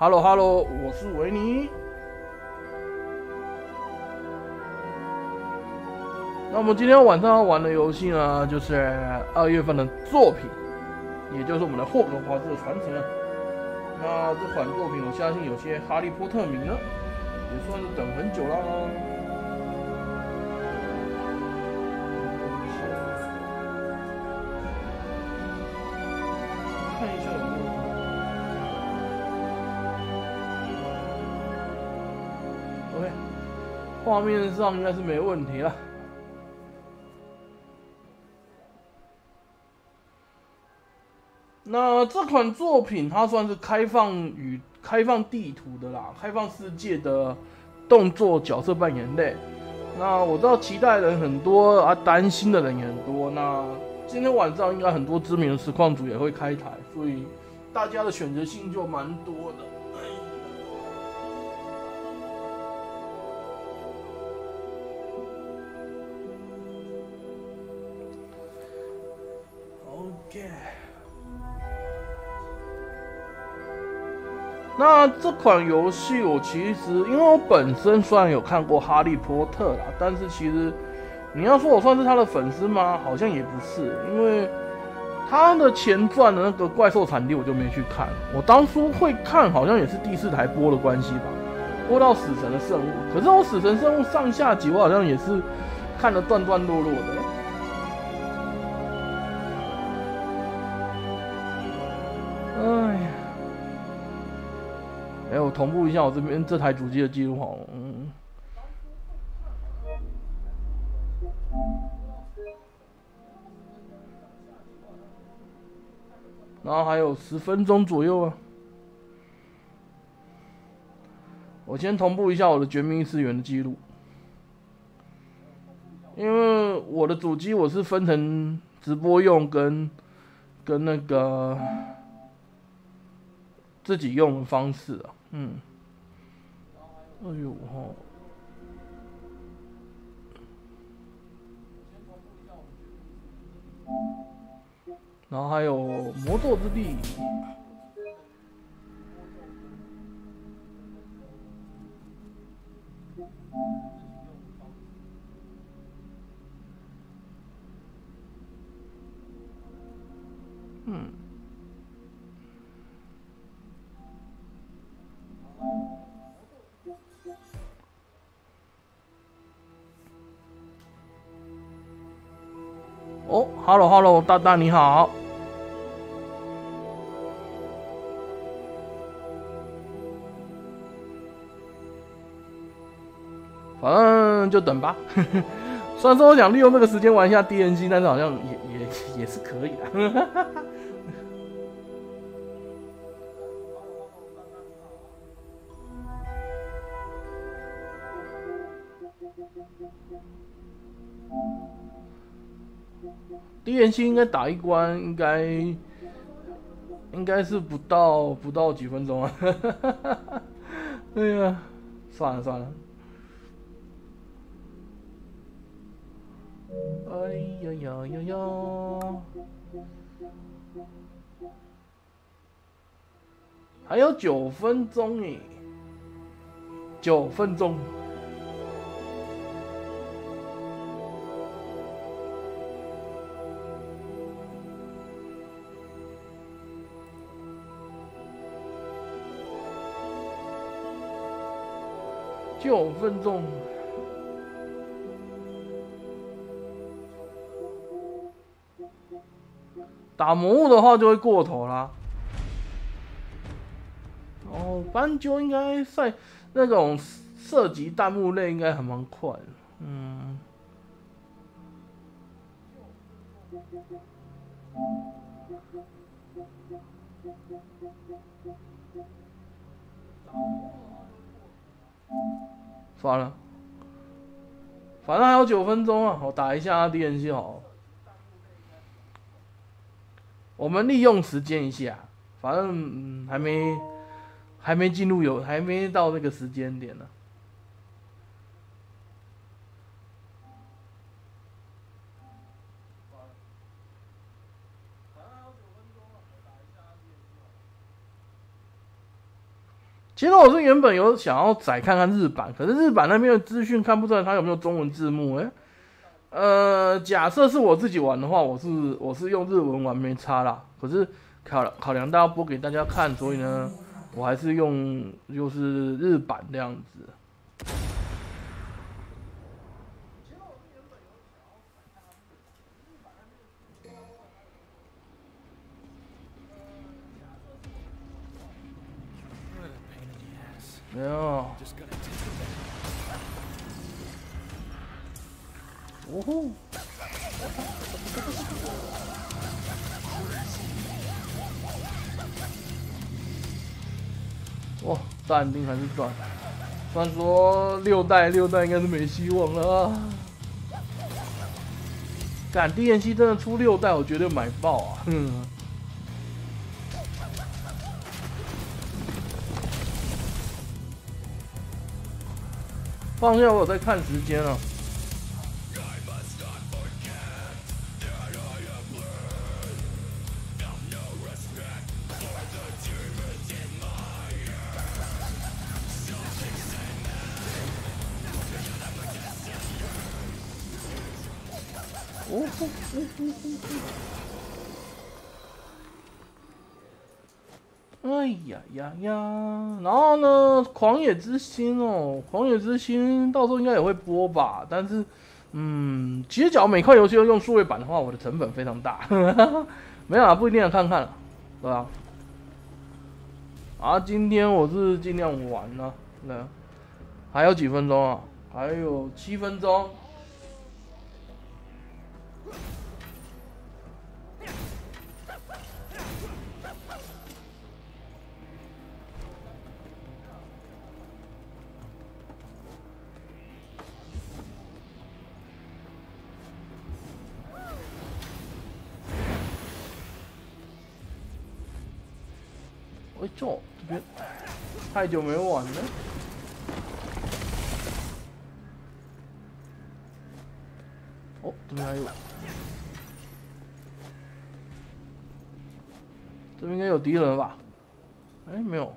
Hello，我是维尼。那我们今天晚上要玩的游戏呢，就是2月份的作品，也就是我们的《霍格华兹的传承》。那这款作品，我相信有些哈利波特迷呢，也算是等很久啦。看一下有没有。OK， 画面上应该是没问题了。那这款作品它算是开放地图的啦，开放世界的动作角色扮演类。那我知道期待的人很多啊，担心的人也很多。那今天晚上应该很多知名的实况组也会开台，所以大家的选择性就蛮多的。OK。那这款游戏我其实，因为我本身虽然有看过《哈利波特》啦，但是其实你要说我算是他的粉丝吗？好像也不是，因为他的前传的那个怪兽产地我就没去看。我当初会看，好像也是第4台播的关系吧，播到死神的圣物。可是我死神圣物上下集，我好像也是看得断断落落的。哎呀。我同步一下我这边这台主机的记录好了。然后还有10分钟左右啊。我先同步一下我的绝命异次元的记录，因为我的主机我是分成直播用跟那个自己用的方式啊。哎呦吼！然后还有魔咒之地。哦 ，Hello， 大大你好。反正就等吧。虽然说我想利用这个时间玩一下 DNC， 但是好像也是可以的。DNC 应该打一关，应该是不到几分钟啊。哎呀，算了。哎呀，还有9分钟耶，9分钟。9分钟。打魔物的话就会过头啦。哦，斑鸠应该在那种射击弹幕类应该还蛮快的。算了，反正还有9分钟啊，我打一下 DNC 好了。我们利用时间一下，反正还没进入还没到那个时间点呢。其实我是原本有想要载看看日版，可是日版那边的资讯看不出来它有没有中文字幕假设是我自己玩的话，我是用日文玩没差啦。可是考量到要播给大家看，所以呢，我还是用就是日版这样子。没有。哦吼！哇，淡定还是赚。虽然说6代应该是没希望了啊。干 DLC 真的出6代，我绝对买爆啊！放下，我有在看时间啊。哎呀，然后呢，狂野之心哦，狂野之心到时候应该也会播吧，但是，其实假如每款游戏都用数位版的话，我的成本非常大，没有啊，不一定要看看，对吧？啊，今天我是尽量玩啊，对，还有几分钟啊？还有7分钟。这边太久没玩了。哦，这边还有，这边应该有敌人了吧？哎，没有。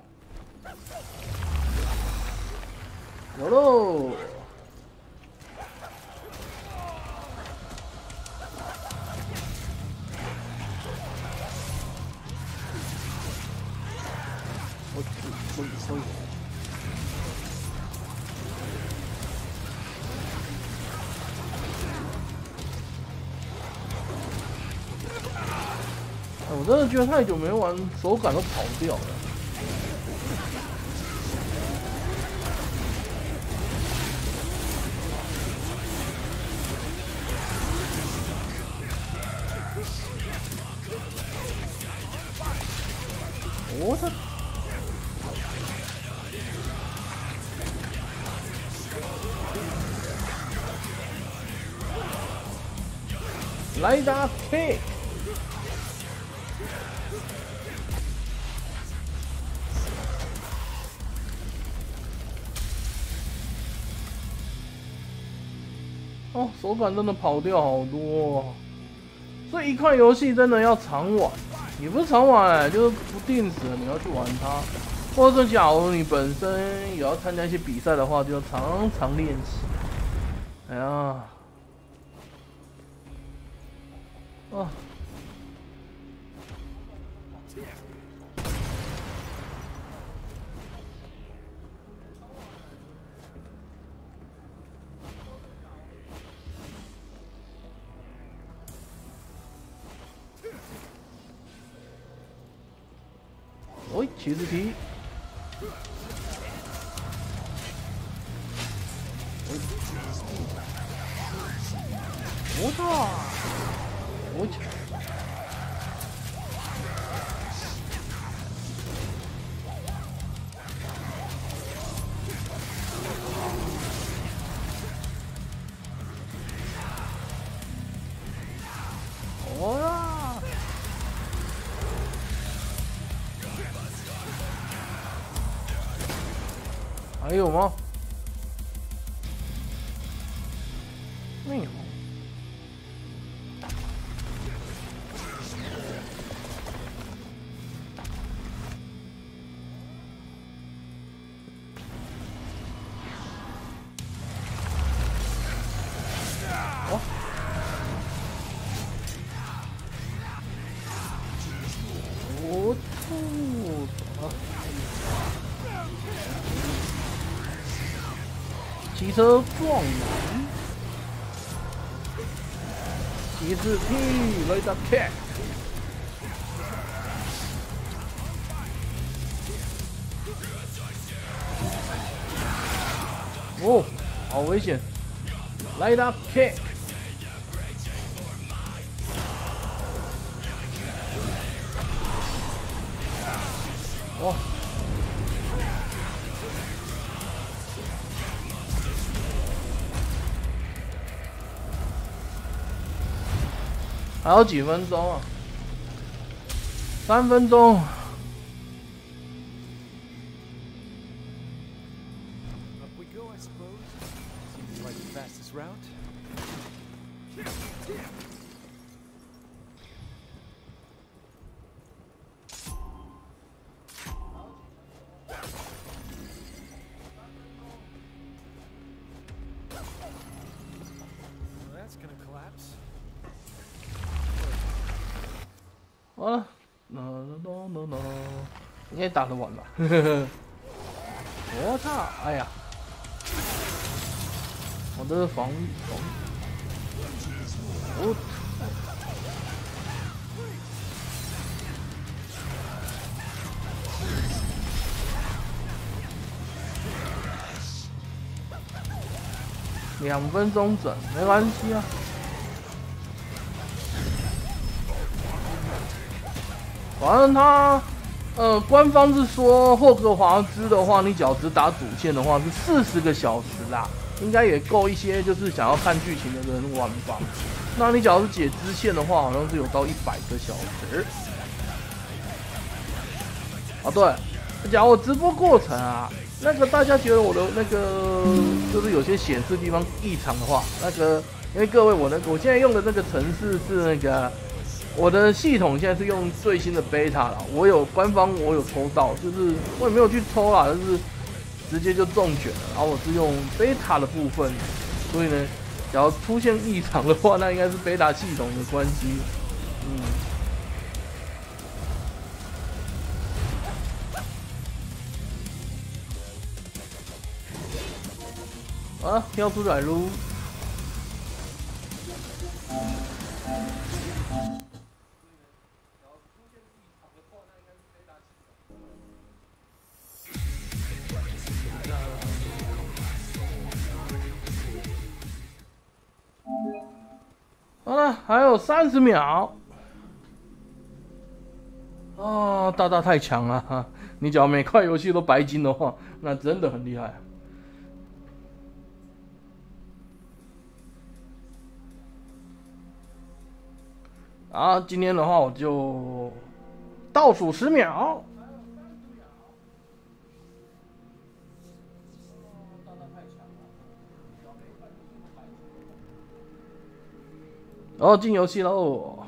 有喽！所以，我真的觉得太久没玩，手感都跑掉了。我操！来打 K！ 哦，手感真的跑掉好多哦，所以一款游戏真的要常玩，也不是常玩，就是不定时你要去玩它，或者假如你本身也要参加一些比赛的话，就要常常练习。哎呀！啊！喂，骑士踢！我操！我操！哇！还有吗？没有。哦，我操！骑车撞人，骑士 P 来打 kick。 哦，好危险！来打 kick。 哦，还有几分钟啊？3分钟。 啊，应该打得完吧？我操！哎呀，我的防御，我2分钟整，没关系啊。 反正他，官方是说霍格华兹的话，你只要只打主线的话是40个小时啦，应该也够一些就是想要看剧情的人玩吧。那你只要是解支线的话，好像是有到100个小时。啊，对，讲我直播过程啊，那个大家觉得我的那个就是有些显示地方异常的话，那个因为各位我现在用的那个程式是那个。 我的系统现在是用最新的 beta 啦，我有官方我有抽到，就是我也没有去抽啦，就是直接就中选了。然后我是用 beta 的部分，所以呢，只要出现异常的话，那应该是 beta 系统的关系。啊，跳出来喽！ 好了，还有30秒。啊，大大太强了哈！你只要每块游戏都白金的话，那真的很厉害。啊，今天的话我就倒数10秒。 然后进游戏喽。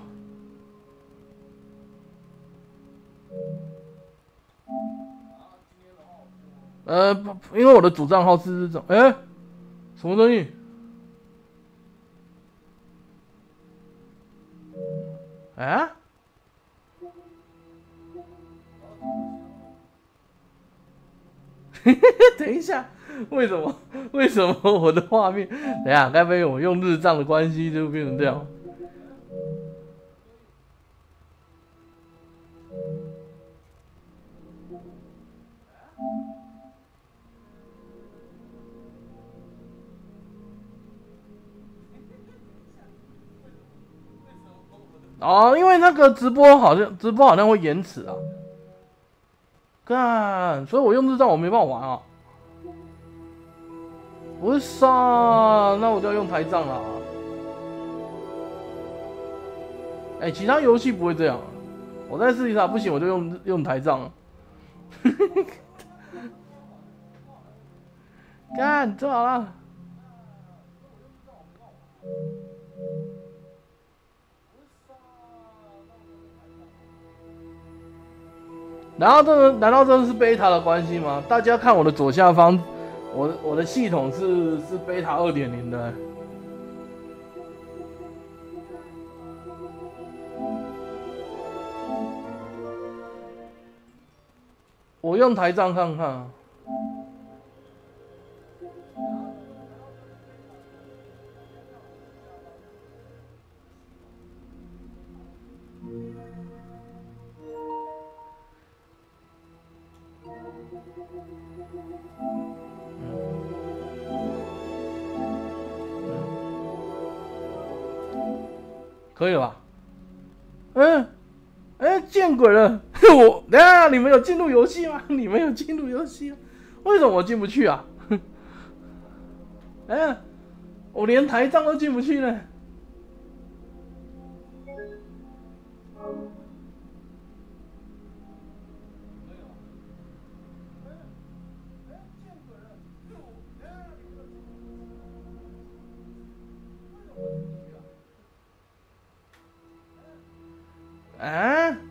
因为我的主账号是这种，什么东西？等一下，为什么我的画面？等一下，该不会我用日账的关系就变成这样？哦，因为那个直播好像会延迟啊。干，所以我用日账我没办法玩啊。不是啊，那我就要用台账了。其他游戏不会这样。我在试一下，不行我就用台账。干，做好了。然后难道这是 beta 的关系吗？大家看我的左下方，我的系统是 beta 2.0 的。我用台账看看啊。可以了吧？见鬼了！等一下，你们有进入游戏吗？你们有进入游戏吗？为什么我进不去啊？我连台账都进不去呢。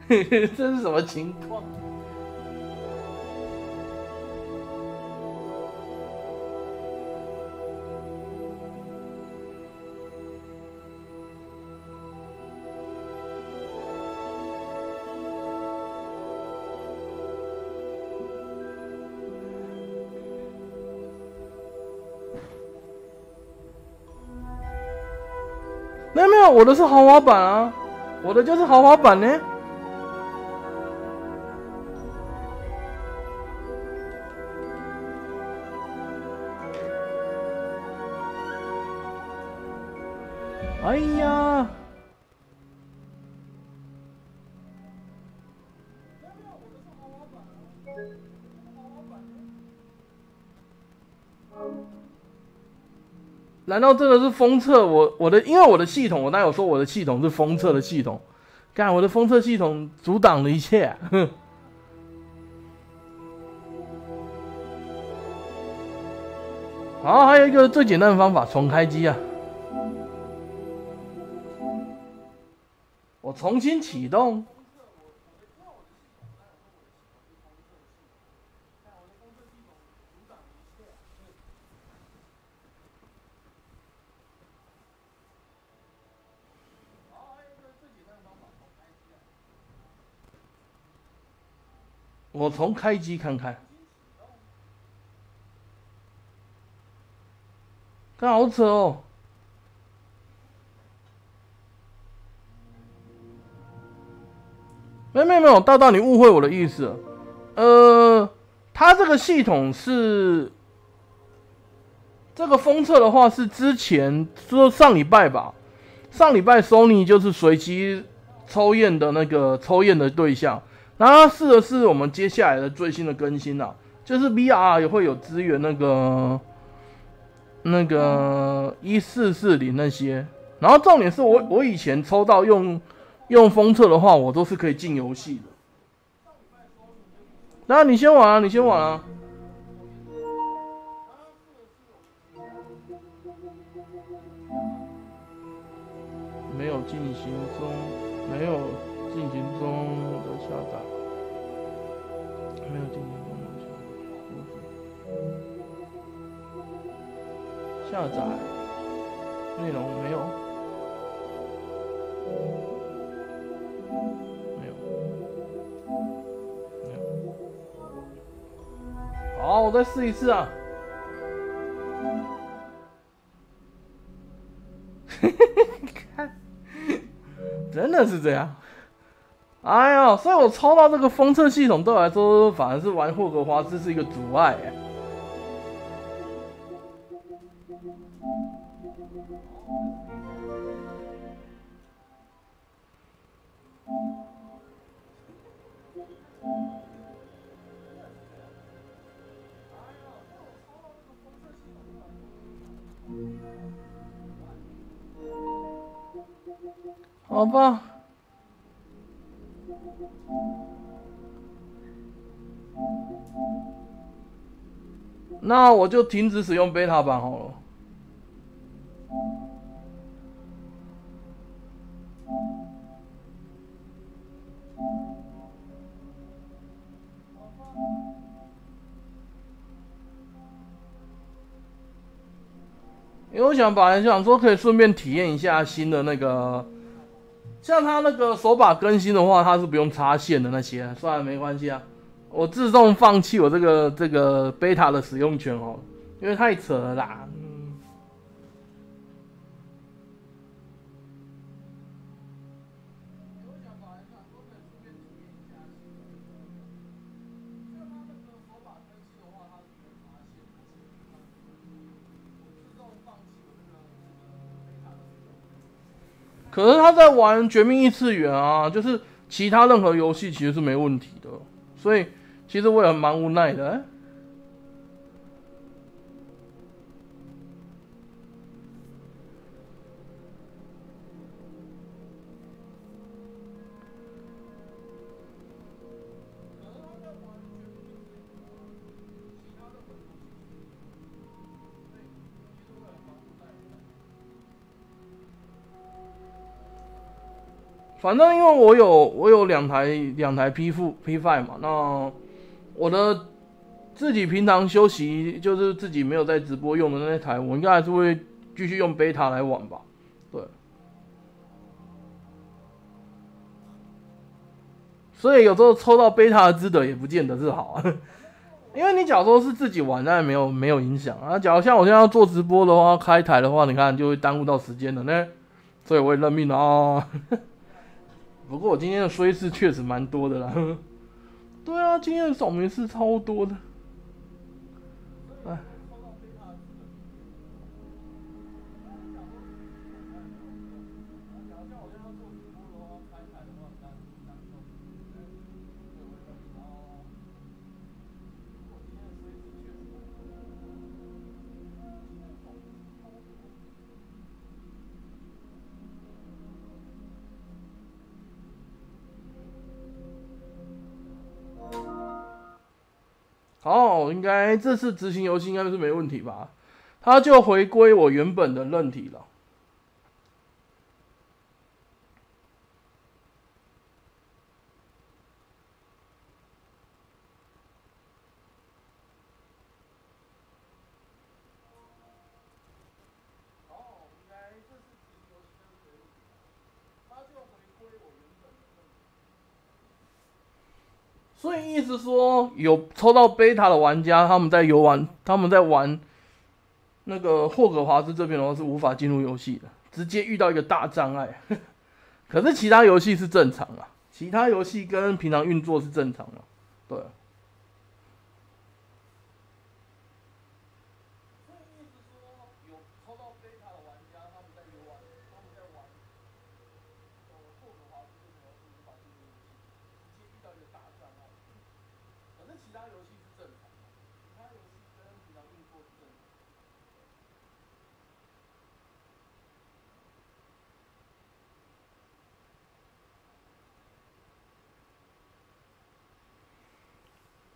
这是什么情况？没有，我的是豪华版啊，我的就是豪华版呢。哎呀！难道真的是封测？我的，因为我的系统，我哪有说我的系统是封测的系统？干，我的封测系统阻挡了一切。哼。好，还有一个最简单的方法，重开机啊！我重新启动。我重开机看看。看好扯哦。没有，大大你误会我的意思了。它这个系统是这个封测的话是之前说上礼拜吧，上礼拜 Sony 就是随机抽验的那个抽验的对象，然后它试的是我们接下来的最新的更新啊，就是 VR 也会有支援那个1440那些，然后重点是我以前抽到用封测的话，我都是可以进游戏的。那你先玩啊，你先玩啊。没有进行中，没有进行中的下载，没有进行中的下载，内容没有。好，我再试一次啊！看，真的是这样。哎呀，所以我抽到这个封测系统对我来说，反而是玩霍格华兹是一个阻碍哎。好吧，那我就停止使用 beta 版好了。因为我想说可以顺便体验一下新的那个，像它那个手把更新的话，它是不用插线的那些，算了没关系啊。我自动放弃我这个 beta 的使用权哦，因为太扯了啦。可是他在玩《绝命异次元》啊，就是其他任何游戏其实是没问题的，所以其实我也蛮无奈的。反正因为我有两台 P5 嘛，那我的自己平常休息就是自己没有在直播用的那台，我应该还是会继续用 beta 来玩吧。对，所以有时候抽到 beta 的资德也不见得是好啊。因为你假如说是自己玩，那没有影响啊。假如像我现在要做直播的话，开台的话，你看就会耽误到时间了呢。所以我也认命了啊。不过我今天的衰事确实蛮多的啦。对啊，今天的扫描是超多的。哎。好，应该这次执行游戏应该是没问题吧？它就回归我原本的韧体了。所以意思说，有抽到 beta 的玩家，他们在玩那个霍格华兹这边的话是无法进入游戏的，直接遇到一个大障碍。可是其他游戏是正常啊，其他游戏跟平常运作是正常的，对。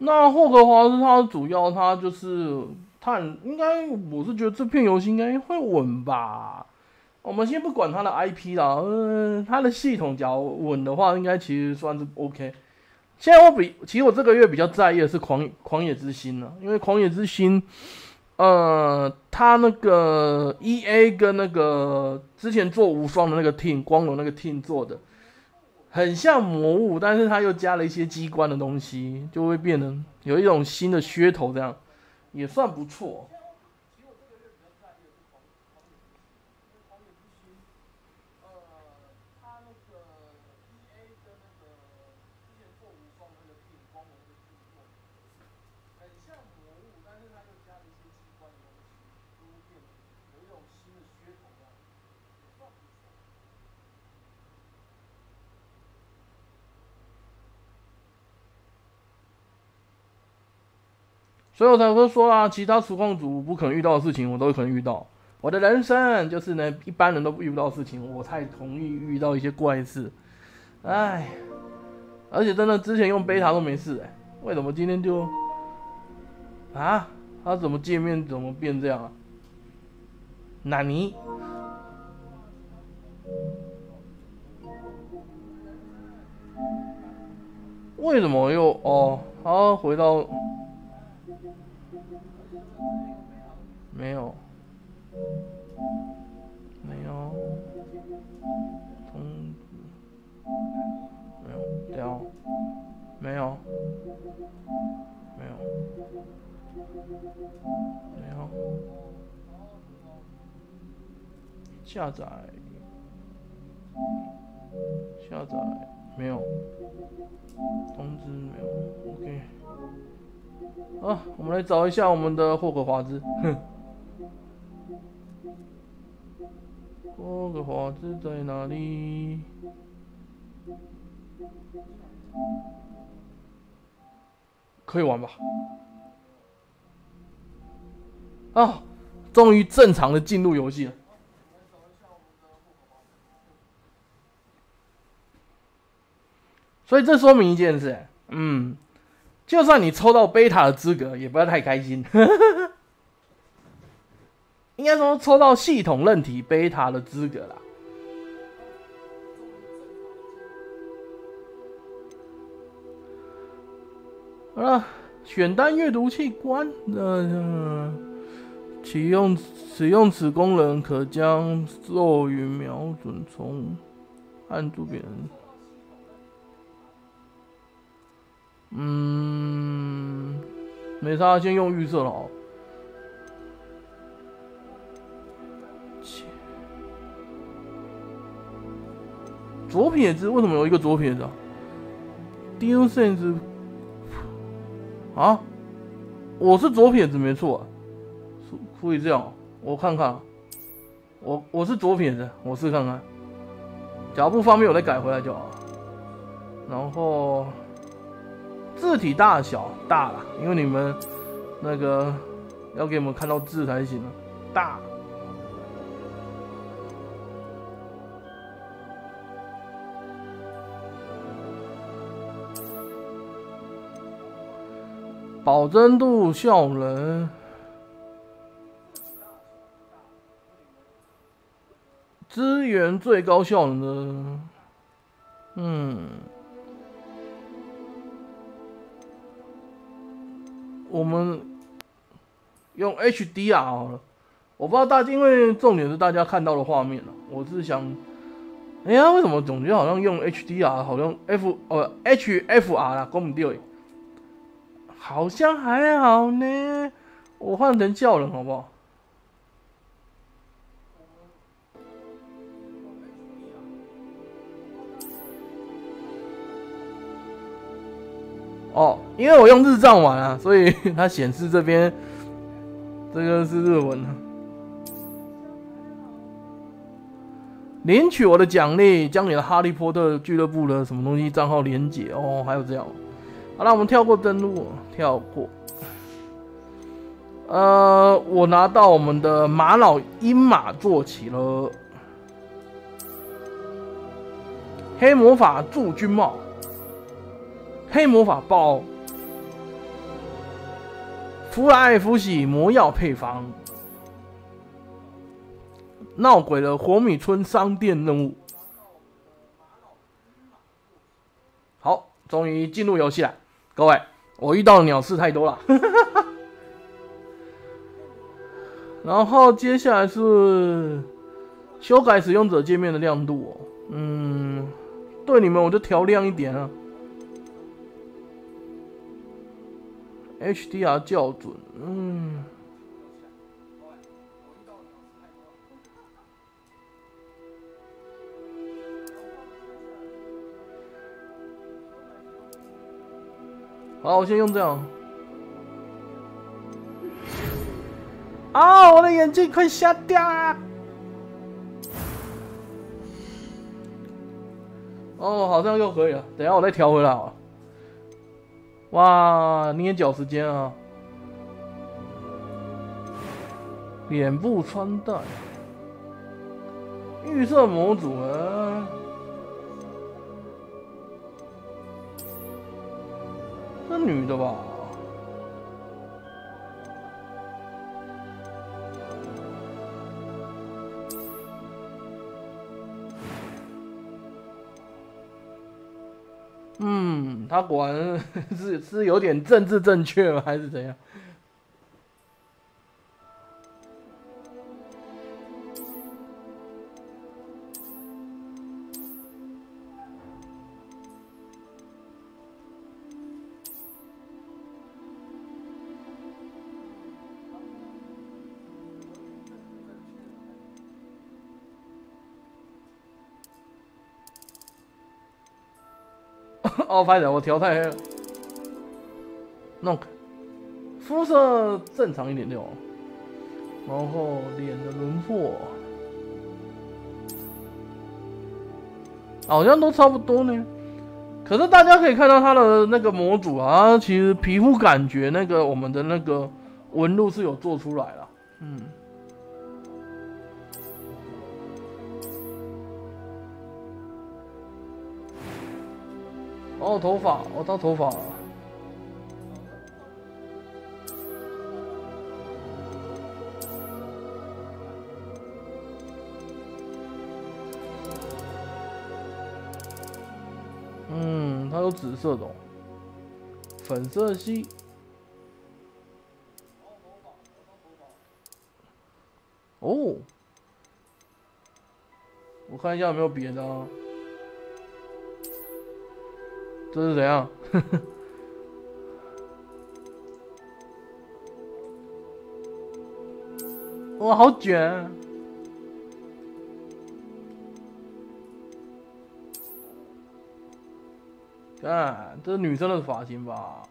那霍格华兹它主要它就是应该我是觉得这片游戏应该会稳吧。我们先不管它的 IP 啦，它的系统假如稳的话，应该其实算是 OK。现在其实我这个月比较在意的是狂野之心了，因为狂野之心，它那个 EA 跟那个之前做无双的那个 team 光荣那个 team 做的。很像魔物，但是它又加了一些机关的东西，就会变得有一种新的噱头，这样也算不错。所以我才会说啊，其他实况组不可能遇到的事情，我都可能遇到。我的人生就是呢，一般人都遇不到的事情，我太容易遇到一些怪事。唉，而且真的之前用beta都没事为什么今天就啊？它怎么界面怎么变这样啊？纳尼？为什么又好回到？没有，通知没有掉。没有，没有，没有。下载，下载没有，通知没有。OK。啊，我们来找一下我们的霍格华兹。哼，霍格华兹在哪里？可以玩吧？啊，终于正常的进入游戏了。所以这说明一件事，就算你抽到贝塔的资格，也不要太开心。应该说抽到系统认体贝塔的资格啦。好了，选单阅读器关。使用此功能可将咒语瞄准从按住别人。没差，先用预设了哦。左撇子为什么有一个左撇子啊 ？Deal sense 啊，我是左撇子没错啊，可以这样，我看看，我是左撇子，我试看看，假如不方便我再改回来就好。然后字体大小大啦，因为你们那个要给我们看到字才行啊，大。保真度、效能，支援最高效能的，我们用 HDR 好了。我不知道大家，因为重点是大家看到的画面了。我是想，哎呀，为什么总觉得好像用 HDR 好像 HFR 啦，讲不对。好像还好呢，我换成效能好不好？哦，因为我用日账玩啊，所以它显示这边这个是日文啊。领取我的奖励，将你的哈利波特俱乐部的什么东西账号连结哦，还有这样。好了，我们跳过登录，跳过。我拿到我们的玛瑙鹰马坐骑了，黑魔法驻军帽，黑魔法包，弗莱艾夫喜魔药配方，闹鬼的火米村商店任务。好，终于进入游戏了。各位，我遇到的鸟事太多了。然后接下来是修改使用者界面的亮度哦。对你们我就调亮一点啊。HDR 校准，好，我先用这样。啊！我的眼睛快瞎掉啊！哦，好像又可以了。等一下我再调回来好了。哇，捏脚时间啊！脸部穿戴，预设模组啊。这女的吧？他果然是有点政治正确吗？还是怎样？哦，拍的我调太黑了，弄肤色正常一点就好，然后脸的轮廓好像都差不多呢。可是大家可以看到它的那个模组啊，其实皮肤感觉那个我们的那个纹路是有做出来了，嗯。哦，头发，哦，到头发了。嗯，它有紫色的、哦，粉色系。哦，我看一下有没有别的啊。这是怎样？哇，好卷、啊！看，这是女生的发型吧？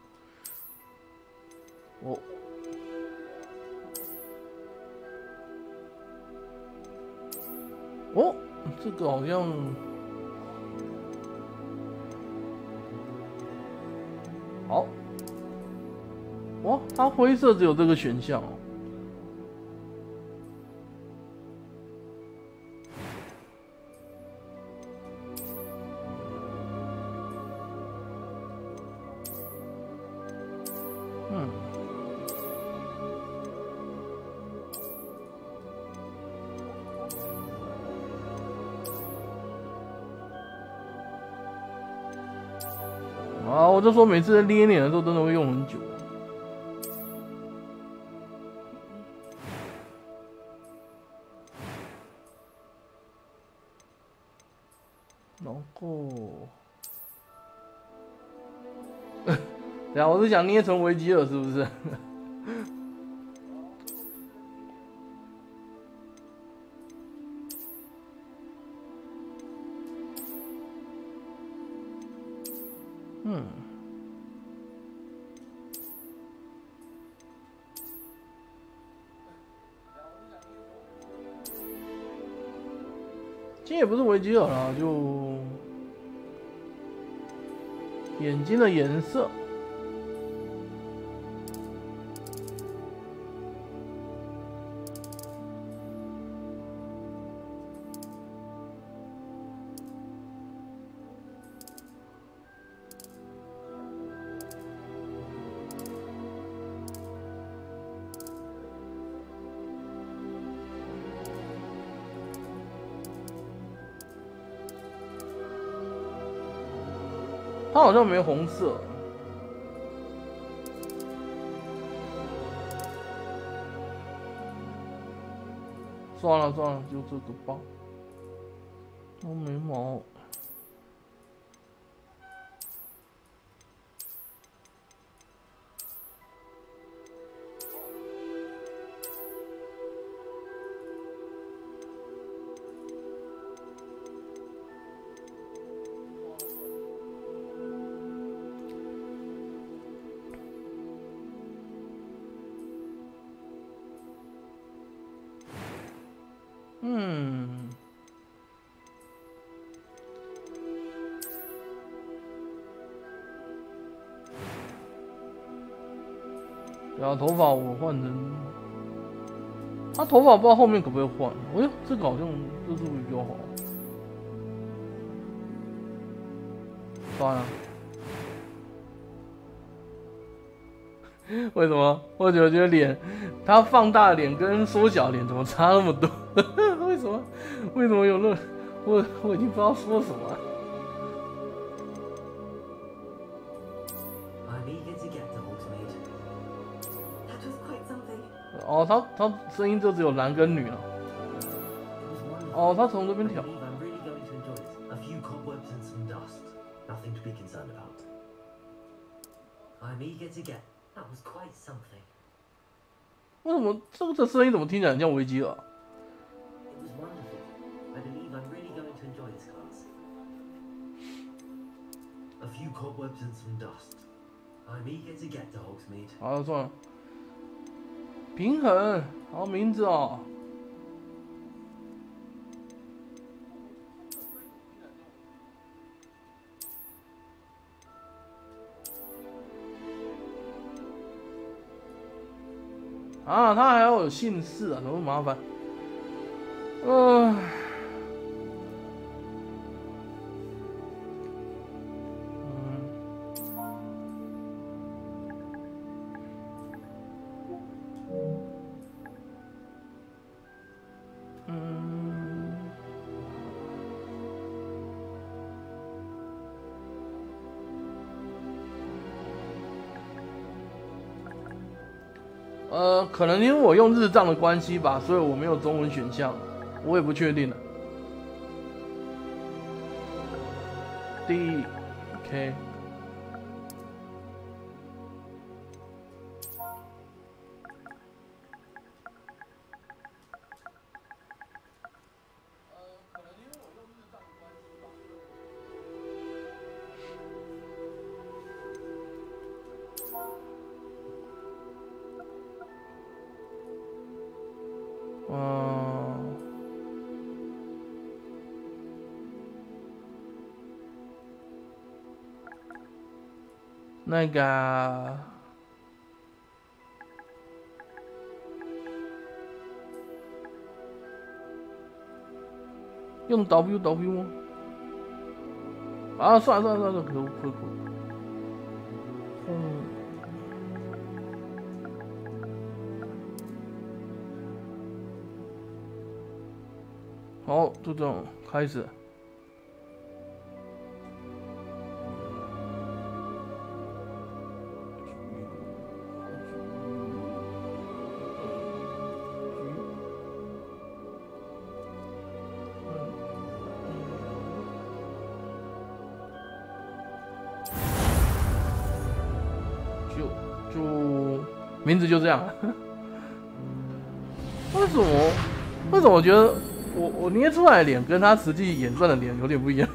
我，哦，这个好像。好，哇，它灰色只有这个选项哦。嗯，啊，我就说每次在捏脸的时候，真的会用很久。然后，等下我是想捏成维吉尔，是不是？嗯。其实也不是维吉尔啦，就眼睛的颜色。它好像没红色。算了算了，就这个吧。哦，眉毛。嗯，然后头发我换成，他头发不知道后面可不可以换。哎呦，这个好像这是不是比较好？算了。为什么？我觉得脸，他放大脸跟缩小脸怎么差那么多？为什么？为什么有那？我已经不知道说什么了。哦，他声音就只有男跟女了。哦，他从这边调。为什么这声音怎么听起来很像维吉尔？ few cobwebs and some dust. I'm eager to get to Hogsmeade. 好，算了。平衡，好名字哦。啊，他还要有姓氏啊，怎么麻烦？可能因为我用日账的关系吧，所以我没有中文选项，我也不确定了。D，OK。那个用 W 吗？啊，算了，可。好，就这种开始。就名字就这样。为什么我觉得我捏出来的脸跟他实际演出来的脸有点不一样？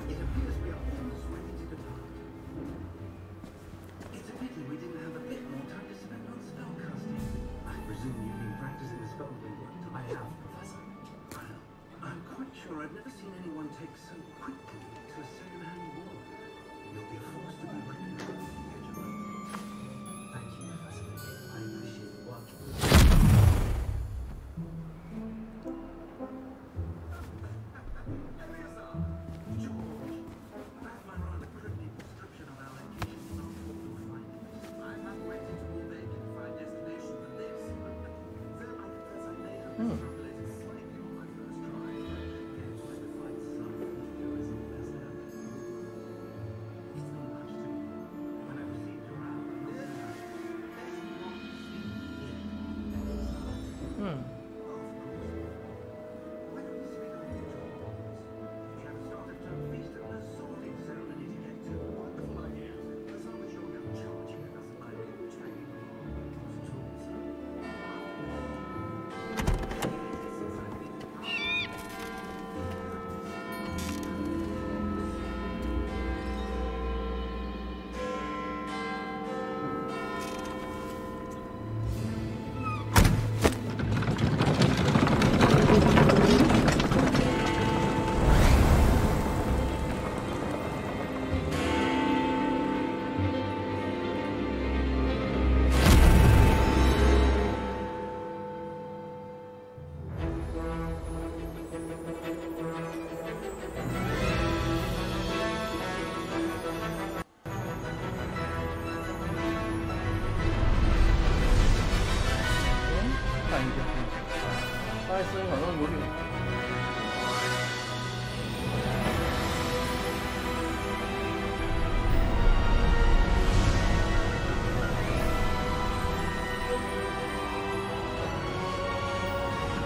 声音好像有点。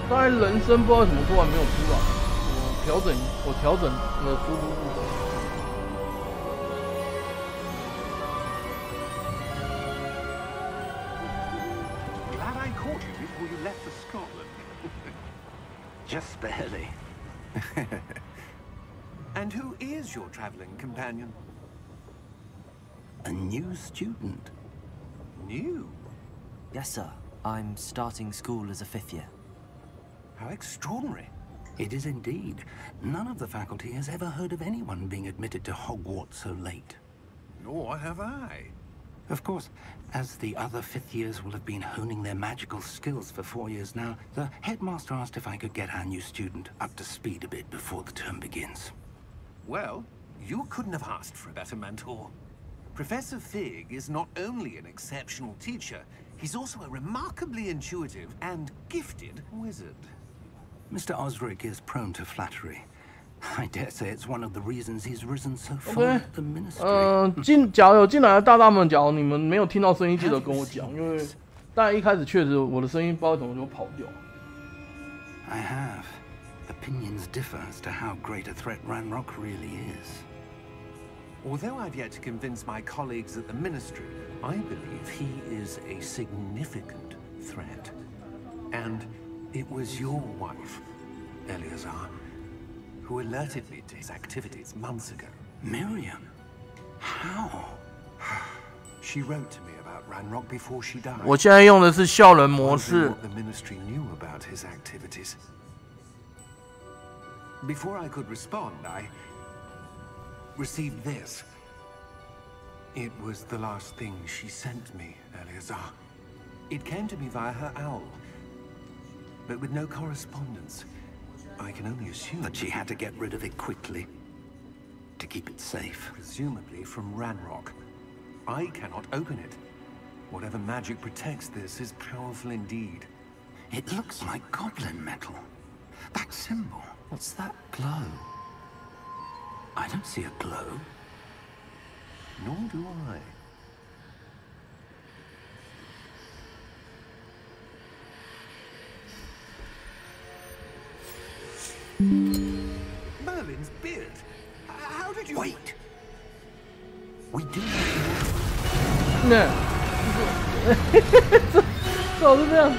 当然，人声不知道为什么突然没有出来，我调整了输出步骤。 Before you left for Scotland. Just barely. And who is your travelling companion? a new student. New? Yes, sir. I'm starting school as a 5th year. How extraordinary. It is indeed. None of the faculty has ever heard of anyone being admitted to Hogwarts so late. Nor have I. Of course, as the other 5th years will have been honing their magical skills for 4 years now, the headmaster asked if I could get our new student up to speed a bit before the term begins. Well, you couldn't have asked for a better mentor. Professor Fig is not only an exceptional teacher, he's also a remarkably intuitive and gifted wizard. Mr. Osric is prone to flattery. I dare say it's one of the reasons he's risen so far at the ministry. 假如有进来的大大们，假如你们没有听到声音，记得跟我讲，因为但一开始确实我的声音不知道怎么就跑掉。I have. Opinions differ as to how great a threat Ranrock really is. Although I've yet to convince my colleagues at the ministry, I believe he is a significant threat. And it was your wife, Eleazar, who alerted me to his activities months ago. Miriam? How? She wrote to me about Ranrock before she died. 我现在用的是笑人模 Wondering 式。 what the ministry knew about his activities. Before I could respond, I received this. It was the last thing she sent me, Eleazar. It came to me via her owl, but with no correspondence. I can only assume That she had to get rid of it quickly to keep it safe. presumably from Ranrock. I cannot open it. Whatever magic protects this is powerful indeed. It looks like goblin metal. That symbol. What's that glow? I don't see a glow. Nor do I. Merlin's beard. How did you... Wait. We do. 那，这老是这样。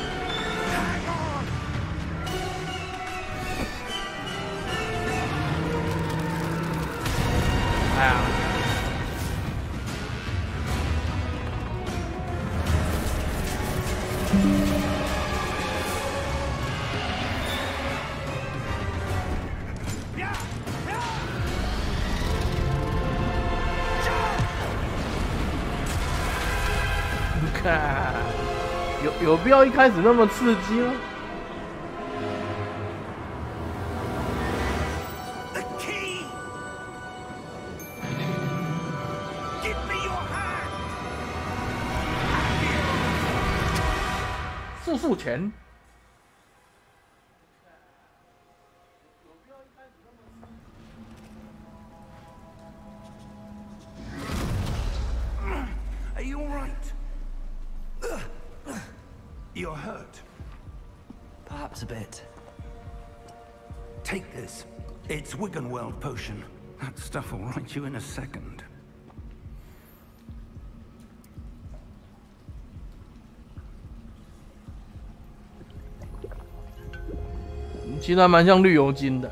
哎呀！你看，有必要一开始那么刺激吗？ The key. Give me your hand. 速速前。 Are you all right? You're hurt. Perhaps a bit. Take this. It's Wiggenweld potion. That stuff will right you in a second. 其实还蛮像绿油精的。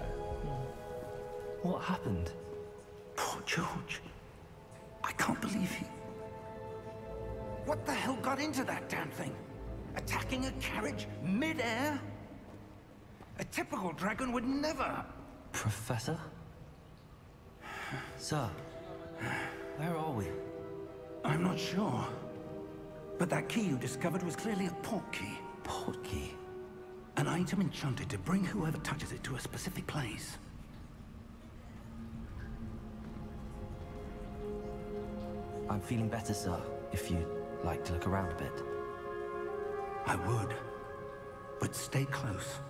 What happened? Poor George. I can't believe he... What the hell got into that damn thing? Attacking a carriage mid-air? A typical dragon would never... Professor? Sir, where are we? I'm not sure. But that key you discovered was clearly a port key. Port key. An item enchanted to bring whoever touches it to a specific place. I'm feeling better, sir, if you'd like to look around a bit. I would. But stay close.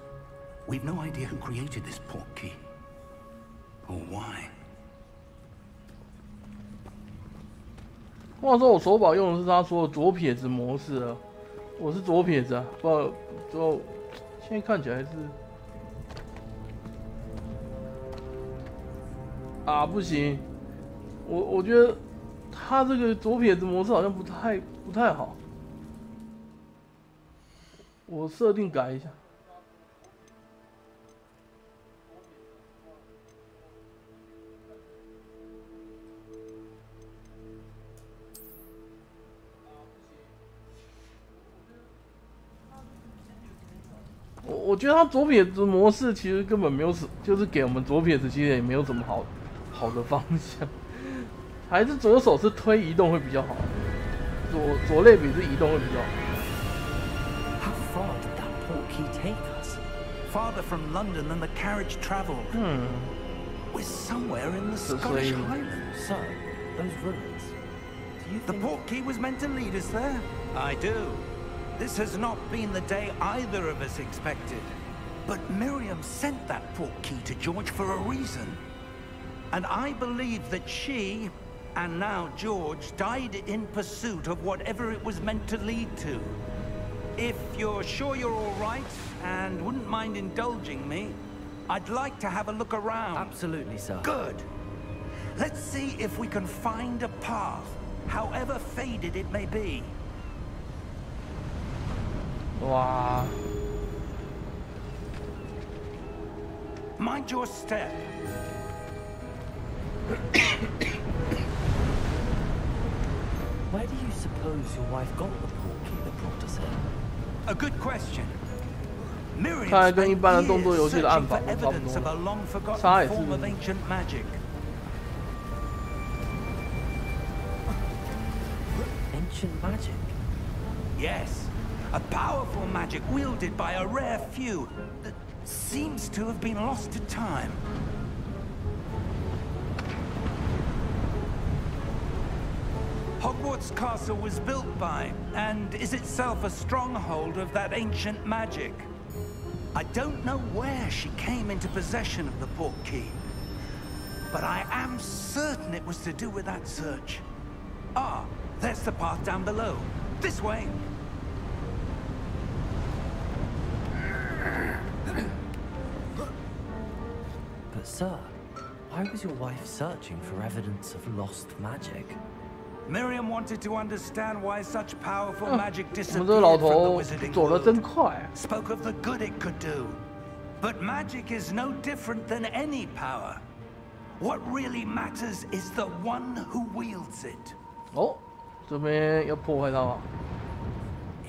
We've no idea who created this port key. Or why. 话说我手把用的是他说的左撇子模式啊，我是左撇子啊，不知道之后现在看起来是啊不行，我觉得他这个左撇子模式好像不太好，我设定改一下。我觉得他左撇子模式其实根本没有什，就是给我们左撇子其实也没有什么好的方向，还是左手是推移动会比较好，左类比是移动会比较好。How far did that portkey take us? Farther from London than the carriage travelled. We're somewhere in the Scottish Highlands. So, those ruins. Do you The think... portkey was meant to lead us there? I do. This has not been the day either of us expected. But Miriam sent that portkey to George for a reason. And I believe that she, and now George, died in pursuit of whatever it was meant to lead to. If you're sure you're all right, and wouldn't mind indulging me, I'd like to have a look around. Absolutely, sir. Good. Let's see if we can find a path, however faded it may be. 哇！ Mind your step. Where do you suppose your wife got the portkey that brought us here? A good question. Miriam 看来跟一 spent 般的动作 years 游戏的按 searching 法 for 都差不 evidence 多 of a 了。 long 杀 forgotten 也是 form of ancient magic. Ancient magic? Yes, a powerful magic wielded by a rare few that seems to have been lost to time. Hogwarts Castle was built by, and is itself a stronghold of that ancient magic. I don't know where she came into possession of the portkey, but I am certain it was to do with that search. Ah, there's the path down below. This way. But sir, why was your wife searching for evidence of lost magic? Miriam wanted to understand why such powerful magic 我们这 disappeared 老 from the 头 wizarding 走得真 world. 快。 Spoke of the good it could do. But magic is no different than any power. What really matters is the one who wields it. 哦，这边要破坏它吗？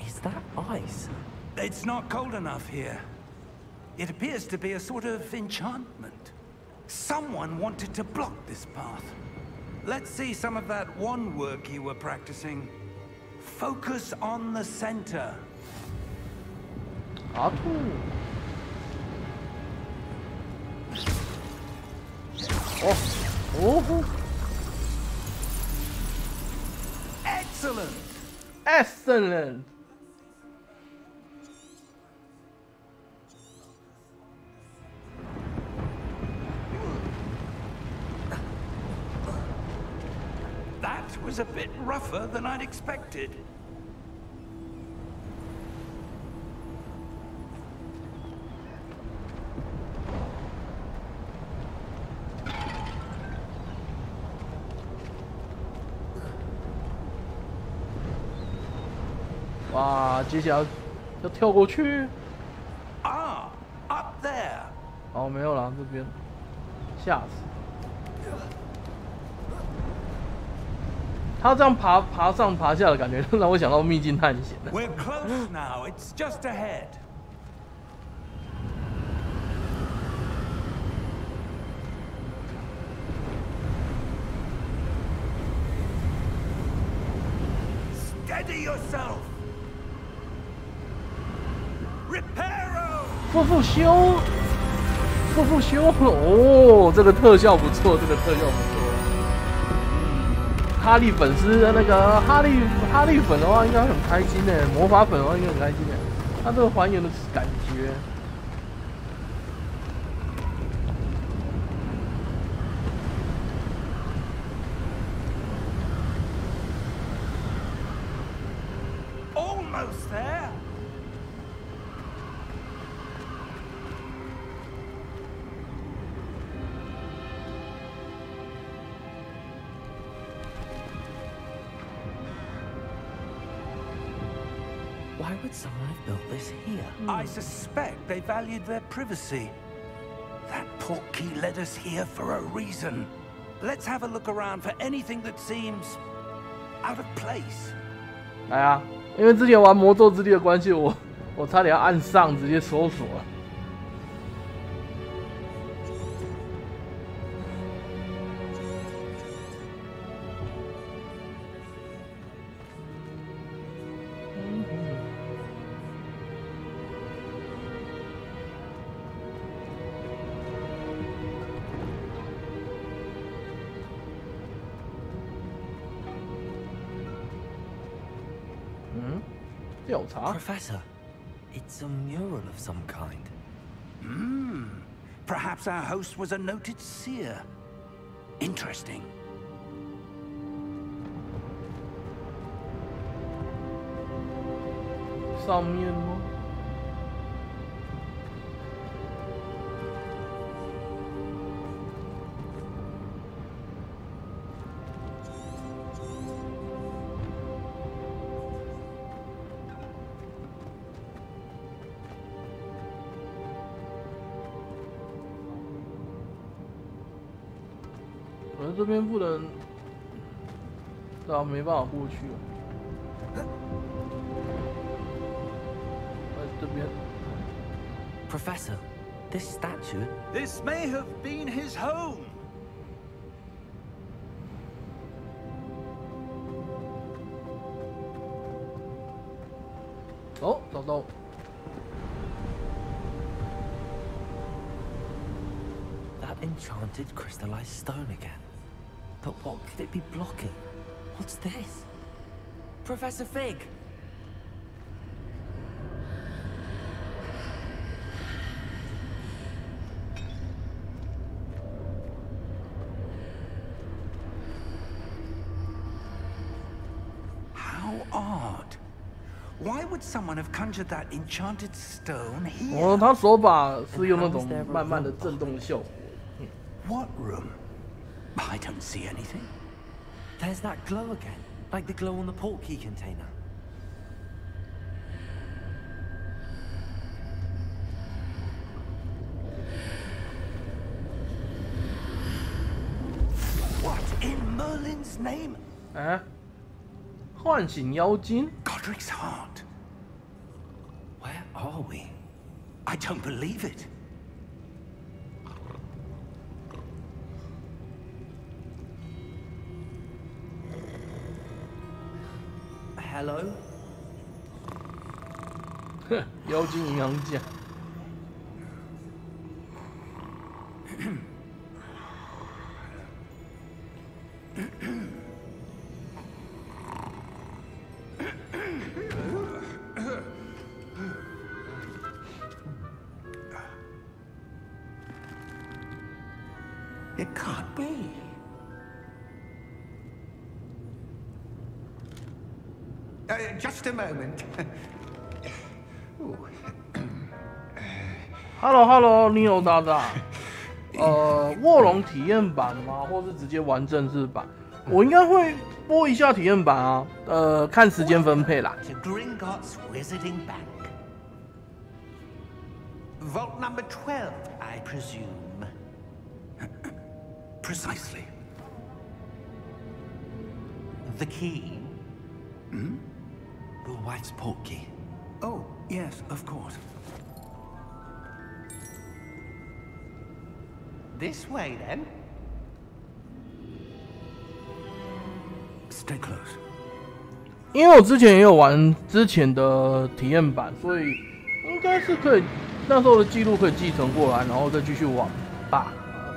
Is that ice? It's not cold enough here. It appears to be a sort of enchantment. Someone wanted to block this path. Let's see some of that wand work you were practicing. Focus on the center. 阿兔。哦，哦 Excellent. ，excellent。 That was a bit rougher than I'd expected. Ah, 哇，接下来要跳过去。 Ah, up there. 哦，没有啦，这边吓死。他这样爬上爬下的感觉，让我想到秘境探险。 We're close now. It's just ahead. Steady yourself. Reparo. 复修，复修哦，这个特效不错，这个特效不错。哈利粉丝那个哈利粉的话，应该很开心的；魔法粉的话，应该很开心的。他这个还原的感觉。 Almost there. Why would someone have built this here? I suspect they valued their privacy. That portkey led us here for a reason. Let's have a look around for anything that seems out of place. 来啊，因为之前玩魔咒之力的关系，我我差点要按上直接搜索了。调查。 Professor, it's a mural of some kind. Perhaps our host was a noted seer. Interesting. 上面吗？我这边不能，对啊，没办法过去了。这边。 Professor, this statue. This may have been his home. 哦，找到。 That enchanted crystallized stone again. But what could it be blocking? What's this? Professor Fig! How odd. Why would someone have conjured that enchanted stone here? 哦，他手把是用那种慢慢的震动的效果。 What room? I don't see anything. There's that glow again, like the glow on the portkey container. What in Merlin's name? 啊，唤醒妖精。 Godric's heart. Where are we? I don't believe it. Hello? 哼，妖精银行家。It can't be. Just a moment. Hello， 你有大大。卧龙体验版吗？或是直接玩正式版？我应该会播一下体验版啊。看时间分配啦。 To Gringotts Wizarding Bank. Vault number 12, I presume. Precisely. The key? Your wife's portkey. Oh, yes, of course. This way, then. Stay close. 因为我之前也有玩之前的体验版，所以应该是可以那时候的记录可以继承过来，然后再继续玩吧。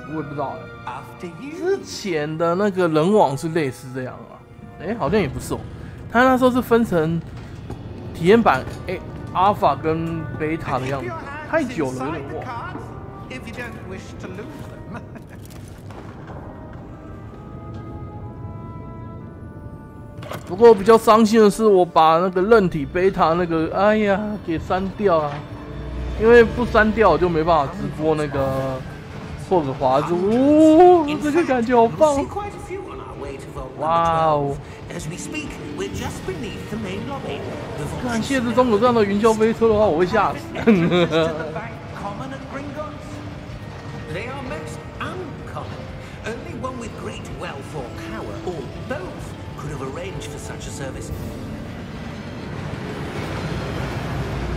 我也不知道之前的那个人网是类似这样啊？好像也不是哦。他那时候是分成体验版阿尔法跟贝塔的样子，太久了有点忘。不过比较伤心的是，我把那个韧体贝塔那个，哎呀，给删掉啊！因为不删掉，我就没办法直播那个霍格华兹。哦，这个感觉好棒！哇哦！看现实中有这样的云霄飞车的话，我会吓死。They are most uncommon. Only one with great wealth or power, or both, could have arranged for such a service.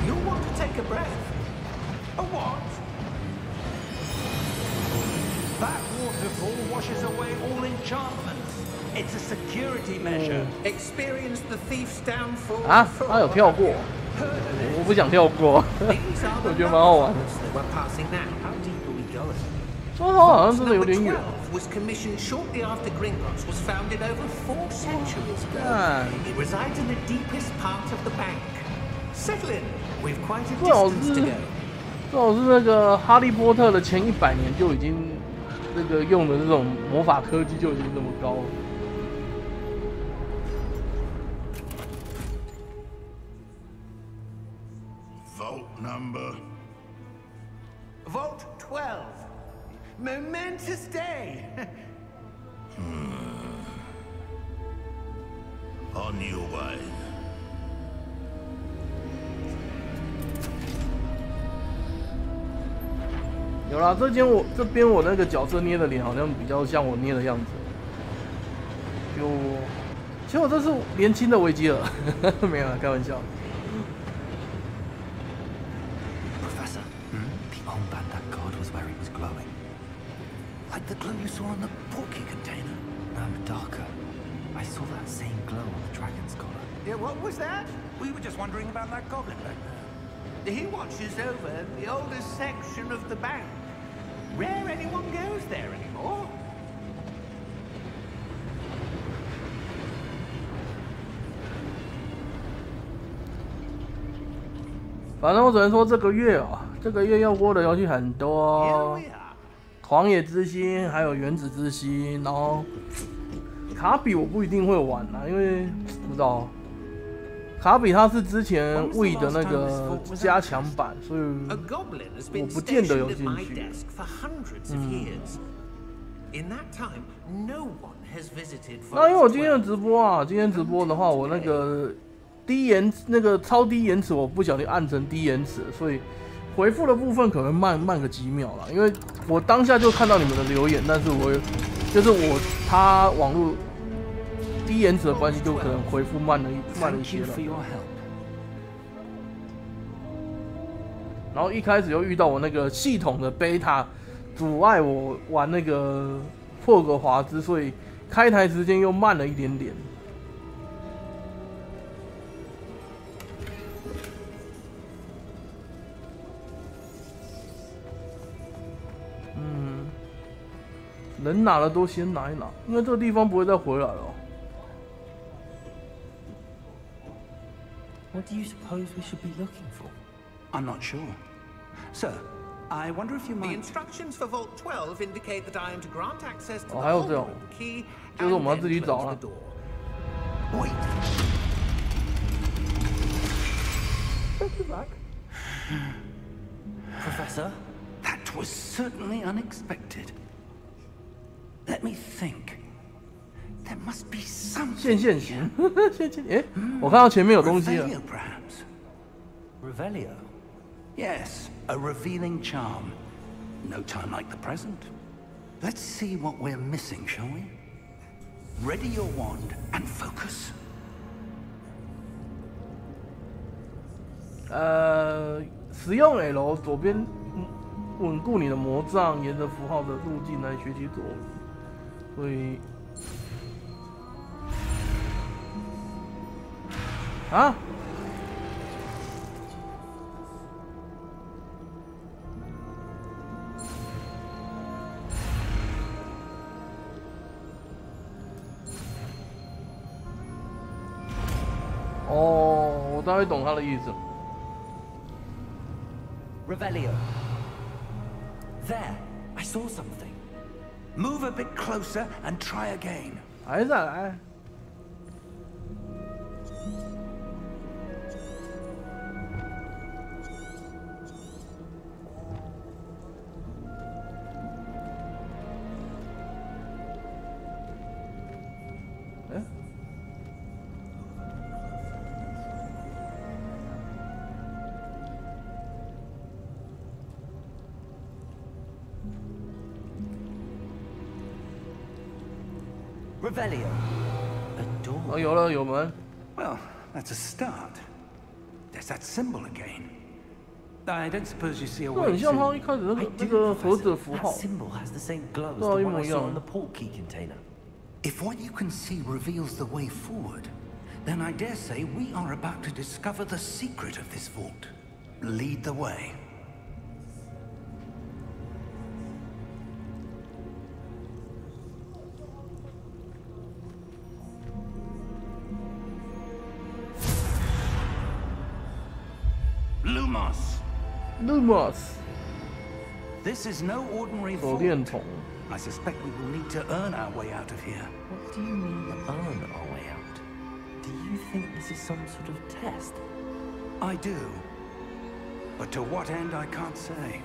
You'll want take a breath. A what? That waterfall washes away all enchantments. It's a security measure. Experience the thief's downfall. 啊，他有跳过，我不想跳过，我觉得蛮好玩的。说他好像真的有点远。Was commissioned shortly after Gringotts was founded over 4 centuries ago. It resides in the deepest part of the bank. Settle in. We've quite a distance to go. 最好是那个哈利波特的前100年就已经那个用的这种魔法科技就已经那么高了。Vault number. Vault 12. Momentous day. On your way. 有啦，这边我那个角色捏的脸好像比较像我捏的样子。其实我这是年轻的维吉尔，没有啦，开玩笑。Professor, the old Bandit god was where he was glowing. Like the glow you saw on the porky container. No, darker. I saw that same glow on the dragon's collar. Yeah, what was that? We were just wondering about that goblin back there. He watches over the oldest section of the bank. Rare anyone goes there anymore. 反正我只能说这个月要播的游戏很多，狂野之心，还有原子之心，然后卡比我不一定会玩啦，因为不知道卡比它是之前 Wii 的那个加强版，所以我不见得有兴趣。那因为我今天的直播啊，今天直播的话，我那个超低延迟，我不小心按成低延迟，所以回复的部分可能慢个几秒啦。因为我当下就看到你们的留言，但是它网络低延迟的关系，就可能回复慢了一些了。然后一开始又遇到我那个系统的 beta 阻碍我玩那个霍格华兹，所以开台时间又慢了一点点。能拿的都先拿一拿，因为这个地方不会再回来了。What do you suppose we should be looking for? I'm not sure. Sir, I wonder if you might... The instructions for Vault 12 indicate that I am to grant access to the Hogwarts key and then close the door. Wait. Thank you, Black. Professor? That was certainly unexpected. Let me think. There must be something. 线型，我看到前面有东西了。Revelio, perhaps. Revelio? Yes, a revealing charm. No time like the present. Let's see what we're missing, shall we? Ready your wand and focus. 使用 L 左边稳固你的魔杖，沿着符号的路径来学习左。所以啊，哦，我大概懂他的意思。Revelio. There, I saw something. Move a bit closer and try again. 还再来。Revelio. A door. 哦，有了，有门。 Well, that's a start. There's that symbol again. I don't suppose you see a 这 way 很像 to... 他一开始那 I 个 do, 盒子的 Professor. 符 That 号， symbol has the same glow as 对啊， the 一 one 模 I 一 saw 样 in。the portkey container. If what you can see reveals the way forward, then I dare say we are about to discover the secret of this vault. Lead the way. Lumos! Lumos This is no ordinary 手 vault. 电筒， I suspect we will need to earn our way out of here. What do you mean, earn our way out? Do you think this is some sort of test? I do. But to what end, I can't say.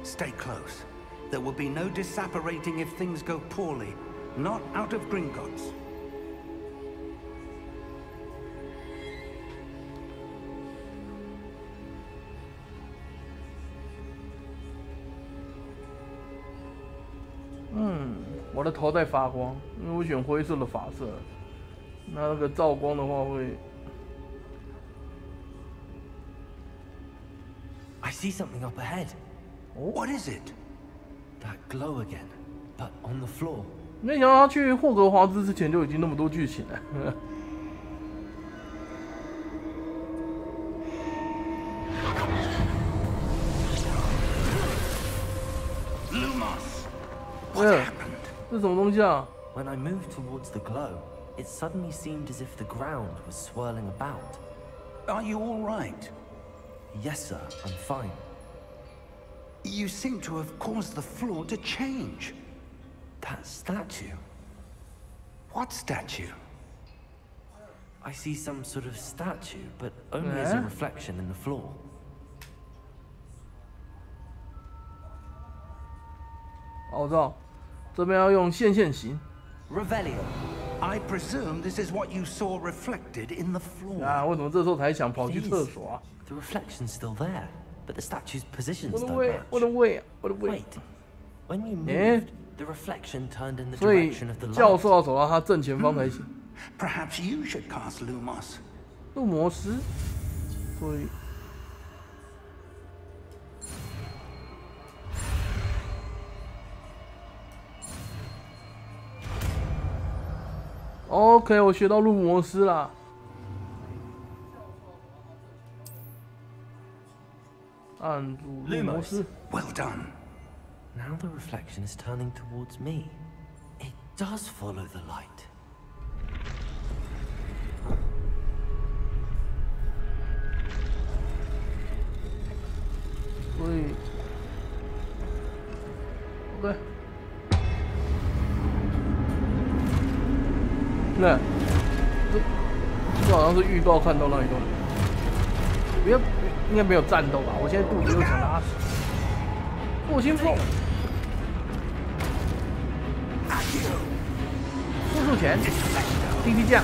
Stay close. There will be no disapparating if things go poorly. Not out of Gringotts. 我的头在发光，因为我选灰色的发色，那个照光的话会。 I see something up ahead. What is it? That glow again, but on the floor. 没想到他去霍格华兹之前就已经那么多剧情了。Lumos! What happened? 这是什么东西啊？ When I moved towards the glow, it suddenly seemed as if the ground was swirling about. Are you all right? Yes, sir, I'm fine. You seem to have caused the floor to change. That statue. What statue? I see some sort of statue, but only as a reflection in the floor. 哦，我知道，这边要用线型。 Revelio. I presume this is what you saw reflected in the floor. 啊，为什么这时候才想跑去 It is. 厕所啊？ The reflection's still there, but the statue's positions 我的 don't 胃，我的 match. 胃，我的胃。 Wait, when you Eh? moved, the reflection turned in the 所以 direction of the 教 light. 授要走到他正前方才行。 Perhaps you should cast Lumos. 入魔师，所以。 OK， 我学到入魔师啦。按住入魔师。 Well done. Now the reflection is turning towards me. It does follow the light. 所以，OK。那这好像是预告看到那一段。不要，应该没有战斗吧？我现在肚子又想拉屎。复兴凤，速速前，滴滴酱。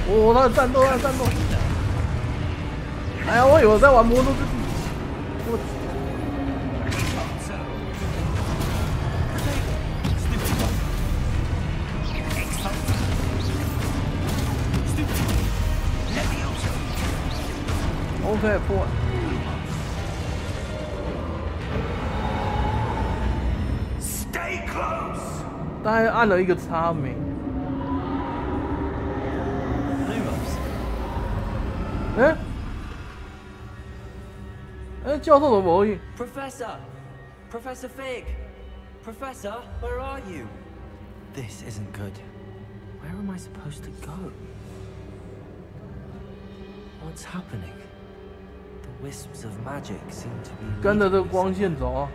哦，他的战斗，他的战斗！哎呀，我以为我在玩魔兽之地。我。OK， 破了。Stay close. 大概按了一个叉没。 哎，哎，教授怎么不回应？ Professor! Professor Fig! Professor, where are you? This isn't good. Where am I supposed to go? What's happening? The wisps of magic seem to be 跟着这 leading 个 me 光 somewhere. 线走啊！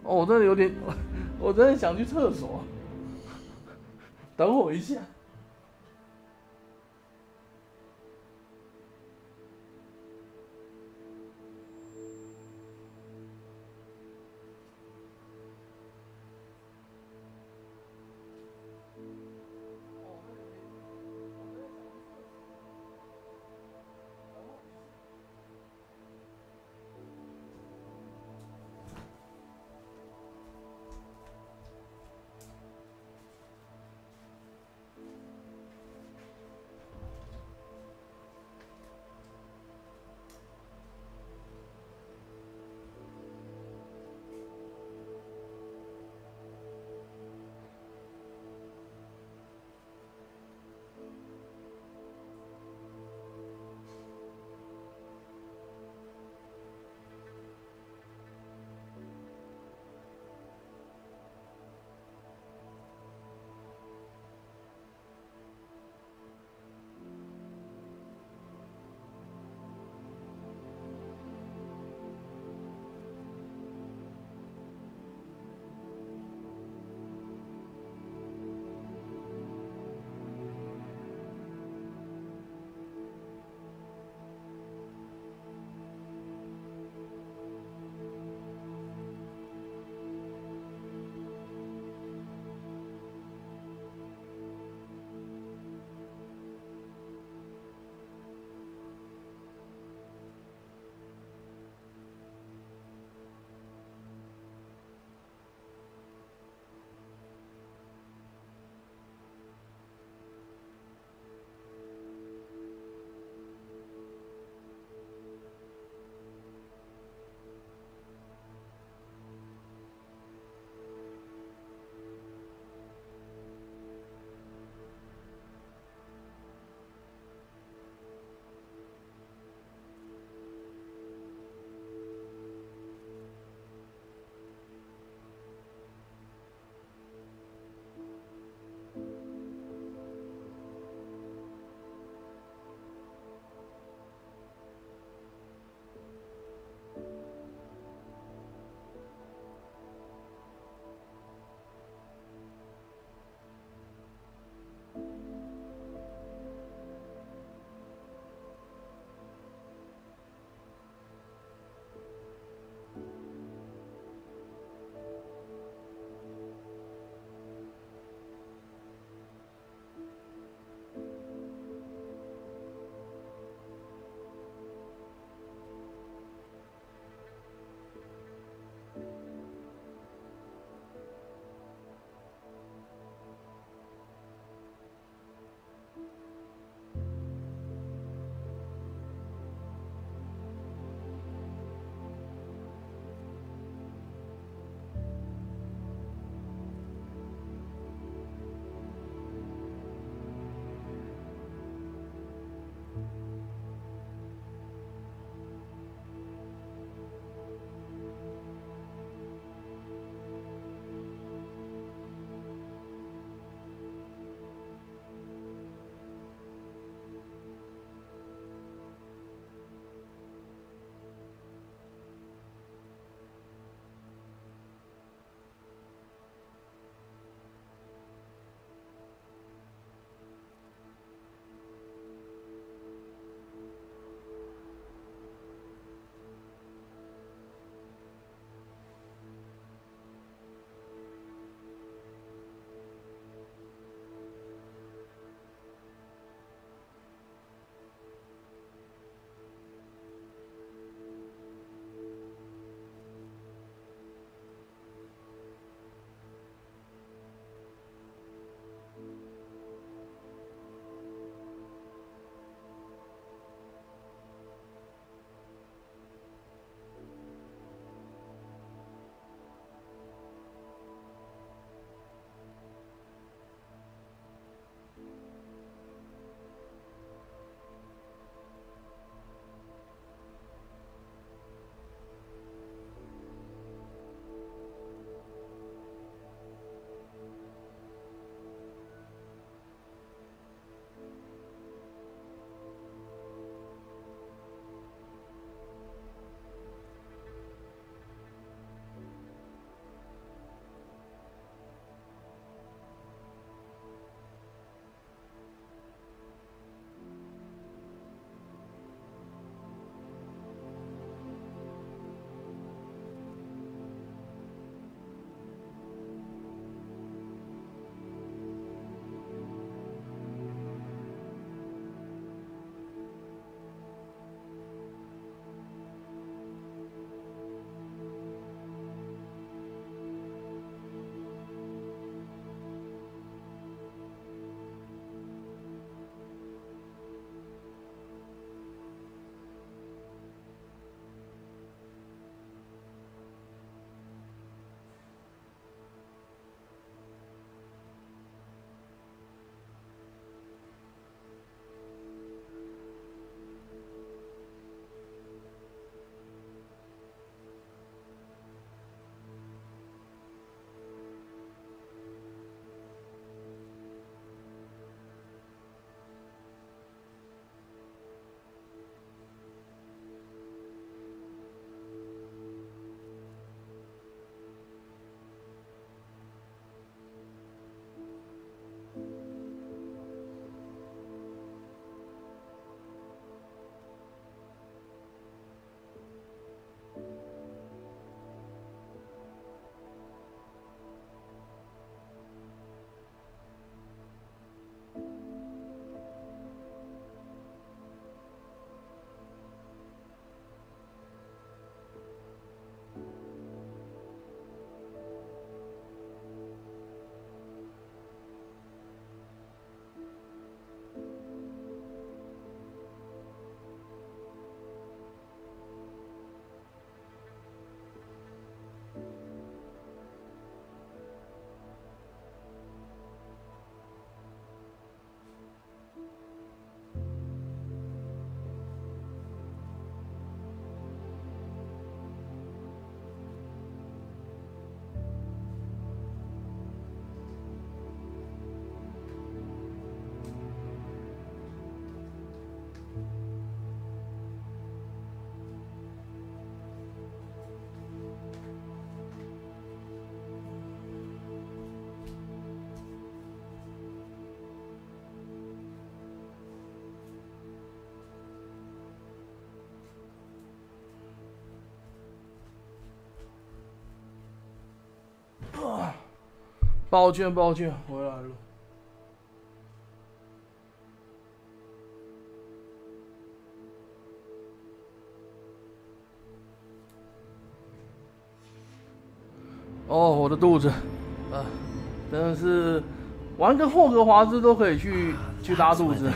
哦，我真的有点，我真的想去厕所，等我一下。抱歉，回来了。哦，我的肚子，真的是玩个霍格华兹都可以去拉肚子。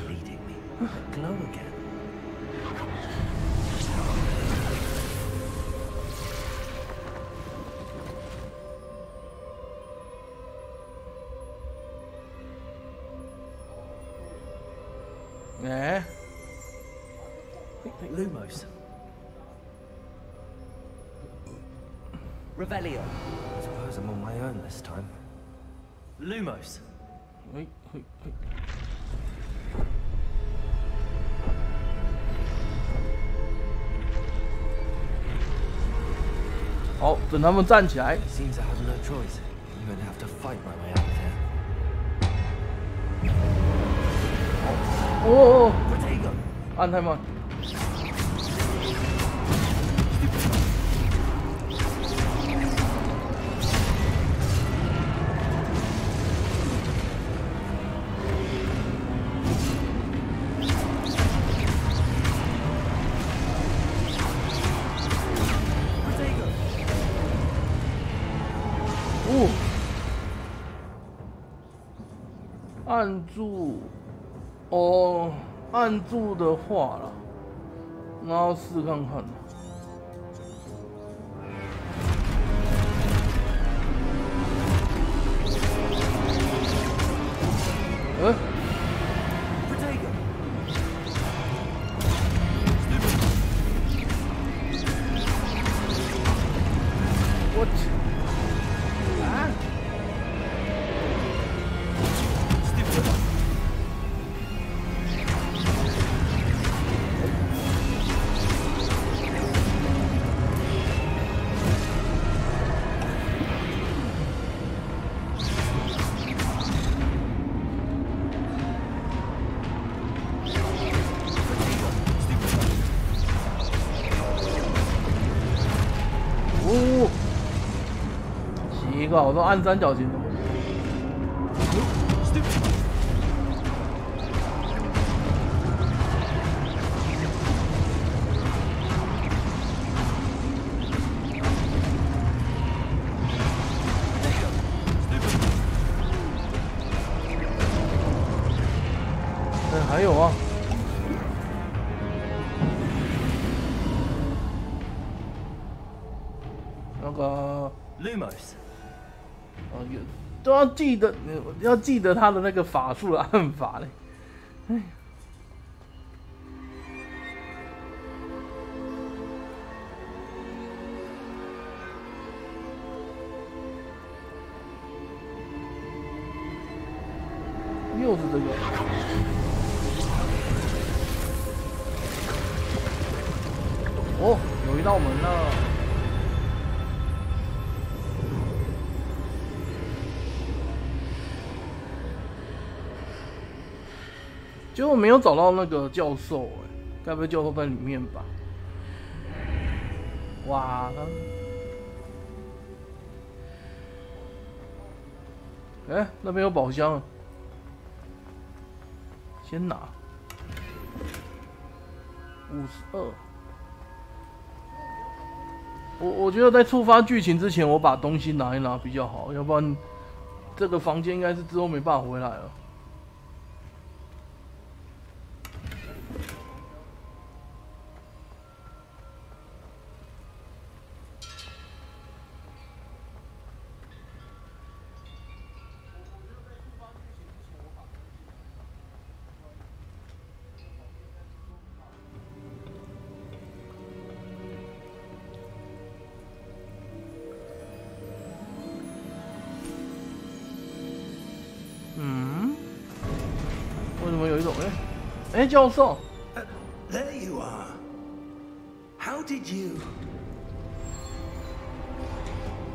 哎 Lumos. Revelio. I suppose I'm on my own this time. Lumos. 嘿。好，等他们站起来。Seems I have no choice. I'm going to have to fight my way out of here. 哦，按太慢。按住，哦，按住的话啦，然后试看看。奇怪，我都按三角形的。还有啊。那个 Lumos。都要记得他的那个法术的按法嘞。哎。又是这个。哦，有一道门呢。结果没有找到那个教授，该不会教授在里面吧？哇！哎，那边有宝箱，先拿52。我觉得在触发剧情之前，我把东西拿一拿比较好，要不然这个房间应该是之后没办法回来了。为什么有一种哎，教授 There you are. How did you?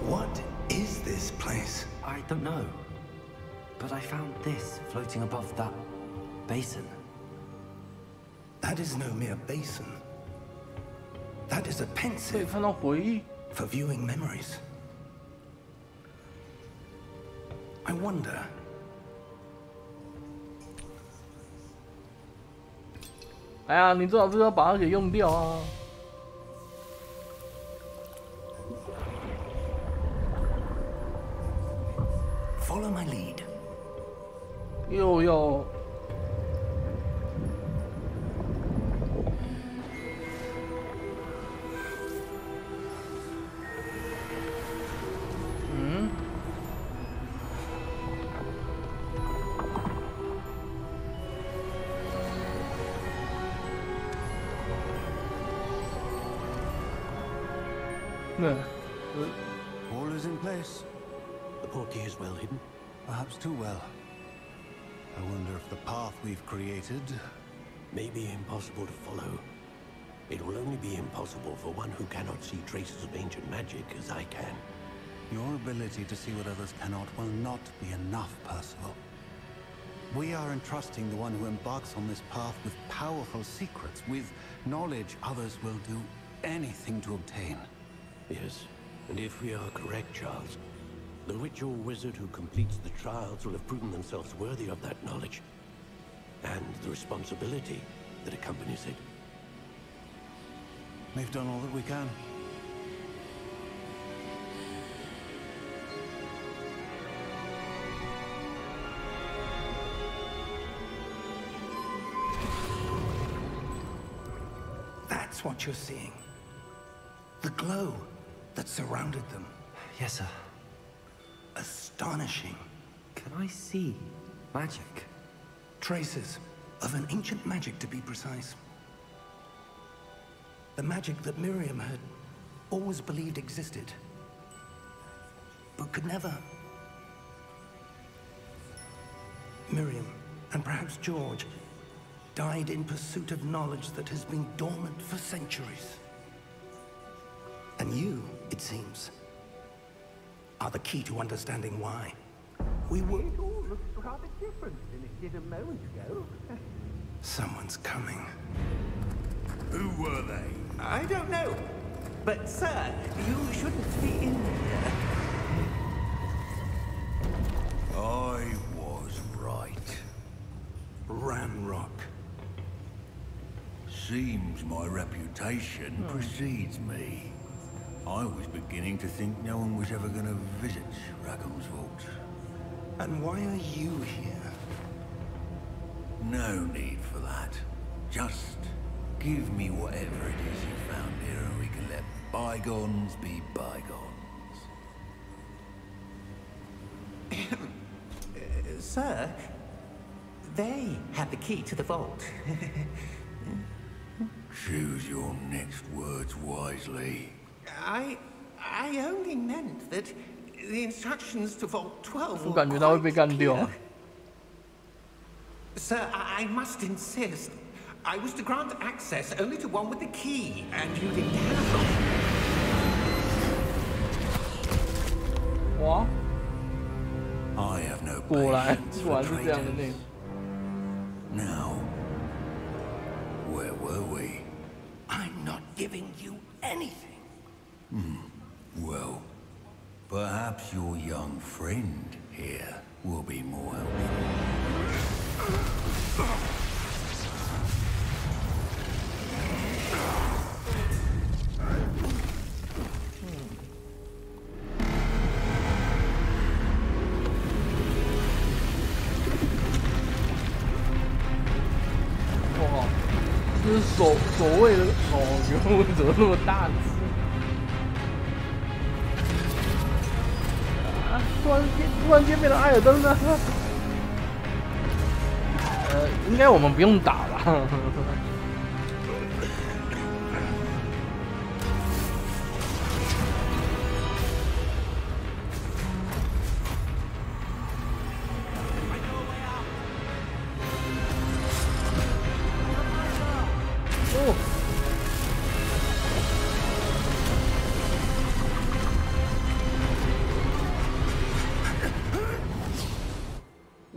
What is this place? I don't know. But I found this floating above that basin. That is no mere basin. That is a 可以 pensive 看到回忆。 for viewing memories. I wonder. 哎呀，你最好是要把它给用掉啊！ Follow my lead. 又要All is in place. The portier is well hidden. Perhaps too well. I wonder if the path we've created May be impossible to follow. It will only be impossible for one who cannot see traces of ancient magic as I can. Your ability to see what others cannot will not be enough, Percival. We are entrusting the one who embarks on this path with powerful secrets, with knowledge others will do anything to obtain. Yes, and if we are correct, Charles, the witch or wizard who completes the trials will have proven themselves worthy of that knowledge, and the responsibility that accompanies it. We've done all that we can. That's what you're seeing. The glow that surrounded them. Yes, sir. Astonishing. Can I see magic? Traces of an ancient magic, to be precise. The magic that Miriam had always believed existed, but could never. Miriam, and perhaps George, died in pursuit of knowledge that has been dormant for centuries. And you, it seems, are the key to understanding why. We were... It all looks rather different than it did a moment ago. Someone's coming. Who were they? I don't know. But, sir, you shouldn't be in here. I was right. Ramrock. Seems my reputation precedes me. I was beginning to think no one was ever going to visit Rackham's vault. And why are you here? No need for that. Just give me whatever it is you found here and we can let bygones be bygones. Sir, they had the key to the vault. Choose your next words wisely. I only meant that the instructions to Vault 12 我 were 感觉他会被 quite 干掉 clear. Sir, I must insist. I was to grant access only to one with the key, and you didn't have them. 哇， I have no 果然 patience 果 for 然是这样的内 traitors. 容。 Now, where were we? I'm not giving you anything. Well, perhaps your young friend here will be more helpful. 哇，这是所谓的哦，原文怎么那么大字？啊，突然间变成艾尔登了。应该我们不用打吧？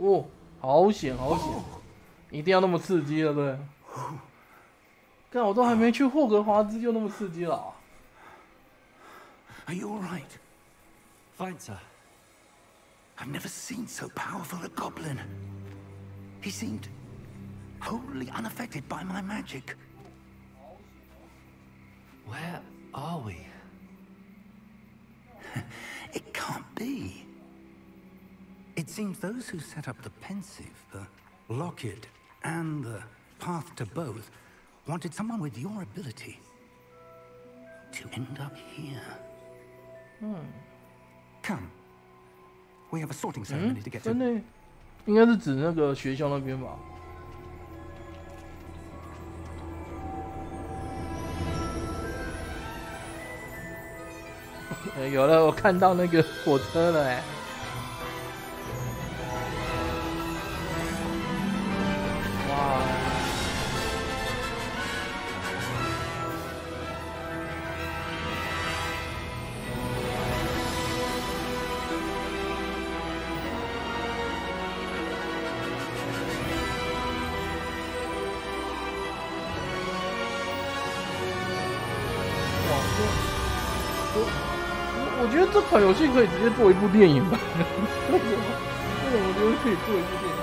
哦，好险好险！一定要那么刺激了，对？看我都还没去霍格华兹就那么刺激了、啊。Are you all right? Fine, sir. I've never seen so powerful a goblin. He seemed wholly unaffected by my magic. Where are we? It can't be. It seems those who set up the pensive, the locket, and the path to both wanted someone with your ability to end up here. Come. We have a sorting ceremony to get to. 真的，应该是指那个学校那边吧。有了，我看到那个火车了哎。哇！我觉得这款游戏可以直接做一部电影吧？为什么？我觉得可以做一部电影。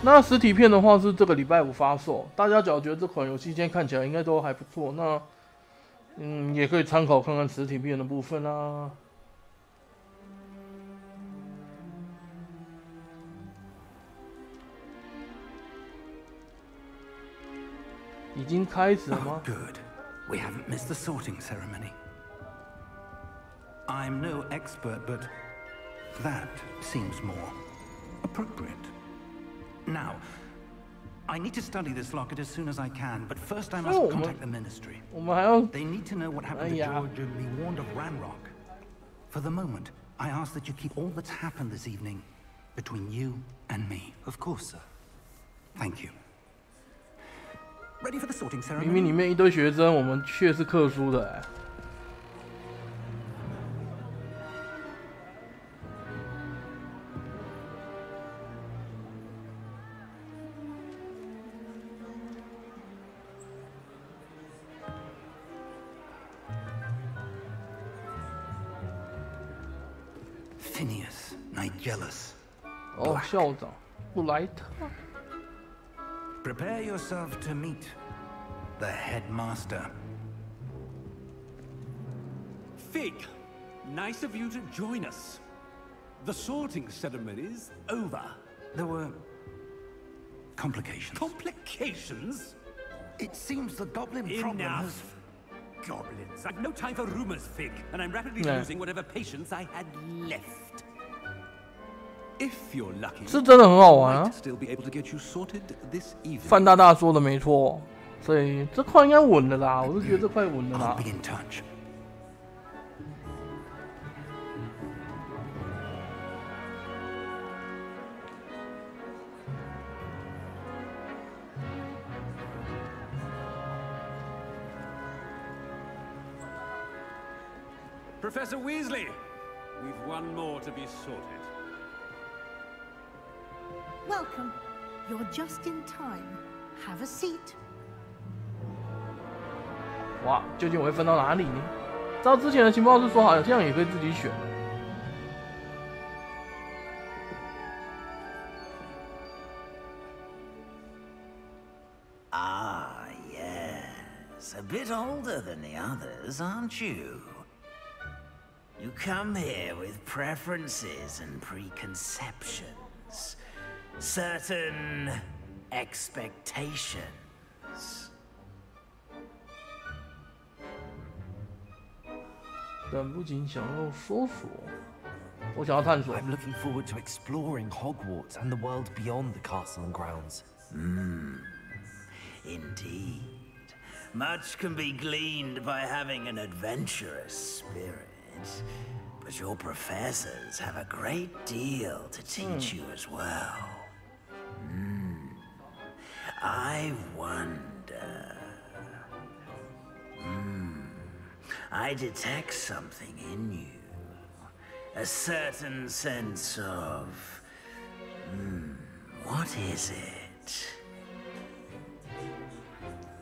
那实体片的话是这个礼拜5发售，大家只要觉得这款游戏现在看起来应该都还不错，那也可以参考看看实体片的部分啊。已经开始了吗？ Good. We haven't missed the sorting ceremony. I'm no expert, but that seems more appropriate. Now, I need to study this locket as soon as I can, but first I must contact the ministry. They need to know what happened to George and be warned of Ranrock. For the moment, I ask that you keep all that's happened this evening between you and me. Of course, sir. Thank you. Ready for the sorting 明 ceremony? 明里面一堆学生，我们却是克书的哎。Phineas, Nigellus. 哦，校长布莱特。 Prepare yourself to meet the headmaster. Fig, nice of you to join us. The sorting ceremony's over. There were complications. Complications? It seems the goblin problem has... Enough. Goblins. I've no time for rumors, Fig, and I'm rapidly losing whatever patience I had left. If you're lucky, 是真的很好玩啊！ still be able to get you sorted this evening. 范大大说的没错，所以这块应该稳的啦，我是觉得这块稳的啦 I'll。be in touch. Professor Weasley, we've one more to be sorted. Welcome. You're just in time. Have a seat. 哇，究竟我会分到哪里呢？照之前的情报是说，好像也可以自己选的。 Ah, yes. A bit older than the others, aren't you? You come here with preferences and preconceptions. Certain expectations. 等不及想要搜索，我想要探索。 I'm looking forward to exploring Hogwarts and the world beyond the castle and grounds. Indeed. Much can be gleaned by having an adventurous spirit. But your professors have a great deal to teach you as well. I wonder... I detect something in you. A certain sense of... what is it?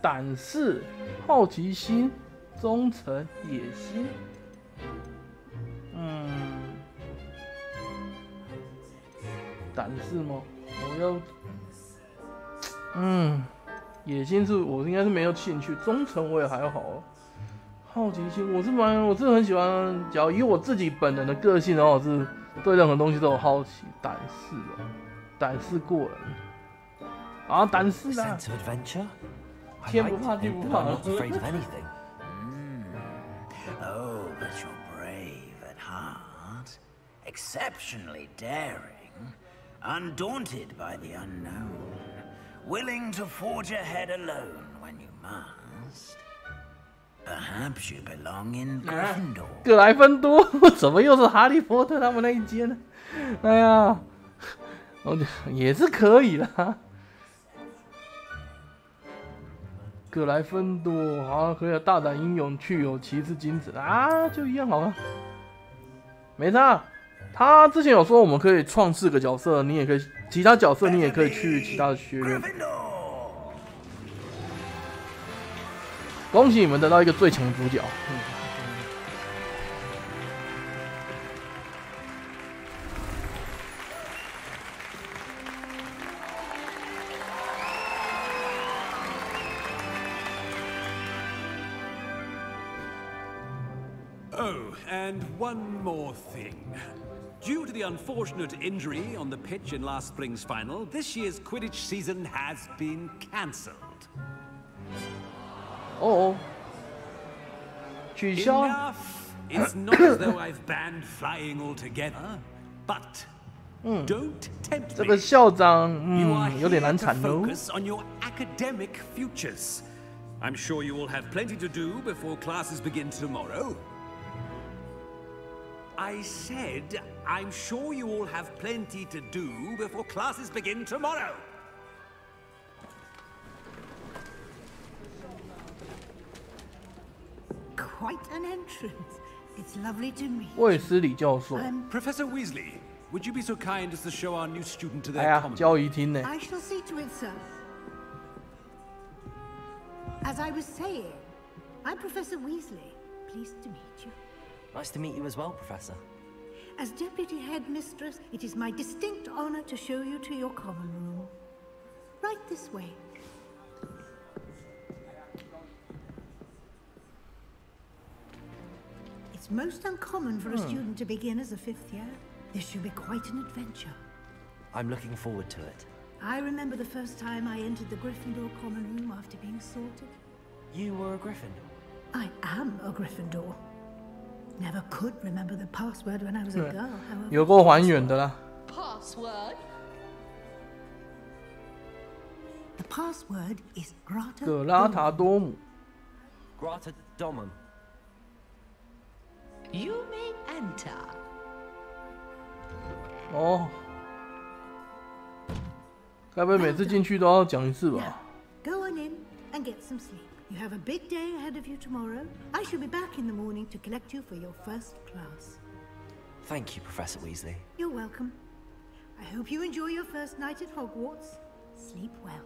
胆识、好奇心、忠诚、野心。胆识吗？我要，野心是我应该是没有兴趣，忠诚我也还好。好奇心我是很喜欢，假如以我自己本人的个性的话，我是对任何东西都有好奇。胆识哦，胆识过人。啊，胆识啦！天不怕地不怕。Oh, but you're brave at heart, exceptionally daring, undaunted by the unknown, willing to forge ahead alone when you must. Perhaps you belong in Gryffindor. 格莱芬多，怎么又是哈利波特他们那一间呢？哎呀，也是可以啦。格莱芬多好，可以大胆英勇，去有骑士精神啊，就一样好了。没差，他之前有说我们可以创4个角色，你也可以其他角色你也可以去其他的学院。恭喜你们得到一个最强主角。Oh, and one more thing. Due to the unfortunate injury on the pitch in last spring's final, this year's Quidditch season has been cancelled. 哦，取消。 Enough. It's not as though I've banned flying altogether, but don't tempt 这个 me. 校长 You are 有点难 here to 缠哦。 focus on your academic futures. I'm sure you will have plenty to do before classes begin tomorrow. I said, I'm sure you all have plenty to do before classes begin tomorrow. Quite an entrance. It's lovely to meet you. 卫斯理教授。 Professor Weasley, would you be so kind as to show our new student to 哎 their 呀， common 交谊厅呢？ I shall see to it, sir. As I was saying, I'm Professor Weasley. Pleased to meet you. Nice to meet you as well, Professor. As Deputy Headmistress, it is my distinct honor to show you to your common room. Right this way. It's most uncommon for a student to begin as a 5th year. This should be quite an adventure. I'm looking forward to it. I remember the first time I entered the Gryffindor common room after being sorted. You were a Gryffindor? I am a Gryffindor. Never could remember the password when I was a girl, however. 有够还原的啦。 Password? The password is Grata 葛拉塔多姆。 Grata Domum. You may enter. 哦，该不会每次进去都要讲一次吧？ Go on in and get some sleep. You have a big day ahead of you tomorrow. I shall be back in the morning to collect you for your first class. Thank you, Professor Weasley. You're welcome. I hope you enjoy your first night at Hogwarts. Sleep well.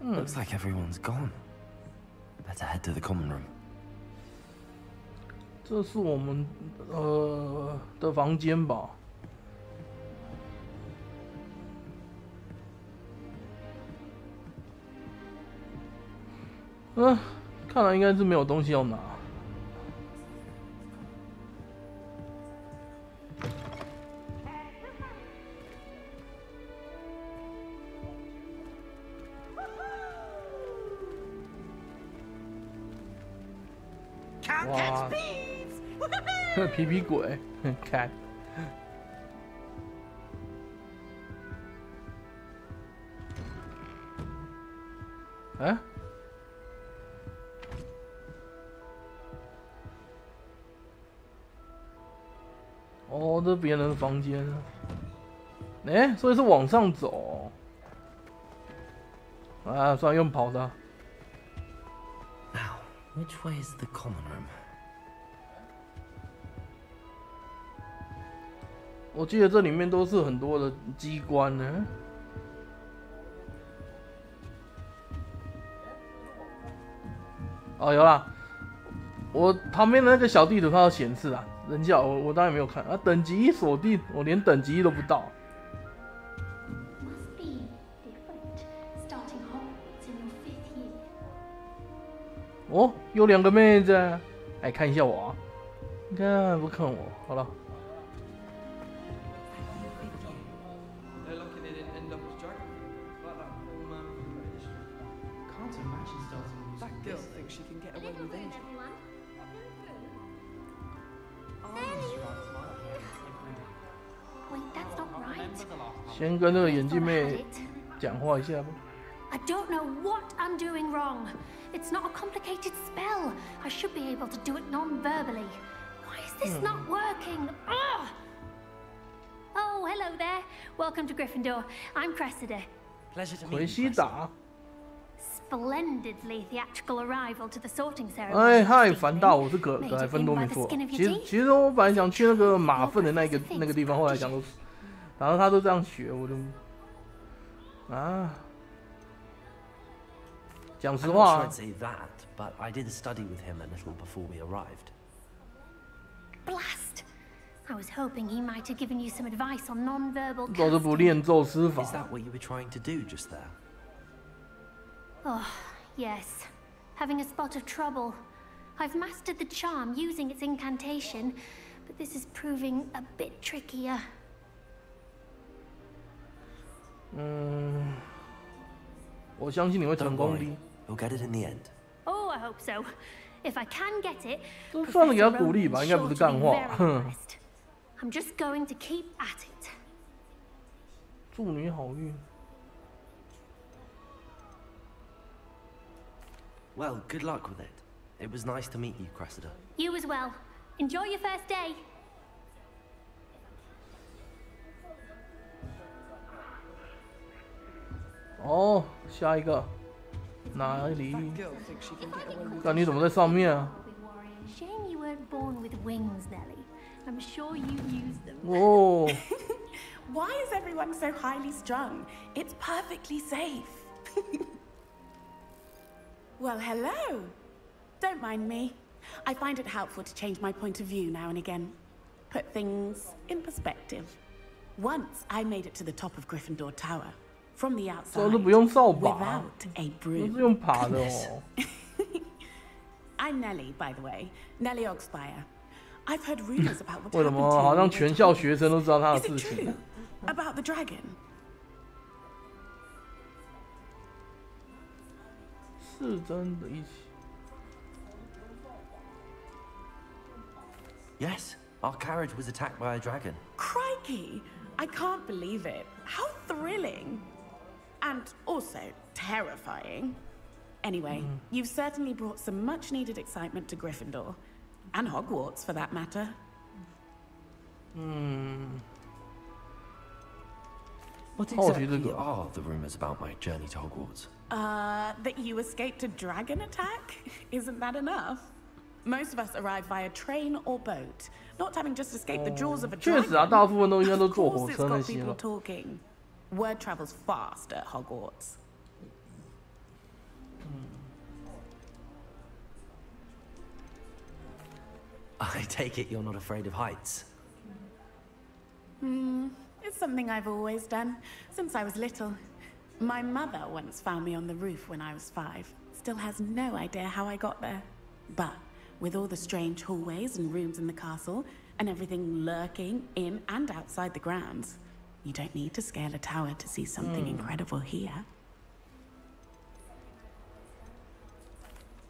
Looks like everyone's gone. Better head to the common room. 这是我们的房间吧？看来应该是没有东西要拿。哇，皮皮鬼，看。哎，哦，这别人的房间。哎，所以是往上走。啊，算了，用跑的。 Now, which way is the common room? 我记得这里面都是很多的机关呢。哦，有啦，我旁边的那个小地图它有显示啊，人家我当然没有看啊，等级锁定，我连等级都不到。 Must be different, starting Hogwarts in your 5th year. 哦，有2个妹子，来看一下我啊，你看不看我？好了。 先跟那个眼镜妹讲话一下吧。I don't know what I'm doing wrong. It's not a complicated spell. I should be able to do it non-verbally. Why is this not working? Ugh! Oh, hello there. Welcome to Gryffindor. I'm Cressida. Pleasure to meet you. 奎西达。 Splendidly theatrical arrival to the sorting ceremony. 哎嗨，凡大，我是葛莱芬多没错。其实我本来想去那个马粪的那个地方，后来想说，然后他都这样学，我就啊，讲实话。I'm not sure I'd say that, but I did study with him a little before we arrived. Blast! I was hoping he might have given you some advice on non-verbal. 都是不练咒施法。 Is that what you were trying to do just there? Oh, yes. Having a spot of trouble. I've mastered the charm using its incantation, but this is proving a bit trickier. 我相信你会成功的。 You'll get it in the end. Oh, I hope so. If I can get it, 都算是给他鼓励吧，应该不是干话。I'm just going to keep at it. 祝你好运。 Well, good luck with it. It was nice to meet you, Cressida. You as well. Enjoy your first day. 哦，下一个哪里？看你怎么在上面啊？ Shame you weren't born with wings, Nelly. I'm sure you used them. 哦。Why is everyone so highly strung? It's perfectly safe. Well, hello. Don't mind me. I find it helpful to change my point of view now and again. Put things in perspective. Once I made it to the top of Gryffindor Tower. From the outside. Without a broom. I'm Nelly, by the way. Nelly Oxfire. I've heard rumors about what happened to you. 好像全校学生都知道他的事情。 About the dragon. 是真的一起。 Yes, our carriage was attacked by a dragon. Crikey! I can't believe it. How thrilling! And also terrifying. Anyway, you've certainly brought some much-needed excitement to Gryffindor. And Hogwarts, for that matter. What exactly are the rumors about my journey to Hogwarts? That you escaped a dragon attack? Isn't that enough? Most of us arrive via train or boat, not having just escaped the jaws of a dragon. 确实啊，大部分都应该都坐火 Of course, 车那 it's got 些 people 了。 talking. Word travels fast at Hogwarts. I take it you're not afraid of heights. It's something I've always done, since I was little. My mother once found me on the roof when I was 5. Still has no idea how I got there. But with all the strange hallways and rooms in the castle, and everything lurking in and outside the grounds, you don't need to scale a tower to see something incredible here.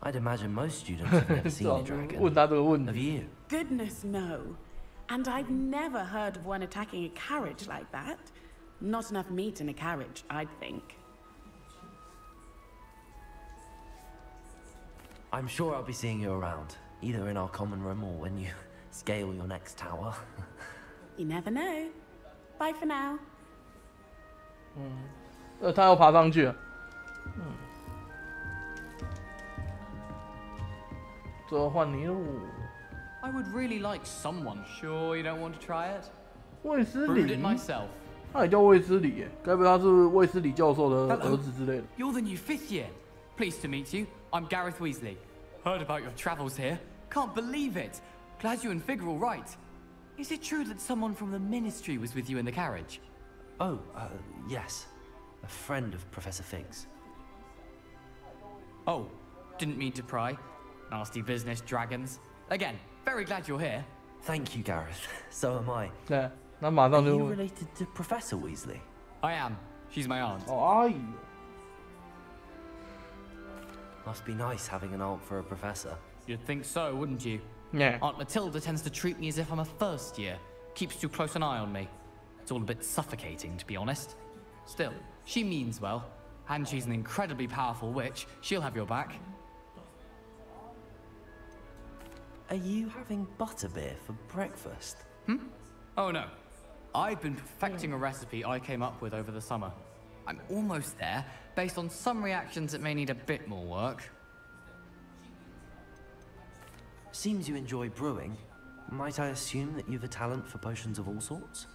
I'd imagine most students have never seen a dragon. Have you? Goodness, no. And I've never heard of one attacking a carriage like that. Not enough meat in a carriage, I'd think. I'm sure I'll be seeing you around, either in our common room or when you scale your next tower. You never know. Bye for now. 他要爬上去。最后换你喽。 I would really like someone. Sure you don't want to try it? 卫斯 Brewed 理 it，myself. 他也叫卫斯理耶，该不会他是卫斯理教授的儿子之类的？ You're the new 5th year. Pleased to meet you. I'm Gareth Weasley. Heard about your travels here. Can't believe it. Glad you and Fig are all right. Is it true that someone from the Ministry was with you in the carriage? Oh, yes. A friend of Professor Fig's. Oh, didn't mean to pry. Nasty business, dragons. Again, very glad you're here. Thank you, Gareth. So am I. 对，那马上 Are 就 you related to Professor Weasley? I am. She's my aunt. 哦，阿姨。 Must be nice having an aunt for a professor. You'd think so, wouldn't you? Yeah. Aunt Matilda tends to treat me as if I'm a first year. Keeps too close an eye on me. It's all a bit suffocating, to be honest. Still, she means well. And she's an incredibly powerful witch. She'll have your back. Are you having butterbeer for breakfast? Oh no. I've been perfecting a recipe I came up with over the summer. I'm almost there. Based on some reactions, it may need a bit more work. Seems you enjoy brewing. Might I assume that you've a talent for potions of all sorts?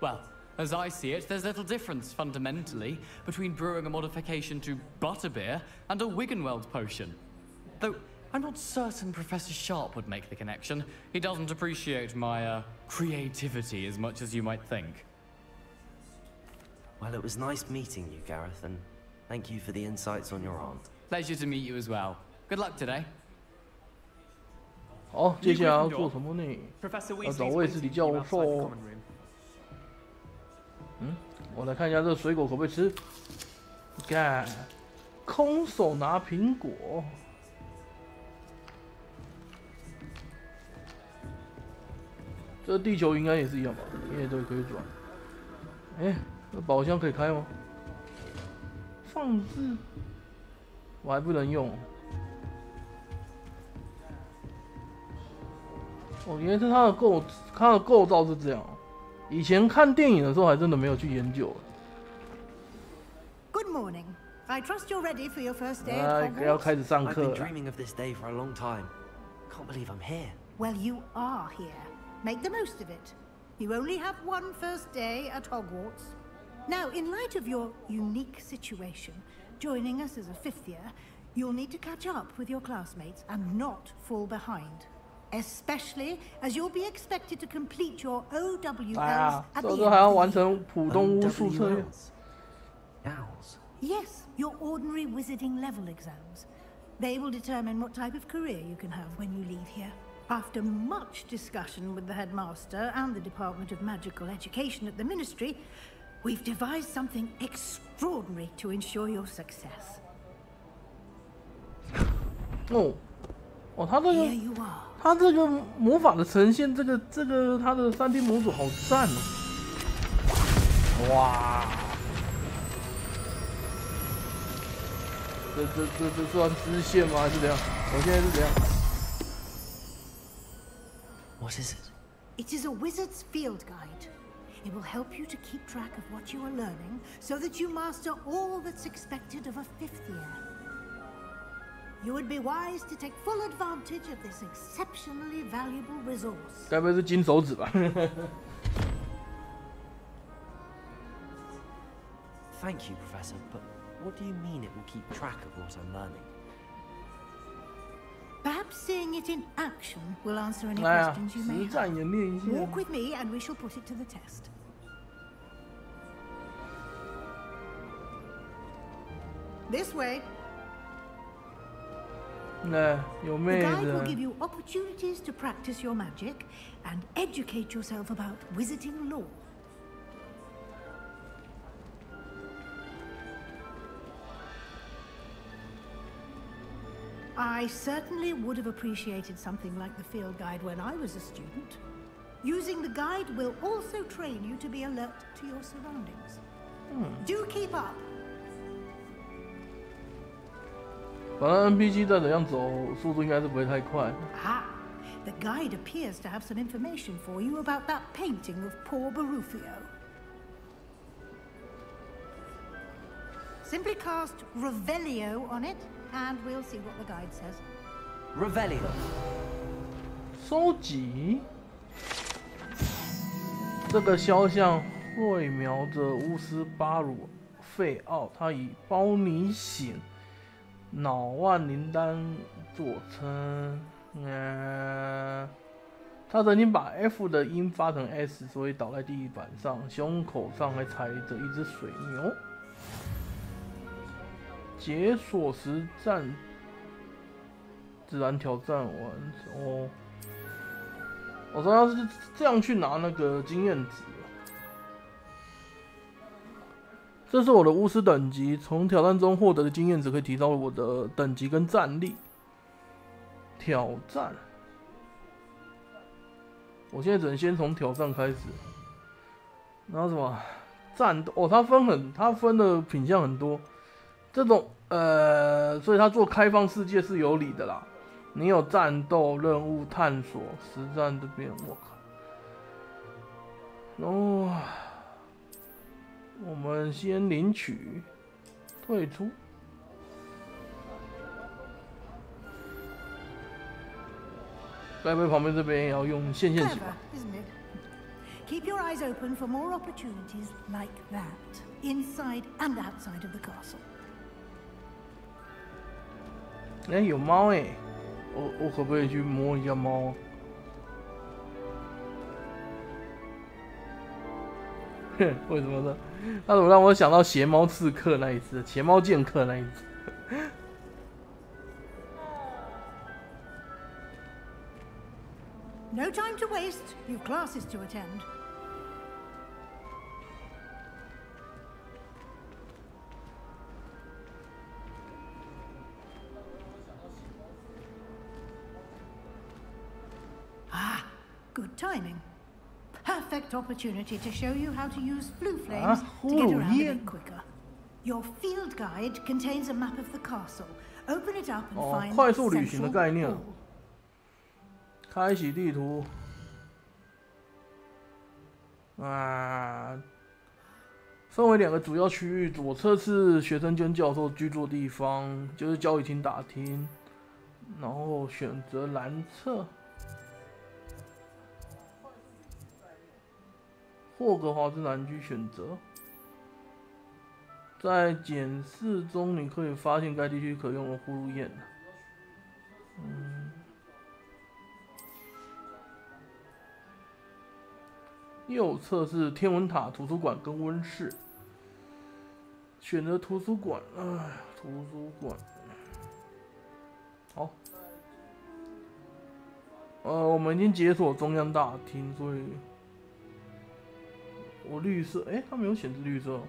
Well, as I see it, there's little difference, fundamentally, between brewing a modification to butterbeer and a Wiggenweld potion. Though, I'm not certain Professor Sharp would make the connection. He doesn't appreciate my, creativity as much as you might think. Well, it was nice meeting you, Gareth, and thank you for the insights on your aunt. Pleasure to meet you as well. Good luck today. 好，接下来要做什么呢？要找卫斯理教授。我来看一下这个水果可不可以吃。干，空手拿苹果。这地球应该也是一样吧？因为都可以转。哎，这宝箱可以开吗？放置，我还不能用。 哦，原来是它的构造是这样。以前看电影的时候还真的没有去研究。Good morning. I trust you're ready for your first day at Hogwarts. 要开始上 I've 课 been 了。 dreaming of this day for a long time. Can't believe I'm here. Well, you are here. Make the most of it. You only have one first day at Hogwarts. Now, in light of your unique situation, joining us as a 5th year, you'll need to catch up with your classmates and not fall behind. Especially as you'll be expected to complete your OWLs at the end 这还要 of 完 the year. 成普通巫术测验。 Owls. Yes, your ordinary wizarding level exams. They will determine what type of career you can have when you leave here. After much discussion with the headmaster and the Department of Magical Education at the Ministry, we've devised something extraordinary to ensure your success. 哦，他这个 Here you are. 他这个魔法的呈现，这个他的3D 模组好赞哦！哇，这算支线吗？还是怎样？我现在是怎样？ What is it? It is a wizard's field guide. It will help you to keep track of what you are learning so that you master all that's expected of a 5th year. You would be wise to take full advantage of this exceptionally valuable resource. 该不会是金手指吧？ Thank you, Professor, but what do you mean it will keep track of what I'm learning? Perhaps seeing it in action will answer any 来啊， questions you may 实战 have. 演练一下。 Walk with me and we shall put it to the test. This way. 有 The 妹 guide will 子 give。you opportunities to practice your magic and educate yourself about wizarding lore. I certainly would have appreciated something like the field guide when I was a student. Using the guide will also train you to be alert to your surroundings. Do keep up. 反正 NPC 再怎样走，速度应该是不会太快。 Ah, the guide appears to have some information for you about that painting of poor Barufio. Simply cast Revelio on it, and we'll see what the guide says. Revelio。收集这个肖像绘描着巫师巴鲁费奥，他以包尼醒脑腕灵丹作称。他曾经把 F 的音发成 S， 所以倒在地板上，胸口上还踩着一只水牛。解锁实战自然挑战完哦，我说要是这样去拿那个经验值。这是我的巫师等级，从挑战中获得的经验值可以提高我的等级跟战力。挑战。我现在只能先从挑战开始，然后什么战斗哦，它分的品项很多，这种所以它做开放世界是有理的啦。你有战斗、任务、探索、实战这边，我靠。哦，我们先领取，退出。该不会旁边这边也要用线性型吧 Keep your eyes open for more opportunities like that, inside and outside of the castle. 哎，有猫哎，我可不可以去摸一下猫？哼，为什么呢？他怎么让我想到邪猫刺客那一次，邪猫剑客那一次？No time to waste. You've classes to attend. Ah, good timing. Perfect opportunity to show you how to use flue flames to get around a bit quicker. Your field guide contains a map of the castle. Open it up and find 快速旅行的概念。 Hall. 开启地图啊，分为2个主要区域，左侧是学生兼教授居住的地方，就是交易厅大厅，然后选择蓝侧。霍格华兹南区选择，在检视中你可以发现该地区可用的呼噜焰。右侧是天文塔、图书馆跟温室。选择图书馆，图书馆。好，我们已经解锁中央大厅，所以我绿色，它没有显示绿色，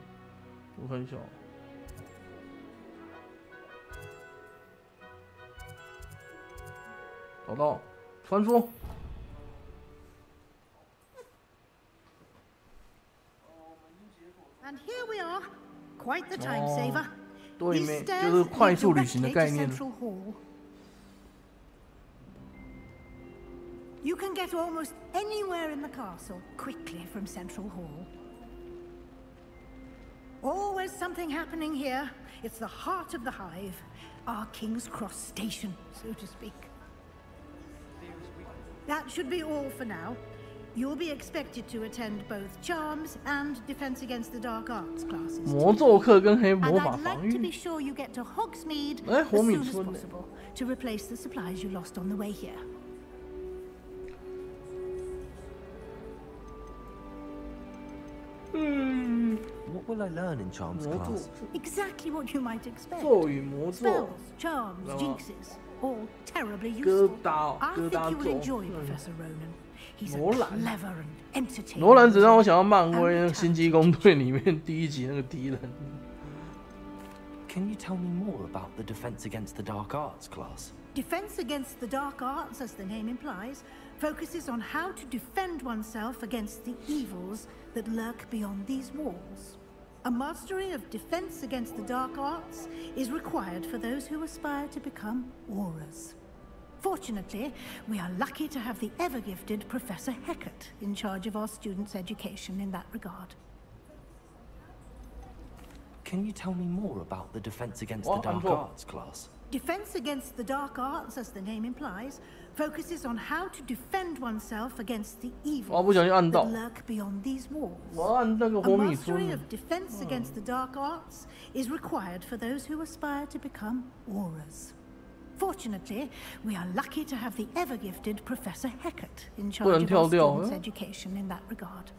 我看一下。找到，传说。 And here we are, quite the time saver. 对面就是快速旅行的概念。 You can get almost anywhere in the castle quickly from Central Hall. Always something happening here. It's the heart of the hive, our King's Cross station, so to speak. That should be all for now. You'll be expected to attend both Charms and Defense Against the Dark Arts classes. 魔咒课跟黑魔法 And I'd 防 like to 御。 be sure you get to Hogsmeade 哎， as 火米 soon as 村呢？ possible to replace the supplies you lost on the way here. What will I learn in Charms 魔咒 class? Exactly what you might expect. 咒语魔咒 Spells, charms, 然后 jinxes, all terribly 疙 useful. 瘩 I 疙 think 瘩 you will 咒。 enjoy Professor Ronan. He's a 罗兰 clever and entertaining. 罗兰只让我想到漫 wizard 威 and 《星际公队》里面第一集那个敌人。 Can you tell me more about the Defense Against the Dark Arts class? Defense Against the Dark Arts, as the name implies, focuses on how to defend oneself against the evils that lurk beyond these walls. A mastery of Defense Against the Dark Arts is required for those who aspire to become Aurors. Fortunately, we are lucky to have the ever-gifted Professor Heckert in charge of our students' education in that regard. Can you tell me more about the Defense Against the Dark Arts class? Defense Against the Dark Arts, as the name implies, focuses on how to defend oneself against the evils that lurk beyond these walls. A mastery of Defense Against the Dark Arts is required for those who aspire to become auras. Fortunately, we are lucky to have the ever-gifted Professor Hecat in charge of our students' education in that regard.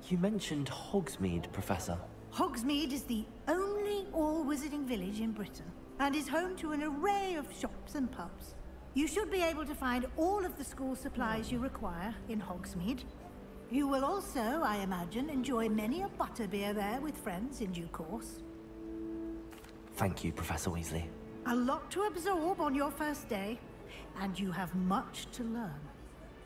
You mentioned Hogsmeade, Professor. Hogsmeade is the only all-wizarding village in Britain, and is home to an array of shops and pubs. You should be able to find all of the school supplies you require in Hogsmeade. You will also, I imagine, enjoy many a butterbeer there with friends in due course. Thank you, Professor Weasley. A lot to absorb on your first day, and you have much to learn.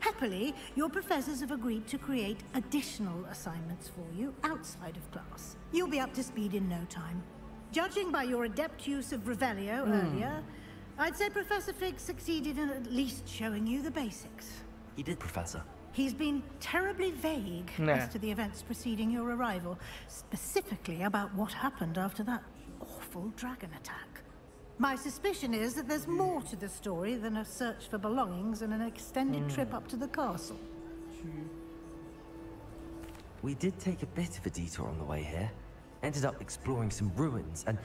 Happily, your professors have agreed to create additional assignments for you outside of class. You'll be up to speed in no time. Judging by your adept use of Revelio earlier, I'd say Professor Fig succeeded in at least showing you the basics. He did, Professor. He's been terribly vague as to the events preceding your arrival, specifically about what happened after that awful dragon attack. My suspicion is that there's more to the story than a search for belongings and an extended trip up to the castle. We did take a bit of a detour on the way here. Ended up exploring some ruins and...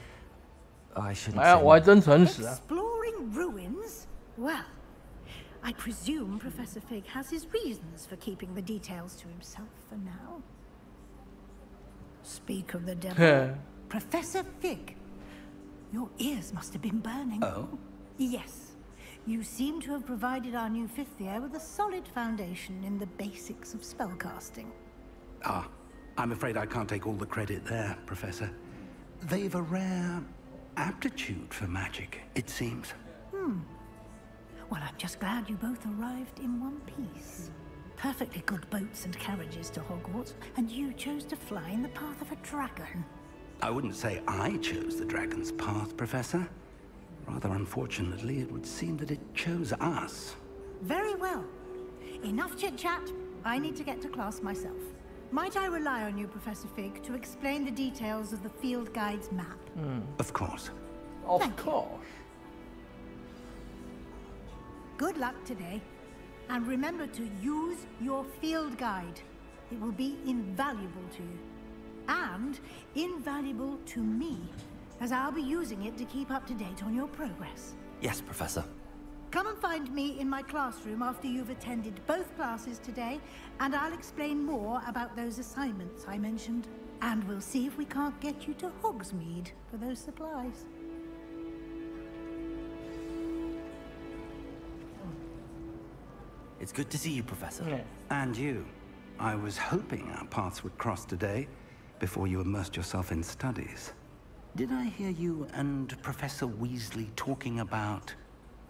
I shouldn't say... Exploring ruins? Well, I presume Professor Fig has his reasons for keeping the details to himself for now. Speak of the devil. Professor Fig. Your ears must have been burning. Oh? Yes. You seem to have provided our new fifth year with a solid foundation in the basics of spellcasting. Ah, I'm afraid I can't take all the credit there, Professor. They've a rare aptitude for magic, it seems. Well, I'm just glad you both arrived in one piece. Perfectly good boats and carriages to Hogwarts, and you chose to fly in the path of a dragon. I wouldn't say I chose the dragon's path, Professor. Rather unfortunately, it would seem that it chose us. Very well. Enough chit-chat. I need to get to class myself. Might I rely on you, Professor Fig, to explain the details of the field guide's map? Of course. Of course. Good luck today. And remember to use your field guide. It will be invaluable to you. And invaluable to me, as I'll be using it to keep up to date on your progress. Yes, Professor. Come and find me in my classroom after you've attended both classes today, and I'll explain more about those assignments I mentioned. And we'll see if we can't get you to Hogsmeade for those supplies. It's good to see you, Professor. And you. I was hoping our paths would cross today, before you immersed yourself in studies. Did I hear you and Professor Weasley talking about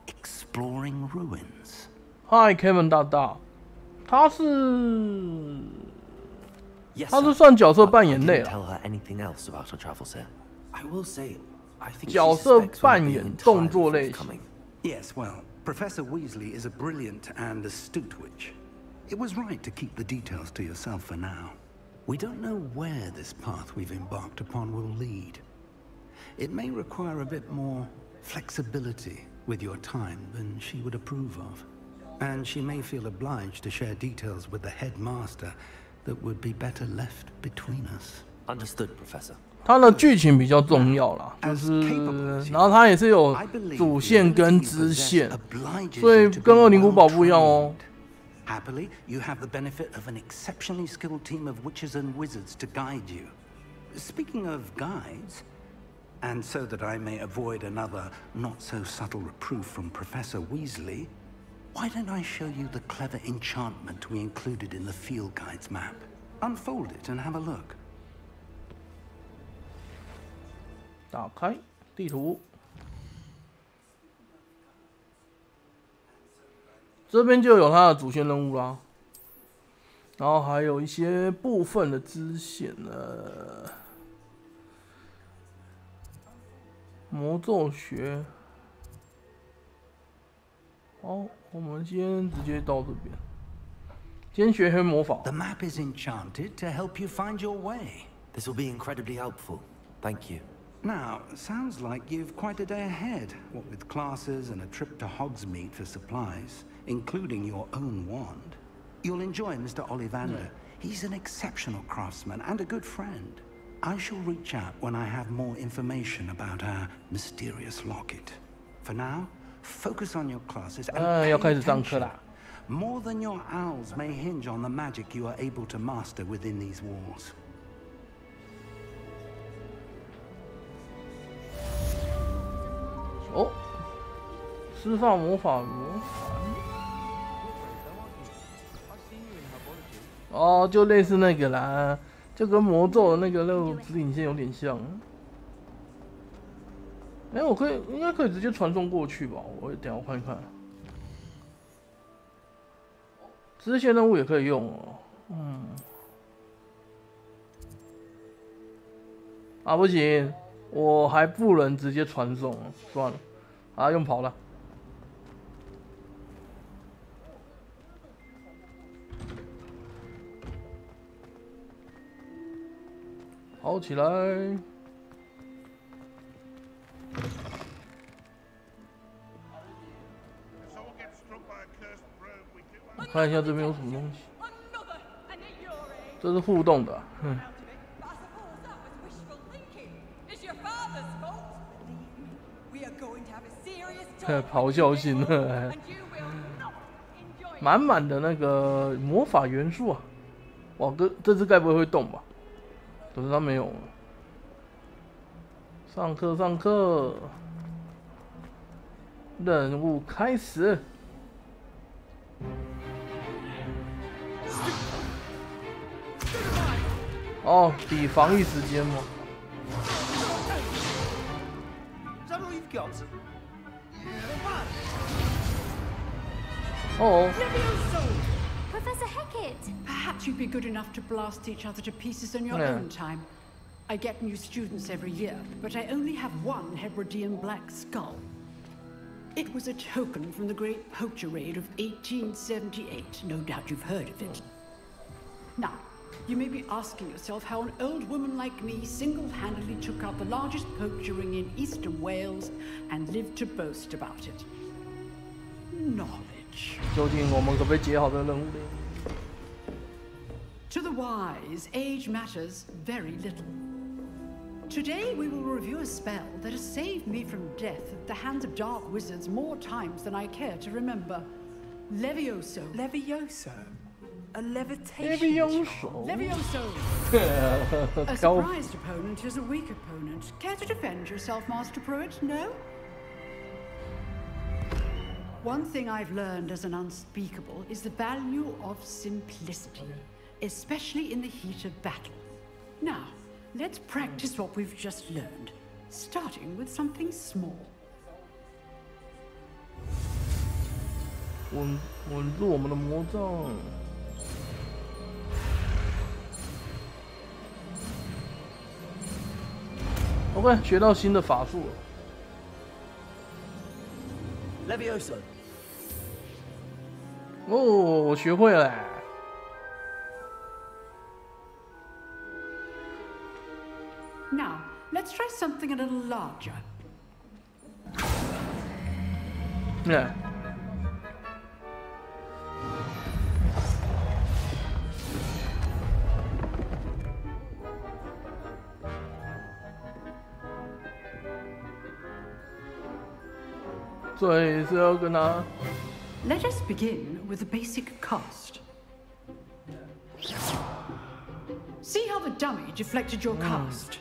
exploring ruins? Hi, Kevin 大大，他是算角色扮演类啊。角色扮演动作类型。Yes, well, Professor Weasley is a brilliant and astute witch. It was right to keep the details to yourself for now. We don't know where this path we've embarked upon will lead. It may require a bit more flexibility with your time than she would approve of. And she may feel obliged to share details with the headmaster that would be better left between us. Understood, Professor. 它的剧情比较重要啦，然后它也是有主线跟支线，所以跟恶灵古堡不一样哦。Happily, you have the benefit of an exceptionally skilled team of witches and wizards to guide you. Speaking of guides, and so that I may avoid another not-so-subtle reproof from Professor Weasley, why don't I show you the clever enchantment we included in the field guide's map? Unfold it and have a look. 打开地图。这边就有它的主线任务啦，然后还有一些部分的支线呢。魔咒学，好，我们先直接到这边，先学黑魔法。The map is enchanted to help you find your way. This will be incredibly helpful. Thank you. Now, sounds like you've quite a day ahead, what with classes and a trip to Hogsmeade for supplies, including your own wand. You'll enjoy Mr. Ollivander. He's an exceptional craftsman and a good friend. I shall reach out when I have more information about our mysterious locket. For now, focus on your classes and pay attention. More than your owls may hinge on the magic you are able to master within these walls. 哦，释放魔法魔法。哦，就类似那个啦，就跟魔咒的那个任务指引线有点像。哎，我应该可以直接传送过去吧？等下我看一看。支线任务也可以用哦。嗯。啊，不行。 我还不能直接传送，算了，啊，用跑了，跑起来！我看一下这边有什么东西，这是互动的，嗯。 咆哮性的，满满的那个魔法元素啊！哇，这只该不会动吧？可是它没有。上课，上课，任务开始。哦，比防御时间吗？ Oh. Professor Hecat! Perhaps you'd be good enough to blast each other to pieces in your own time. I get new students every year, but I only have one Hebridean black skull. It was a token from the Great Poacher Raid of 1878. No doubt you've heard of it. Now, you may be asking yourself how an old woman like me single-handedly took out the largest poacher ring in eastern Wales and lived to boast about it. Knowledge. 究竟我们可不可以解好这个任务呢？ To the wise, age matters very little. Today we will review a spell that has saved me from death at the hands of dark wizards more times than I care to remember. Levioso. Levioso? A levitation charm? Levioso! A surprised opponent is a weak opponent. Care to defend yourself, Master Pruitt? No? One thing I've learned as an unspeakable is the value of simplicity, especially in the heat of battle. Now, let's practice what we've just learned, starting with something small. 稳住我们的魔杖。OK， 学到新的法术了。Levioso。哦，我学会了。Now, let's try something a little larger. Yeah. 所以是要跟他。Let us begin with the basic cast. See how the dummy deflected your cast?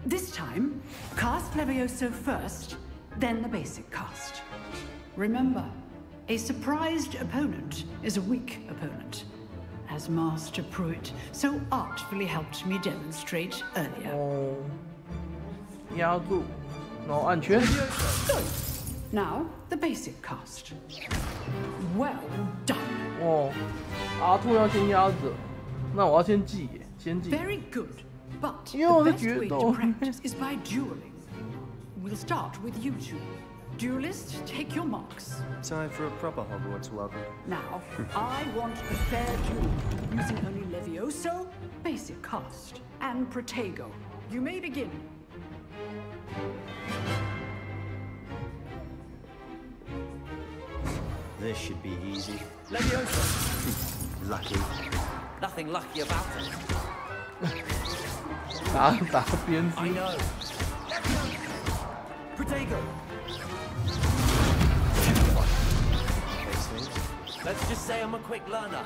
This time, cast Levioso first, then the basic cast. Remember, a surprised opponent is a weak opponent, as Master Pruitt so artfully helped me demonstrate earlier. 哦，压住，然后按圈。Now, the basic cast. Well done. 哦，R2要先压着，那我要先记，先记。Very good, but the best way to practice is by dueling. We'll start with you two. Duelists, take your marks. Time for a proper Hogwarts welcome. Now, I want a fair duel, using only Levioso, basic cast. And Protego, you may begin. This should be easy. Leviosa. Lucky. Nothing lucky about it. 打鞭子。 I know. Protego. Let's just say I'm a quick learner.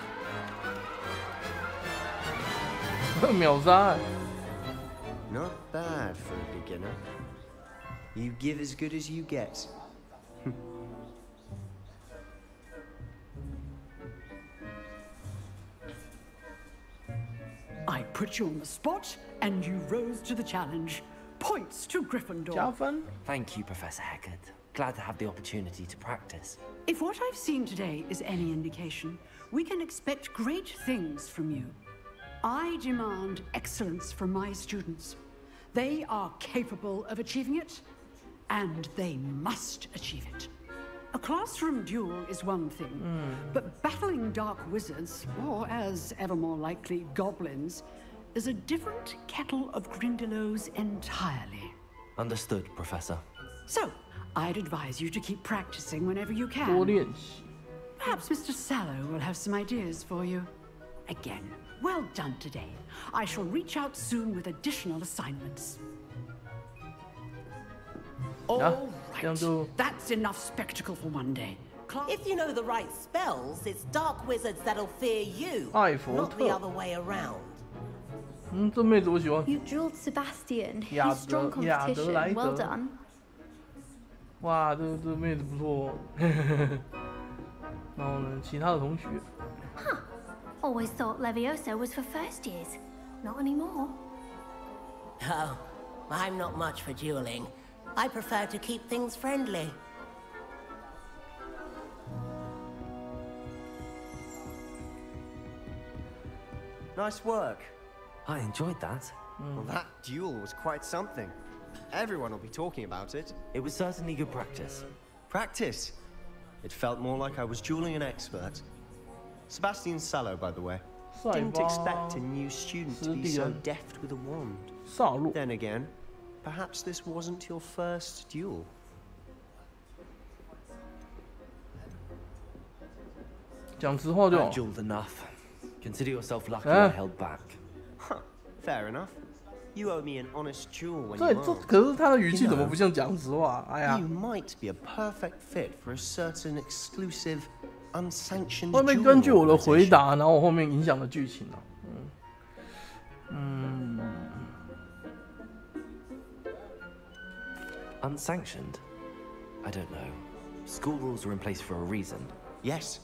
秒杀。 Not bad for a beginner. You give as good as you get. I put you on the spot, and you rose to the challenge. Points to Gryffindor. 加分。 Thank you, Professor Hecat. Glad to have the opportunity to practice. If what I've seen today is any indication, we can expect great things from you. I demand excellence from my students. They are capable of achieving it, and they must achieve it. A classroom duel is one thing, but battling dark wizards, or as ever more likely, goblins, is a different kettle of Grindylows entirely. Understood, Professor. So, I'd advise you to keep practicing whenever you 多 can. 练习。 Perhaps Mr. Sallow will have some ideas for you. Again, well done today. I shall reach out soon with additional assignments. All right, that's enough spectacle for one day. If you know the right spells, it's dark wizards that'll fear you, 艾佛 not the 特。 other way around. 这妹子我喜欢。 You drilled Sebastian. 雅 He's strong 德雅德莱 competition. Well 德。 done. 哇，这妹子不错。然后呢，其他的同学。 Huh. Always thought Leviosa was for first years. Not anymore. Oh, I'm not much for dueling. I prefer to keep things friendly. Nice work. I enjoyed that. Well, that duel was quite something. Everyone will be talking about it. It was certainly good practice. Practice? It felt more like I was dueling an expert. Sebastian Sallow, by the way. Didn't expect a new student to be so deft with a wand. Then again, perhaps this wasn't your first duel. I've dueled enough. Consider yourself lucky I held back. Huh, fair enough. You owe me an honest duel when 这 you are. 可是他的语气怎么不像讲实话？哎呀 You might be a perfect fit for a certain exclusive, unsanctioned 会不会 duel 根据我的回 organization. 答，然后我后面影响了剧情啊？Unsanctioned? I don't know. School rules are in place for a reason. Yes,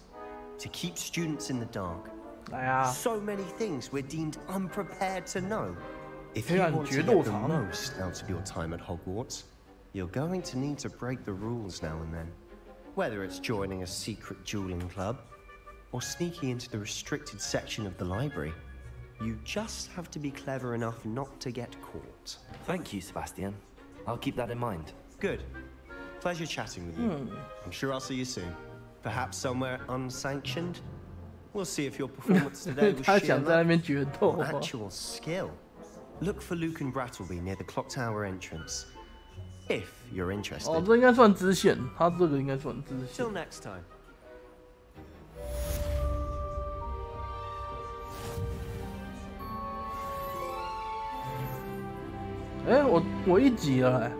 to keep students in the dark. 来啊！ So many things we're deemed unprepared to know. If 黑 you 暗 want 决 to 斗 get the 场。 most out of your time at Hogwarts, you're going to need to break the rules now and then. Whether it's joining a secret dueling club, or sneaking into the restricted section of the library, you just have to be clever enough not to get caught. Thank you, Sebastian. I'll keep that in mind. Good. Pleasure chatting with you. I'm sure I'll see you soon. Perhaps somewhere unsanctioned? We'll see if your performance today was 他 sheer 想在那 luck 边决斗 or。actual skill. Look for Luke and Brattleby near the clock tower entrance. If you're interested. 哦，这应该算支线，他这个应该算支线。 Till next time. 哎，我一级了哎，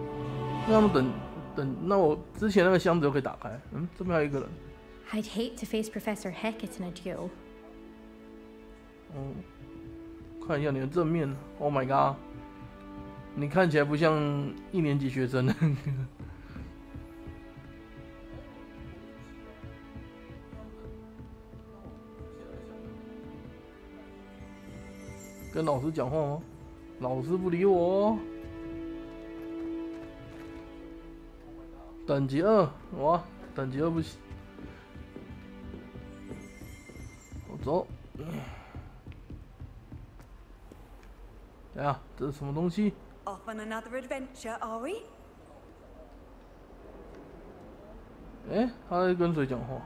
那他们等，那我之前那个箱子就可以打开。这边还有一个人。 I'd hate to face Professor Hecat in a duel. 看一下你的正面。Oh my god！ 你看起来不像1年级学生。跟老师讲话吗？老师不理我哦。等级2，哇，等级2不行。我走。哎呀，这是什么东西？ Off on another adventure, are we? 哎，他在跟谁讲话？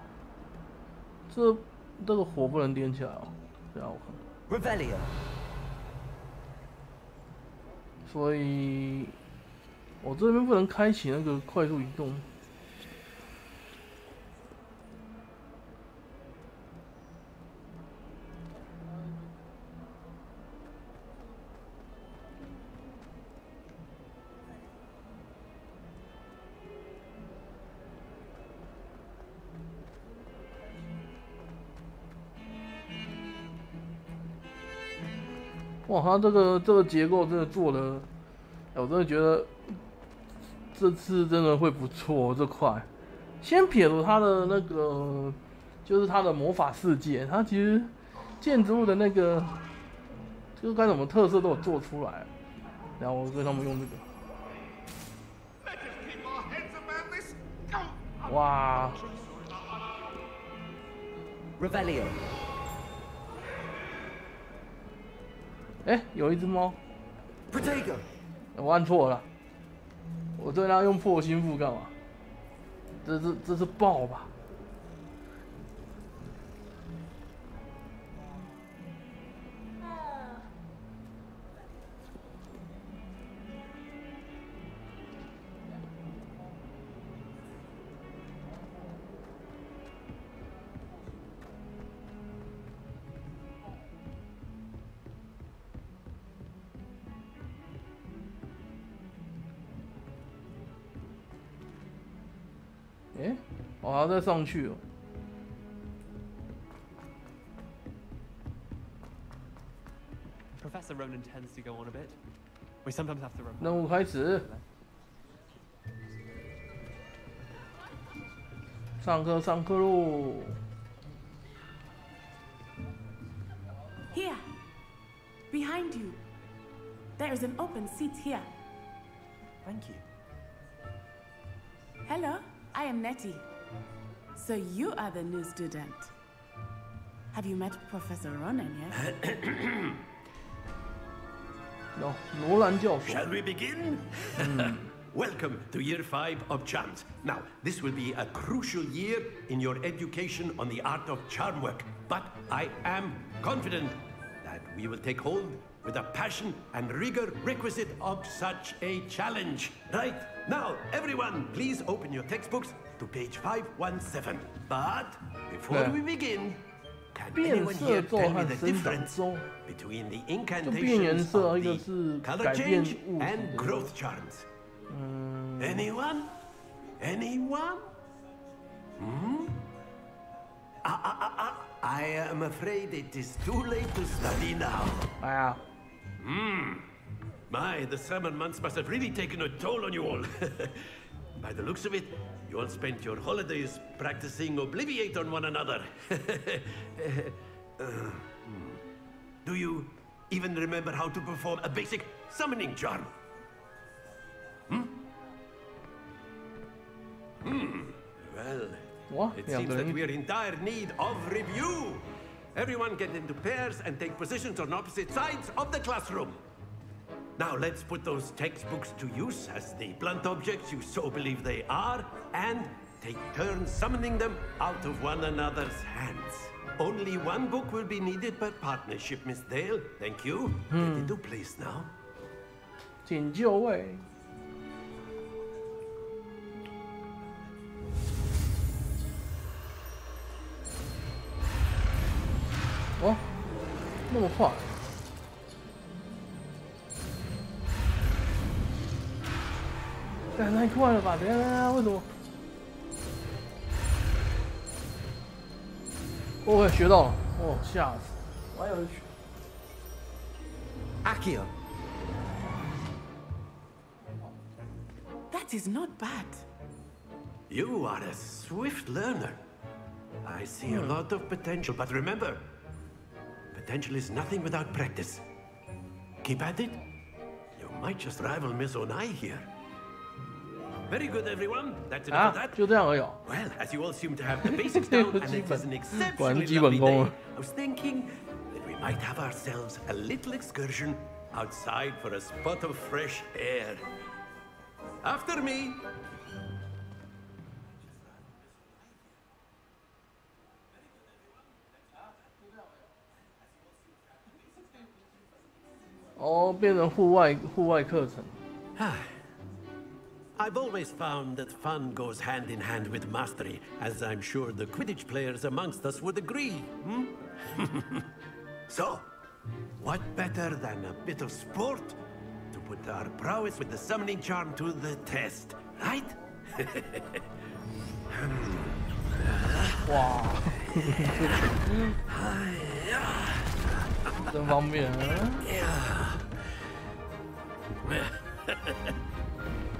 这个火不能点起来哦。等下我看。 Revelio. 所以我这边不能开启那个快速移动。哇，它这个结构真的做的，我真的觉得这次真的会不错这块。先撇除它的那个，就是它的魔法世界，它其实建筑物的那个，就是该什么特色都有做出来。然后我跟他们用这个，哇 ，Revelio。哎，有一只猫。Protego， 我按错了，我对它用破心符干嘛？这是爆吧？哎，我还要再上去哦。Professor Ronan tends to go on a bit. We sometimes have to. 任务开始。上课喽。Here, behind you. There is an open seat here. Thank you. Hello, I am Nettie. So you are the new student. Have you met Professor Ronan yet? No, 罗兰教授。 Shall we begin? Welcome to Year 5 of Charms. Now, this will be a crucial year in your education on the art of charm work. But I am confident that we will take hold with the passion and rigor requisite of such a challenge. Right, now, everyone, please open your textbooks to page 517. But before we begin, can anyone here tell me the difference between the incantations of the color change and growth charms? Anyone? Anyone? I am afraid it is too late to study now. Wow. My, the summer months must have really taken a toll on you all. By the looks of it, you all spent your holidays practicing Obliviate on one another. Do you even remember how to perform a basic summoning charm? Well, it seems that we are in dire need of review. Everyone get into pairs and take positions on opposite sides of the classroom. Now let's put those textbooks to use as the blunt objects you so believe they are, and take turns summoning them out of one another's hands. Only one book will be needed per partnership, Miss Dale. Thank you. Get into place now. 请就位。哦，那么快？太快了吧！等一下，为什么？哦，学到了！哦，吓死！我还有学。Accio. That is not bad. You are a swift learner. I see a lot of potential, but remember, potential is nothing without practice. Keep at it. You might just rival Miss Onai here. Very good, everyone. That's it for that. 就这样而已。Well, as you all seem to have the basics down, and it is an exceptionally lovely day, I was thinking that we might have ourselves a little excursion outside for a spot of fresh air. After me. 哦，变成户外课程。I've always found that fun goes hand in hand with mastery, as I'm sure the Quidditch players amongst us would agree. So, what better than a bit of sport to put our prowess with the summoning charm to the test, right? 哇，这方面啊。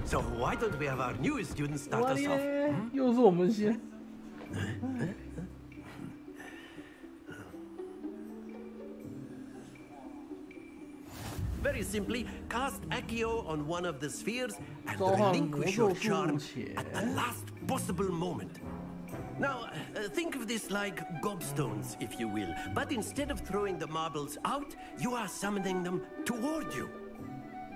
So why don't we have our newest student start us off? 又是我们先。Very simply, cast Accio on one of the spheres and relinquish your charm at the last possible moment. Now, think of this like gobstones, if you will, but instead of throwing the marbles out, you are summoning them toward you.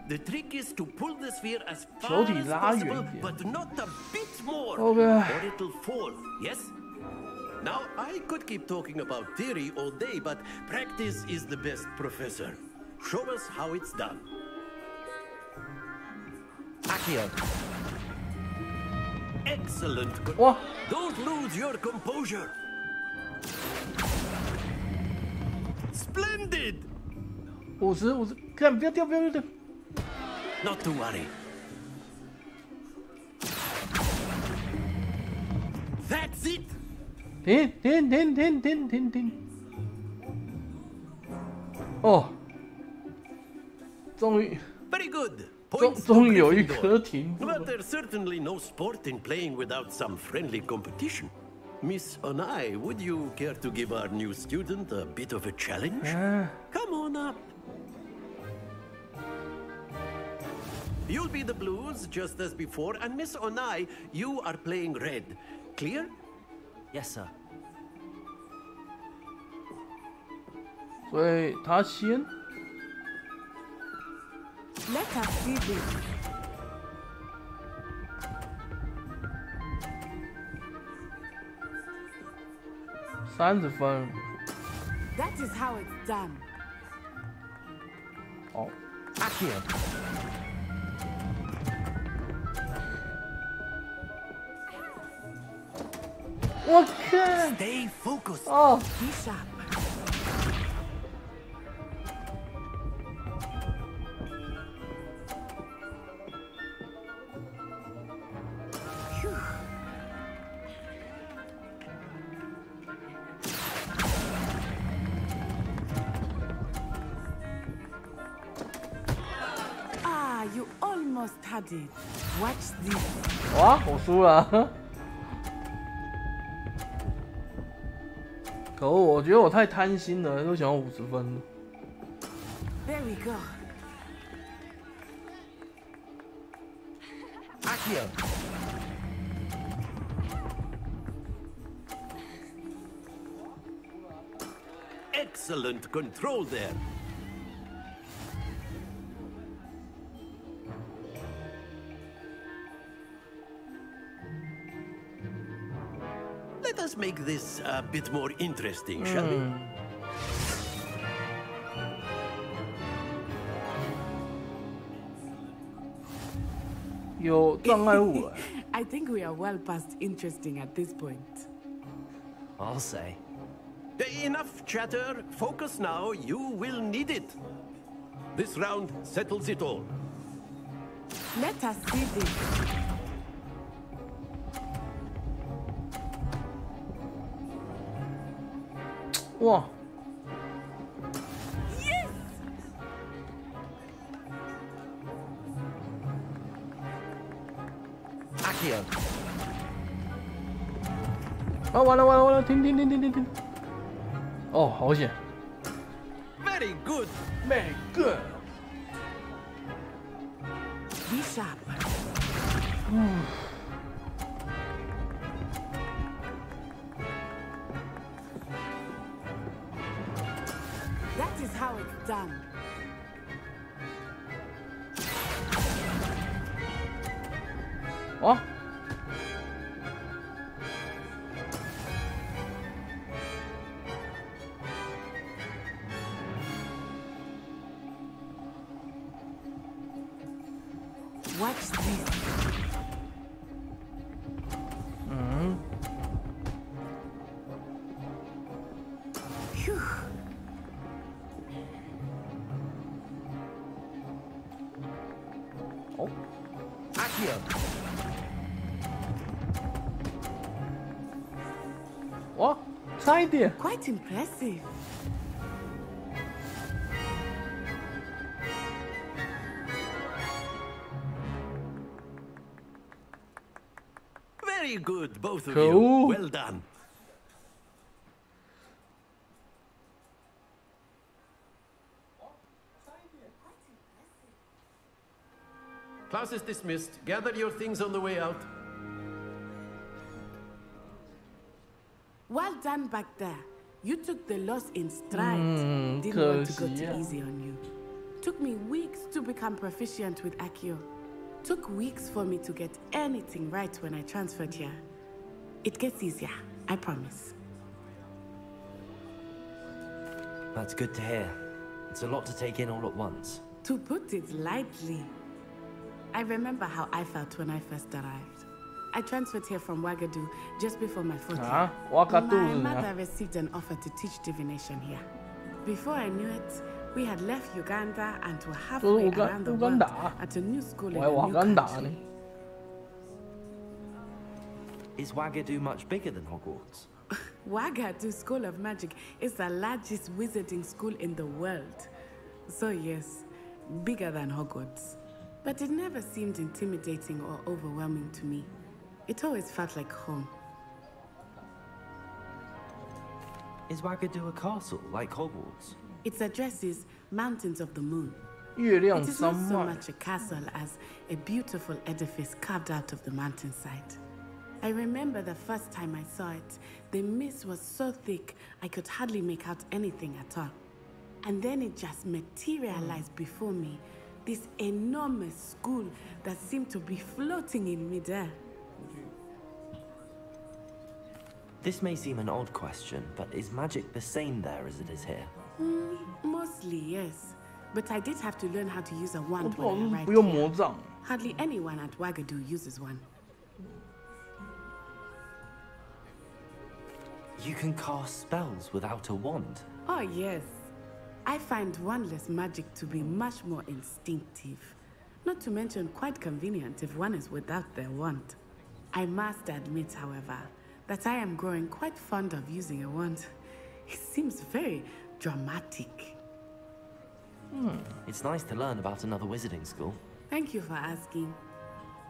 The trick is to pull the sphere as far as possible, but not a bit more, or it'll fall, yes? Now, I could keep talking about theory all day, but practice is the best professor. Show us how it's done. Accio. Excellent. What? Don't lose your composure. Splendid. 50，看不要掉，不要掉。Not to worry. That's it. 停！哦，终于。Very good. 终于有一颗停。But there's certainly no sport in playing without some friendly competition. Miss Onai, would you care to give our new student a bit of a challenge? Come on up. You'll be the blues, just as before, and Miss Onai, you are playing red. Clear? Yes, sir. 所以他先。Let us see this. 30分。That is how it's done. 好。Accio. 我看。Stay focused. 哦。Be sharp. You almost had it. Watch this. 哇，我输了。可恶，我觉得我太贪心了，都想要50分。There we go. Accio. Excellent control there. Let us make this a bit more interesting, shall we? 有障碍物了。I think we are well past interesting at this point. I'll say. Enough chatter. Focus now. You will need it. This round settles it all. Let us see this. Wow. Yes! Accio. 啊，完了，停！哦，好险 Very good.，very good。 Be sharp. That is how it's done. Oh. Watch this. 嗯。Phew. 哦，阿基尔。哇，差一点。Quite impressive. Very good, both of Cool. you. Well done. Class is dismissed. Gather your things on the way out. Well done back there. You took the loss in stride. Didn't want to go too easy on you. Took me weeks to become proficient with Accio. Took weeks for me to get anything right when I transferred here. It gets easier, I promise. That's good to hear. It's a lot to take in all at once. To put it lightly, I remember how I felt when I first arrived. I transferred here from Wagadu just before my 4th year. My mother received an offer to teach divination here. Before I knew it, we had left Uganda and were halfway around the world at a new school in a new country. Is Wagadu much bigger than Hogwarts? Wagadu School of Magic is the largest wizarding school in the world. So yes, bigger than Hogwarts. But it never seemed intimidating or overwhelming to me. It always felt like home. Is Wagadu a castle, like Hogwarts? Its address is Mountains of the Moon. 月亮 It is 山 not so 脉。 much a castle as a beautiful edifice carved out of the mountainside. I remember the first time I saw it, the mist was so thick I could hardly make out anything at all. And then it just materialized before me, this enormous school that seemed to be floating in midair. This may seem an odd question, but is magic the same there as it is here? Mostly, yes. But I did have to learn how to use a wand when I 不 arrived 用 here. 魔杖。 Hardly anyone at Wagadu uses one. You can cast spells without a wand. Oh, yes. I find wandless magic to be much more instinctive. Not to mention quite convenient if one is without their wand. I must admit, however, that I am growing quite fond of using a wand. It seems very dramatic. It's nice to learn about another wizarding school. Thank you for asking.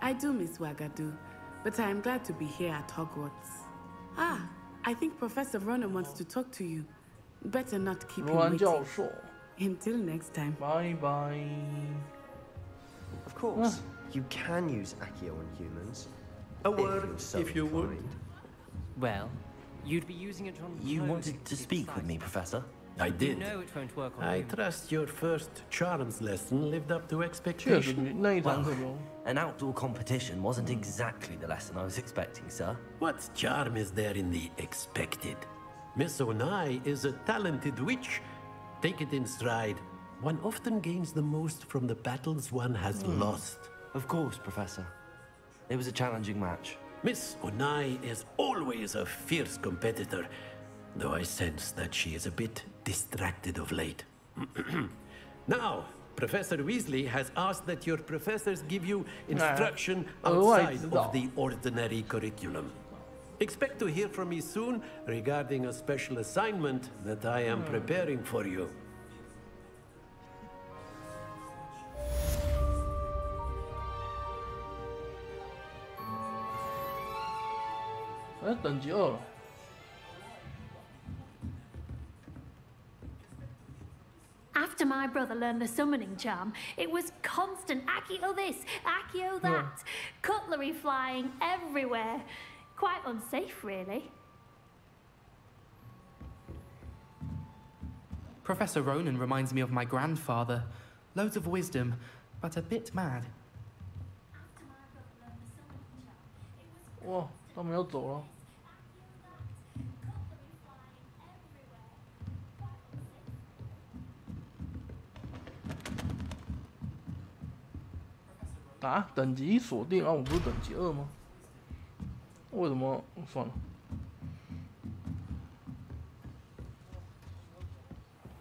I do miss Wagadu, but I am glad to be here at Hogwarts. Ah, I think Professor Ronan wants to talk to you. Better not keep him 罗兰教 waiting. 授。 Until next time. Bye bye. Of course, you can use Accio on humans. A if word, you're so if you would. inclined. Well, you'd be using it on... You wanted to speak with me, Professor? I did. No, it won't work on I you. trust your first charms lesson lived up to 确实 expectation. 那一堂课中， An outdoor competition wasn't exactly the lesson I was expecting, sir. What charm is there in the expected? Miss Onai is a talented witch. Take it in stride. One often gains the most from the battles one has lost. Of course, Professor. It was a challenging match. Miss Onai is always a fierce competitor, though I sense that she is a bit distracted of late. Now, Professor Weasley has asked that your professors give you instruction outside of the ordinary curriculum. Expect to hear from me soon regarding a special assignment that I am preparing for you. 哎，等级2了。 After my brother learned the summoning charm, it was constant Accio this, Accio that, cutlery flying everywhere. Quite unsafe, really. Professor Ronan reminds me of my grandfather. Loads of wisdom, but a bit mad. 哇，他们要走了。啊，等级锁定啊，我不是等级2吗？为什么？算了。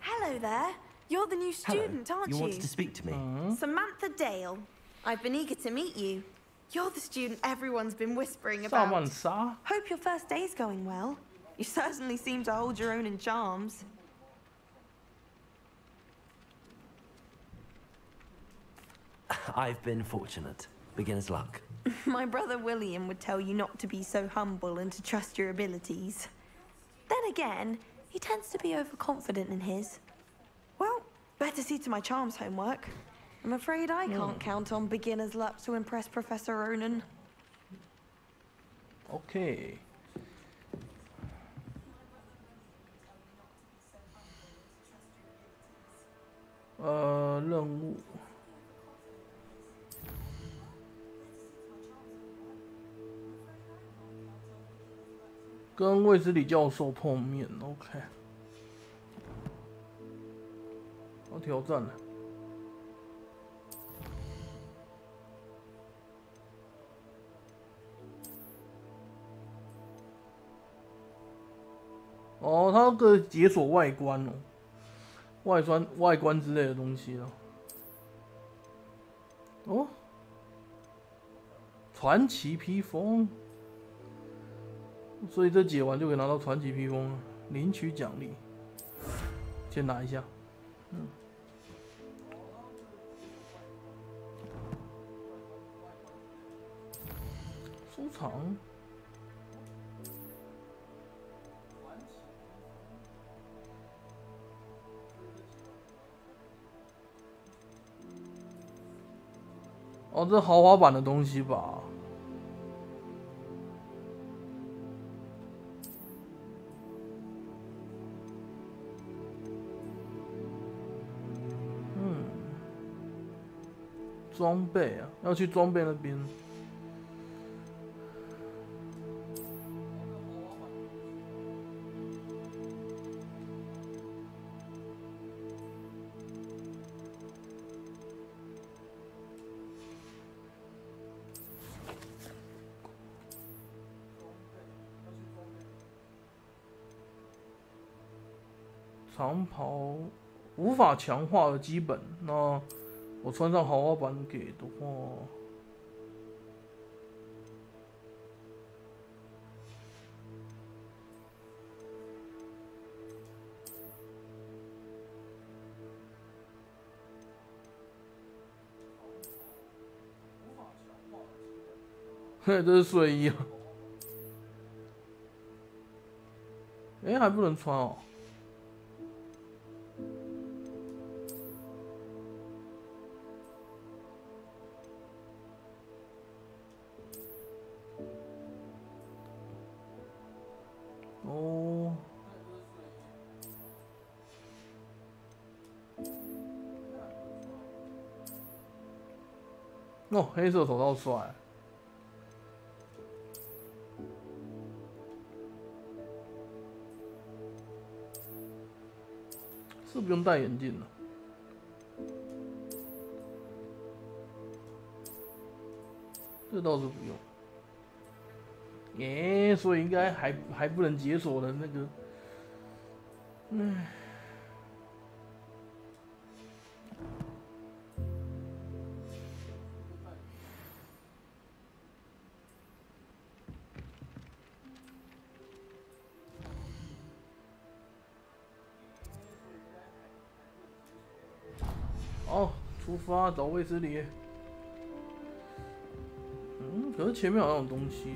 Hello there. You're the new student, aren't you? You wanted to speak to me? Samantha Dale. I've been eager to meet you. You're the student everyone's been whispering about. Hope your first day's going well. You certainly seem to hold your own in charms. I've been fortunate. Beginner's luck. My brother William would tell you not to be so humble and to trust your abilities. Then again, he tends to be overconfident in his. Well, better see to my charms homework. I'm afraid I can't count on beginner's luck to impress Professor Ronan. Okay. 任务。跟卫斯理教授碰面 ，OK。好，挑战了。哦，它个解锁外观哦，外观之类的东西了。哦，传奇披风。 所以这解完就可以拿到传奇披风了，领取奖励。先拿一下，收藏。哦，这豪华版的东西吧。 装备啊，要去装备那边。长袍无法强化的基本，那。 我穿上豪华版给的话，嘿，这是睡衣啊！哎，还不能穿哦。 哦，黑色手套帅，是不用戴眼镜了。这倒是不用。耶，所以应该还不能解锁的那个，哦，出发找卫斯理。可是前面好像有东西。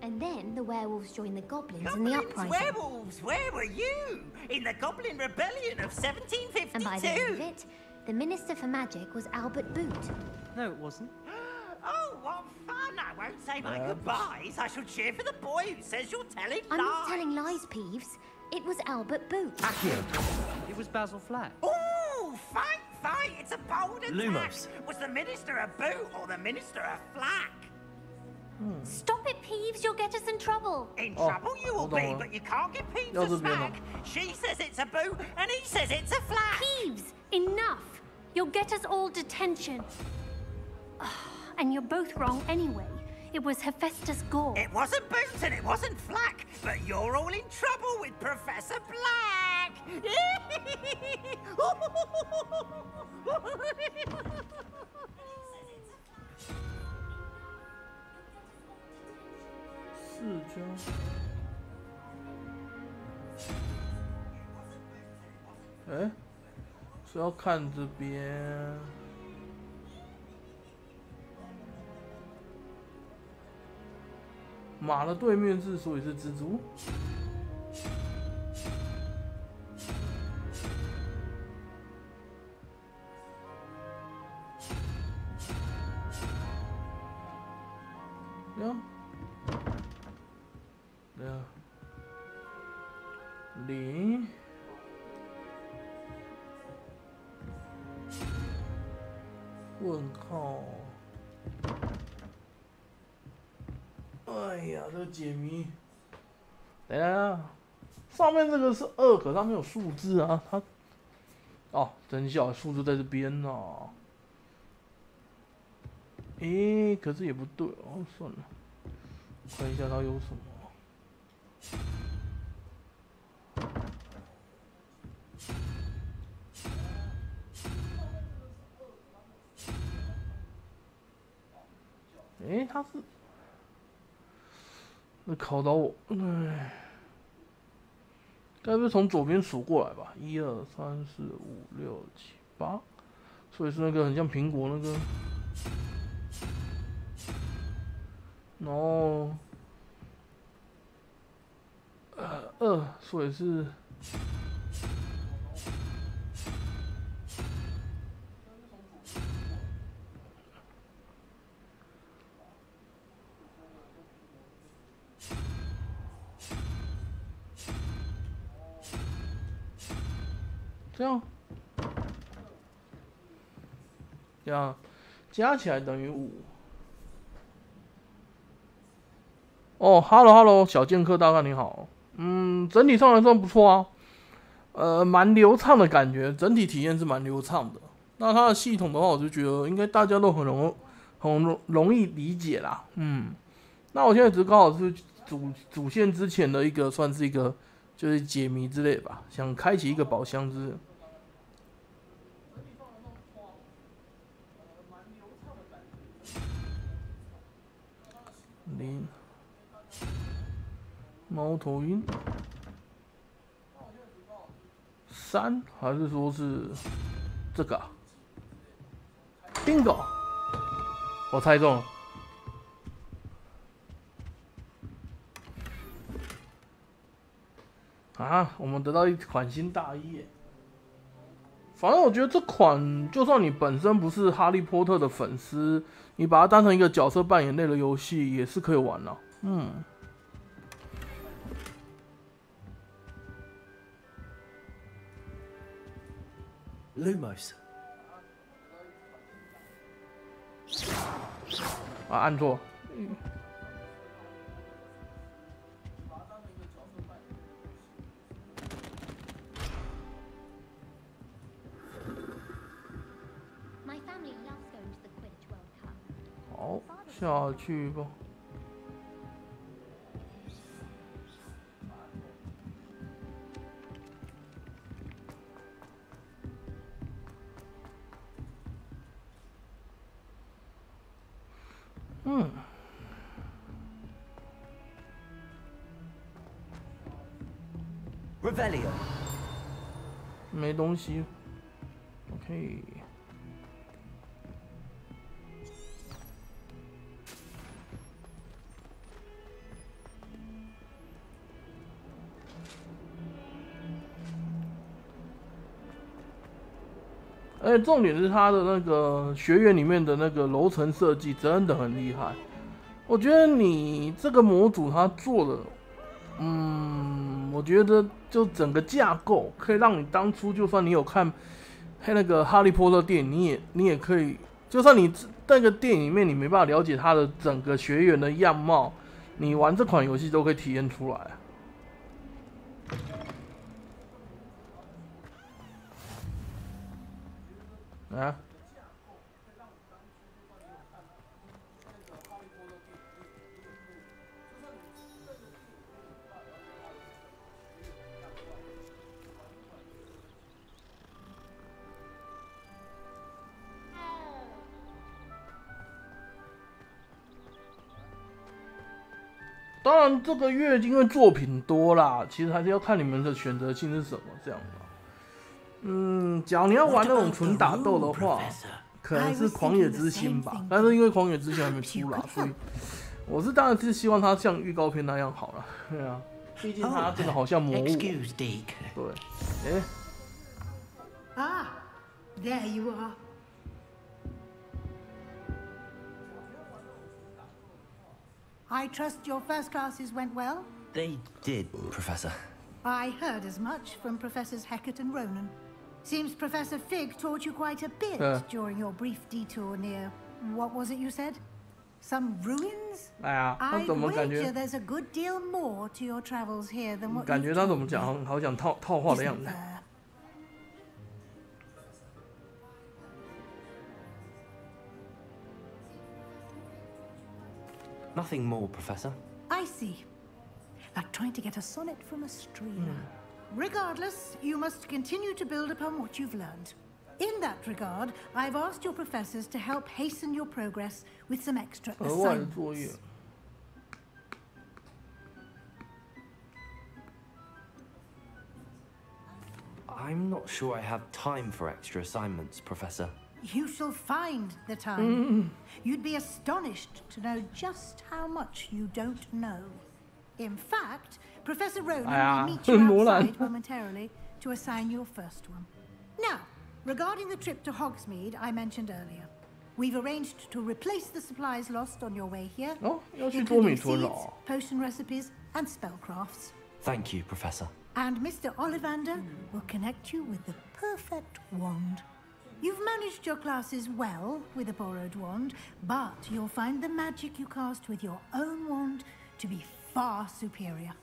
And then the werewolves joined the goblins in the uprising. Werewolves! Where were you? In the Goblin Rebellion of 1752? And by the end of it, the Minister for Magic was Albert Boot. No, it wasn't. Oh, what fun! I won't say my goodbyes. I shall cheer for the boy who says you're telling lies. I'm not telling lies, Peeves. It was Albert Boot. It was Basil Flack. Oh, fight! It's a bold attack. Lumos. Was the Minister a boot or the Minister a flack? Stop it, Peeves. You'll get us in trouble. In trouble you will be, but you can't get Peeves a smack. She says it's a boot, and he says it's a flack. Peeves, enough. You'll get us all detention. And you're both wrong anyway. It was Hephaestus Gore. It wasn't Boots and it wasn't Flack, but you're all in trouble with Professor Black. 4家。哎，是要看这边。马的对面是，所以是蜘蛛。0。问号。哎呀，这个解谜，等一下，上面这个是2，可它没有数字啊，它，哦，真小，数字在这边呢、啊。诶，可是也不对哦，算了，看一下它有什么。诶，它是。那考到我，哎，该不是从左边数过来吧？1、2、3、4、5、6、7、8，所以是那个很像苹果那个，然后2，所以是。这样加起来等于5。哦 ，Hello， 小剑客大哥你好，整体上来说不错啊，蛮流畅的感觉，整体体验是蛮流畅的。那它的系统的话，我就觉得应该大家都很容易理解啦，那我现在只是刚好是主线之前的一个，算是一个就是解谜之类的吧，想开启一个宝箱之类的。0，猫头鹰，3，还是说是这个啊 ？Bingo， 我猜中了。啊，我们得到一款新大衣耶。反正我觉得这款，就算你本身不是哈利波特的粉丝，你把它当成一个角色扮演类的游戏，也是可以玩的。Lumos。啊，按错。好，下去吧。Revelio。没东西。OK。而且重点是它的那个学院里面的那个楼层设计真的很厉害。我觉得你这个模组它做的，我觉得就整个架构可以让你当初就算你有看那个哈利波特电影，你也可以，就算你那个电影里面你没办法了解它的整个学院的样貌，你玩这款游戏都可以体验出来。啊。当然，这个月因为作品多啦，其实还是要看你们的选择性是什么这样吧。假如你要玩那种纯打斗的话，可能是《狂野之心》吧。但是因为《狂野之心》还没出啦，所以我是当然是希望它像预告片那样好了。对啊，毕竟它真的好像魔物。对，Ah, there you are. I trust your first classes went well? They did, Professor. I heard as much from Professors Hecat and Ronan. Seems Professor Fig taught you quite a bit during your brief detour near... What was it you said? Some ruins? I'd wager there's a good deal more to your travels here than what 感觉他怎么讲，好讲套话的样子。Nothing more, Professor. I see. Like trying to get a sonnet from a stream. Regardless, you must continue to build upon what you've learned. In that regard, I've asked your professors to help hasten your progress with some extra assignments. I'm not sure I have time for extra assignments, Professor. You shall find the time. You'd be astonished to know just how much you don't know. In fact, Professor Ronan will meet you outside momentarily to assign your first one. Now, regarding the trip to Hogsmeade I mentioned earlier, we've arranged to replace the supplies lost on your way here, including seeds, potion recipes, and spellcrafts. Thank you, Professor. And Mr. Ollivander will connect you with the perfect wand. You've managed your classes well with a borrowed wand, but you'll find the magic you cast with your own wand to be far superior.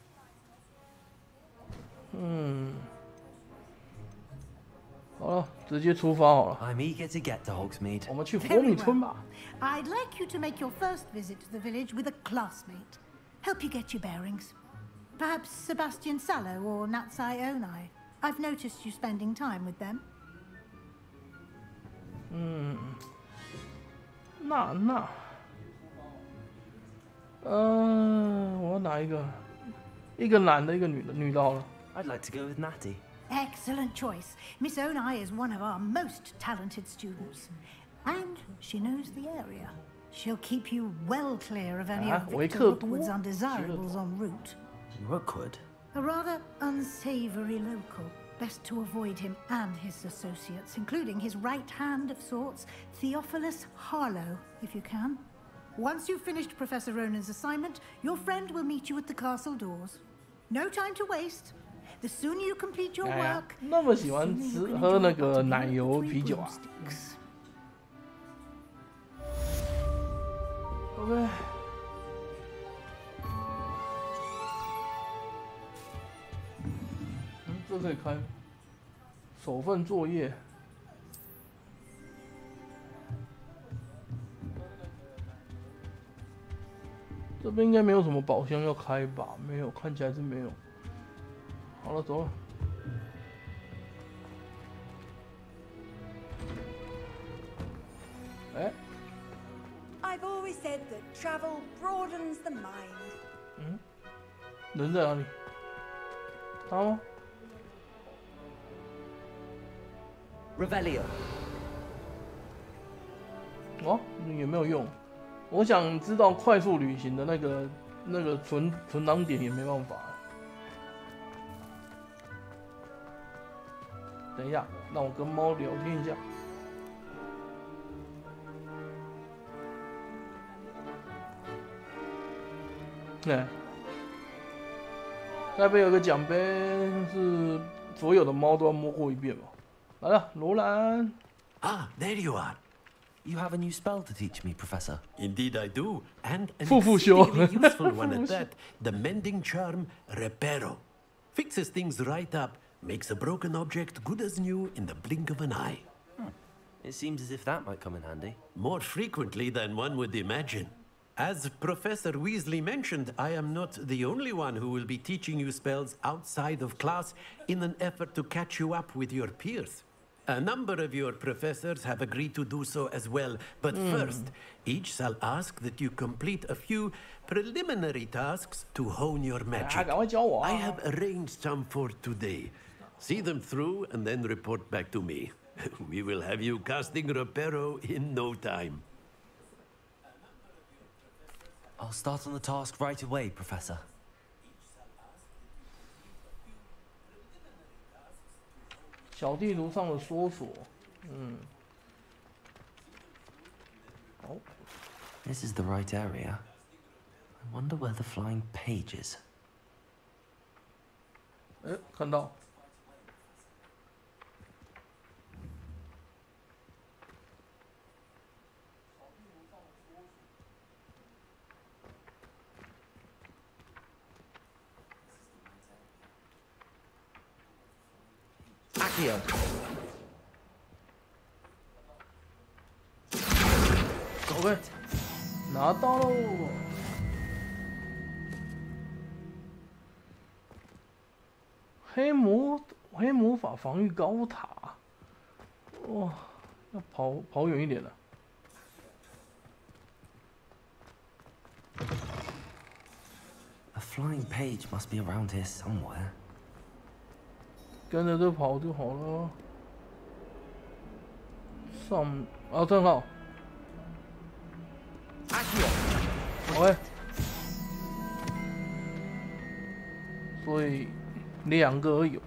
好了，直接出发好了。 I'm eager to get to Hogsmeade. 我们去火米村吧。I'd like you to make your first visit to the village with a classmate. Help you get your bearings. Perhaps Sebastian Sallow or Natsai Onai. I've noticed you spending time with them. 我要哪一个？一个男的，一个女的，女的好了。 I'd like to go with Natty. Excellent choice. Miss Onai is one of our most talented students. And she knows the area. She'll keep you well clear of any of Victor Rookwood's undesirables en route. Rookwood? A rather unsavory local. Best to avoid him and his associates, including his right hand of sorts, Theophilus Harlow, if you can. Once you've finished Professor Ronan's assignment, your friend will meet you at the castle doors. No time to waste. The sooner you complete your work, 那么喜欢喝那个奶油啤酒啊。OK。这可以开。首份作业。这边应该没有什么宝箱要开吧？没有，看起来是没有。好了，走了。哎。I've always said that travel broadens the mind. 人在哪里？他吗？ Revelio。哦，也没有用。我想知道快速旅行的那个存档点也没办法。等一下，让我跟猫聊天一下。哎，该不会有个奖杯是所有的猫都要摸过一遍吧？来了，罗兰。Ah, there you are. You have a new spell to teach me, Professor. Indeed I do, and an 复复修 exceedingly useful one at that. The mending charm, Reparo. Fixes things right up, makes a broken object good as new in the blink of an eye. It seems as if that might come in handy. More frequently than one would imagine. As Professor Weasley mentioned, I am not the only one who will be teaching you spells outside of class in an effort to catch you up with your peers. A number of your professors have agreed to do so as well, but first, each shall ask that you complete a few preliminary tasks to hone your magic. I have arranged some for today. See them through and then report back to me. We will have you casting Reparo in no time. I'll start on the task right away, Professor. 小地图上的搜索，好。This is the right area. I wonder where the flying page is. 哎，看到。OK， 拿到喽！黑魔法防御高塔，哇，要跑远一点了。A flying page must be around here somewhere. 跟着这跑就好了。正好。OK。所以2个而已。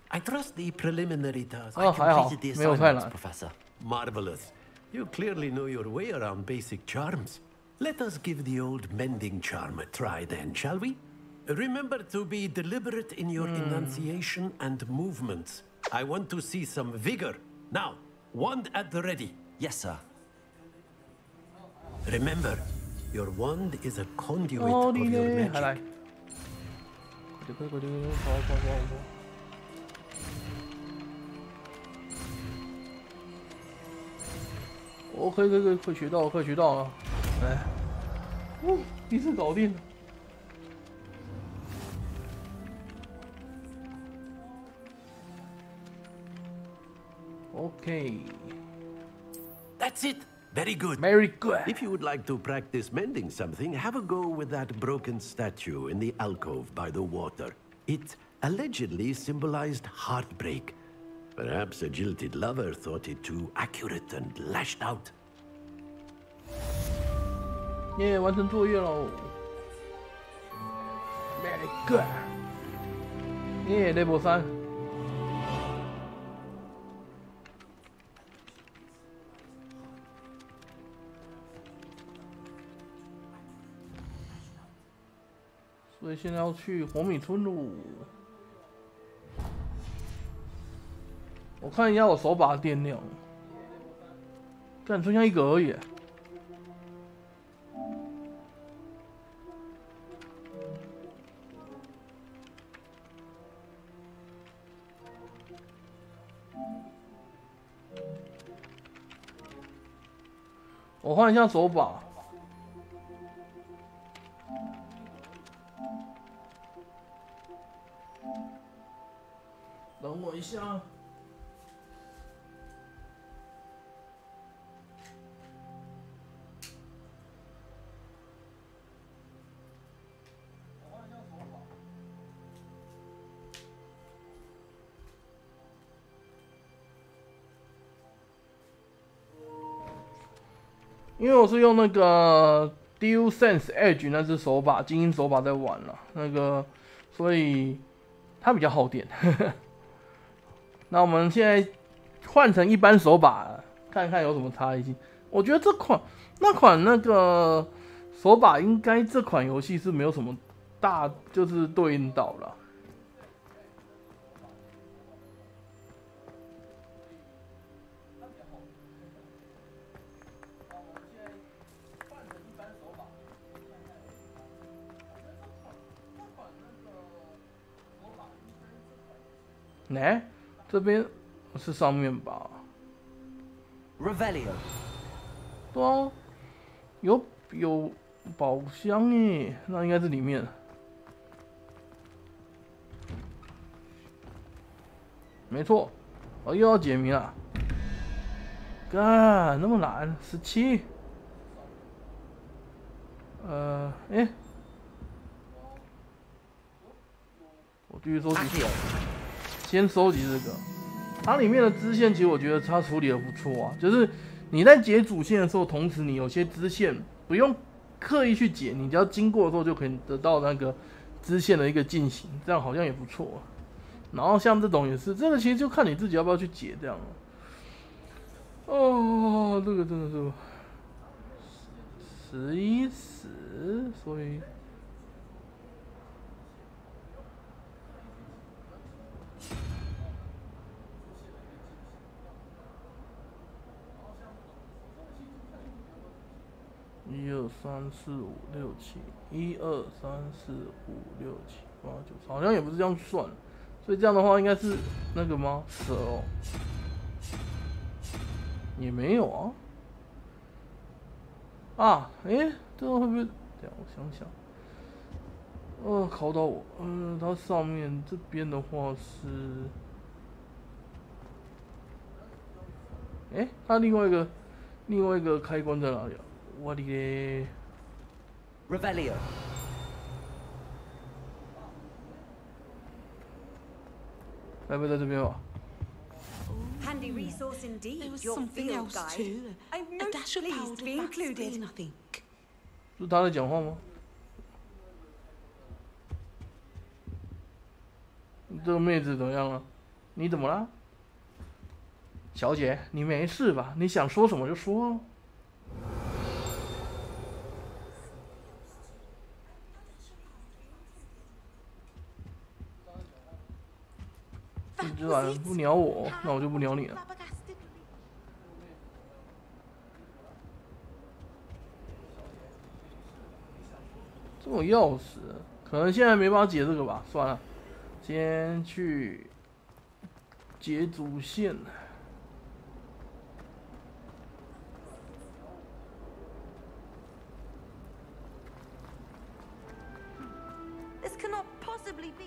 I trust the preliminary task. 还好，没有太难。 Professor. Marvelous. You clearly know your way around basic charms. Let us give the old mending charm a try then, shall we? Remember to be deliberate in your enunciation and movements. I want to see some vigor. Now, wand at the ready. Yes, sir. Remember, your wand is a conduit of your magic. 可以学到了，来，一次搞定了。OK。That's it. Very good. Very good. If you would like to practice mending something, have a go with that broken statue in the alcove by the water. It allegedly symbolized heartbreak. Perhaps a jilted lover thought it too accurate and lashed out. 耶，完成作业喽 ！Very good。耶 ，Level 3。所以现在要去火米村喽。我看一下我手把的电量，干剩下1个而已。我换一下手把。等我一下。因为我是用那个 DualSense Edge 那只手把，精英手把在玩了，所以它比较耗电。那我们现在换成一般手把，看看有什么差异。我觉得那款手把应该这款游戏是没有什么就是对应到了。哎，这边是上面吧 Revelio。对啊，有宝箱耶，那应该是里面。没错，又要解谜了。干，那么难，17。哎，我继续收集，先收集这个。它里面的支线其实我觉得它处理的不错啊，就是你在解主线的时候，同时你有些支线不用刻意去解，你只要经过的时候就可以得到那个支线的一个进行，这样好像也不错。然后像这种也是，这个其实就看你自己要不要去解这样。哦，这个真的是11死，所以1、2、3、4、5、6、7，1、2、3、4、5、6、7、8、9，好像也不是这样算，所以这样的话应该是那个吗？蛇哦，也没有啊。啊，哎，这个会不会？等下我想想。考到我，它上面这边的话是，哎，它另外一个开关在哪里啊？我的嘞 Revelio。该不会在这边吧？ Handy resource indeed. There was Your something field else guide. too. I'm A most dash of pleased powdered to be included. Vaseline, I think. 是他在讲话吗？这个妹子怎么样了？你怎么了？小姐，你没事吧？你想说什么就说哦。既然不鸟我，那我就不鸟你了。这种钥匙，可能现在没办法解这个吧，算了，先去解主线。This cannot possibly be.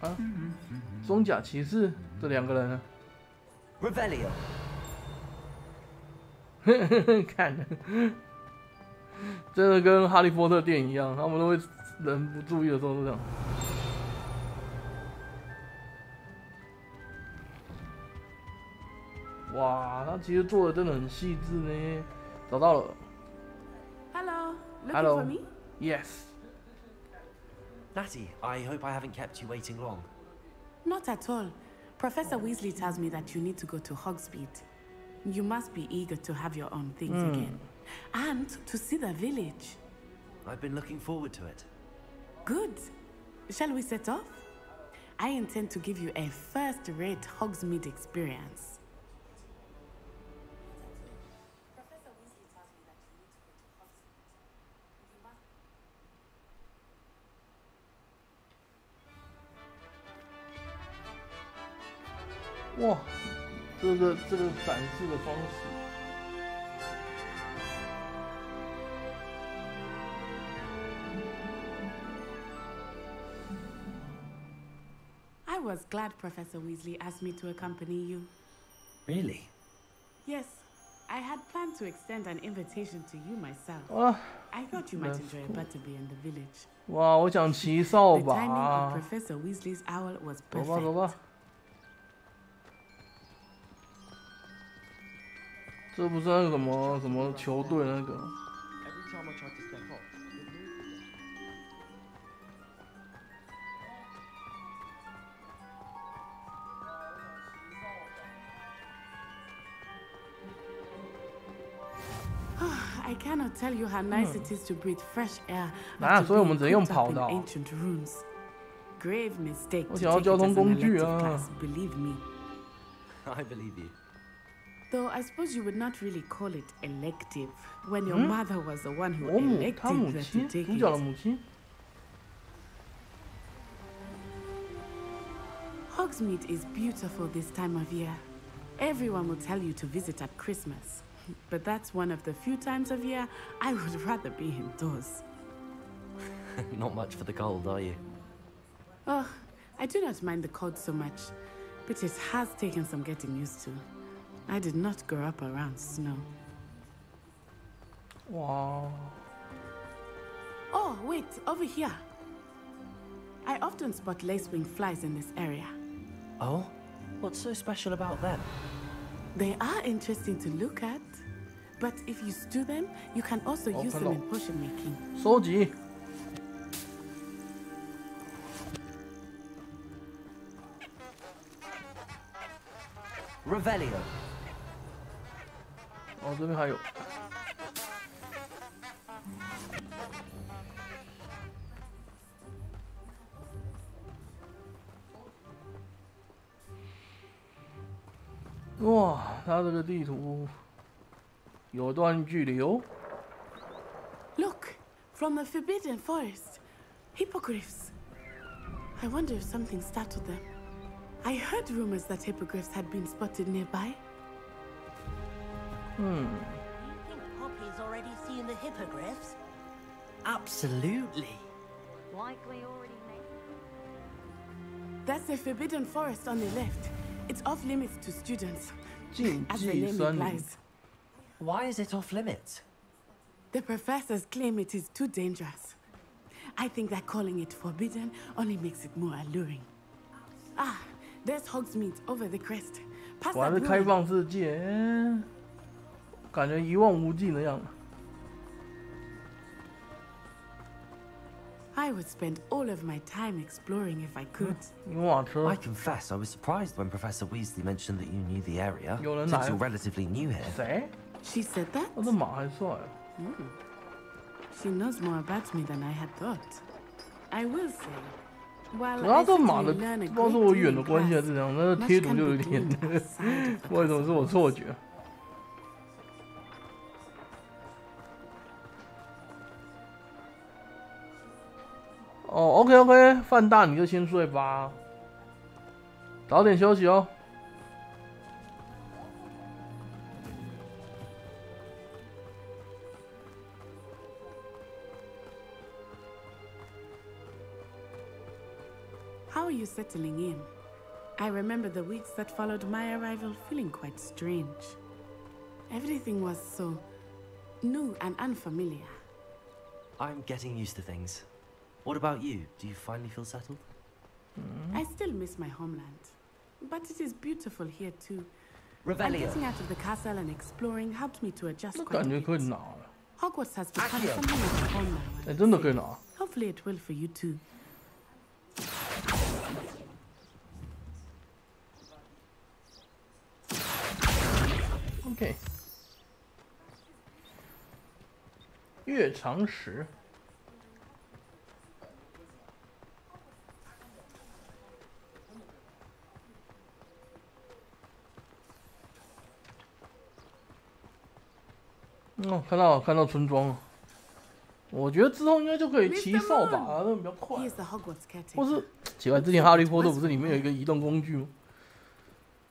啊，装甲骑士这2个人呢 Revelio。看，真的跟哈利波特电影一样，他们都会人不注意的时候都这样。哇，他其实做的真的很细致呢。找到了。Hello. Looking Hello. for me? Yes. Natty, I hope I haven't kept you waiting long. Not at all. Professor Weasley tells me that you need to go to Hogsmeade. You must be eager to have your own things again. And to see the village. I've been looking forward to it. Good. Shall we set off? I intend to give you a first-rate Hogsmeade experience. Professor Weasley tells me that you need to go to Hogsmeade. You must... 哇，这个展示的方式， I was glad Professor Weasley asked me to accompany you. Really? Yes, I had planned to extend an invitation to you myself. I thought you might enjoy a butterbeer in the village. 哇，我想骑扫 The timing 把 of。Professor Weasley's owl was 走吧，走 perfect. 吧。这不是那个什么球队那个？ Every time I try to step off, it moves again. I cannot tell you how nice it is to breathe fresh air 啊， after 所以我们 being 只能用 cooped 跑 up 的 in 哦。 ancient rooms. Grave mistake 我 to 想要 take 交 it 通 as an 工具 elective 啊。 class, believe me. I believe you. Though I suppose you would not really call it elective when your mother was the one who elected that you take it. Hogsmeade is beautiful this time of year. Everyone will tell you to visit at Christmas. But that's one of the few times of year I would rather be indoors. Not much for the cold, are you? Oh, I do not mind the cold so much, but it has taken some getting used to. I did not grow up around snow. Wow. Oh, wait, over here. I often spot lacewing flies in this area. Oh? What's so special about them? They are interesting to look at, but if you stew them, you can also use them in potion making. 收集。Revelio。哦，这边还有。哇，它这个地图有段距离哦。Look, from the Forbidden Forest, hippogriffs. I wonder if something startled them. I heard rumors that hippogriffs had been spotted nearby. Do you think Poppy's already seen the hippogriffs? Absolutely. Likely already made. That's the Forbidden Forest on the left. It's off limits to students, as the name implies. Why is it off limits? The professors claim it is too dangerous. I think that calling it forbidden only makes it more alluring. Ah, there's Hogsmeade over the crest. 果然是开放世界，感觉一望无际的样子。I would spend all of my time exploring if I could. I confess, I was surprised when Professor Weasley mentioned that you knew the area, since you're relatively new here. 谁 She said that? 我的马还帅。She knows more about me than I had thought. I will say, while 主要 I 这马的 certainly learn a 不知道是 great 我 deal 远的 in 关系还 class, 是怎样，那个贴图就有点，为什么是我错觉？哦 ，OK， 范大你就先睡吧，早点休息哦。How are you settling in? I remember the weeks that followed my arrival feeling quite strange. Everything was so new and unfamiliar. I'm getting used to things. What about you? Do you finally feel settled? I still miss my homeland, but it is beautiful here too. And Revelio. getting out of the castle and exploring helped me to adjust 那 quite 感 a 觉 bit. 可以拿了， Hogwarts has become something of a home now. 哎，真的可以拿。 Hopefully it will for you too. OK， 月长石。哦，看到村庄了。我觉得之后应该就可以骑扫把了，那比较快。 He is the Hogwarts caretaker. 或是奇怪，之前哈利波特不是里面有一个移动工具吗？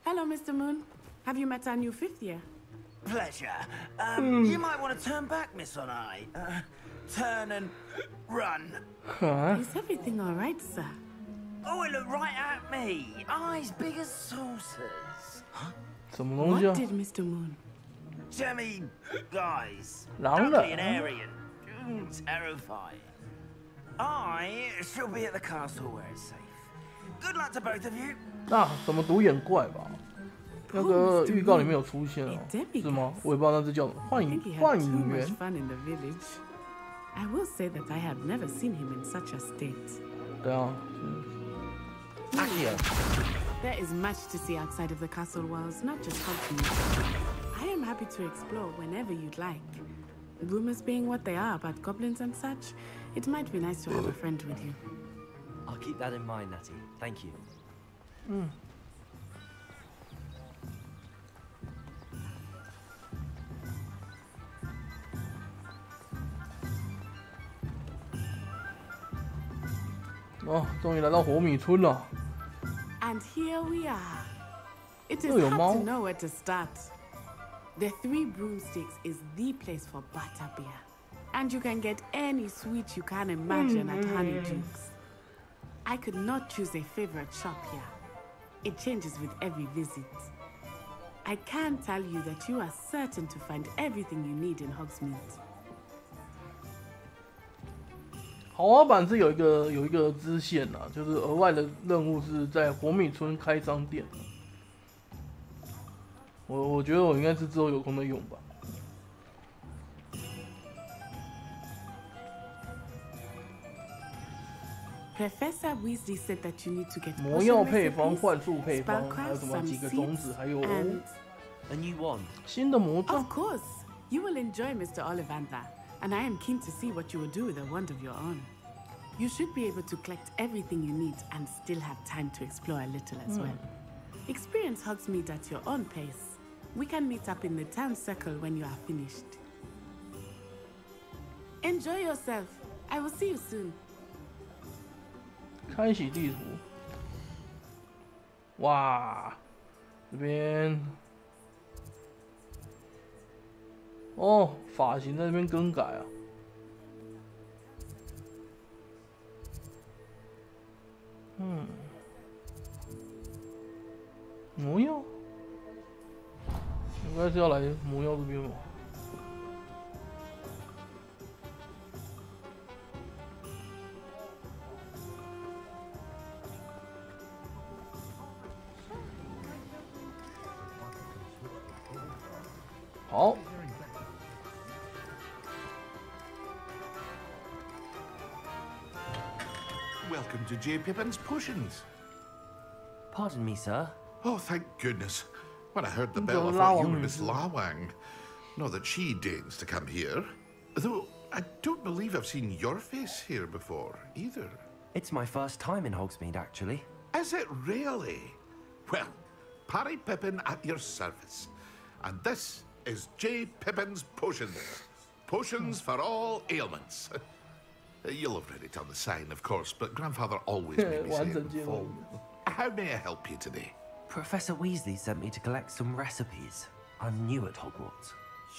Hello, Mr. Moon. Have you met our new fifth year? Pleasure. You might want to turn back, Miss On Eye. Turn and run. Is everything all right, sir? Oh, it looked right at me. Eyes big as saucers. 什么东西啊 What？did Mr. Moon? Jemmy, guys. 狼 Ugly and 人。 Aryan. Terrifying. I shall be at the castle where it's safe. Good luck to both of you. 那什么独眼怪吧？那个预告里面有出现哦，是吗？我也不知道那只叫什么。幻 I think he 影 had 幻 too 影 much 猿。 fun in the village. I will say that I have never seen him in such a state. 对啊。There is much to see outside of the castle walls, not just Hogsmeade. I am happy to explore whenever you'd like. Rumors being what they are about goblins and such, it might be nice to have a friend with you. I'll keep that in mind, Natty. Thank you. 哦，终于来到火米村了。 And here we are. It is hard to know where to start. The Three Broomsticks is the place for butterbeer. And you can get any sweet you can imagine at Honeyduke's. I could not choose a favorite shop here. It changes with every visit. I can tell you that you are certain to find everything you need in Hogsmeade. 豪华版是有一个支线啊，就是额外的任务是在火米村开商店。我觉得我应该是之后有空的用吧。Professor Weasley said that you need to get 魔药配方、幻术配方，还有什么几个种子，还有 a new one 新的魔杖。 Of course, you will enjoy Mr. Ollivander, and I am keen to see what you will do with a wand of your own. You should be able to collect everything you need and still have time to explore a little as well. Experience Hogsmeade at your own pace. We can meet up in the town circle when you are finished. Enjoy yourself. I will see you soon. 开启地图，哇，这边哦，发型在这边更改啊。魔药，应该是要来魔药这边吧。 好， Welcome to J. Pippin's Potions. Pardon me, sir. Oh, thank goodness. When I heard the bell, I thought you were Miss Lawang. Not that she deigns to come here. Though, I don't believe I've seen your face here before, either. It's my first time in Hogsmeade, actually. Is it really? Well, Parry Pippin at your service. And this is J. Pippin's Potions. Potions for all ailments. You'll have read it on the sign, of course, but Grandfather always made me say it in full. How may I help you today? Professor Weasley sent me to collect some recipes. I'm new at Hogwarts.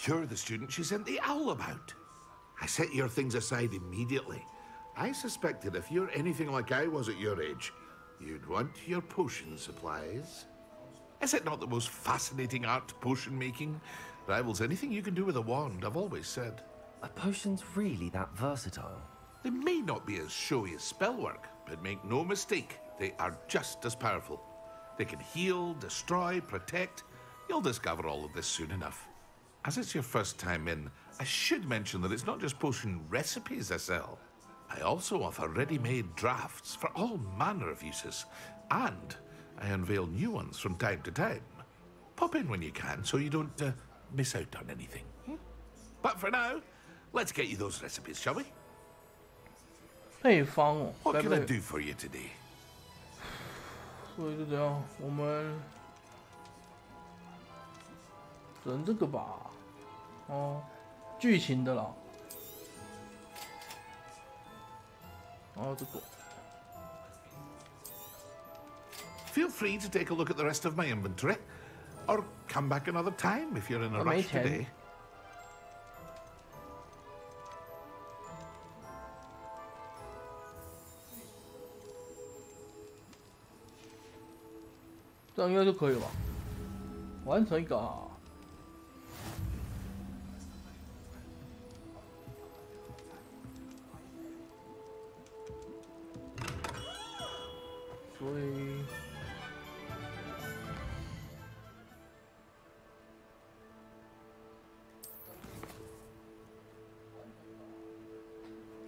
You're the student she sent the owl about. I set your things aside immediately. I suspected if you're anything like I was at your age, you'd want your potion supplies. Is it not the most fascinating art, potion making? Rivals anything you can do with a wand, I've always said. Are potions really that versatile? They may not be as showy as spellwork, but make no mistake, they are just as powerful. They can heal, destroy, protect. You'll discover all of this soon enough. As it's your first time in, I should mention that it's not just potion recipes I sell. I also offer ready-made drafts for all manner of uses, and I unveil new ones from time to time. Pop in when you can so you don't miss out on anything. But for now, let's get you those recipes, shall we? 配方哦， What can I do for you today? 所以就这样，我们整这个吧。哦，剧情的啦。然后这个。 Feel free to take a look at the rest of my inventory, or come back another time if you're in a rush today. 这样应该就可以了吧？完成一个啊！所以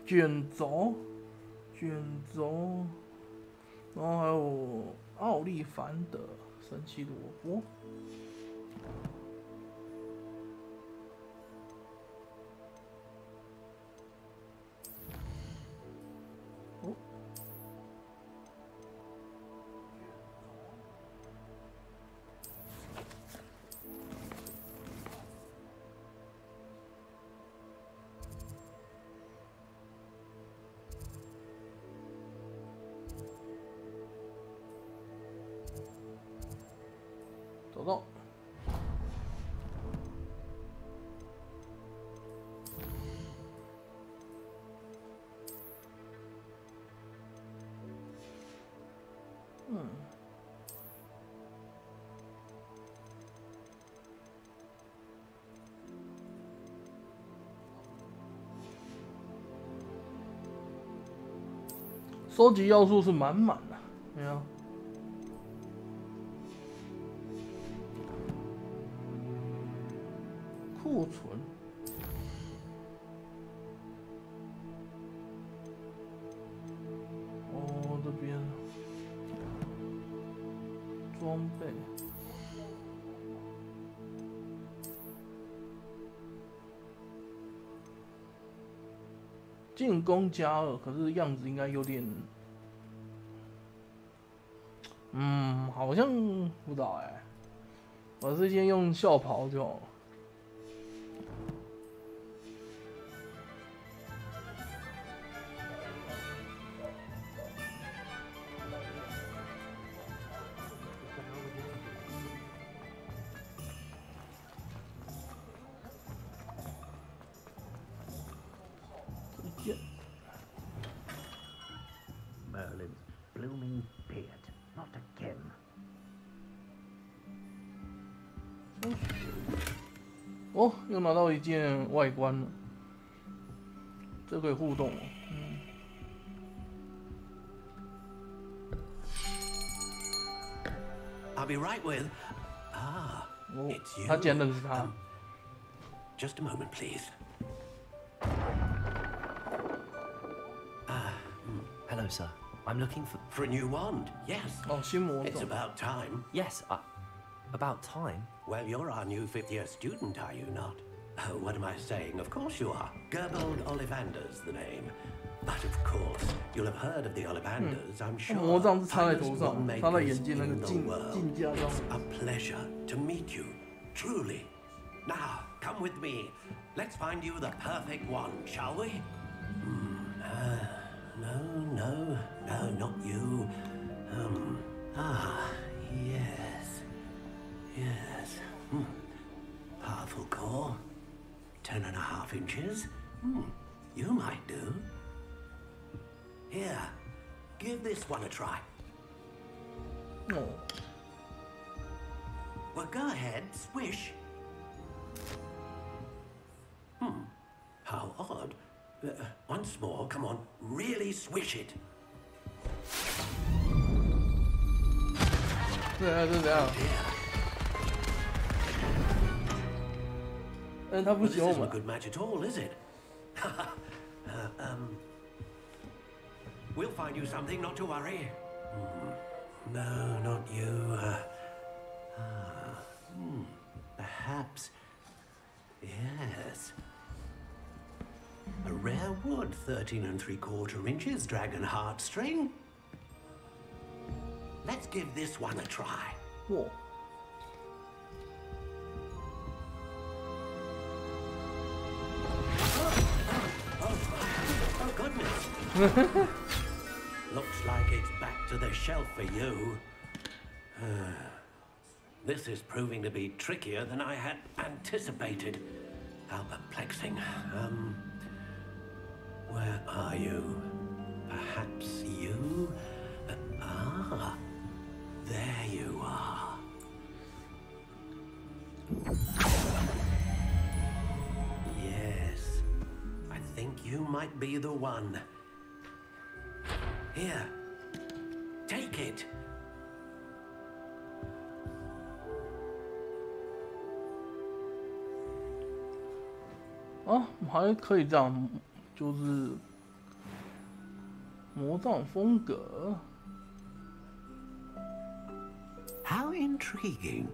卷轴，然后还有奥利凡的神奇萝卜。哦，收集要素是满满的，没有。库存。哦，这边装备。进攻+2，可是样子应该有点，好像不知道哎，我是先用校袍就好了。Merlin's blooming beard, not again. 哦，又拿到一件外观了，这可以互动哦。I'll be right with. Ah, it's you. 他竟然认识他。Just a moment, please. Hello, sir. I'm looking for a new wand. Yes. Oh, It's about time. Yes, about time. Well, you're our new 5th-year student, are you not? Oh, what am I saying? Of course you are. Gerbold Ollivander's the name. But of course, you'll have heard of the Ollivanders, I'm sure. 魔杖是插在头上，插在眼睛那个镜架上。It's a pleasure to meet you, truly. Now, come with me. Let's find you the perfect wand, shall we? No, not you. Yes. Powerful core. 10.5 inches. You might do. Here, give this one a try. Oh. Well, go ahead, swish. How odd. Once more, come on, really swish it. 对啊，是这样。他不喜欢我们。 This isn't a good match at all, is it? We'll find you something, not to worry. No, not you. Perhaps. Yes. A rare wood, 13 3/4 inches, dragon heartstring. Let's give this one a try. Whoa. Oh, goodness. Looks like it's back to the shelf for you. This is proving to be trickier than I had anticipated. How perplexing. Where are you? Perhaps you? There you are. Yes, I think you might be the one. Here, take it. 啊，还可以这样，就是魔杖风格。How intriguing.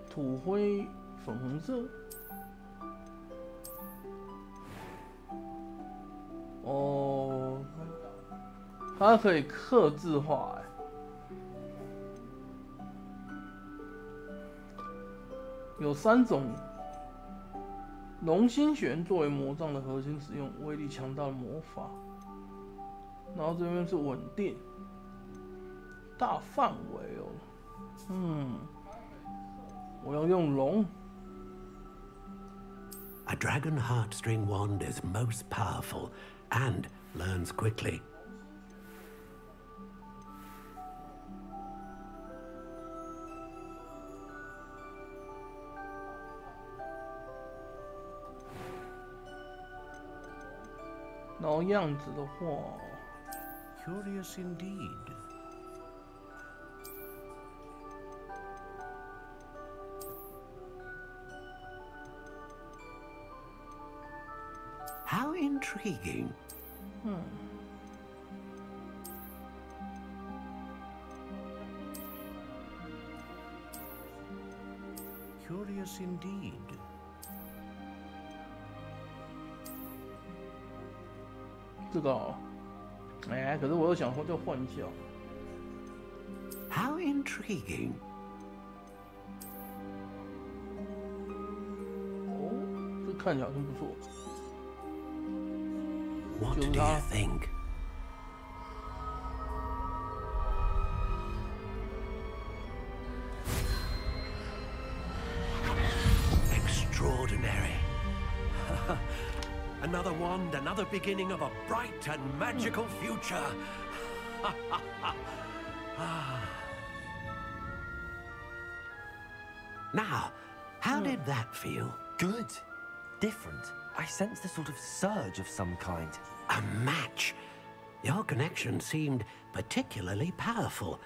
土灰粉红色。哦，它可以客制化哎。有3种龙心弦作为魔杖的核心使用，威力强大的魔法。然后这边是稳定。 大范围哦，我要用龙。A dragon heartstring wand is most powerful and learns quickly. 老样子的话 Curious indeed. How intriguing. Curious indeed. 这个哦，哎，可是我又想再换一下。How intriguing. 哦，这看起来好像不错。 What do you think? Extraordinary. Another wand, another beginning of a bright and magical future. Now, how did that feel? Good. Different. I sensed a sort of surge of some kind. A match. Your connection seemed particularly powerful.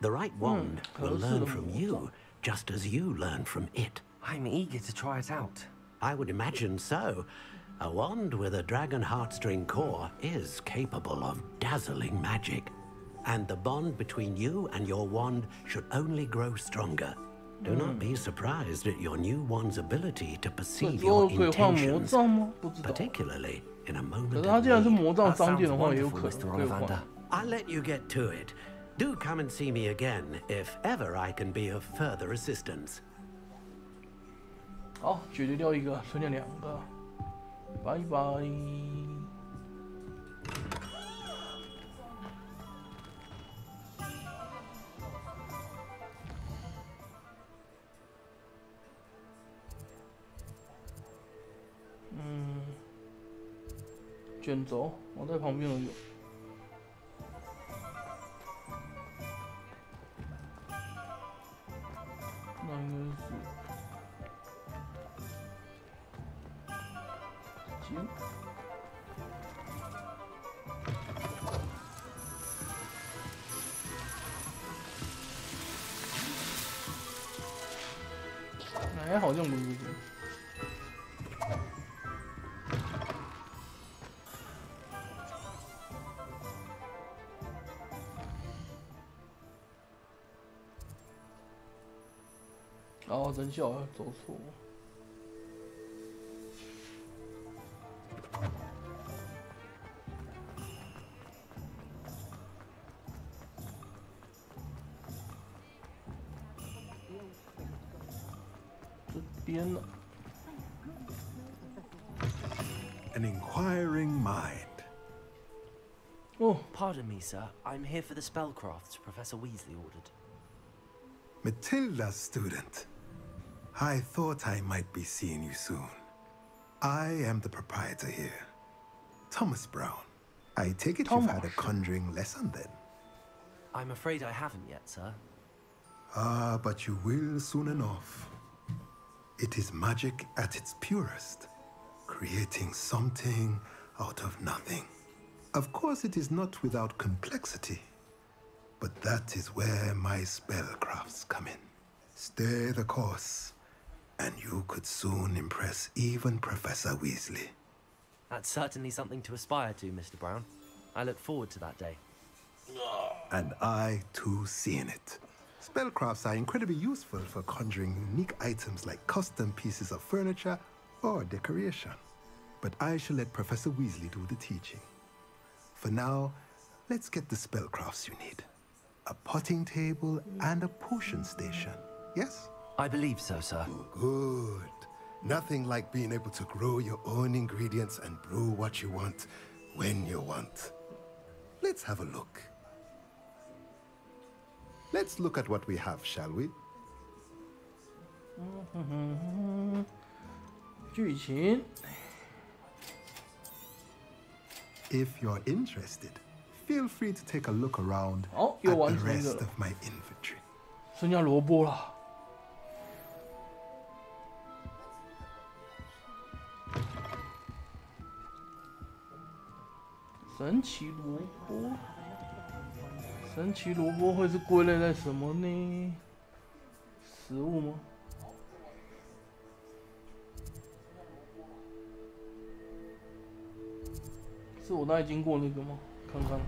The right wand will learn from you, just as you learn from it. I'm eager to try it out. I would imagine so. A wand with a dragon heartstring core is capable of dazzling magic. And the bond between you and your wand should only grow stronger. Do not be surprised at your new wand's ability to perceive your intentions, particularly in a moment of need. I'll let you get to it. Do come and see me again if ever I can be of further assistance. 好，解决掉一个，剩下2个，拜拜。卷轴，我在旁边有。那应该是金。哎，好像不是这个。 哦，真笑，走错。这边呢？ An inquiring mind. Oh, pardon me, sir. I'm here for the spellcrafts Professor Weasley ordered. Matilda's student. I thought I might be seeing you soon. I am the proprietor here, Thomas Brown. I take it you've had a conjuring lesson then? I'm afraid I haven't yet, sir. Ah, but you will soon enough. It is magic at its purest, creating something out of nothing. Of course, it is not without complexity, but that is where my spellcrafts come in. Stay the course, and you could soon impress even Professor Weasley. That's certainly something to aspire to, Mr. Brown. I look forward to that day. And I, too, see in it. Spellcrafts are incredibly useful for conjuring unique items like custom pieces of furniture or decoration. But I shall let Professor Weasley do the teaching. For now, let's get the spellcrafts you need. A potting table and a potion station, yes? I believe so, sir. Good. Nothing like being able to grow your own ingredients and brew what you want, when you want. Let's have a look. Let's look at what we have, shall we? 剧情。 If you're interested, feel free to take a look around at the rest of my inventory. 剩下萝卜了。神奇萝卜，神奇萝卜会是归类在什么呢？食物吗？是我那里经过那个吗？看看。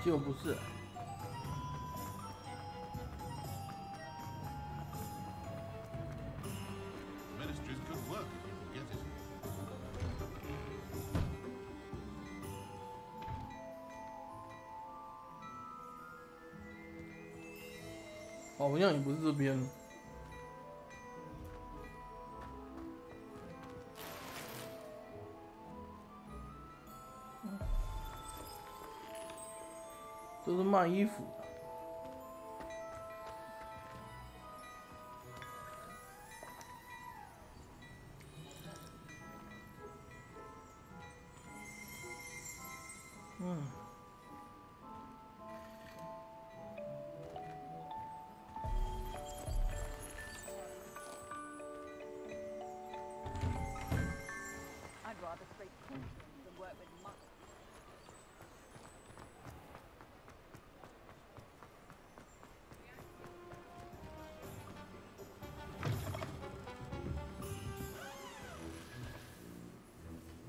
就不是。好像也不是这边。这是卖衣服的。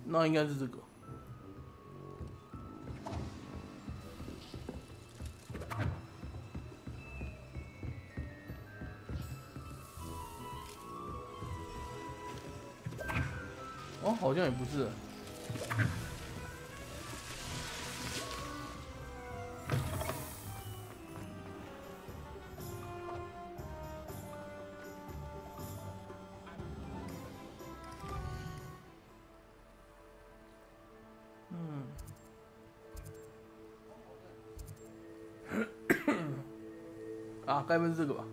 那应该是这个。哦，好像也不是。啊，该不会是这个吧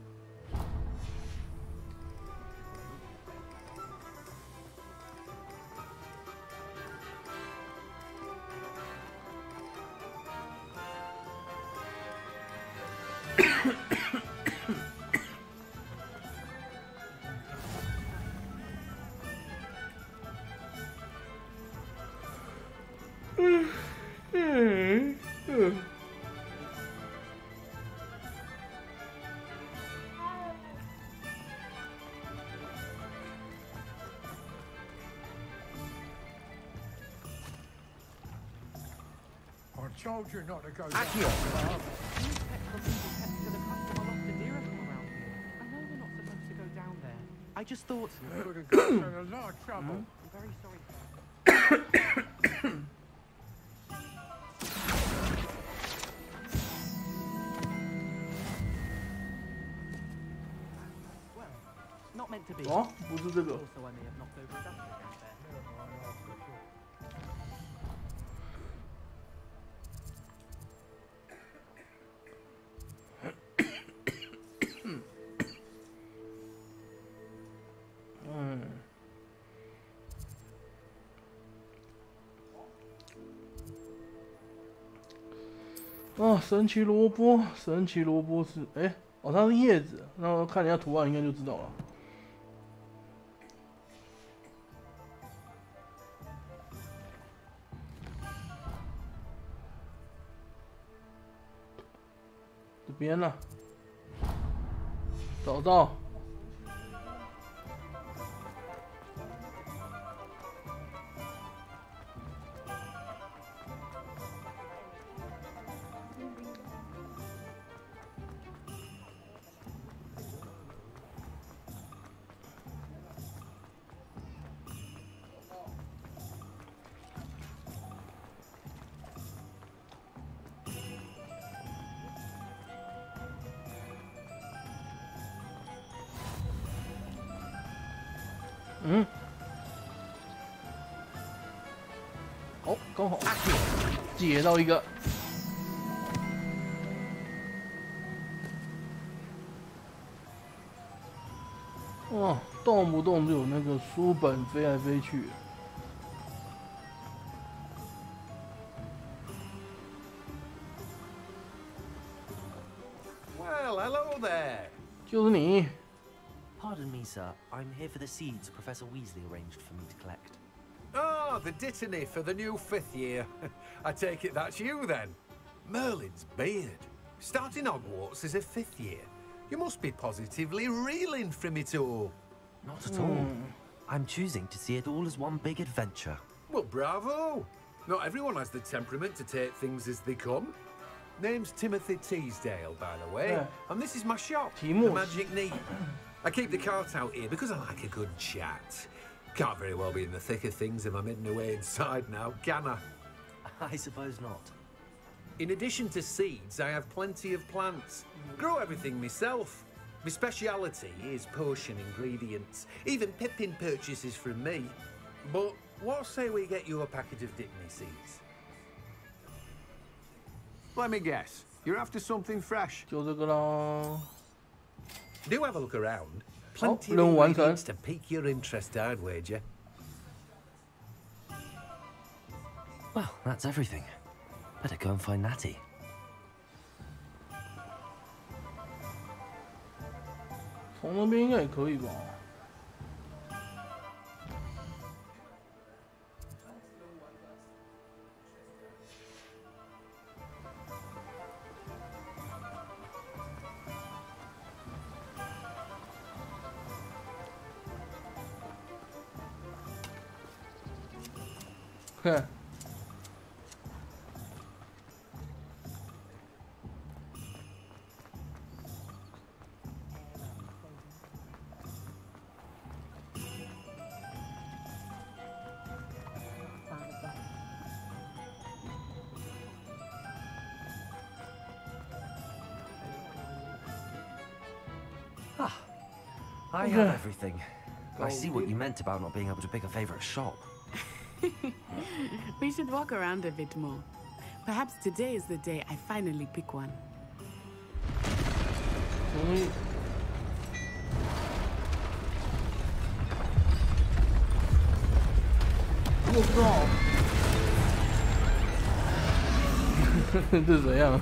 ？I told you not to go Back down. I just thought you would have got in a lot of trouble. I'm very sorry. Well, not meant to be. 哦，不是这个。 Also, I may have knocked over a dustbin down there.哦，神奇萝卜，神奇萝卜是哎，哦，它是叶子，那我看一下图案应该就知道了。这边呢，找到。 嗯，哦，刚好解到一个。哇，动不动就有那个书本飞来飞去。就是你。 Pardon me, sir. I'm here for the seeds Professor Weasley arranged for me to collect. Ah, the dittany for the new 5th year. I take it that's you then. Merlin's beard. Starting Hogwarts as a 5th year. You must be positively reeling from it all. Not at all. I'm choosing to see it all as one big adventure. Well, bravo. Not everyone has the temperament to take things as they come. Name's Timothy Teasdale, by the way. Yeah. And this is my shop, the Magic Neat. I keep the cart out here because I like a good chat. Can't very well be in the thick of things if I'm hidden away inside now, can I? I suppose not. In addition to seeds, I have plenty of plants. Grow everything myself. My speciality is potion ingredients. Even Pippin purchases from me. But what say we get you a packet of Dittany seeds? Let me guess. You're after something fresh. 就这个啦。 Do have a look around. Plenty of 任务完成。 ingredients to pique your interest, I'd wager. Well, that's everything. Better go and find Natty. 从那边应该也可以吧？ 哼。I have everything. I see what you meant about not being able to pick a favorite shop. We should walk around a bit more. Perhaps today is the day I finally pick one. Oh, 这是怎样？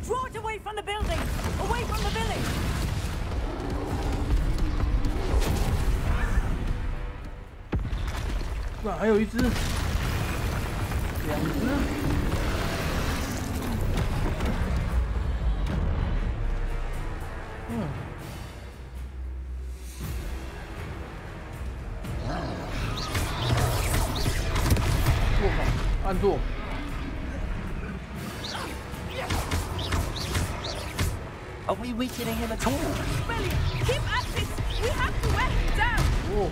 Draw it away from the building! Away from the village! 哇，还有一只，两只。做好，按住。 Are we weakening him at all? Brilliant! Keep at it! We have to wear him down! Oh.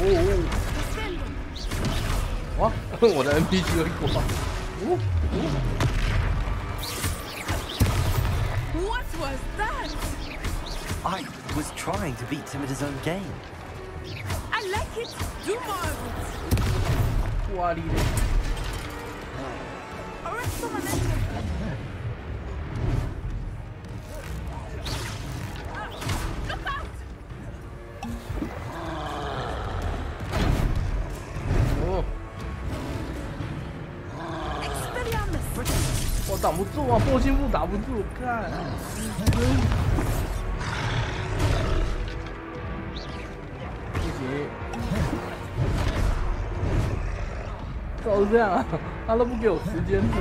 Oh. 哇，我的 NPC 会挂。哦。 What was that? I was trying to beat him at his own game. I like it. Do more of it. What is it? Arrest momentum. Look out! Oh. Expelliarmus. 我挡不住啊，破心步打不住，看。不行。 都是这样啊，他都不给我时间喝。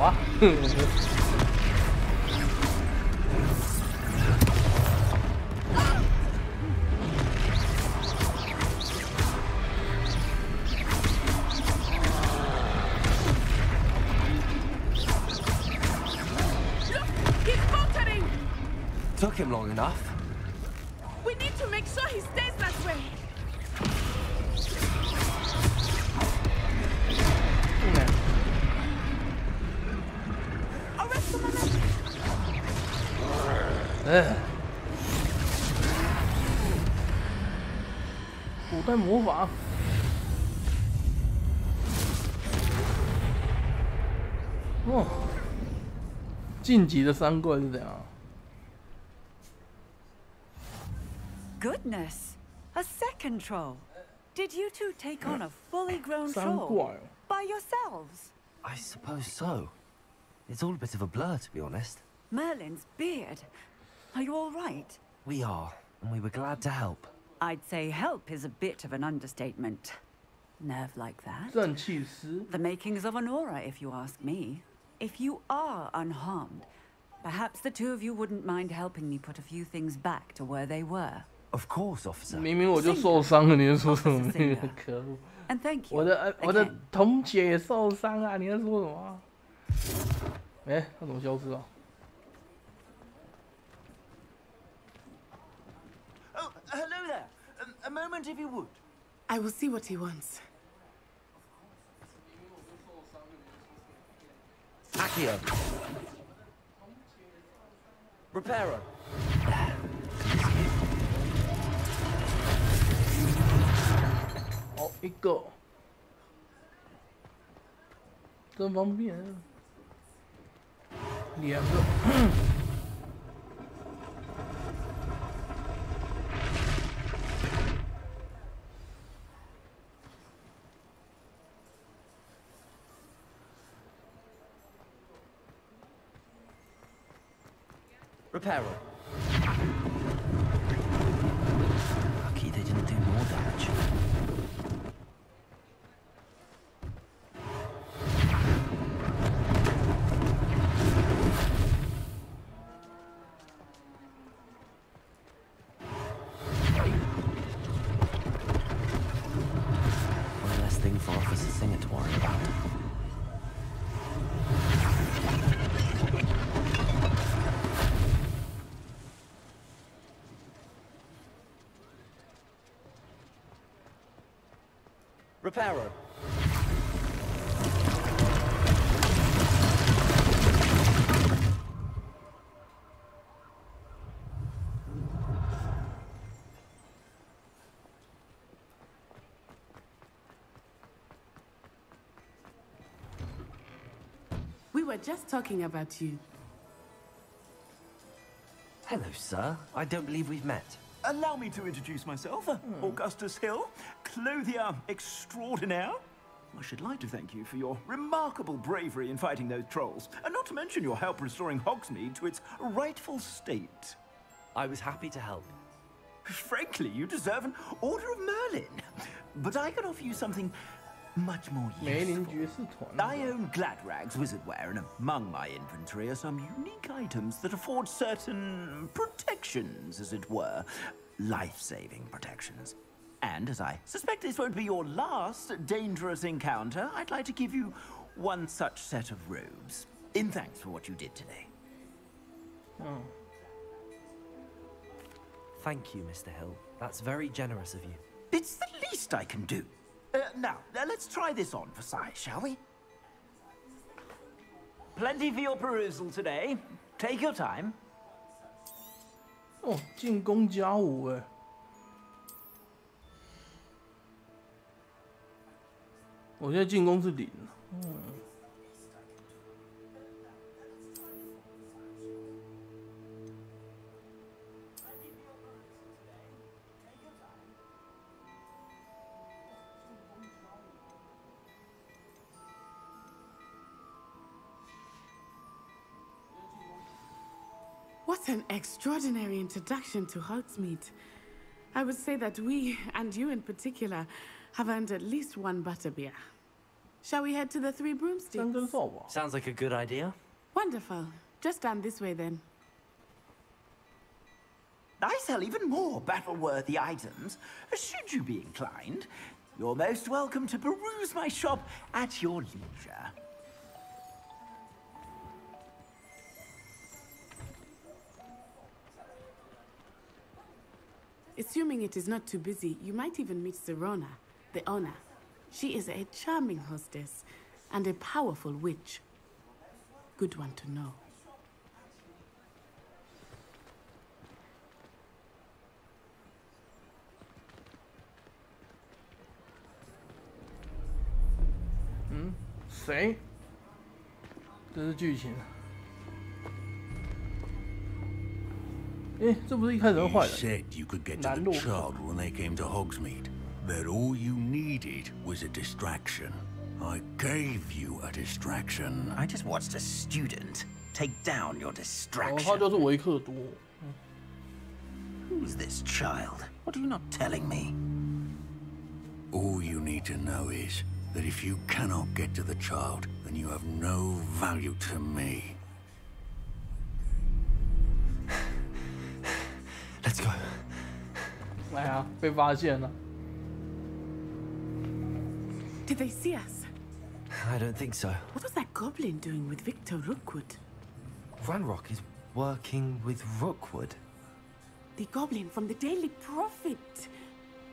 哇！Took him long enough. We need to make sure he stays that way. Arrest the momentum. 快模仿！哦，晋级的3怪是怎样？ Goodness, a second troll. Did you two take on a fully grown 3 troll 怪。 by yourselves? I suppose so. It's all a bit of a blur, to be honest. Merlin's beard. Are you all right? We are, and we were glad to help. I'd say help is a bit of an understatement. Nerve like that. 正气师。 The makings of an aura, if you ask me. If you are unharmed, perhaps the two of you wouldn't mind helping me put a few things back to where they were. Of course, officer. 明明我就受伤了，你在说什么？可恶！ And thank you. 我的同姐也受伤啊！你在说什么？哎，他怎么消失了？ Oh, hello there. A moment, if you would. I will see what he wants. Accio. Reparo. 哦，一个，真方便。2个。Reparo. Lucky they didn't do more damage. One less thing for Officer Singer to worry about. Reparo. We were just talking about you. Hello, sir. I don't believe we've met. Allow me to introduce myself, Augustus Hill, clothier extraordinaire. I should like to thank you for your remarkable bravery in fighting those trolls, and not to mention your help restoring Hogsmeade to its rightful state. I was happy to help. Frankly, you deserve an Order of Merlin. But I can offer you something much more useful. I own Gladrag's wizardware, and among my inventory are some unique items that afford certain protections, as it were. Life-saving protections. And as I suspect this won't be your last dangerous encounter, I'd like to give you one such set of robes, in thanks for what you did today. Oh. Thank you, Mr. Hill. That's very generous of you. It's the least I can do. Now, let's try this on for size, shall we? Plenty for your perusal today. Take your time. 哦，进攻+5哎。我现在进攻是0。What an extraordinary introduction to Hogsmeade. I would say that we, and you in particular, have earned at least 1 butterbeer. Shall we head to the 3 broomsticks? Sounds like a good idea. Wonderful. Just down this way then. I sell even more battle-worthy items. Should you be inclined, you're most welcome to peruse my shop at your leisure. Assuming it is not too busy, you might even meet Serona, the owner. She is a charming hostess and a powerful witch. Good one to know. 谁？这是剧情。这不是一开始是坏人。 said you could get to the child when they came to Hogsmeade. That all you needed was a distraction. I gave you a distraction. I just watched a student take down your distraction. 他就是维克多。 Who's this child? What are you not telling me? All you need to know is that if you cannot get to the child, then you have no value to me. Let's go. 哎呀，被发现了。 Did they see us? I don't think so. What was that goblin doing with Victor Rookwood? Ranrock is working with Rookwood. The goblin from the Daily Prophet.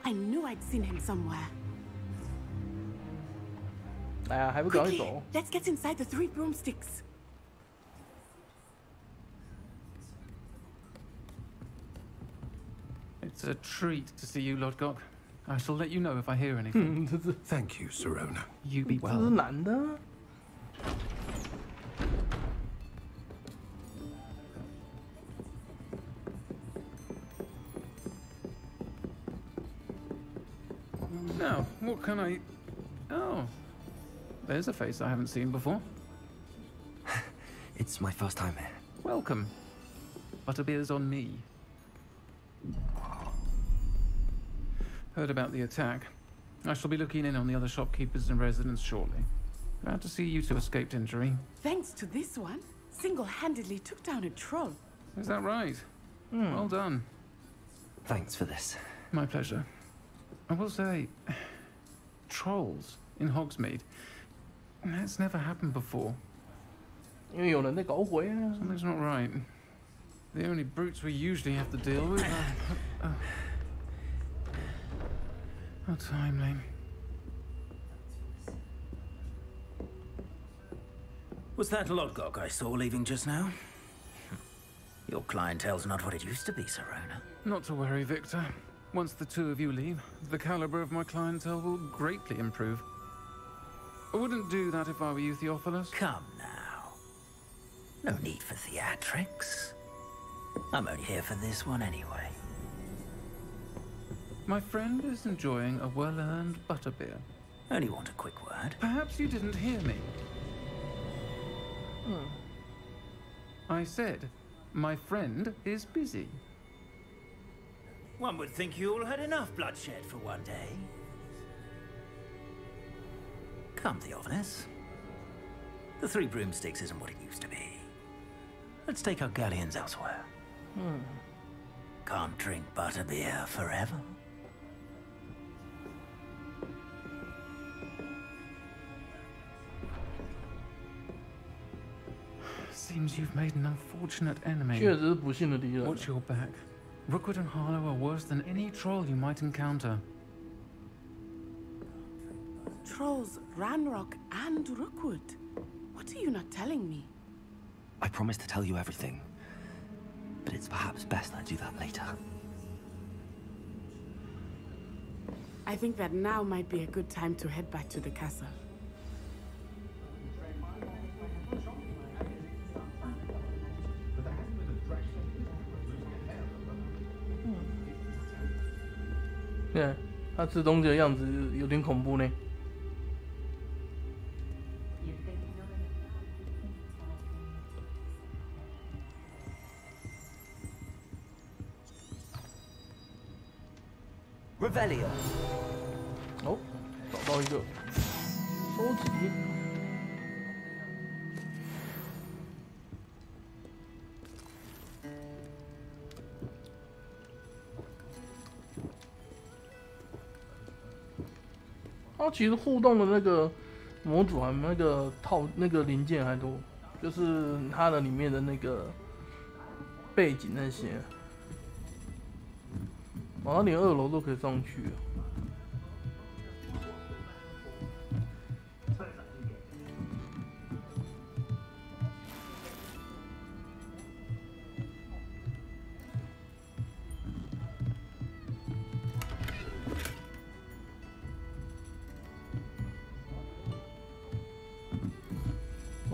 I knew I'd seen him somewhere. 哎呀，还不赶快走 Let's get inside the 3 broomsticks. It's a treat to see you, Lodgok. I shall let you know if I hear anything. Thank you, Serona. You be 这是 well. 男的。 Now, what can I... Oh. There's a face I haven't seen before. It's my first time here. Welcome. Butterbeer's on me. Heard about the attack. I shall be looking in on the other shopkeepers and residents shortly. Glad to see you two escaped injury. Thanks to this one, single-handedly took down a troll. Is that right? Well done. Thanks for this. My pleasure. I will say, trolls in Hogsmeade. That's never happened before. 因为有人在搞鬼啊。 Something's not right. The only brutes we usually have to deal with are... How timely. Was that Lodgok I saw leaving just now? Your clientele's not what it used to be, Serona. Not to worry, Victor. Once the two of you leave, the caliber of my clientele will greatly improve. I wouldn't do that if I were you, Theophilus. Come now. No need for theatrics. I'm only here for this one anyway. My friend is enjoying a well-earned butterbeer. Only want a quick word. Perhaps you didn't hear me. I said, my friend is busy. One would think you all had enough bloodshed for one day. Come, Theophilus. The 3 broomsticks isn't what it used to be. Let's take our galleons elsewhere. Can't drink butterbeer forever. Seems you've made an unfortunate enemy. 确实是不幸的敌人。 Watch your back. Rookwood and Harlow are worse than any troll you might encounter. Trolls, Ranrock, and Rookwood. What are you not telling me? I promised to tell you everything. But it's perhaps best I do that later. I think that now might be a good time to head back to the castle. Yeah, 他吃东西的样子有点恐怖呢。Revelio. 哦，找到一个，收集。它其实互动的那个模组还那个那个零件还多，就是它的里面的那个背景那些。 好像连2楼都可以上去啊。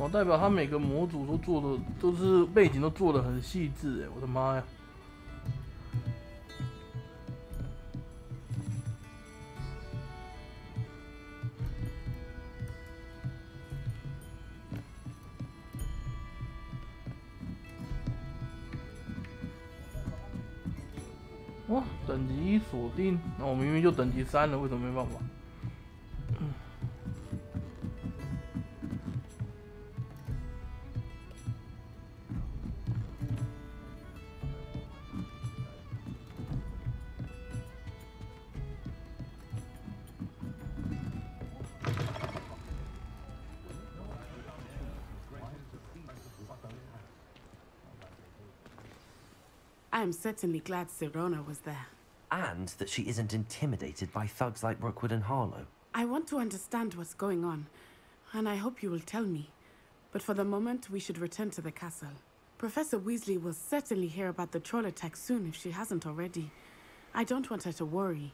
哦，代表他每个模组都做的都是背景都做的很细致，哎，我的妈呀！哇，等级锁定，那我明明就等级3了，为什么没办法？I am certainly glad Sirona was there. And that she isn't intimidated by thugs like Rookwood and Harlow. I want to understand what's going on, and I hope you will tell me. But for the moment, we should return to the castle. Professor Weasley will certainly hear about the troll attack soon if she hasn't already. I don't want her to worry.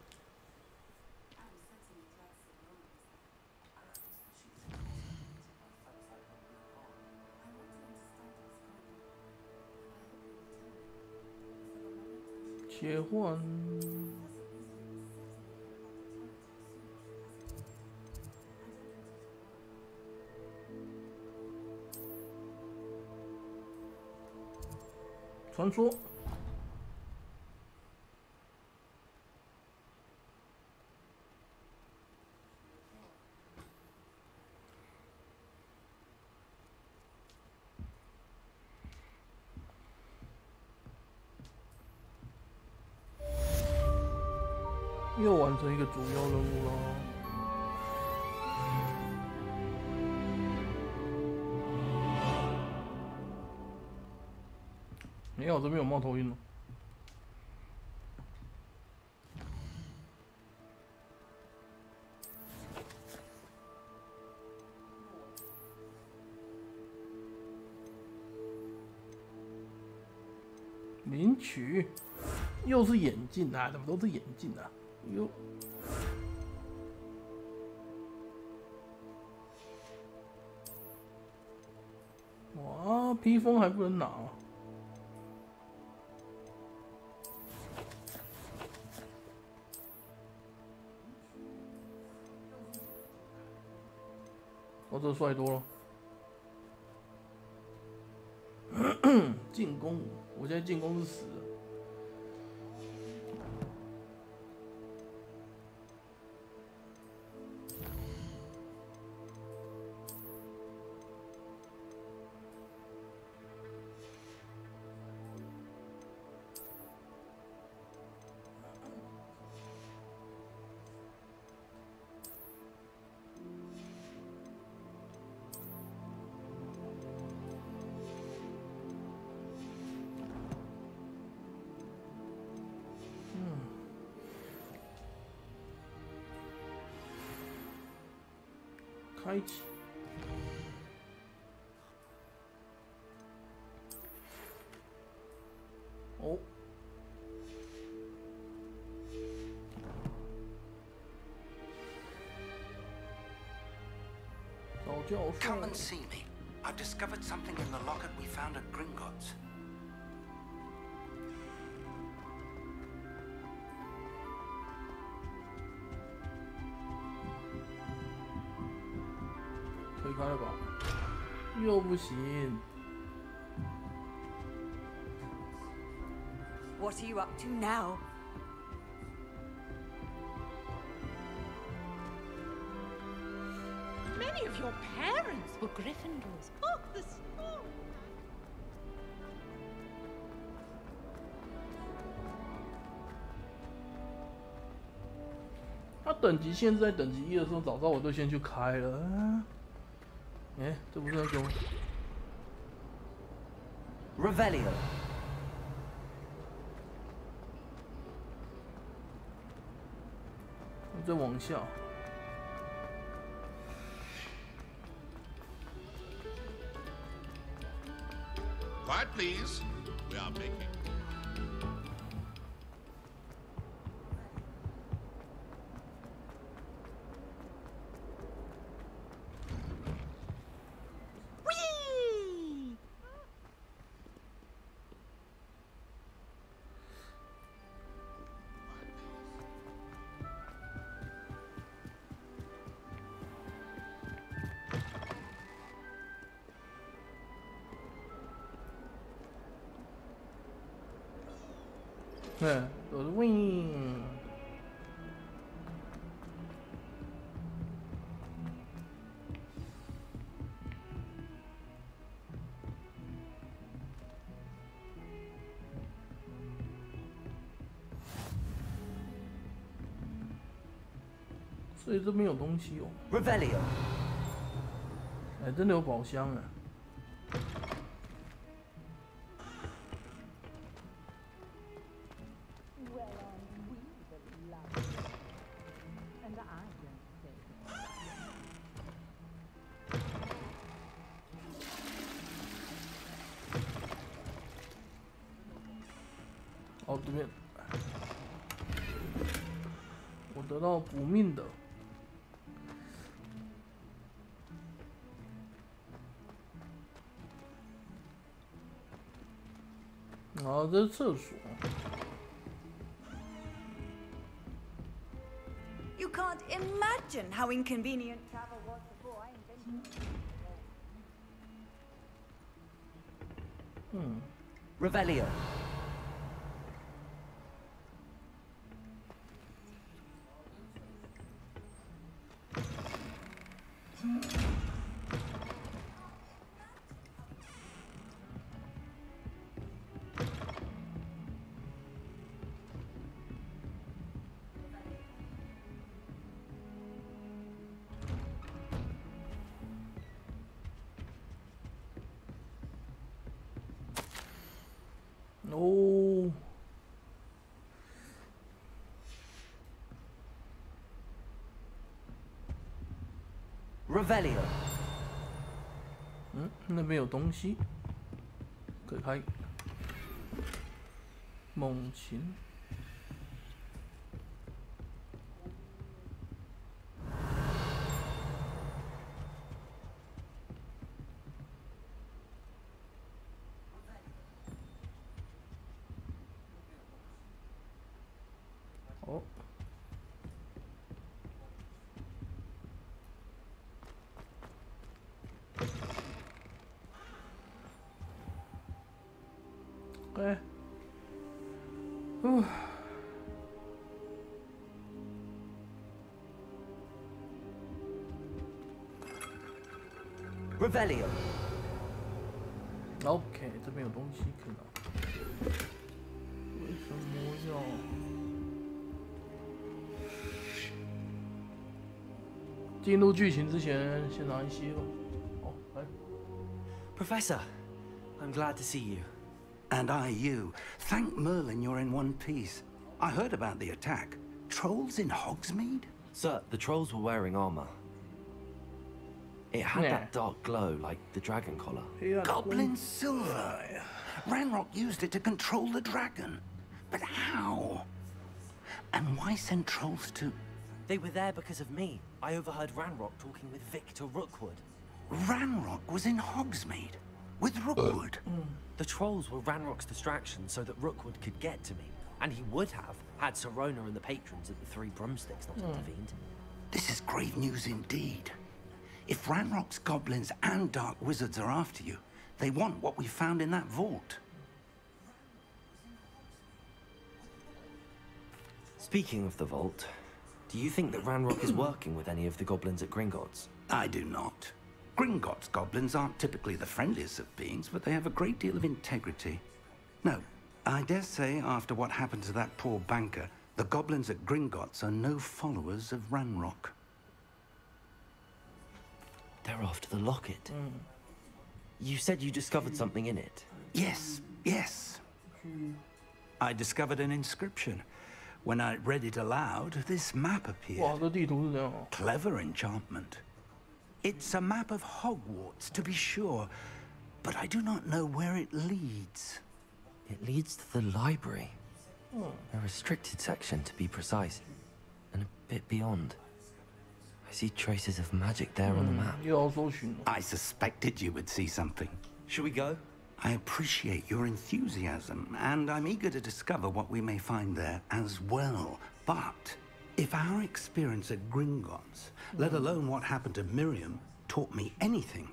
切换。传说。又完成一个主要任务了。没有，这边有猫头鹰了。领取，又是眼镜啊？怎么都是眼镜啊？哟，哇，披风还不能拿啊！我这帅多了。进攻，我现在进攻是死的。开启。哦。找教授。 Come and see me. I've discovered something in the locket we found at Gringotts. 推开了吧？又不行。 What are you up to now? Many of your parents were Gryffindors. Oh, the story! 他等级限制在等级1的时候，早知道我就先去开了。哎，这不是那个 Revelio。 再往下。Quiet, please. We are making. Whee! 对，都是 win。所以这边有东西哦。Revelio。哎，真的有宝箱啊！ 哦，这边我得到补命的。 好，这是厕所。 You can't imagine how inconvenient travel was before I invented it. Revelio. Oh. Revelio. 那边有东西，可以开。猛禽。哦。 哎，Revelio. OK， 这边有东西可以拿。为什么要？进入剧情之前，先拿一些吧。哦，来。Professor, I'm glad to see you. And I you. Thank Merlin you're in one piece. I heard about the attack. Trolls in Hogsmeade? Sir, the trolls were wearing armor. It had that dark glow, like the dragon collar. Goblin silver. Ranrock used it to control the dragon. But how? And why send trolls to... They were there because of me. I overheard Ranrock talking with Victor Rookwood. Ranrock was in Hogsmeade? With Rookwood? The trolls were Ranrock's distraction so that Rookwood could get to me. And he would have, had Sirona and the patrons at the Three Broomsticks not intervened. This is grave news indeed. If Ranrock's goblins and dark wizards are after you, they want what we found in that vault. Speaking of the vault, do you think that Ranrock is working with any of the goblins at Gringotts? I do not. Gringotts goblins aren't typically the friendliest of beings, but they have a great deal of integrity. No, I dare say after what happened to that poor banker, the goblins at Gringotts are no followers of Ranrock. They're after the locket. You said you discovered something in it. Yes, yes. I discovered an inscription. When I read it aloud, this map appeared. Clever enchantment. It's a map of Hogwarts, to be sure, but I do not know where it leads. It leads to the library. A restricted section, to be precise, and a bit beyond. I see traces of magic there on the map. I suspected you would see something. Should we go? I appreciate your enthusiasm, and I'm eager to discover what we may find there as well. But if our experience at Gringotts, let alone what happened to Miriam, taught me anything,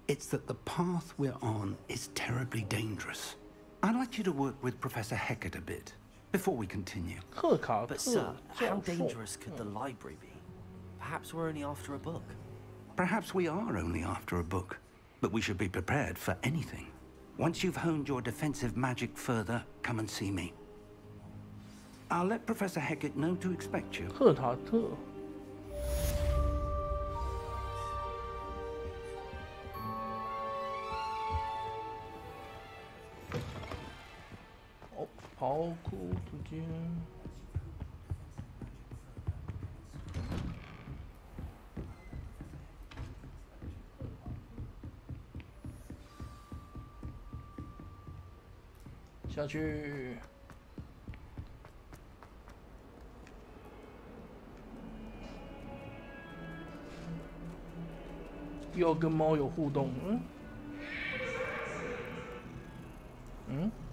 it's that the path we're on is terribly dangerous. I'd like you to work with Professor Hecat a bit. Before we continue. But sir, how dangerous could the library be? Perhaps we're only after a book. Perhaps we are only after a book, but we should be prepared for anything. Once you've honed your defensive magic further, come and see me. I'll let Professor Hecat know to expect you. 赫塔特。哦，跑酷时间。下去。又跟猫有互动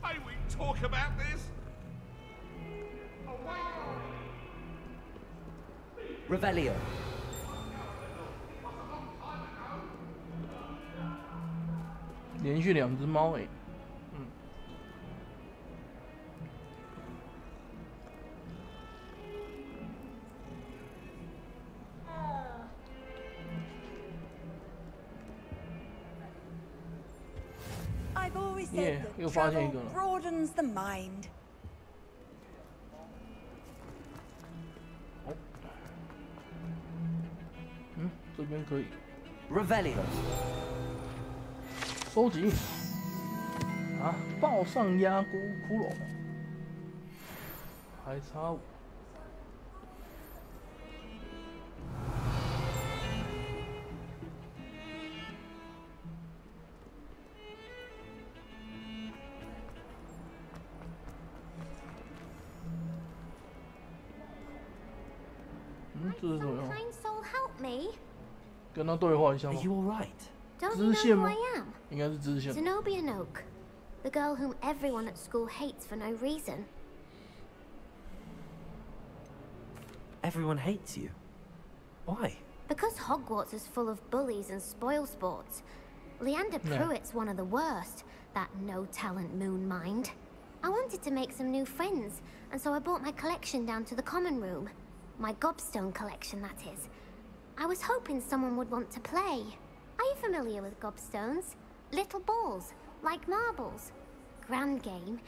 ，I won't talk about this. Revelio. 连续2只猫I've always said that 又发现一 travel 个了。 broadens the mind. 这边可以。Revelio. 收集。啊，抱上压锅骷髅。还差5。这是什么样？ Kind soul, help me. 跟他对话一下吗？ Are you all right? Don't 支 you 线 know who 吗 I am? 应该是支线。 Zenobia Noak, the girl whom everyone at school hates for no reason. Everyone hates you. Why? Because Hogwarts is full of bullies and spoilsports. Leander Yeah. Pruitt's one of the worst, that no-talent moon mind. I wanted to make some new friends, and so I brought my collection down to the common room. My gobstone collection, that is. I was hoping someone would want to play. Are you familiar with gobstones? Little balls, like marbles. Grand game.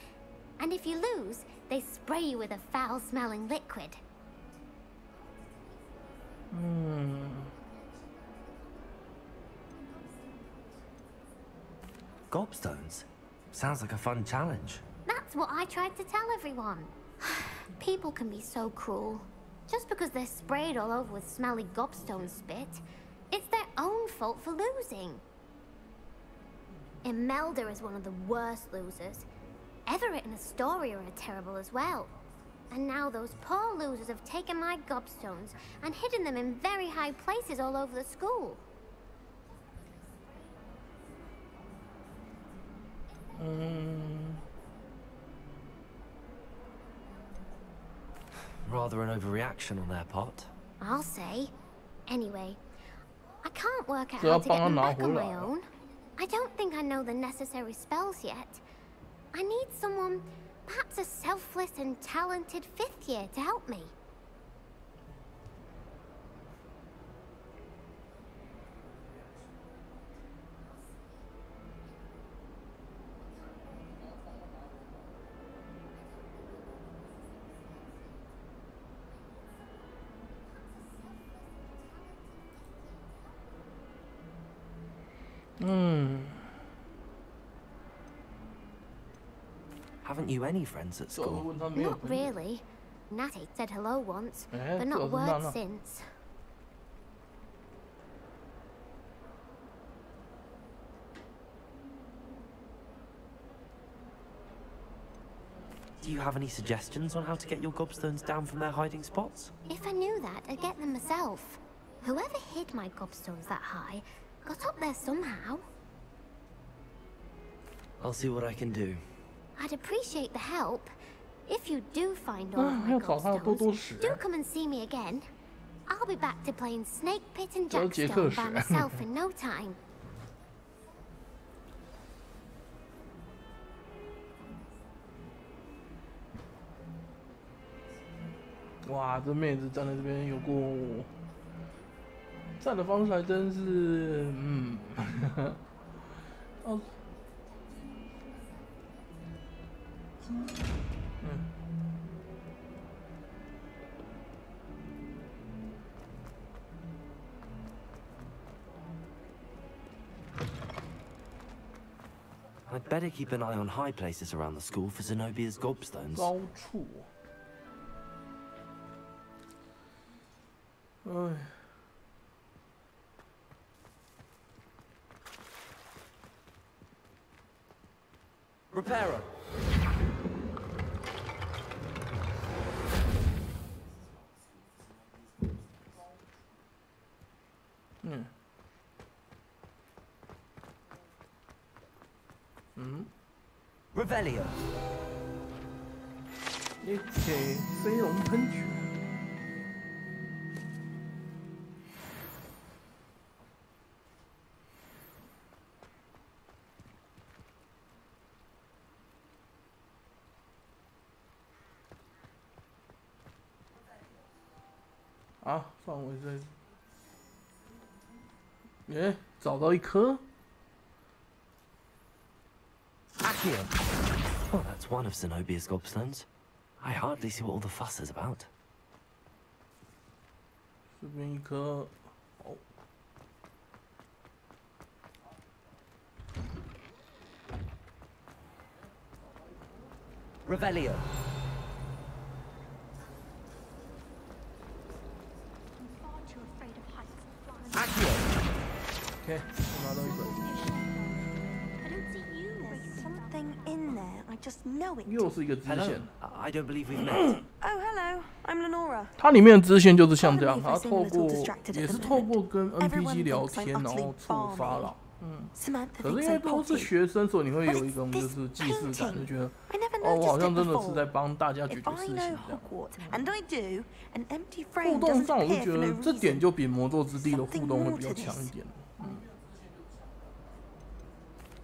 And if you lose, they spray you with a foul-smelling liquid. Gobstones? Sounds like a fun challenge. That's what I tried to tell everyone. People can be so cruel. Just because they're sprayed all over with smelly gobstone spit, it's their own fault for losing. Imelda is one of the worst losers. Everett and Astoria are terrible as well. And now those poor losers have taken my gobstones and hidden them in very high places all over the school. Rather an overreaction on their part. I'll say. Anyway, I can't work out So how I'll to get them帮他拿back on回 my 来。 own. I don't think I know the necessary spells yet. I need someone, perhaps a selfless and talented 5th year to help me. Haven't you any friends at school? Not really. Natty said hello once, Eh, but not a så word Nana. since. Do you have any suggestions on how to get your gobstones down from their hiding spots? If I knew that, I'd get them myself. Whoever hid my gobstones that high got up there somehow. I'll see what I can do. I'd appreciate the help. If you do find all of my 要找他多多 gobstones, 屎。 do come and see me again. I'll be back to playing Snake Pit and 找杰克 Jackstone by 屎。 myself in no time. 哇，这妹子站在这边有过，站的方式还真是，哦，I'd better keep an eye on high places around the school for Zenobia's gobstones. 高处，哎。 Reparo. Revelio. 你给飞龙喷泉。啊，范围在，耶，找到一颗。Accio. Well, that's one of Zenobia's gobstones. I hardly see what all the fuss is about. 这边一颗，哦。Revelio. Okay, 拿到一本。 There's something in there. I just know it. 又是一个支线。I don't believe we've met. Oh, hello. I'm Lenora. 它里面的支线就是像这样，它透过也是透过跟 NPC 聊天，然后触发了。可是因为都是学生，所以你会有一种就是既视感，就觉得哦，我好像真的是在帮大家解决事情这样。互动上，我就觉得这点就比魔咒之地的互动会比较强一点。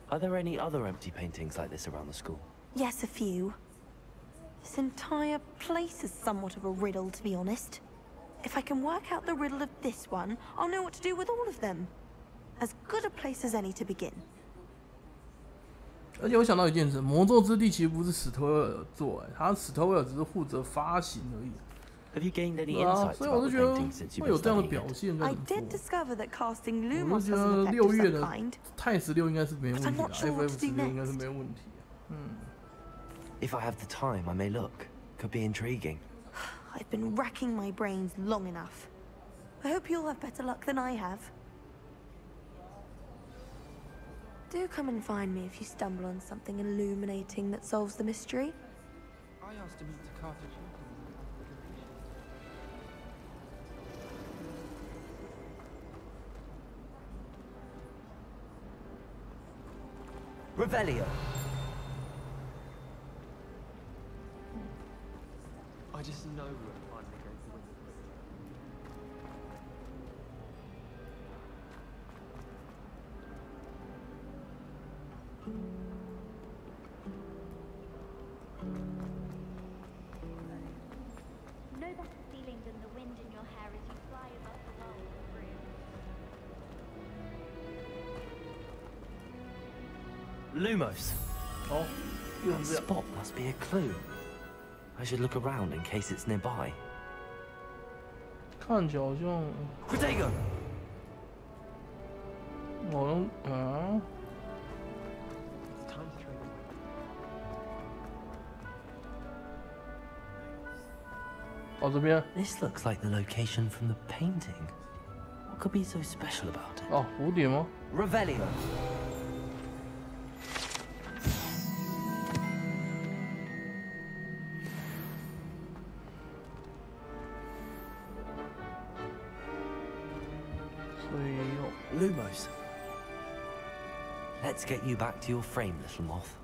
Are there any other empty paintings like this around the school? Yes, a few. This entire place is somewhat of a riddle, to be honest. If I can work out the riddle of this one, I'll know what to do with all of them. As good a place as any to begin. 而且我想到一件事，魔咒之地其实不是史特威尔做，他史特威尔只是负责发行而已。 Have you gained any insights 所以我就觉得会有这样的表现在怎么做。我就觉得6月的泰16应该是没问题的 ，FF16应该是没问题。If I have the time, I may look. Could be intriguing. I've been racking my brains long enough. I hope you'll have better luck than I have. Do come and find me if you stumble on something illuminating that solves the mystery. I asked him to Carthage. Revelio. I just know we're finally going to win. No better feeling than the wind in your hair as you fly above the world of free. Lumos. Oh, that spot must be a clue. I should look around in case it's nearby. 看起来好像。Protego. 好像啊。哦，这边。 This looks like the location from the painting. What could be so special about it? 哦，蝴蝶吗 ？Revelio. 所以有 Lumos. Let's get you back to your frame, little moth.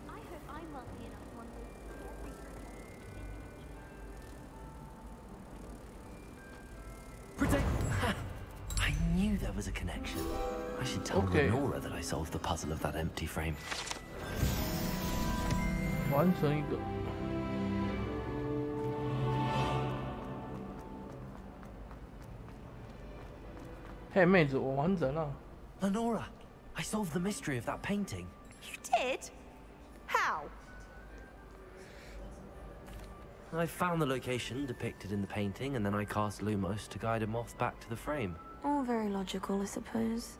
I hope I'm wealthy enough one Protect. I knew there was a connection. I should tell Lenora that I solved the puzzle of that empty frame. 完成一个。嘿，妹子，我完成了。Lenora, I solved the mystery of that painting. You did? How? I found the location depicted in the painting, and then I cast Lumos to guide a moth back to the frame. All very logical, I suppose.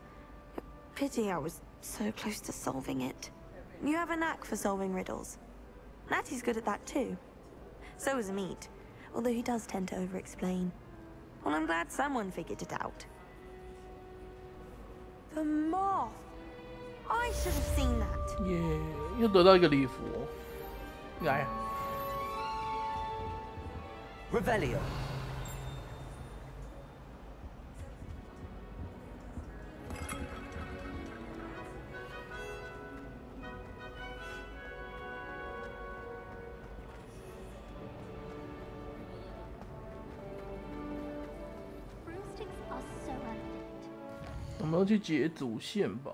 Pity I was so close to solving it. You have a knack for solving riddles. Natty's good at that too. So is Amit, although he does tend to over-explain. Well, I'm glad someone figured it out. The moth! I should have seen that. 耶，又得到一个礼服。来。Revelio. Broomsticks are so elegant. 我们要去解主线吧。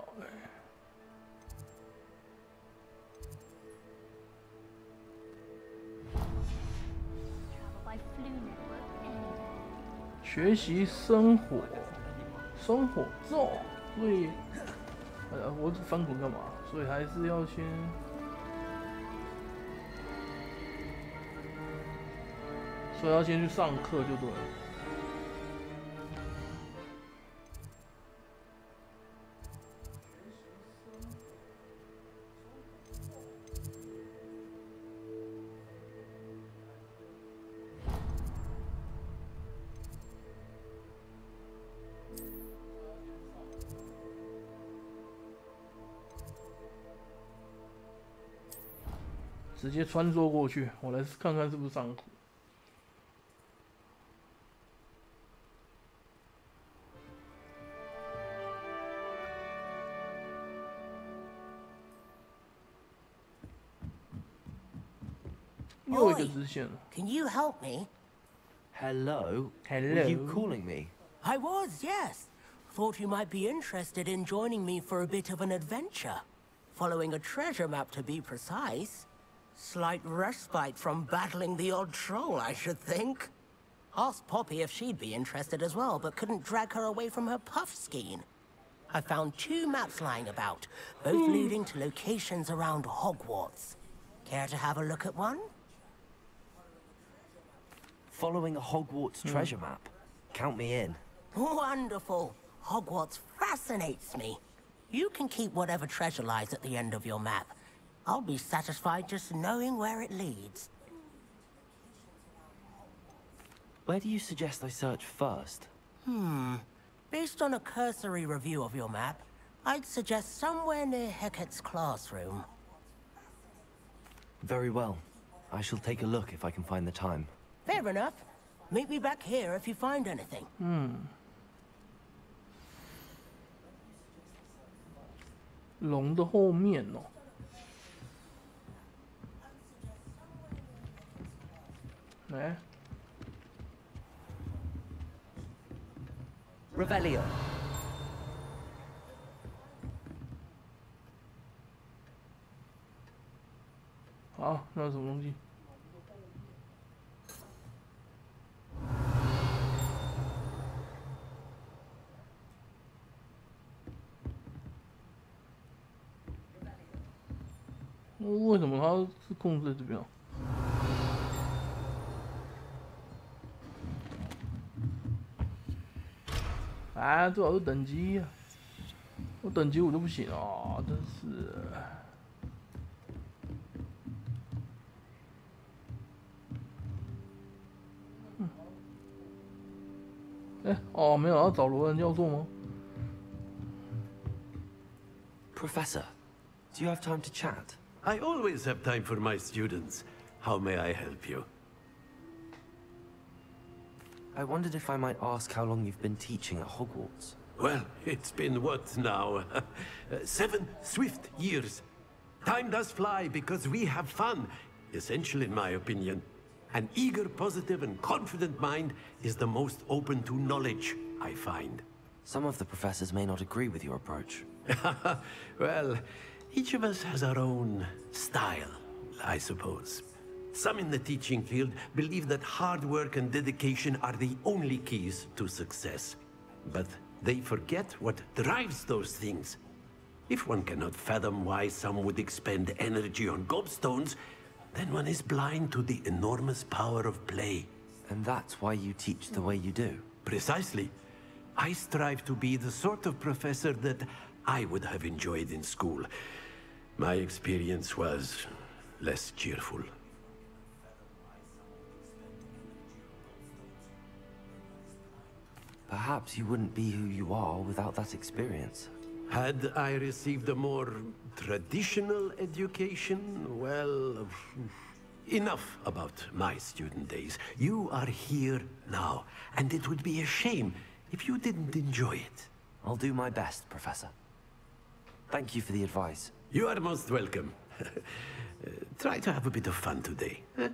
学习生火咒，所以，我翻滚干嘛？所以还是要先，去上课就对了。直接穿梭过去，我来看看是不是上课。又一个支线了。Can you help me? Hello? Hello? Were you calling me? I was, yes. Thought you might be interested in joining me for a bit of an adventure. Following a treasure map, to be precise. Slight respite from battling the odd troll, I should think. Asked Poppy if she'd be interested as well, but couldn't drag her away from her puff skein. I found 2 maps lying about, both leading to locations around Hogwarts. Care to have a look at one? Following a Hogwarts treasure map. Count me in. Wonderful. Hogwarts fascinates me. You can keep whatever treasure lies at the end of your map. I'll be satisfied just knowing where it leads. Where do you suggest I search first? Based on a cursory review of your map, I'd suggest somewhere near Hecat's classroom. Very well. I shall take a look if I can find the time. Fair enough. Meet me back here if you find anything. 龙的后面哦。来。Revelio. 好，那是什么东西？为什么它是控制在这边啊？啊，最好是等级啊！我等级5都不行啊，真是。哎，哦，没有要找罗恩教授吗 ？Professor, do you have time to chat? I always have time for my students. How may I help you? I wondered if I might ask how long you've been teaching at Hogwarts. Well, it's been what now? 7 swift years. Time does fly because we have fun. Essential in my opinion. An eager, positive, and confident mind is the most open to knowledge, I find. Some of the professors may not agree with your approach. Well, each of us has our own style. I suppose. Some in the teaching field believe that hard work and dedication are the only keys to success. But they forget what drives those things. If one cannot fathom why some would expend energy on gobstones, then one is blind to the enormous power of play. And that's why you teach the way you do? Precisely. I strive to be the sort of professor that I would have enjoyed in school. My experience was less cheerful. Perhaps you wouldn't be who you are without that experience. Had I received a more traditional education, well, enough about my student days. You are here now, and it would be a shame if you didn't enjoy it. I'll do my best, Professor. Thank you for the advice. You are most welcome. Try to have a bit of fun today. Huh?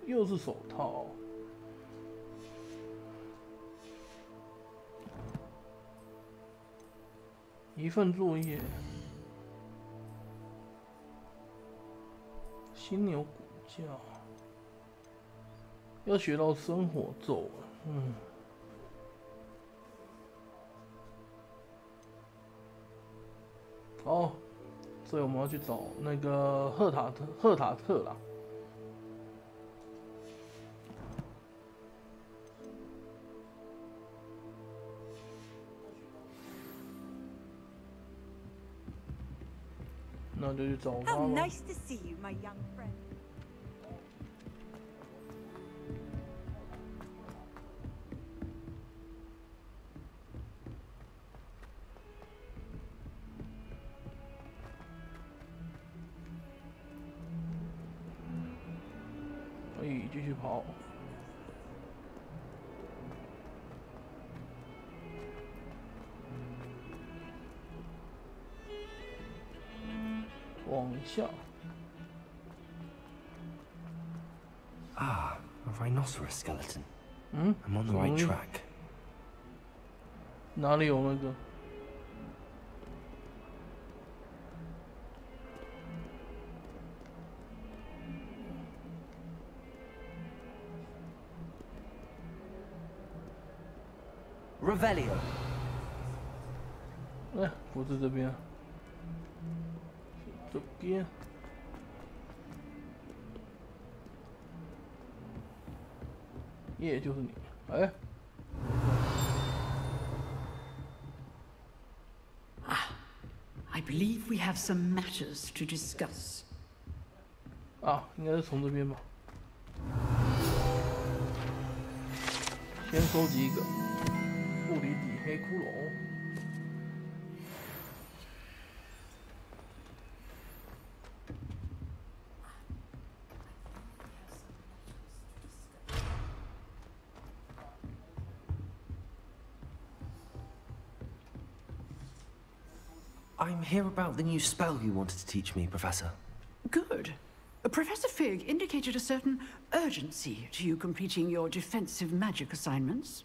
又是手套。一份作业，犀牛骨架，要学到生火咒。好，所以我们要去找那个赫塔特啦。那就去找他 How 吧。 nice to see you, my young friend.可以继续跑。往下。 Ah, a rhinoceros skeleton. 嗯 I'm on the right track. 哪里有那个？ Revelio. 哎，不是这边，是这边。耶，就是你，哎。 I believe we have some matters to discuss. 啊，应该是从这边吧。先收集一个物理底黑骷髅。 I'm here about the new spell you wanted to teach me, Professor. Good. Professor Fig indicated a certain urgency to you completing your defensive magic assignments.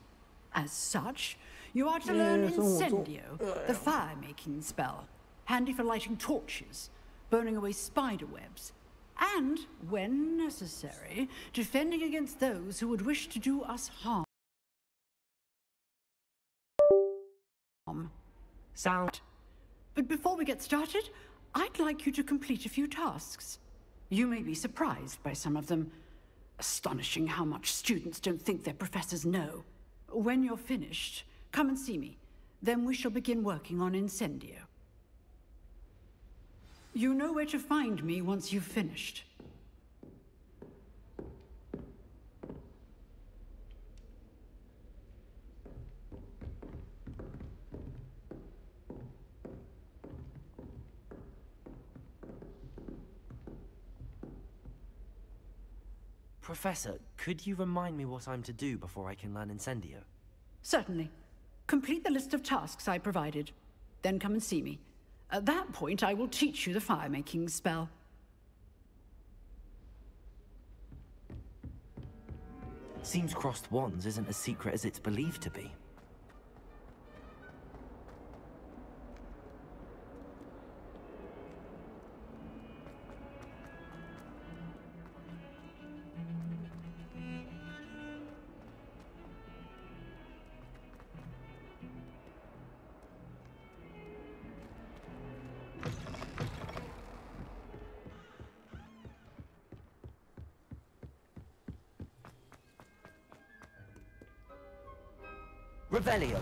As such, you are to learn Incendio, the fire-making spell, handy for lighting torches, burning away spider webs, and, when necessary, defending against those who would wish to do us harm. Sound. But before we get started, I'd like you to complete a few tasks. You may be surprised by some of them. Astonishing how much students don't think their professors know. When you're finished, come and see me. Then we shall begin working on Incendio. You know where to find me once you've finished. Professor, could you remind me what I'm to do before I can learn Incendio? Certainly. Complete the list of tasks I provided. Then come and see me. At that point, I will teach you the fire-making spell. Seems crossed wands isn't as secret as it's believed to be. Revelio.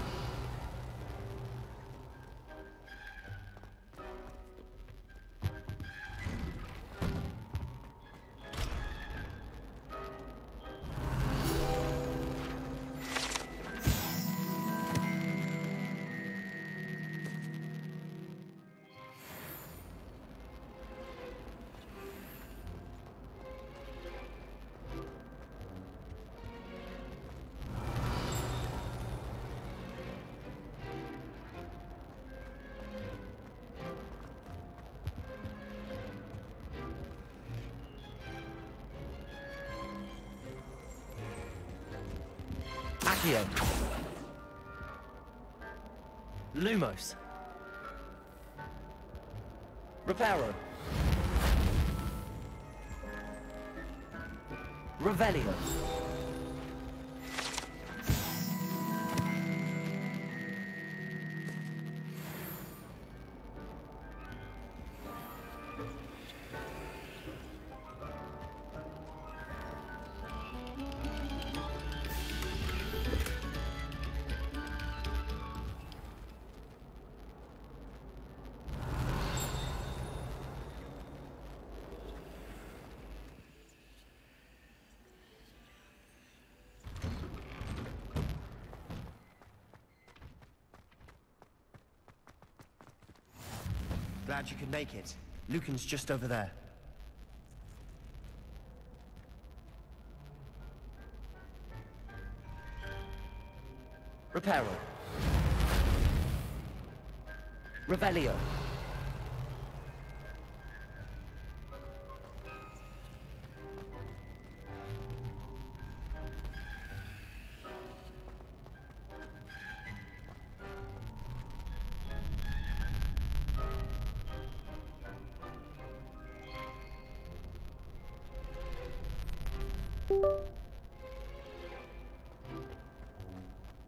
Accio. Lumos. Reparo. Revelio. Glad you could make it. Lucan's just over there. Reparo. Revelio.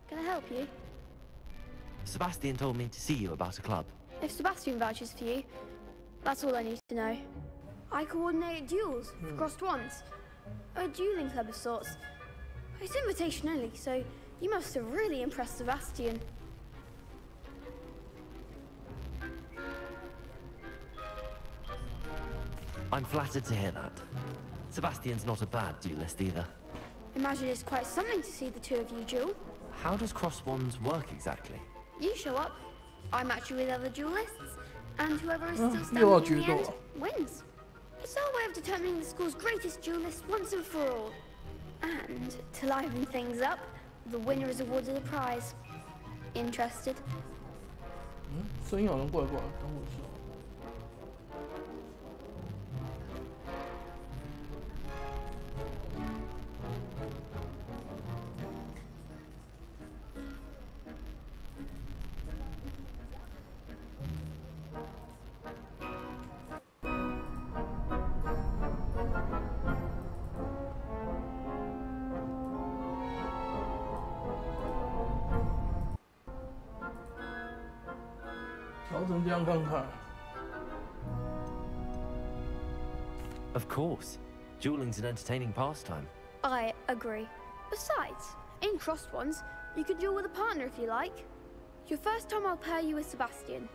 Can I help you? Sebastian told me to see you about a club. If Sebastian vouches for you, that's all I need to know. I coordinate duels for crossed wands. A dueling club of sorts. It's invitation only, so you must have really impressed Sebastian. I'm flattered to hear that. Sebastian's not a bad duelist either. Imagine it's quite something to see the two of you duel. How does cross wands work exactly? You show up, I match you with other duelists, and whoever is still standing in the end wins. It's our way of determining the school's greatest duelist once and for all. And to liven things up, the winner is awarded a prize. Interested? 声音好像怪怪，等我一下。调成这样看看。Of course. Dueling's an entertaining pastime. I agree. Besides, in crossed ones, you can duel with a partner if you like. Your first time I'll pair you with Sebastian.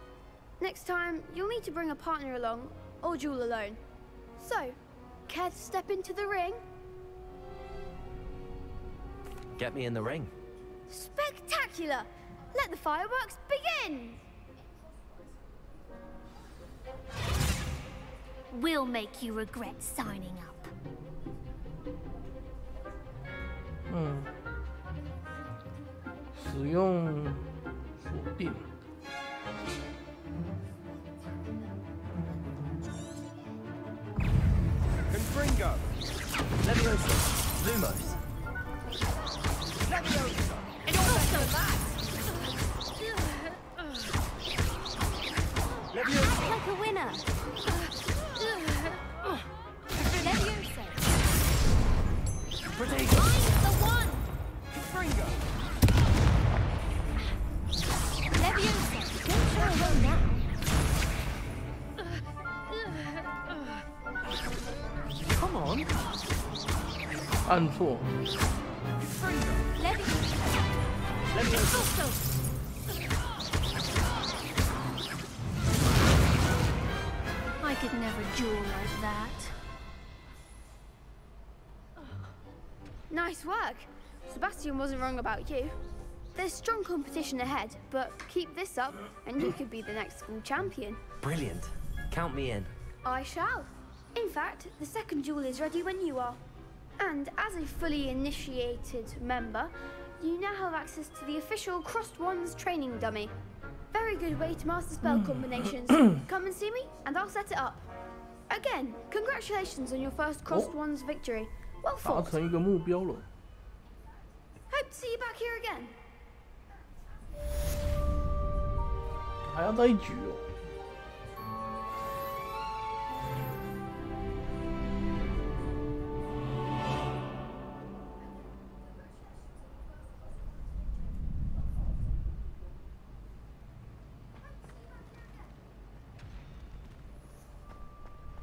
Next time, you'll need to bring a partner along, or duel alone. So, care to step into the ring? Get me in the ring. Spectacular! Let the fireworks begin! We'll make you regret signing up. 使用锁定。Confringo. Leviosa. Lumos. Leviosa. And also that. Leviosa. Like a winner. Leviosa. Protego. Find the one. Confringo. Leviosa. Don't show away now. Come on. 按错。 Leviosa. I could never duel like that. Nice work. Sebastian wasn't wrong about you. There's strong competition ahead, but keep this up and you could be the next school champion. Brilliant. Count me in. I shall. In fact, the second duel is ready when you are. And as a fully initiated member, you now have access to the official Crossed Wands training dummy. Very good way to master spell combinations. Come and see me, and I'll set it up. Again, congratulations on your first Crossed Wands victory. Well 达 fought. 成一个目标了。 Hope to see you back here again. 还要再一局哦。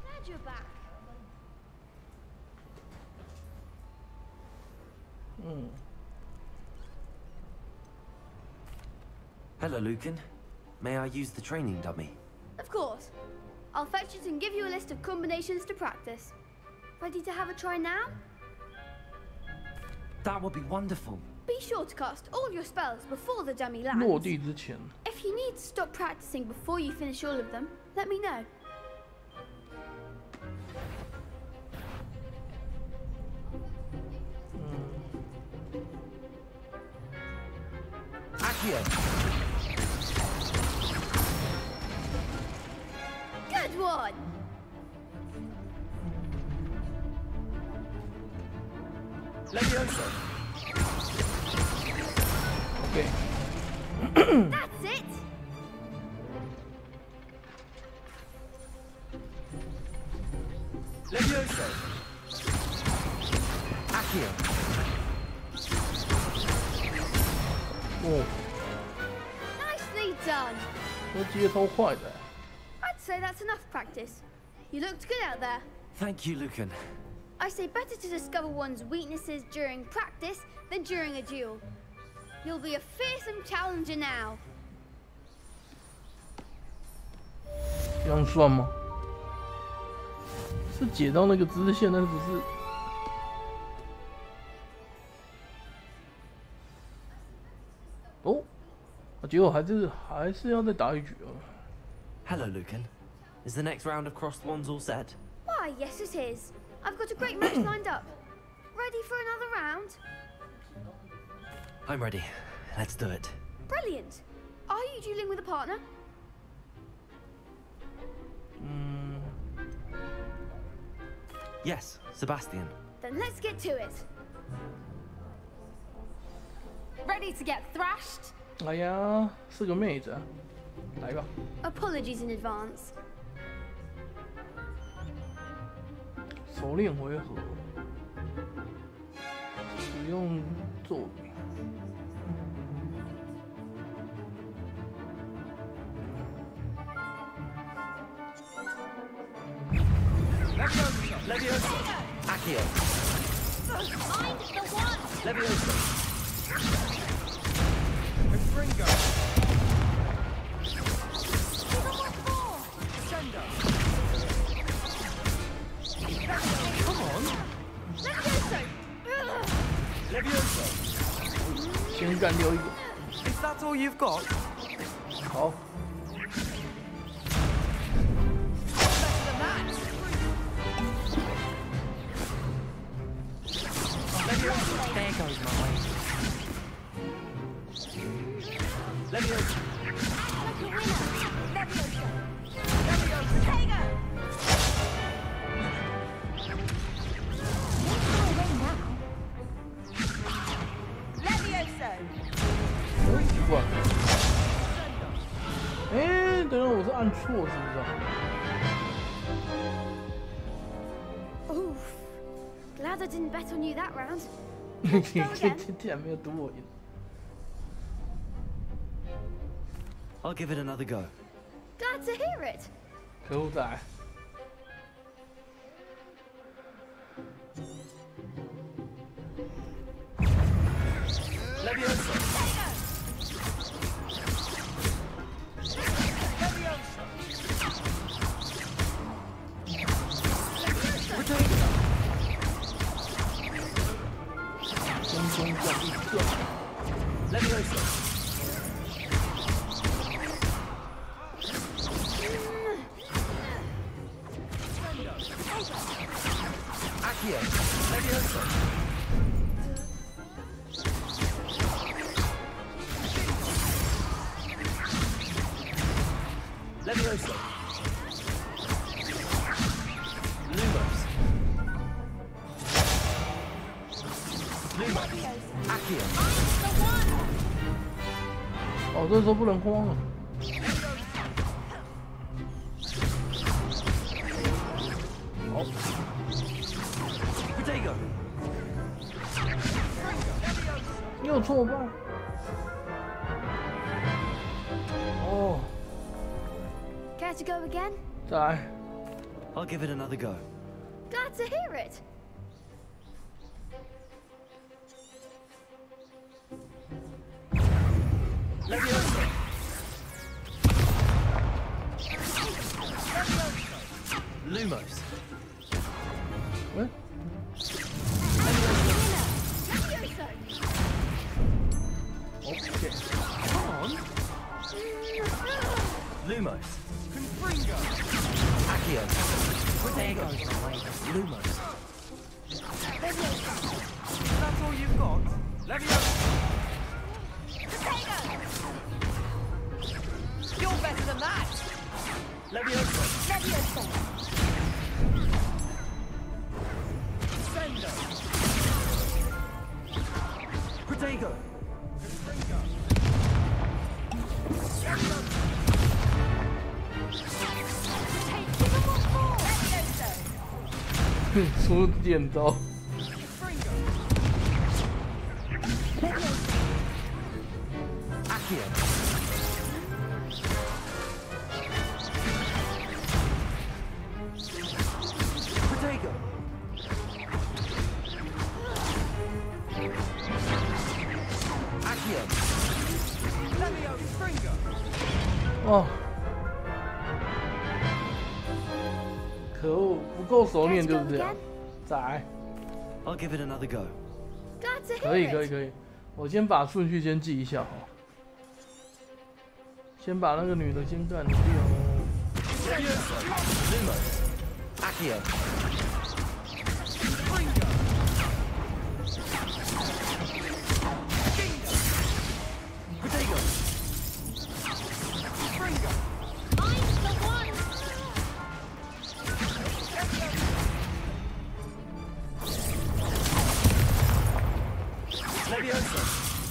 Glad you're back. Hello, Lucan. May I use the training dummy? Of course. I'll fetch it and give you a list of combinations to practice. Ready to have a try now? That would be wonderful. Be sure to cast all your spells before the dummy lands. 落地之前， If you need to stop practicing before you finish all of them, let me know. Accio. Good one! Leviosa. OK， That's it! Leviosa. Accio. 哦， Nicely done! 这接超快的。 I'd say that's enough practice. You looked good out there. Thank you, Lucan. I say better to discover one's weaknesses during practice than during a duel. You'll be a fearsome challenger now. 这样算吗？是解到那个支线，但是不是？哦，结果还是要再打一局啊。 Hello, Lucan. Is the next round of Crossed Wands all set? Why, yes it is. I've got a great match lined up. Ready for another round? I'm ready. Let's do it. Brilliant. Are you dueling with a partner? Yes, Sebastian. Then let's get to it. Ready to get thrashed? 哎呀，是个妹子啊，来吧。 Apologies in advance. 熟练回合，使用咒语。 Leviosa. Accio. Find the one. Leviosa. Confringo. Descendo. Come on. Leviosa. 先干掉一个。 Is that all you've got? 好。 There goes mine. Leviosa. Like a winner. Leviosa. Leviosa. Tiger. Leviosa. 奇怪。哎，等等，我是按错是不是？Oof. Glad I didn't bet on you that round. 竟然没有赌我赢。 I'll give it another go. Glad to hear it. 可恶仔。Leviosa. Leviosa. Accio. Leviosa. Leviosa. Lumos. Lumos. Accio. 哦，这时候不能慌了。好。Potato. 又挫败。哦。 Care to go again? 再来。I'll give it another go. Glad to hear it. Leviosa. Lumos. What? Okay. Come on. Lumos. Confringo. Accio. Potato. Lumos. That's all you've got? Leviosa. You're better than that! Leviosa! Leviosa! Sendo! Protego! Leviosa! 出剑招。 Accio! Protego! Accio! Levio Springo! 哦，可恶，不够熟练就是这样。再来。 I'll give it another go. Glad to hear 可以 it. 可以可以，我先把顺序先记一下哈。先把那个女的先干掉。 Lumos! Accio! Springo! Protego! Springo! I'm the one. Leviosa!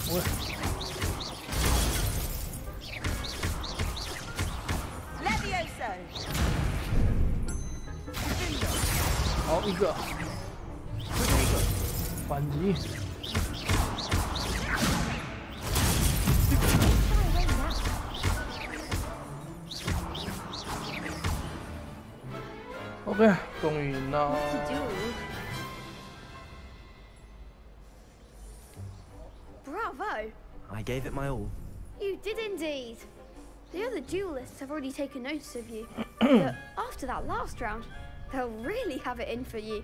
我 Leviosa! 好一个，反击。OK， 终于赢了。 Bravo! I gave it my all. You did indeed. The other duelists have already taken notice of you. But after that last round, they'll really have it in for you.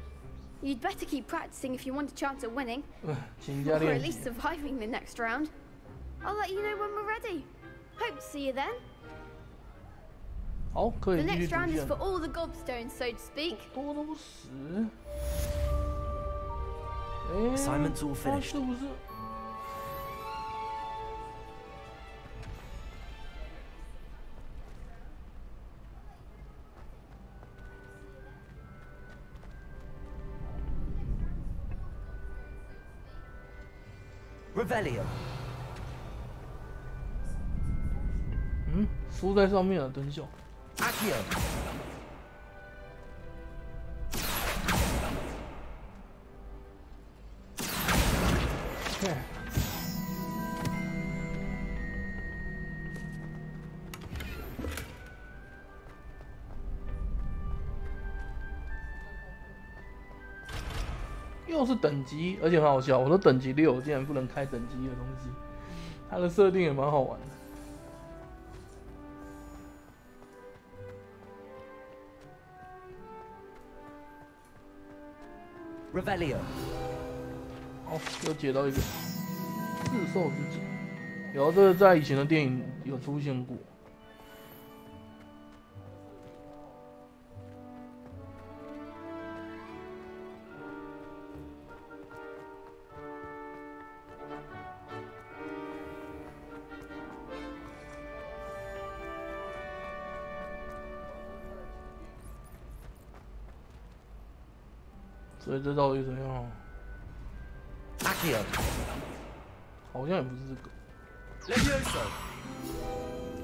You'd better keep practicing if you want a chance at winning. Or at least surviving the next round. I'll let you know when we're ready. Hope to see you then. 好，可以 The 继续 next 主 round is 线 for。all the gobstones, so to speak. 多都死。哎， Assignments all 他 finished. 是不是？ Revelio。嗯，书在上面啊，等一下。Accio。又是等级，而且很好笑。我说等级6，竟然不能开等级的东西，它的设定也蛮好玩的。Revelio。哦，又解到一个自受之己，然后这个在以前的电影有出现过。所以这到底怎样？ Accio。好像也不是这个。Levioso。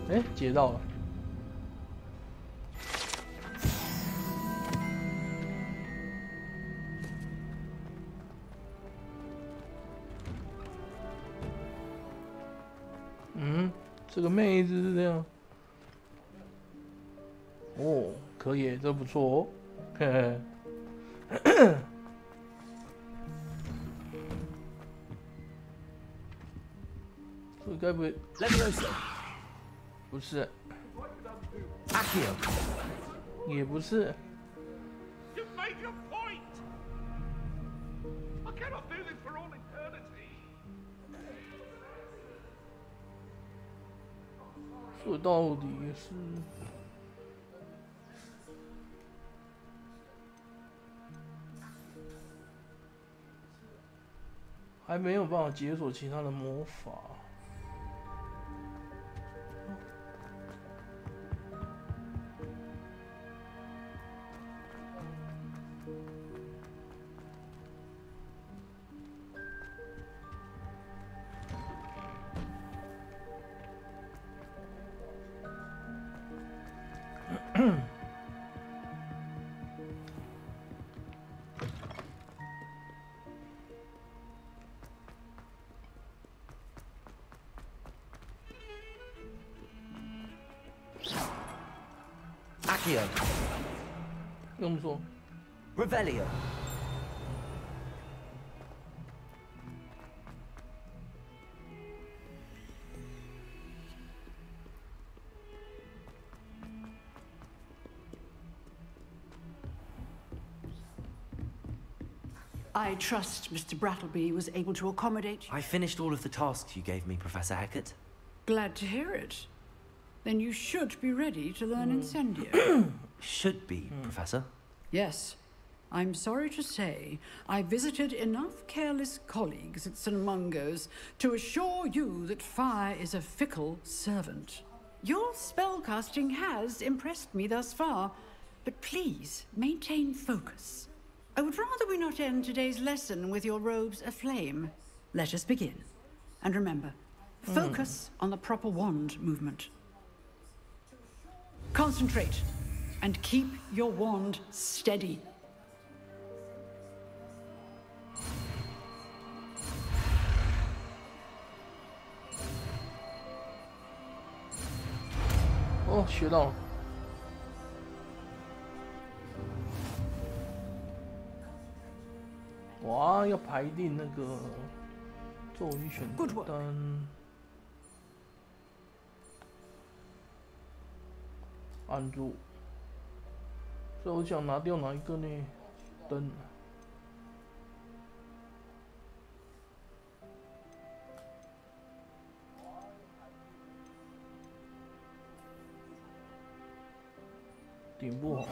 哎，解到了。嗯，这个妹子是这样。哦，可以，这不错哦。嘿嘿。这该不会 Levioso 不是 Accio 也不是 You've made your point. I cannot do this for all eternity. 这到底是还没有办法解锁其他的魔法。Accio 用不说 Revelio I trust Mr. Brattleby was able to accommodate you. I finished all of the tasks you gave me, Professor Hackett. Glad to hear it. Then you should be ready to learn Incendio. Should be, Professor. Yes. I'm sorry to say, I visited enough careless colleagues at St. Mungo's to assure you that fire is a fickle servant. Your spellcasting has impressed me thus far, but please maintain focus. I would rather we not end today's lesson with your robes aflame. Let us begin. And remember, focus on the proper wand movement. Concentrate, and keep your wand steady. Oh, 学到了。哇，要排定那个咒语选单，按住。所以我想拿掉哪一个呢？灯。顶不好，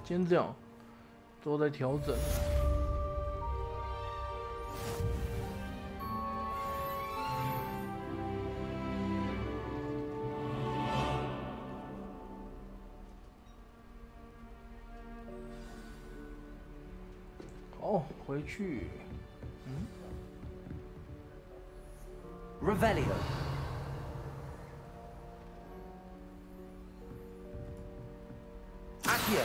先这样，之后再调整。好，回去。Revelio. Accio.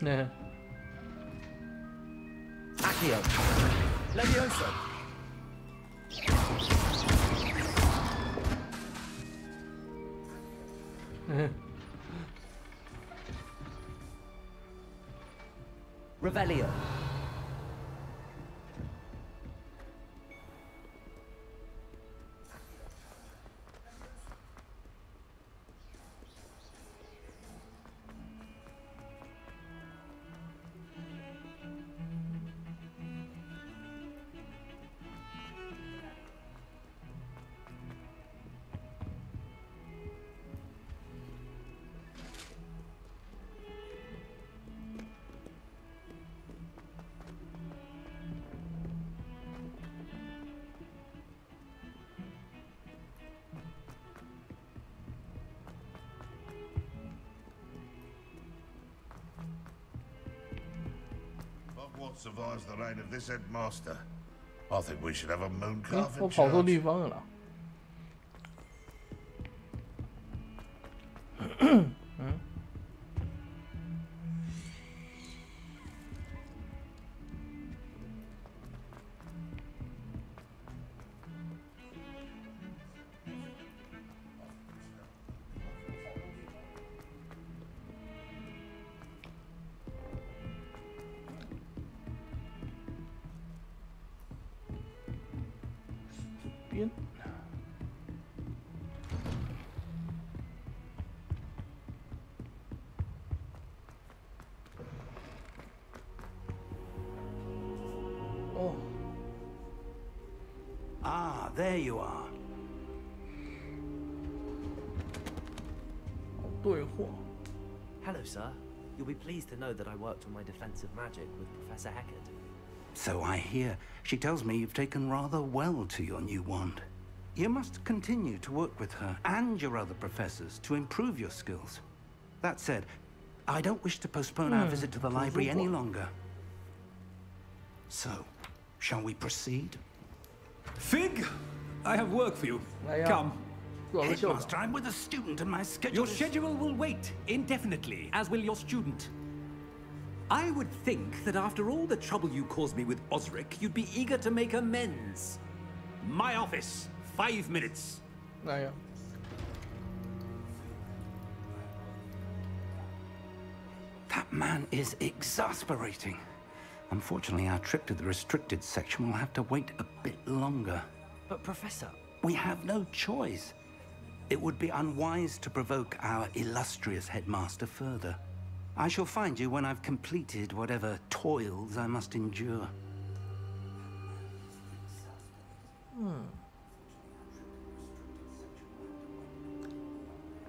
Yeah. Accio. Levioso. Revelio. Hogwarts survives the reign of this headmaster. I think we should have a moon calf 我 in 跑错 charge. 地方了啦。边。哦。Ah, there you are. 对话。 Hello, sir. You'll be pleased to know that I worked on my defensive magic with Professor Eckert. So I hear. She tells me you've taken rather well to your new wand. You must continue to work with her and your other professors to improve your skills. That said, I don't wish to postpone our visit to the library any longer. So, shall we proceed? Fig, I have work for you. Come. Headmaster, I'm with a student and my schedule Your schedule will wait indefinitely, as will your student. I would think that after all the trouble you caused me with Osric, you'd be eager to make amends. My office, 5 minutes. That man is exasperating. Unfortunately, our trip to the restricted section will have to wait a bit longer. But, Professor... We have no choice. It would be unwise to provoke our illustrious headmaster further. I shall find you when I've completed whatever toils I must endure.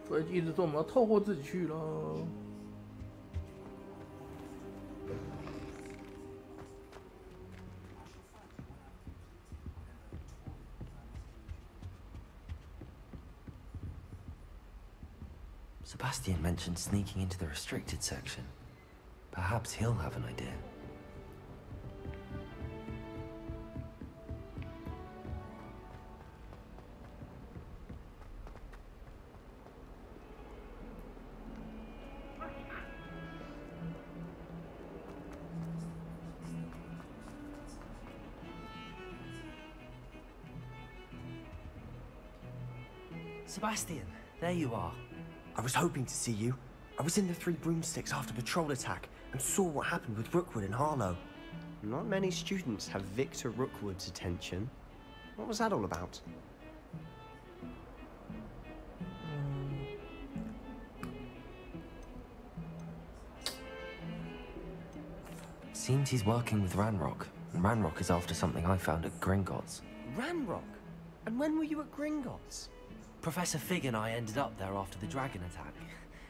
所以一直说我们要透过自己去咯。Sebastian mentioned sneaking into the restricted section. Perhaps he'll have an idea. Sebastian, there you are. I was hoping to see you. I was in the Three Broomsticks after the troll attack and saw what happened with Rookwood and Harlow. Not many students have Victor Rookwood's attention. What was that all about? Seems he's working with Ranrock, and Ranrock is after something I found at Gringotts. Ranrock? And when were you at Gringotts? Professor Fig and I ended up there after the dragon attack.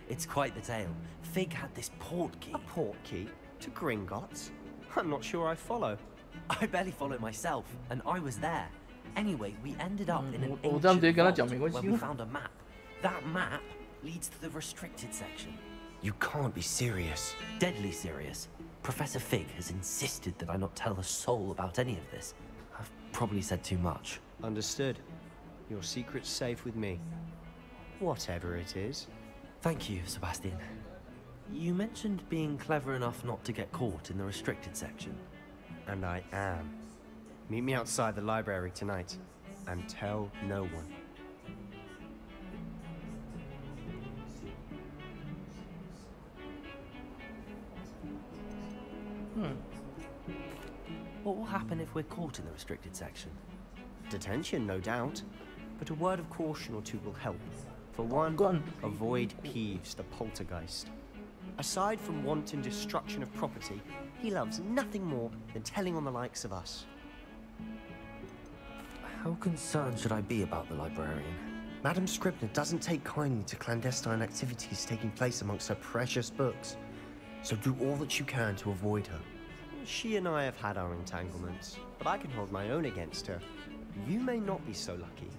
It's quite the tale. Fig had this port key. A port key? To Gringotts? I'm not sure I follow. I barely follow myself, and I was there. Anyway, we ended up in an ancient vault where we found a map. That map leads to the restricted section. You can't be serious. Deadly serious. Professor Fig has insisted that I not tell a soul about any of this. I've probably said too much. Understood. Your secret's safe with me. Whatever it is. Thank you, Sebastian. You mentioned being clever enough not to get caught in the restricted section. And I am. Meet me outside the library tonight. And tell no one. What will happen if we're caught in the restricted section? Detention, no doubt. But a word of caution or two will help. For one, avoid Peeves, the poltergeist. Aside from wanton destruction of property, he loves nothing more than telling on the likes of us. How concerned should I be about the librarian? Madam Scribner doesn't take kindly to clandestine activities taking place amongst her precious books. So do all that you can to avoid her. She and I have had our entanglements, but I can hold my own against her. You may not be so lucky.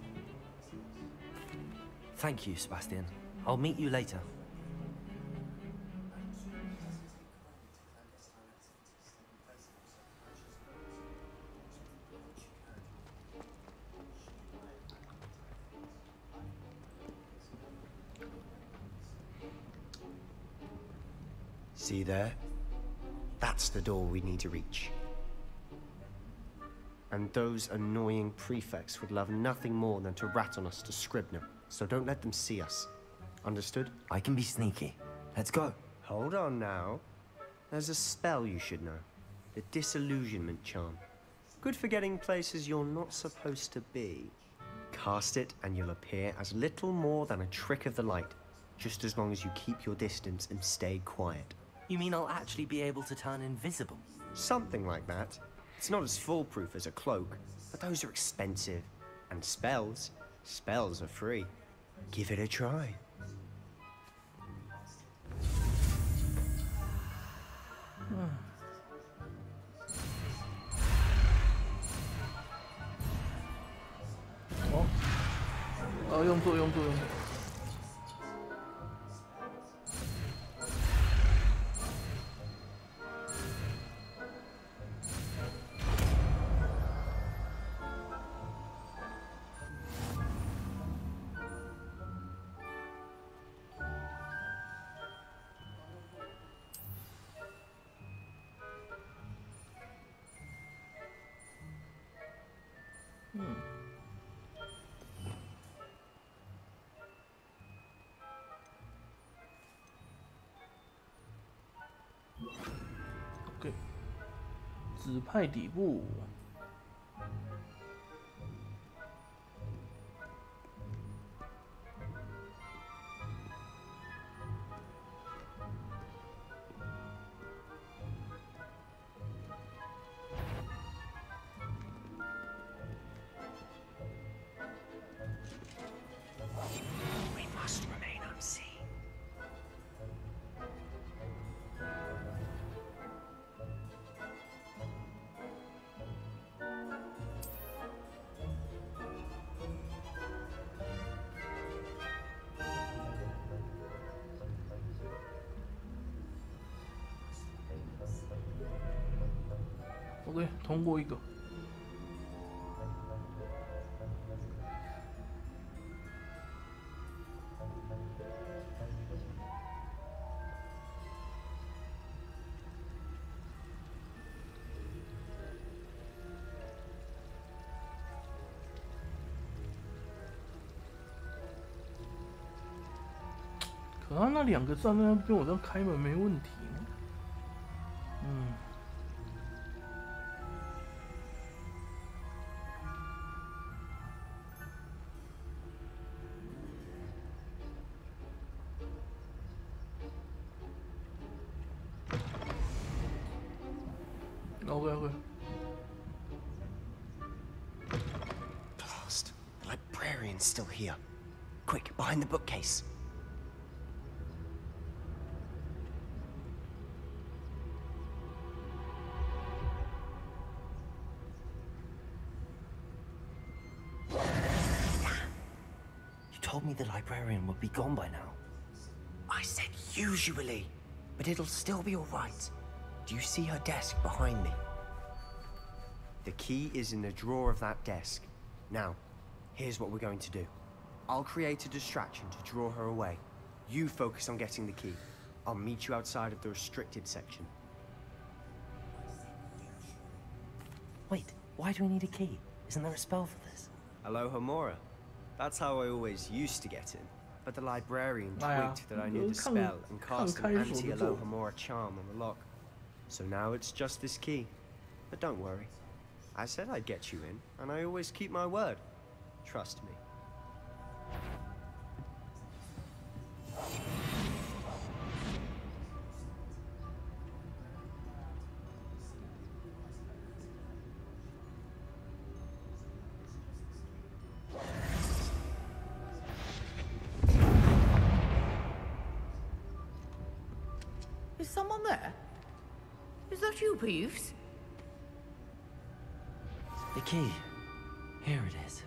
Thank you, Sebastian. I'll meet you later. See there? That's the door we need to reach. And those annoying prefects would love nothing more than to rat on us to Scribner, so don't let them see us. Understood? I can be sneaky. Let's go. Hold on now. There's a spell you should know. The disillusionment charm. Good for getting places you're not supposed to be. Cast it and you'll appear as little more than a trick of the light, just as long as you keep your distance and stay quiet. You mean I'll actually be able to turn invisible? Something like that. It's not as foolproof as a cloak, but those are expensive. And spells are free. Give it a try.用错。OK， 指派底部。OK， 通过一个。可他那两个站在那边，我这样开门没问题吗？OK。 Blast! The librarian's still here. Quick, behind the bookcase. You told me the librarian would be gone by now. I said Usually. But it'll still be all right. Do you see her desk behind me? The key is in the drawer of that desk. Now, here's what we're going to do. I'll create a distraction to draw her away. You focus on getting the key. I'll meet you outside of the restricted section. Wait, why do we need a key? Isn't there a spell for this? Alohomora. That's how I always used to get in. But the librarian tweaked that I knew the spell and cast an anti-Alohomora charm on the lock. So now it's just this key. But don't worry. I said I'd get you in, and I always keep my word. Trust me. Is someone there? Is that you, Peeves? The key. Here it is.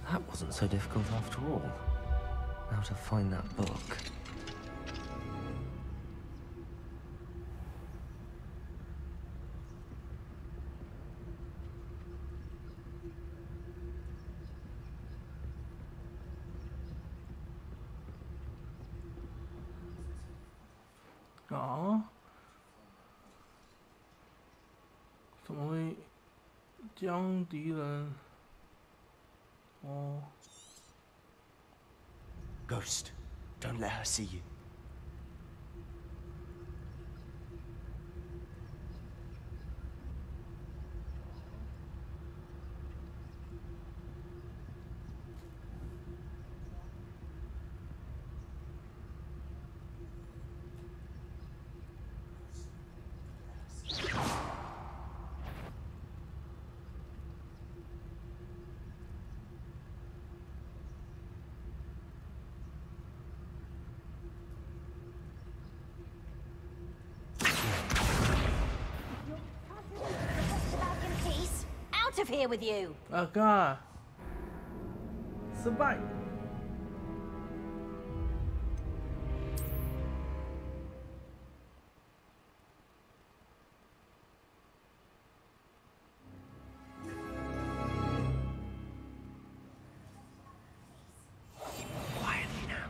That wasn't so difficult after all. Now to find that book.啊？怎么会将敌人？ 哦。 Ghost, don't let her see you. Out of here with you! God. 失败。Quietly now.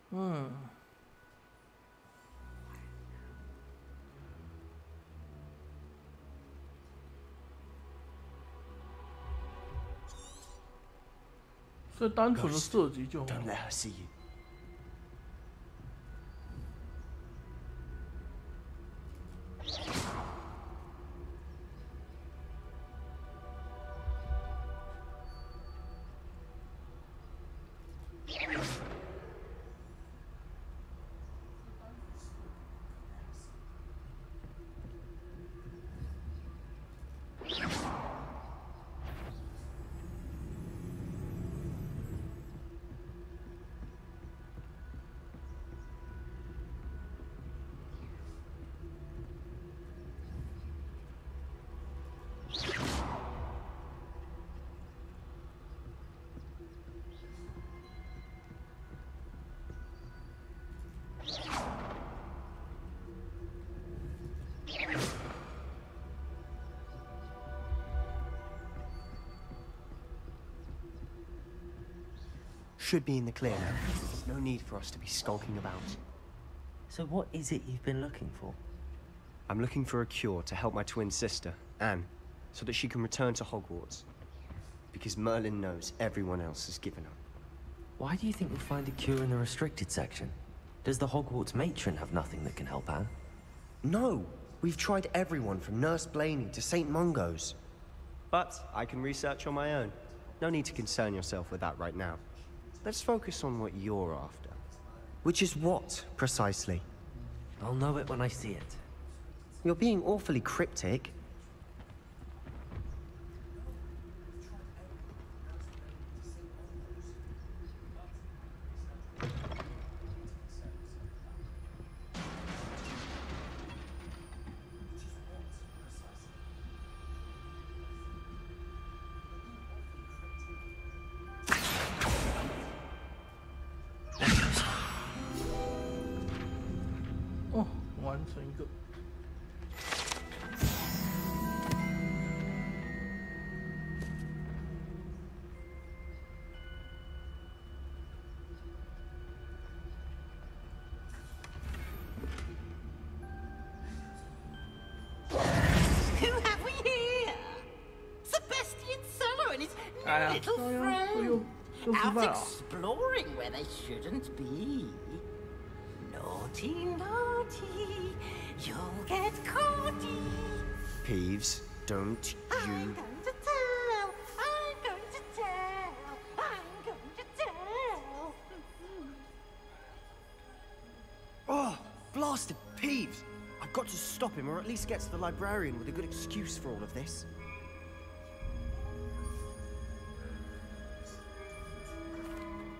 Hmm. 所以单纯的射击就好。Don't let her see you. Should be in the clear now. There's no need for us to be skulking about. So what is it you've been looking for? I'm looking for a cure to help my twin sister, Anne, so that she can return to Hogwarts. Because Merlin knows everyone else has given up. Why do you think we'll find a cure in the restricted section? Does the Hogwarts matron have nothing that can help Anne? No! We've tried everyone from Nurse Blaney to St. Mungo's. But I can research on my own. No need to concern yourself with that right now. Let's focus on what you're after. Which is what, precisely? I'll know it when I see it. You're being awfully cryptic. Little friend, out exploring where they shouldn't be. Naughty, naughty, you'll get caughty. Peeves, don't you... I'm going to tell, I'm going to tell, I'm going to tell. Oh, blasted Peeves! I've got to stop him, or at least get to the librarian with a good excuse for all of this.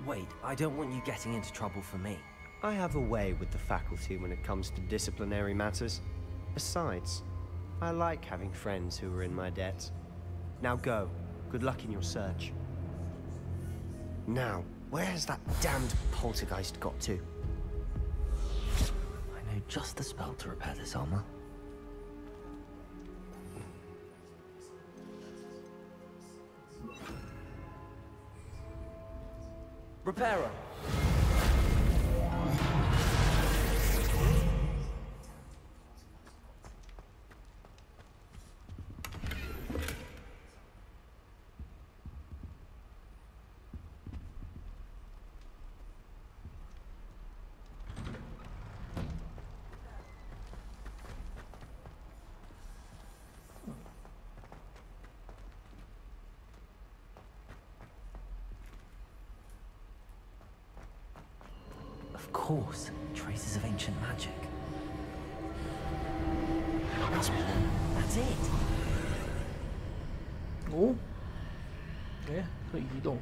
Wait, I don't want you getting into trouble for me. I have a way with the faculty when it comes to disciplinary matters. Besides, I like having friends who are in my debt. Now go. Good luck in your search. Now, where has that damned poltergeist got to? I know just the spell to repair this armor. Repairer. Of course, traces of ancient magic. That's it. 哦，哎，可以移动。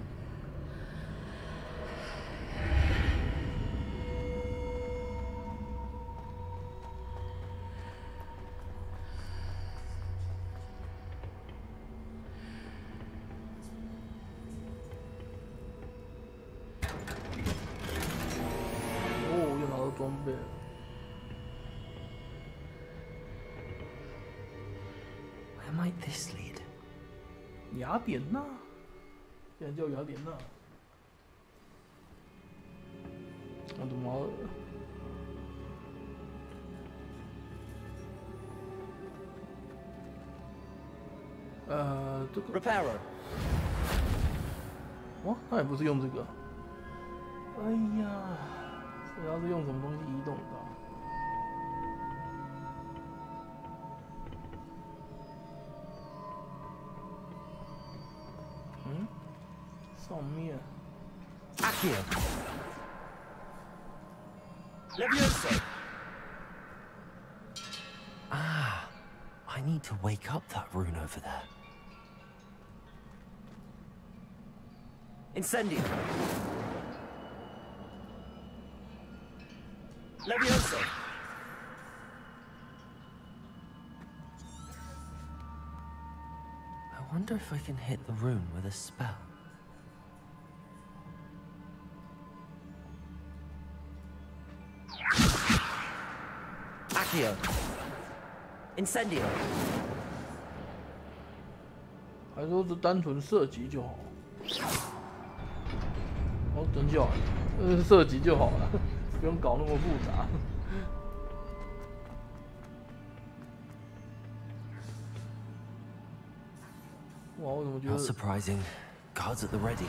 装备。Where might this lead? 雅典娜，竟然叫雅典娜。我的妈！这个。Repairer。哦，他也不是用这个。哎呀！ 主要是用什么东西移动的？嗯，上面。Accio. Levioso. Ah, I need to wake up that rune over there. Incendio. Levioso. I wonder if I can hit the rune with a spell. Accio. Incendio. 还说是单纯射击就好。哦，真叫，射击就好了。 不用搞那么复杂。哇，我怎么觉得 ？Not surprising. Guards at the ready.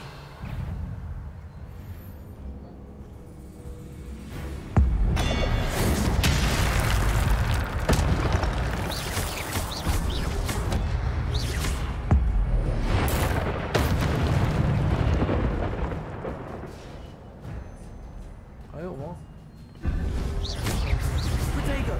还有吗？不这个。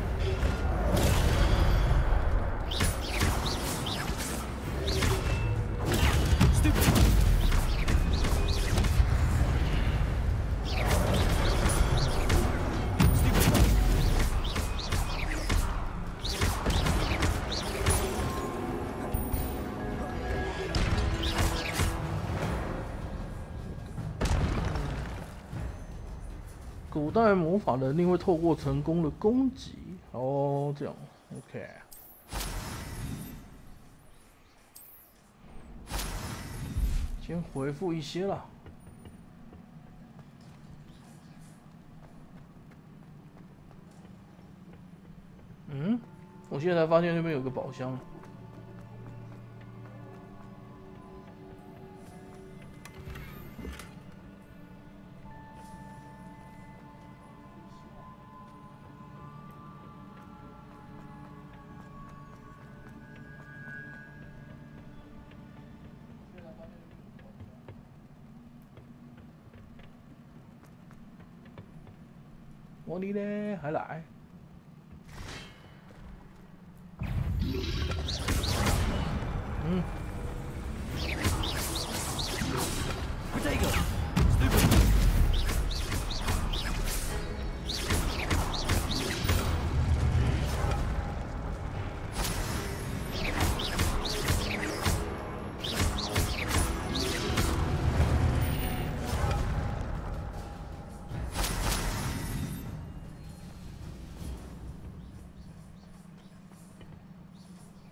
古代魔法能力会透过成功的攻击，哦，这样 ，OK。先回复一些啦。嗯，我现在才发现那边有个宝箱。我你呢？还来？嗯。不这个。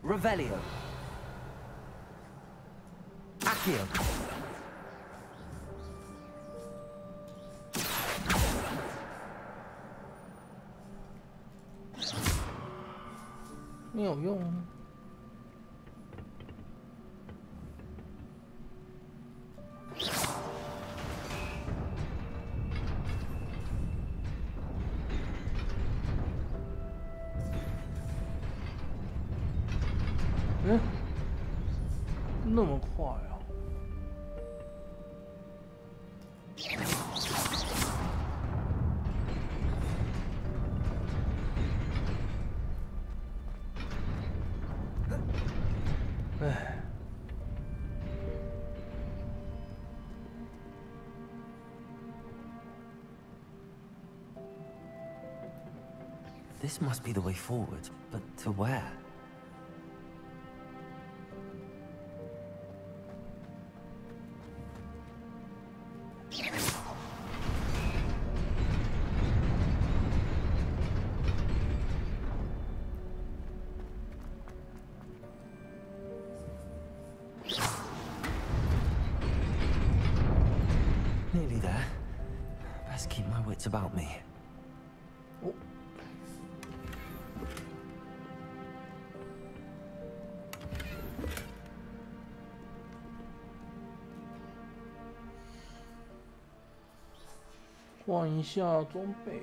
Revelio. Accio. 没有用。嗯，那么快啊！哎， This must be the way forward, but to where? Nearly there. Best keep my wits about me. Oh. 换一下装备。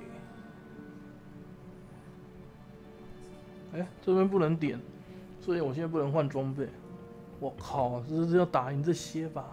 哎，这边不能点，所以我现在不能换装备。我靠，这是要打赢这些吧？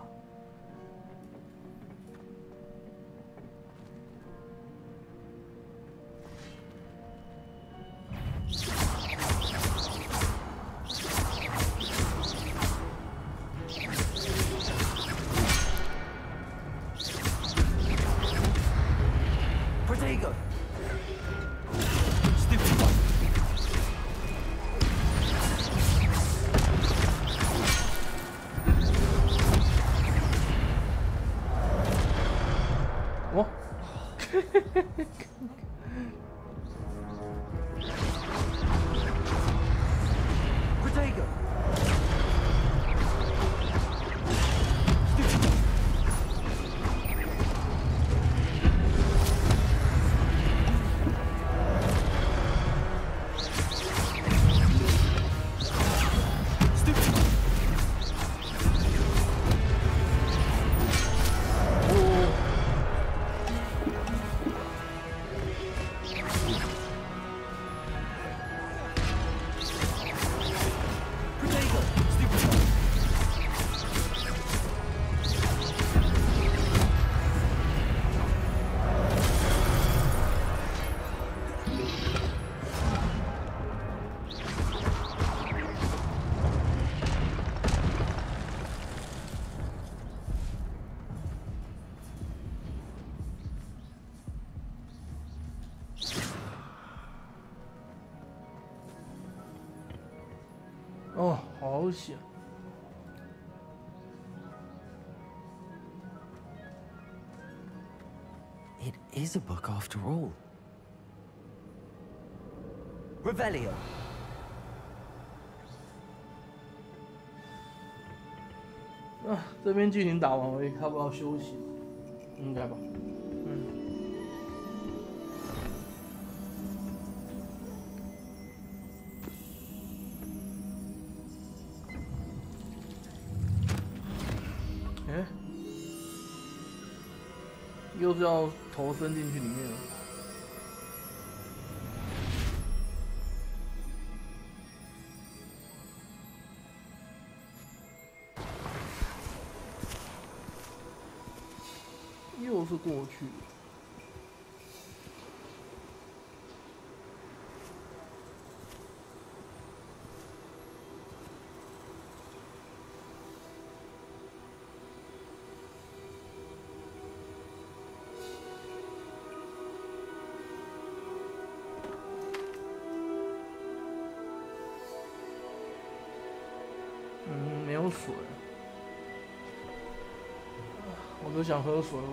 好险。It is a book after all. Revelio. 啊，这边剧情打完，我也要不要休息？应该吧。哎，又是要投身进去里面了。又是过去。没有水，我都想喝水了。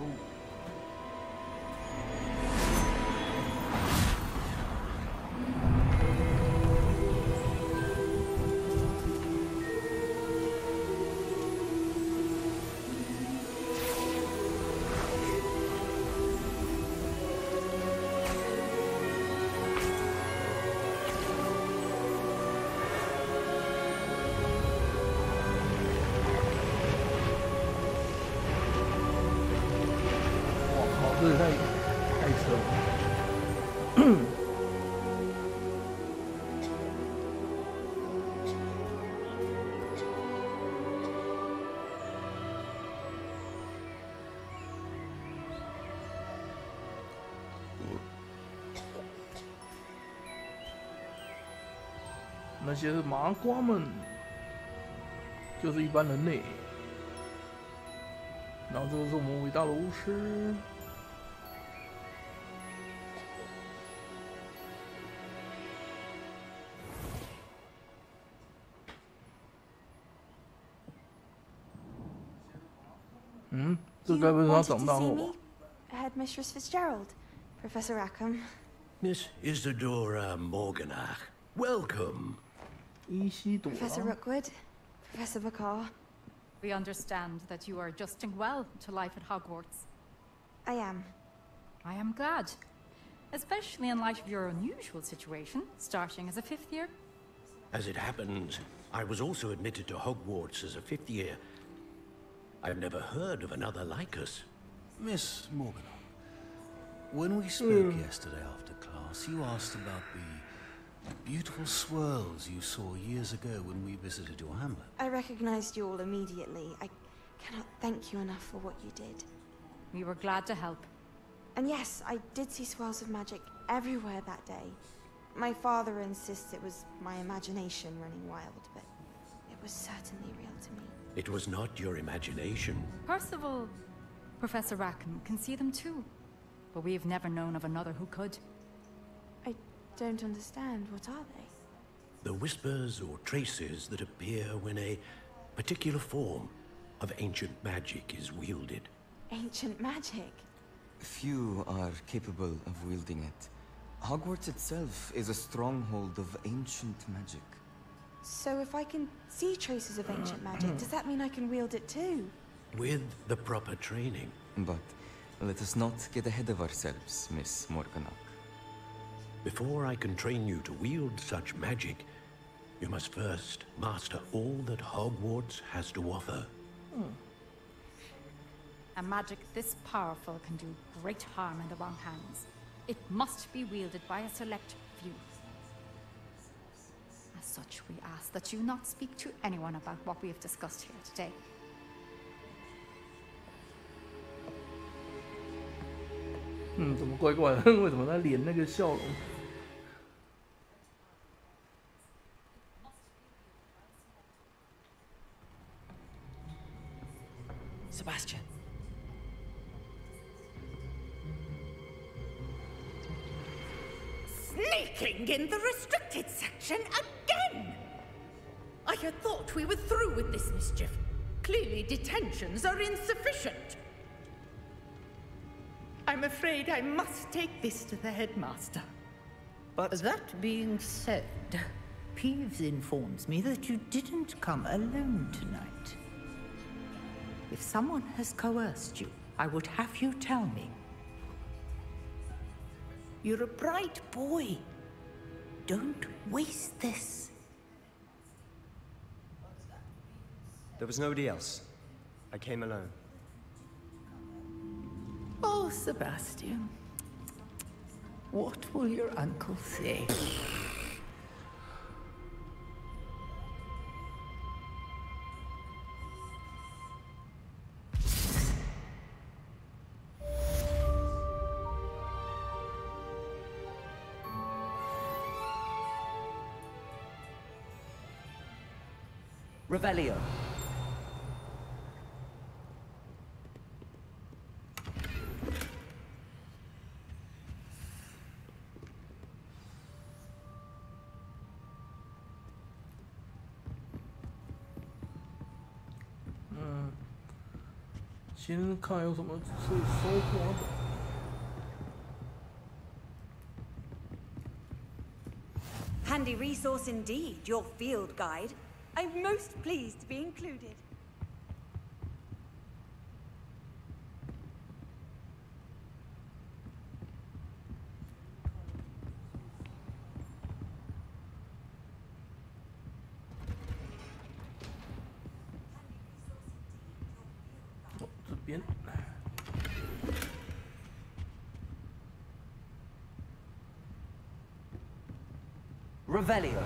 这也太扯了。那些是麻瓜们，就是一般人类。然后这个是我们伟大的巫师。这该不是他长大后吧 Headmistress Fitzgerald, Professor Rackham. Miss Isadora Morganach, welcome. Professor Rookwood, Professor Bakar. We understand that you are adjusting well to life at Hogwarts. I am. I am glad. Especially in light of your unusual situation, starting as a 5th year. As it happens, I was also admitted to Hogwarts as a 5th year. I've never heard of another like us. Miss Morganach, when we spoke yesterday after class, you asked about the beautiful swirls you saw years ago when we visited your hamlet. I recognized you all immediately. I cannot thank you enough for what you did. We were glad to help. And yes, I did see swirls of magic everywhere that day. My father insists it was my imagination running wild, but it was certainly real to me. It was not your imagination. Percival, Professor Rackham can see them too. But we've never known of another who could. I don't understand. What are they? The whispers or traces that appear when a particular form of ancient magic is wielded. Ancient magic? Few are capable of wielding it. Hogwarts itself is a stronghold of ancient magic. So if I can see traces of ancient magic, does that mean I can wield it too? With the proper training. But let us not get ahead of ourselves, Miss Morganach. Before I can train you to wield such magic, you must first master all that Hogwarts has to offer. A magic this powerful can do great harm in the wrong hands. It must be wielded by a select few. As such, we ask that you not speak to anyone about what we have discussed here today. 怎么怪怪的？为什么他脸那个笑容？ Sebastian. Sneaking in the restricted section again! I had thought we were through with this mischief. Clearly, detentions are insufficient. I'm afraid I must take this to the headmaster. But that being said, Peeves informs me that you didn't come alone tonight. If someone has coerced you, I would have you tell me. You're a bright boy. Don't waste this. there was nobody else. I came alone. Oh, Sebastian. What will your uncle say? Revelio.嗯，先看有什么可以收获的。 Handy resource indeed, your field guide. I'm most pleased to be included. Revelio.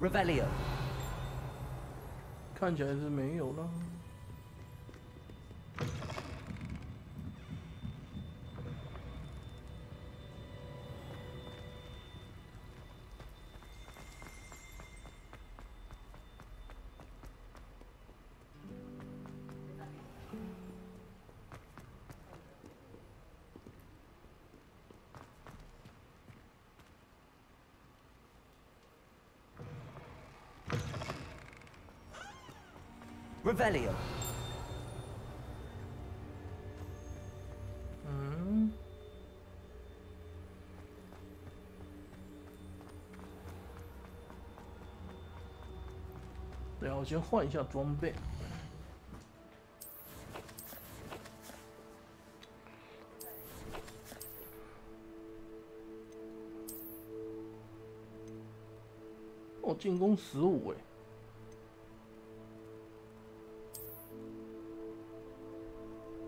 Revelio. 看起来是没有了。Revelio. 嗯。对啊，我先换一下装备。哦，进攻15哎。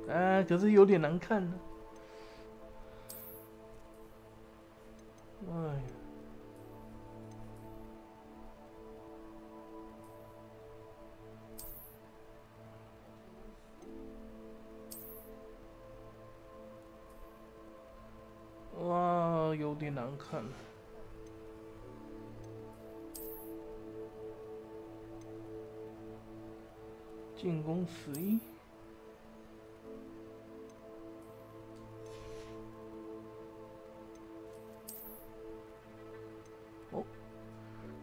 啊，可是有点难看呢。哎呀，哇，有点难看。进攻11。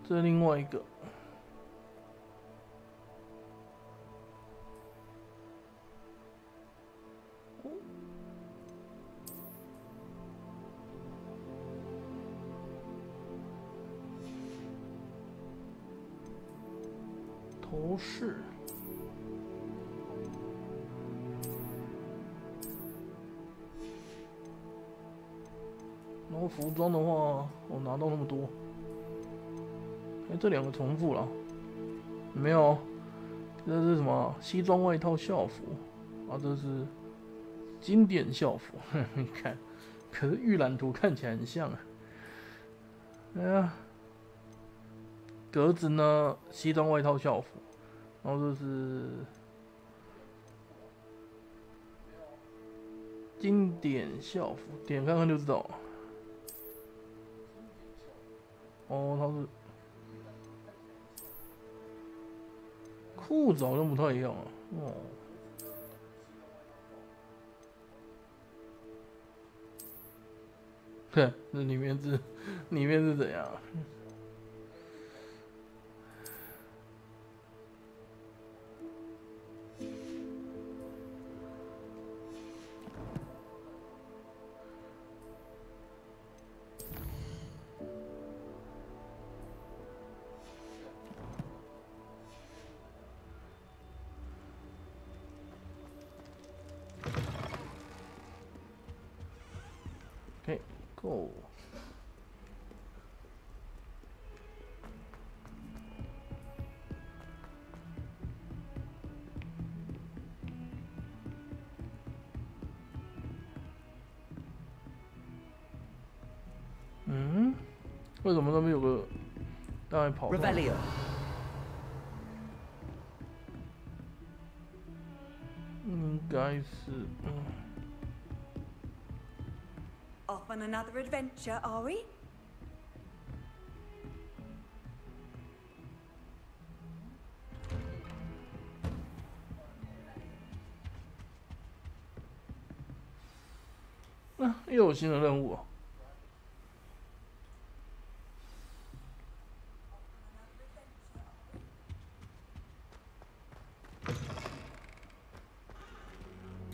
这是另外一个，头饰，然后服装的话，我拿到那么多。 哎，这两个重复了，没有？这是什么？西装外套校服啊，这是经典校服。你看，可是预览图看起来很像啊。哎呀，格子呢，西装外套校服，然后这是经典校服，点看看就知道。哦，它是裤子好像不太一样啊。哦。对，那里面是怎样？Okay, go. Mm-hmm. 为什么那边有个大概跑？Revelio. Off on another adventure, are we? Ah, 又有新的任务哦。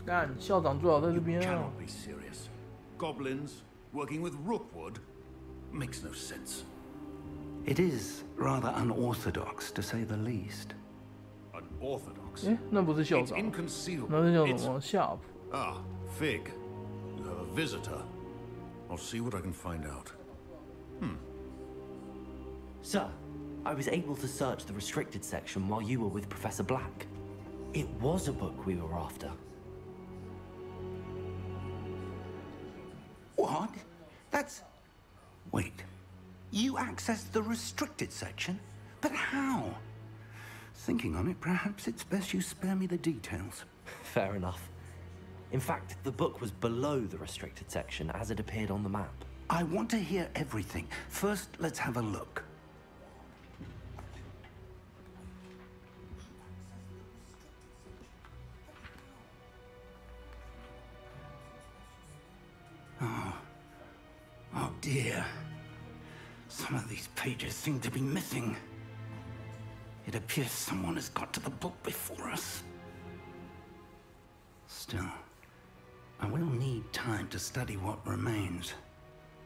干，校长最好在这边啊。 Goblins working with Rookwood makes no sense. It is rather unorthodox, to say the least. Unorthodox? 哎，那不是校长，那是叫什么？夏普。Ah, Fig. You have a visitor. I'll see what I can find out. Sir, I was able to search the restricted section while you were with Professor Black. It was a book we were after. What? That's... Wait. You accessed the restricted section? But how? Thinking on it, perhaps it's best you spare me the details. Fair enough. In fact, the book was below the restricted section as it appeared on the map. I want to hear everything. First, let's have a look. Oh dear. Some of these pages seem to be missing. It appears someone has got to the book before us. Still, I will need time to study what remains.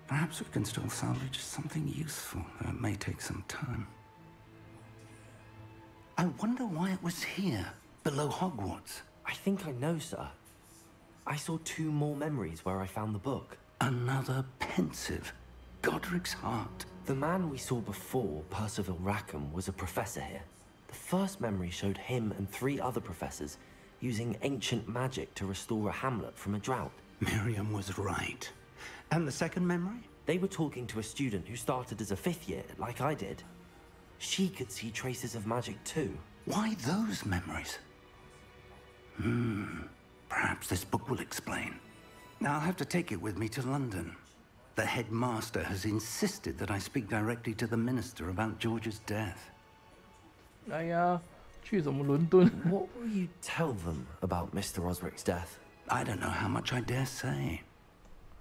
Perhaps we can still salvage something useful, though it may take some time. I wonder why it was here, below Hogwarts. I think I know, sir. I saw 2 more memories where I found the book. Another pensive. Godric's heart. The man we saw before, Percival Rackham, was a professor here. The first memory showed him and 3 other professors using ancient magic to restore a hamlet from a drought. Miriam was right. And the second memory? They were talking to a student who started as a 5th year, like I did. She could see traces of magic too. Why those memories? Perhaps this book will explain. Now I'll have to take it with me to London. The headmaster has insisted that I speak directly to the minister about George's death. 哎呀，去什么伦敦？ What will you tell them about Mr. Osric's death? I don't know how much I dare say.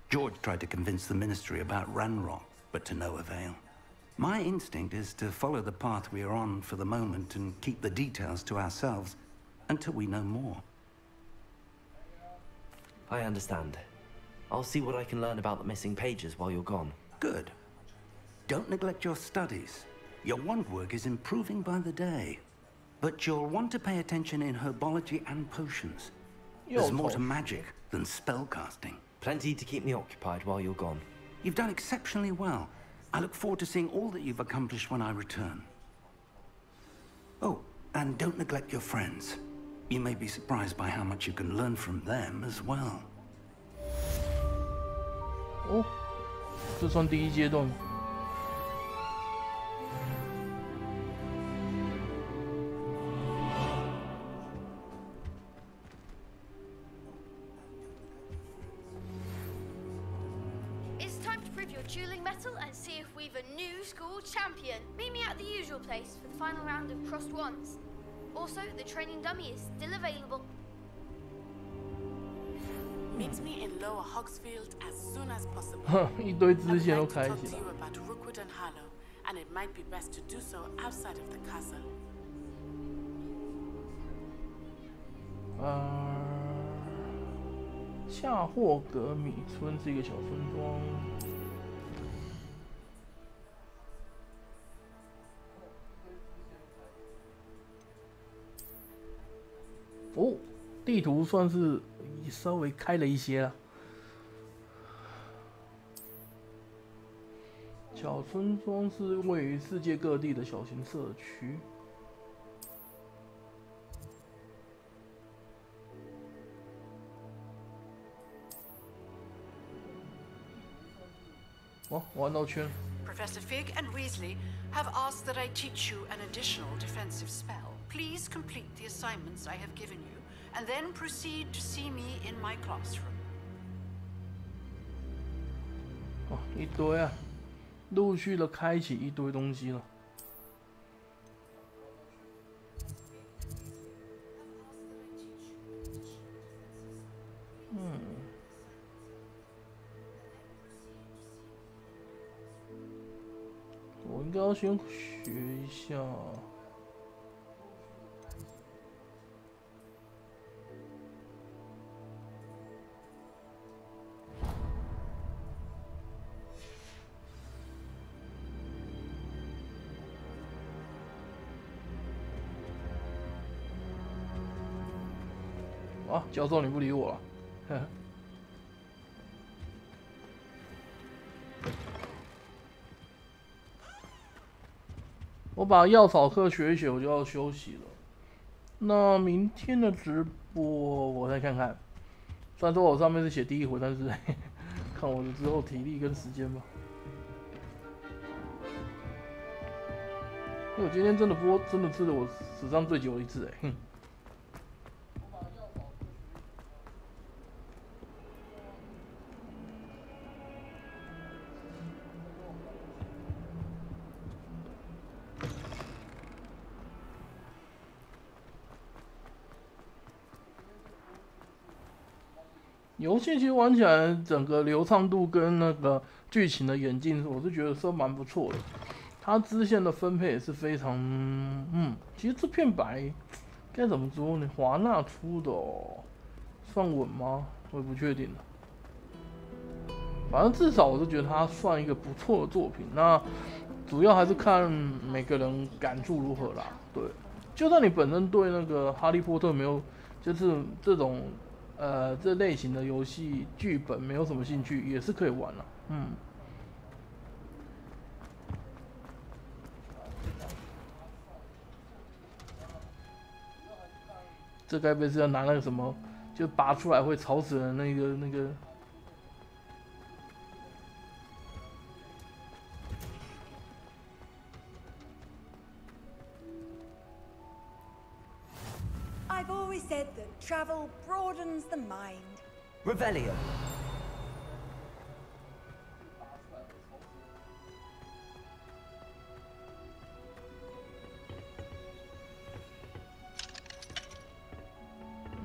George tried to convince the ministry about Ranrock, but to no avail. My instinct is to follow the path we are on for the moment and keep the details to ourselves until we know more. I understand. I'll see what I can learn about the missing pages while you're gone. Good. Don't neglect your studies. Your wand work is improving by the day. But you'll want to pay attention in herbology and potions. There's more to magic than spellcasting. Plenty to keep me occupied while you're gone. You've done exceptionally well. I look forward to seeing all that you've accomplished when I return. Oh, and don't neglect your friends. You may be surprised by how much you can learn from them as well. 哦，这算第一阶段吗？ dueling metal and see if we've a new school champion. Meet me at the usual place for the final round of crossed wands. Also, the training dummy is still available. Meet me in Lower Hogsfield as soon as possible. 一堆支线都开启了。 I would like to talk to you about Rookwood and Harlow, and it might be best to do so outside of the castle. 夏霍格米村是一个小村庄。 哦，地图算是稍微开了一些了。小村庄是位于世界各地的小型社区。哦，玩到圈。 Professor Fig and Weasley have asked that I teach you an additional defensive spell. Please complete the assignments I have given you, and then proceed to see me in my classroom. 哦，一堆啊，陆续的开启一堆东西了。我应该要先学一下。 啊，教授你不理我了，呵呵。我把药草课学一学，我就要休息了。那明天的直播我再看看。虽然说我上面是写第一回，但是看我的之后体力跟时间吧。因为我今天真的是我史上最久的一次哎，哼。 游戏其实玩起来，整个流畅度跟那个剧情的演进，我是觉得是蛮不错的。它支线的分配也是非常，其实这片白该怎么说呢？华纳出的哦，算稳吗？我也不确定了。反正至少我是觉得它算一个不错的作品。那主要还是看每个人感触如何啦。对，就算你本身对那个哈利波特没有，就是这种。 这类型的游戏剧本没有什么兴趣，也是可以玩了。这该不会是要拿那个什么，就拔出来会吵死人那个？ I've always said that travel broadens the mind. Revelio.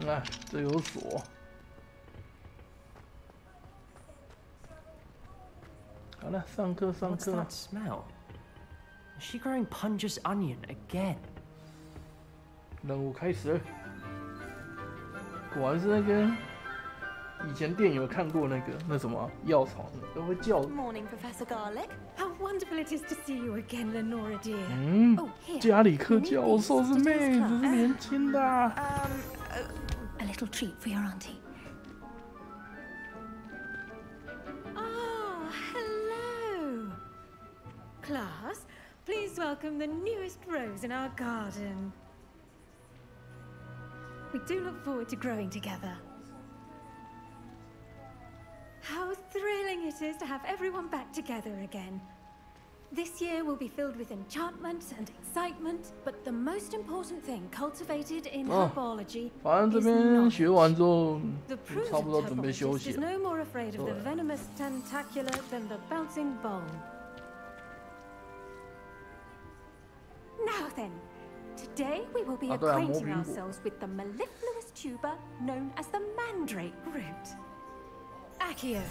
Ah, 这有锁。好了，上课。What's that smell? Is she growing Punja's onion again? 任务开始。果然是那个以前电影有看过那什么药草，都会叫。Good morning, Professor Garlic. How wonderful it is to see you again, Lenora dear. 加里克教授是妹子，是年轻的。A little treat for your auntie. Ah, hello. Class, please welcome the newest rose in our garden. We do look forward to growing together. How thrilling exciting it is to have everyone back together again. This year will be filled with enchantment and excitement, but the most important thing cultivated in herbology 反正这边学完之后，差不多准备休息 is 了。 no more afraid of the venomous tentacular than the bouncing ball. Now then, today we will be acquainting ourselves with the mellifluous tuber known as the mandrake root. Accio.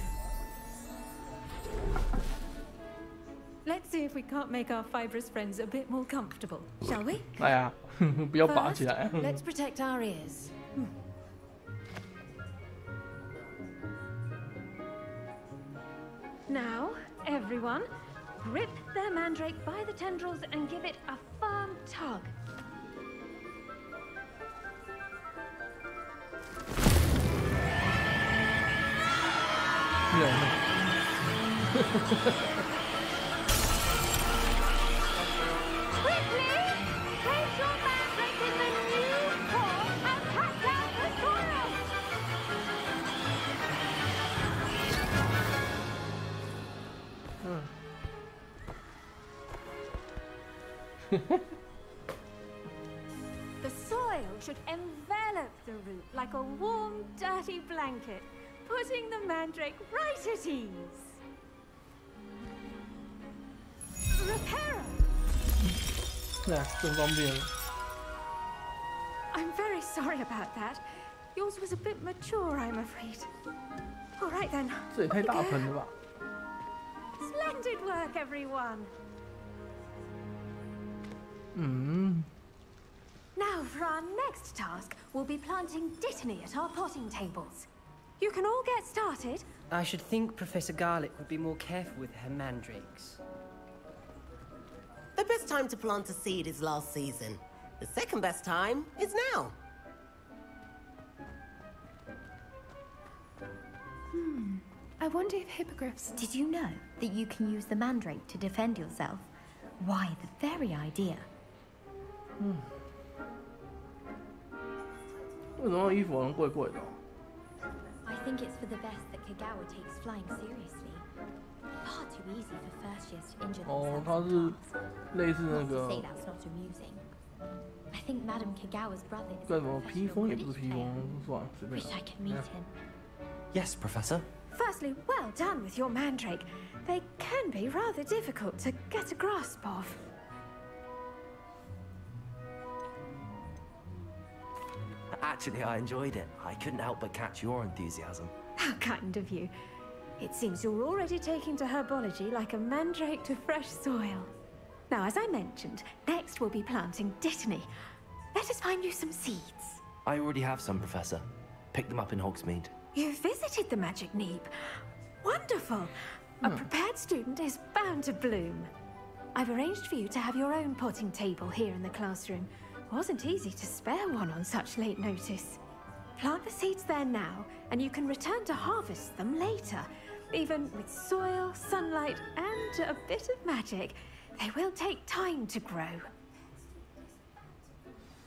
Let's see if we can't make our fibrous friends a bit more comfortable, shall we? 哎呀，不要拔起来。 Let's protect our ears. Now, everyone, grip their mandrake by the tendrils and give it a firm tug. Quickly, place your mandrake in the new core and cut down the soil. The soil should envelop the root like a warm, dirty blanket, putting the mandrake right at ease. Reparo! 对，真方便。 I'm very sorry about that. Yours was a bit mature, I'm afraid. All right then. 这也太大盆了吧！ Splendid work, everyone. Now for our next task, we'll be planting dittany at our potting tables. You can all get started. I should think Professor Garlick would be more careful with her mandrakes. The best time to plant a seed is last season. The second best time is now. I wonder if hippogriffs... Did you know that you can use the mandrake to defend yourself? Why, the very idea. 为什么衣服好像怪怪的？ I think it's for the best that Kagawa takes flying seriously. Far too easy for first years to injure 哦， themselves. 它是类似那 Not to 个 say that's not amusing. I think Madame Kagawa's brother is 叫什么披风也不是披风，算了，随便 Wish I could meet him. Yes, Professor. Firstly, well done with your mandrake. They can be rather difficult to get a grasp of. Actually, I enjoyed it. I couldn't help but catch your enthusiasm. How kind of you. It seems you're already taking to herbology like a mandrake to fresh soil. Now, as I mentioned, next we'll be planting dittany. Let us find you some seeds. I already have some, Professor. Picked them up in Hogsmeade. You visited the Magic Neep. Wonderful. A prepared student is bound to bloom. I've arranged for you to have your own potting table here in the classroom. Wasn't easy to spare one on such late notice. Plant the seeds there now, and you can return to harvest them later. Even with soil, sunlight, and a bit of magic, they will take time to grow.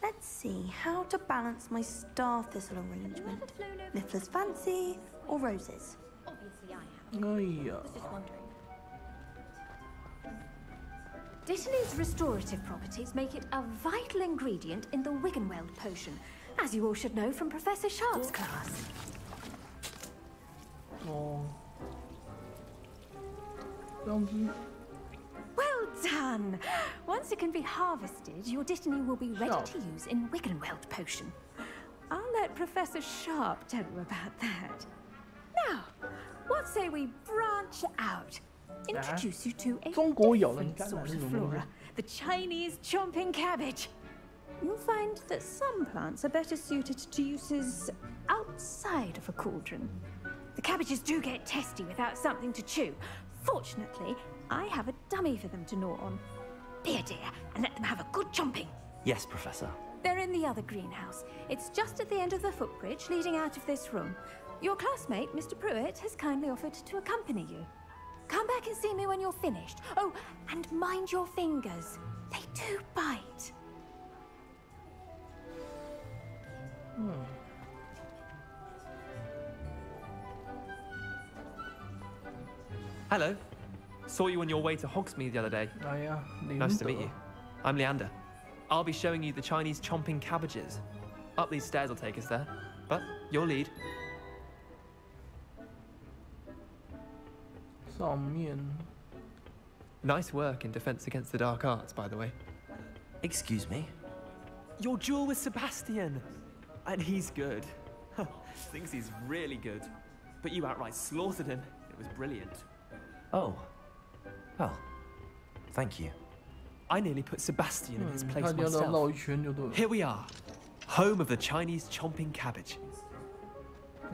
Let's see how to balance my star thistle arrangement. Niffler's fancy or roses? Obviously, I have. 哎呀， Just wondering. Dittany's restorative properties make it a vital ingredient in the Wiggenweld potion, as you all should know from Professor Sharp's class. 哦，这样子。 Well done! Once it can be harvested, your Dittany will be ready to use in Wiggenweld potion. I'll let Professor Sharp tell you about that. Now, what say we branch out? Introduce you to a different sort of flora, the Chinese chomping cabbage. You'll find that some plants are better suited to uses outside of a cauldron. The cabbages do get testy without something to chew. Fortunately, I have a dummy for them to gnaw on. Be a dear and let them have a good chomping. Yes, Professor. They're in the other greenhouse. It's just at the end of the footbridge leading out of this room. Your classmate, Mr. Pruitt, has kindly offered to accompany you. Come back and see me when you're finished. Oh, and mind your fingers. They do bite. Hello. Saw you on your way to Hogsmeade the other day. Nice to meet you. I'm Leander. I'll be showing you the Chinese chomping cabbages. Up these stairs will take us there. But your lead. 上面 Nice work in Defense Against the Dark Arts, by the way. Excuse me? Your duel with Sebastian! And he's good. Thinks he's really good. But you outright slaughtered him. It was brilliant. Oh. Well, thank you. I nearly put Sebastian in his place myself. Here we are. Home of the Chinese chomping cabbage.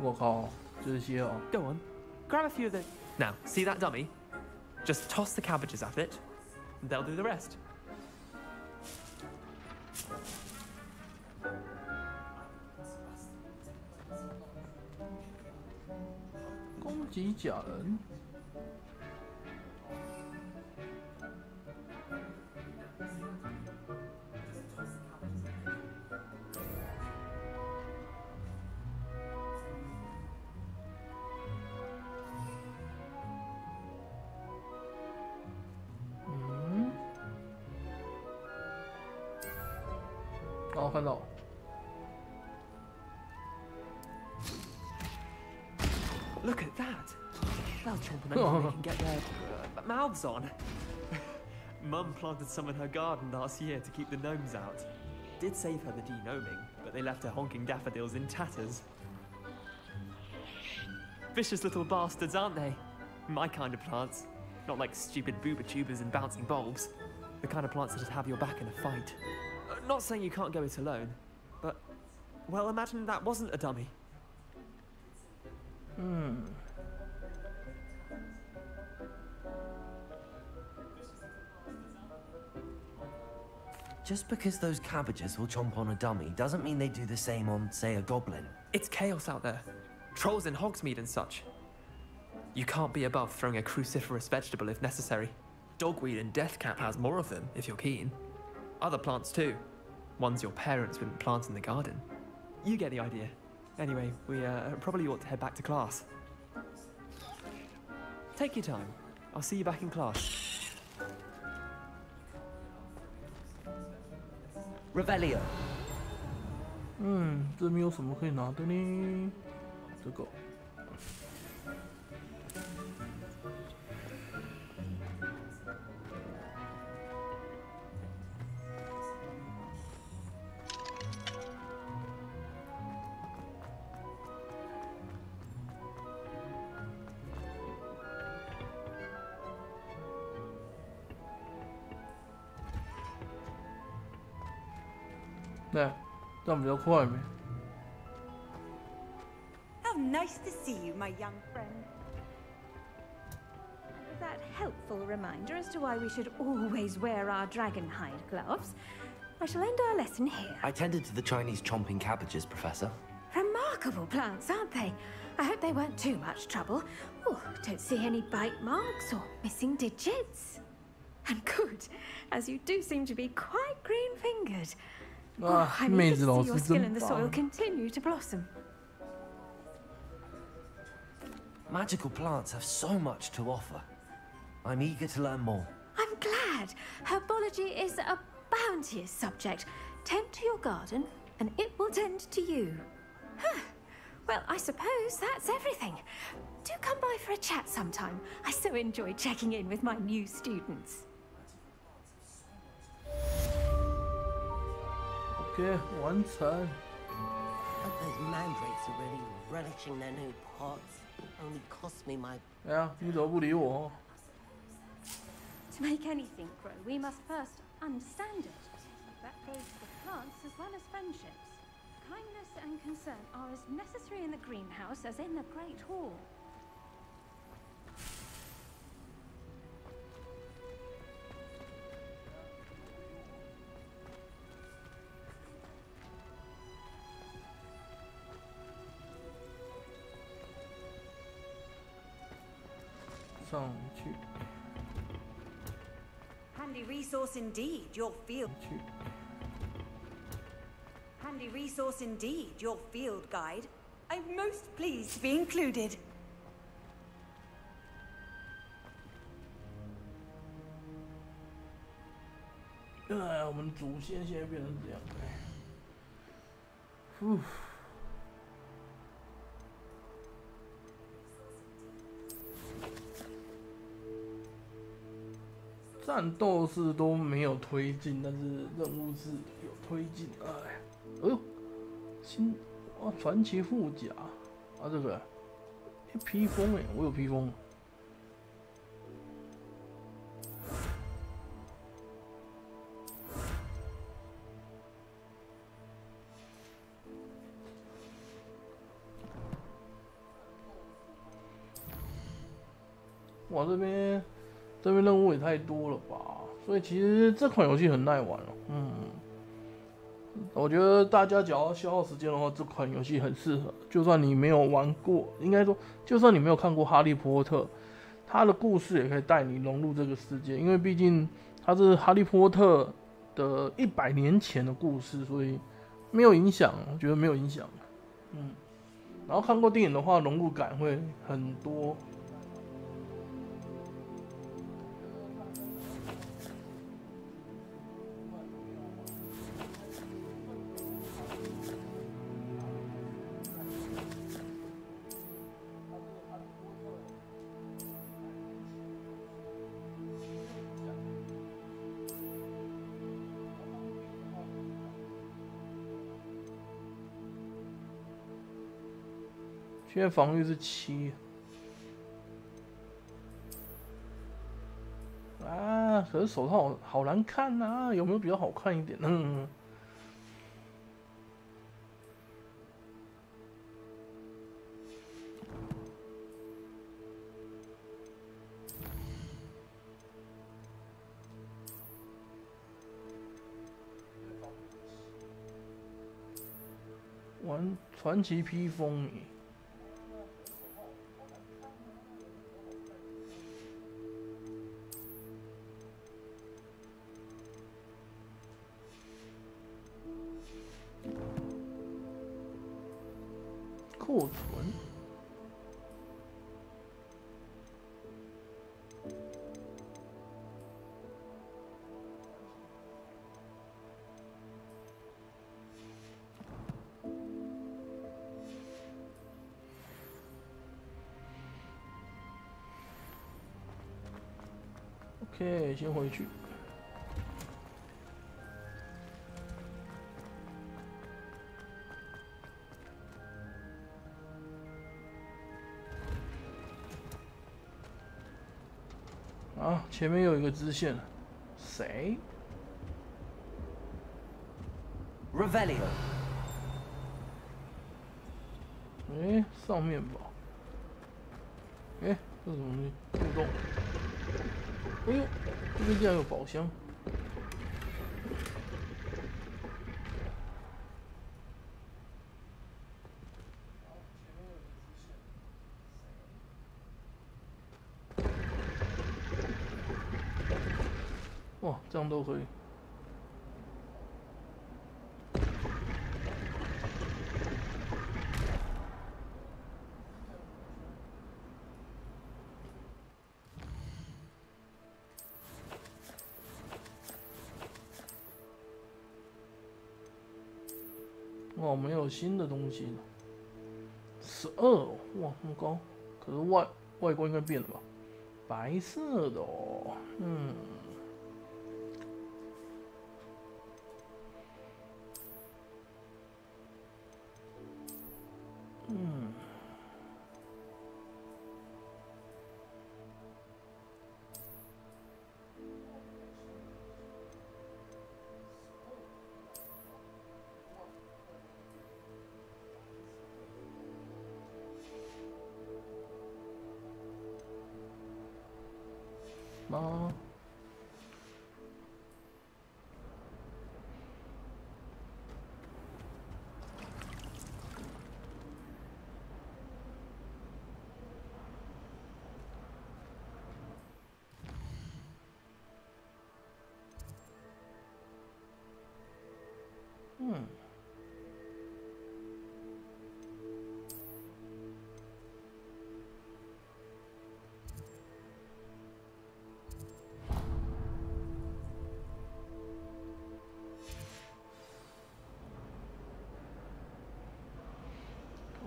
我靠，这些哦。 Go on. Grab a few of the... Now, see that dummy? Just toss the cabbages at it, and they'll do the rest. 攻击假人。哦，看到。 Look at that! They'll chomp them anything they can get their mouths on. Mum planted some in her garden last year to keep the gnomes out. Did save her the de-gnoming, but they left her honking daffodils in tatters. Vicious little bastards, aren't they? My kind of plants. Not like stupid booba tubers and bouncing bulbs. The kind of plants that'd have your back in a fight. Not saying you can't go it alone, but... Well, imagine that wasn't a dummy. Just because those cabbages will chomp on a dummy doesn't mean they do the same on, say, a goblin. It's chaos out there. Trolls in Hogsmeade and such. You can't be above throwing a cruciferous vegetable if necessary. Dogweed and deathcap has more of them, if you're keen. Other plants too. Ones your parents wouldn't plant in the garden. You get the idea. Anyway, we probably ought to head back to class. Take your time. I'll see you back in class. Revelio. 这没有什么可以拿的呢。这个。对，这样比较快没？ How nice to see you, my young friend. And with that helpful reminder as to why we should always wear our dragon hide gloves, I shall end our lesson here. I tended to the Chinese chomping cabbages, Professor. Remarkable plants, aren't they? I hope they weren't too much trouble. Oh, don't see any bite marks or missing digits. And good, as you do seem to be quite green-fingered. Oh, I'm eager to see your skill in the soil continue to blossom. Magical plants have so much to offer. I'm eager to learn more. I'm glad. Herbology is a bounteous subject. Tend to your garden, and it will tend to you. Well, I suppose that's everything. Do come by for a chat sometime. I so enjoy checking in with my new students. Okay, 完成。 Those mandrakes are really relishing their new pots. Only cost me my... 哎呀，你怎么不理我？ To make anything grow, we must first understand it. That goes for plants as well as friendships. Kindness and concern are as necessary in the greenhouse as in the Great Hall. Handy resource indeed, your field. Handy resource indeed, your field guide. I'm most pleased to be included. 我们主线现在变成这样。呼。战斗是都没有推进，但是任务是有推进。哎呦，新传奇护甲啊，这个披风哎，我有披风。哇，这边任务也太多了吧！所以其实这款游戏很耐玩哦。我觉得大家只要消耗时间的话，这款游戏很适合。就算你没有玩过，应该说，就算你没有看过《哈利波特》，它的故事也可以带你融入这个世界，因为毕竟它是《哈利波特》的100年前的故事，所以没有影响，我觉得没有影响。然后看过电影的话，融入感会很多。现在防御是7。啊，可是手套好难看啊，有没有比较好看一点？玩传奇披风。库存。OK， 先回去。啊，前面有一个支线，谁 ？Revelio。上面吧。这是什么东西？互动。哎呦，这边竟然有宝箱。哇，这样都可以。哇，我们有新的东西了，12，哇，那么高，可是外观应该变了吧？白色的哦，吗？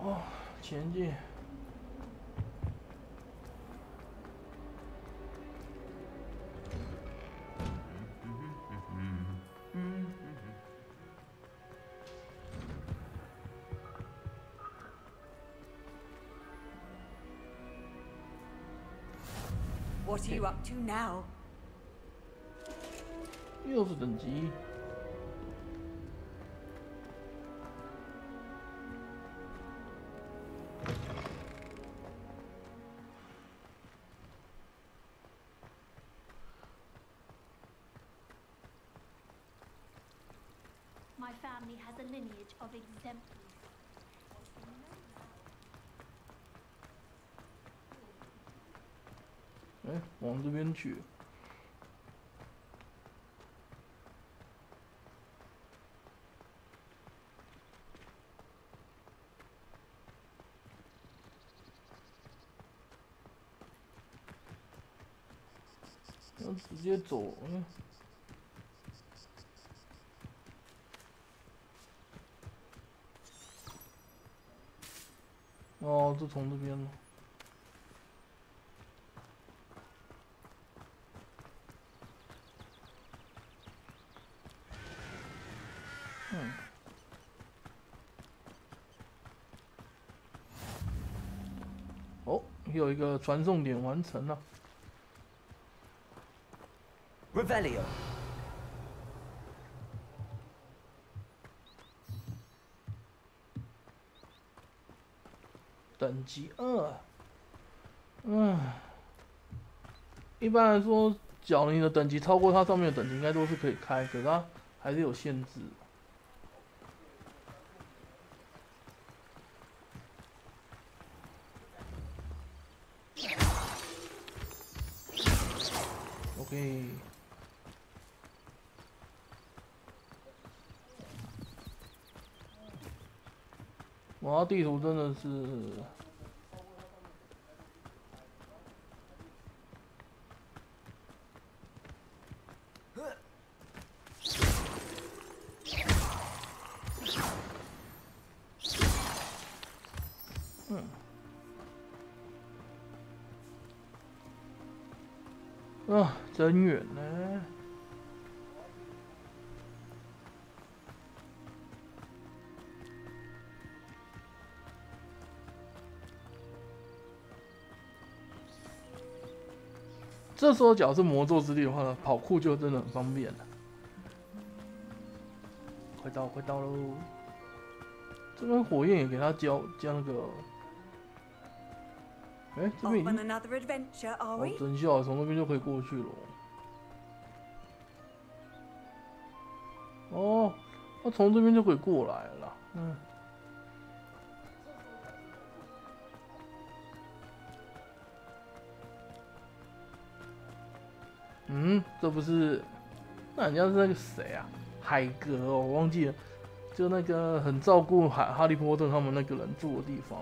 哦，前进。What are you up to now? 又是等级。My family has a lineage of exemplars. 哎，往这边去。要直接走，哦，这从这边了。哦，有一个传送点完成了。Revelio. 等级2，一般来说，只要你的等级超过它上面的等级，应该都是可以开，可是它还是有限制。OK。哇，地图真的是，真远呢。这时候，假如是魔咒之地的话呢，跑酷就真的很方便了。快到喽！这边火焰也给他加那个，哎，这边已经，哦，真笑，从那边就可以过去了。哦，他从这边就可以过来了，这不是，那人家是那个谁啊？海格哦，我忘记了，就那个很照顾哈利波特他们那个人住的地方。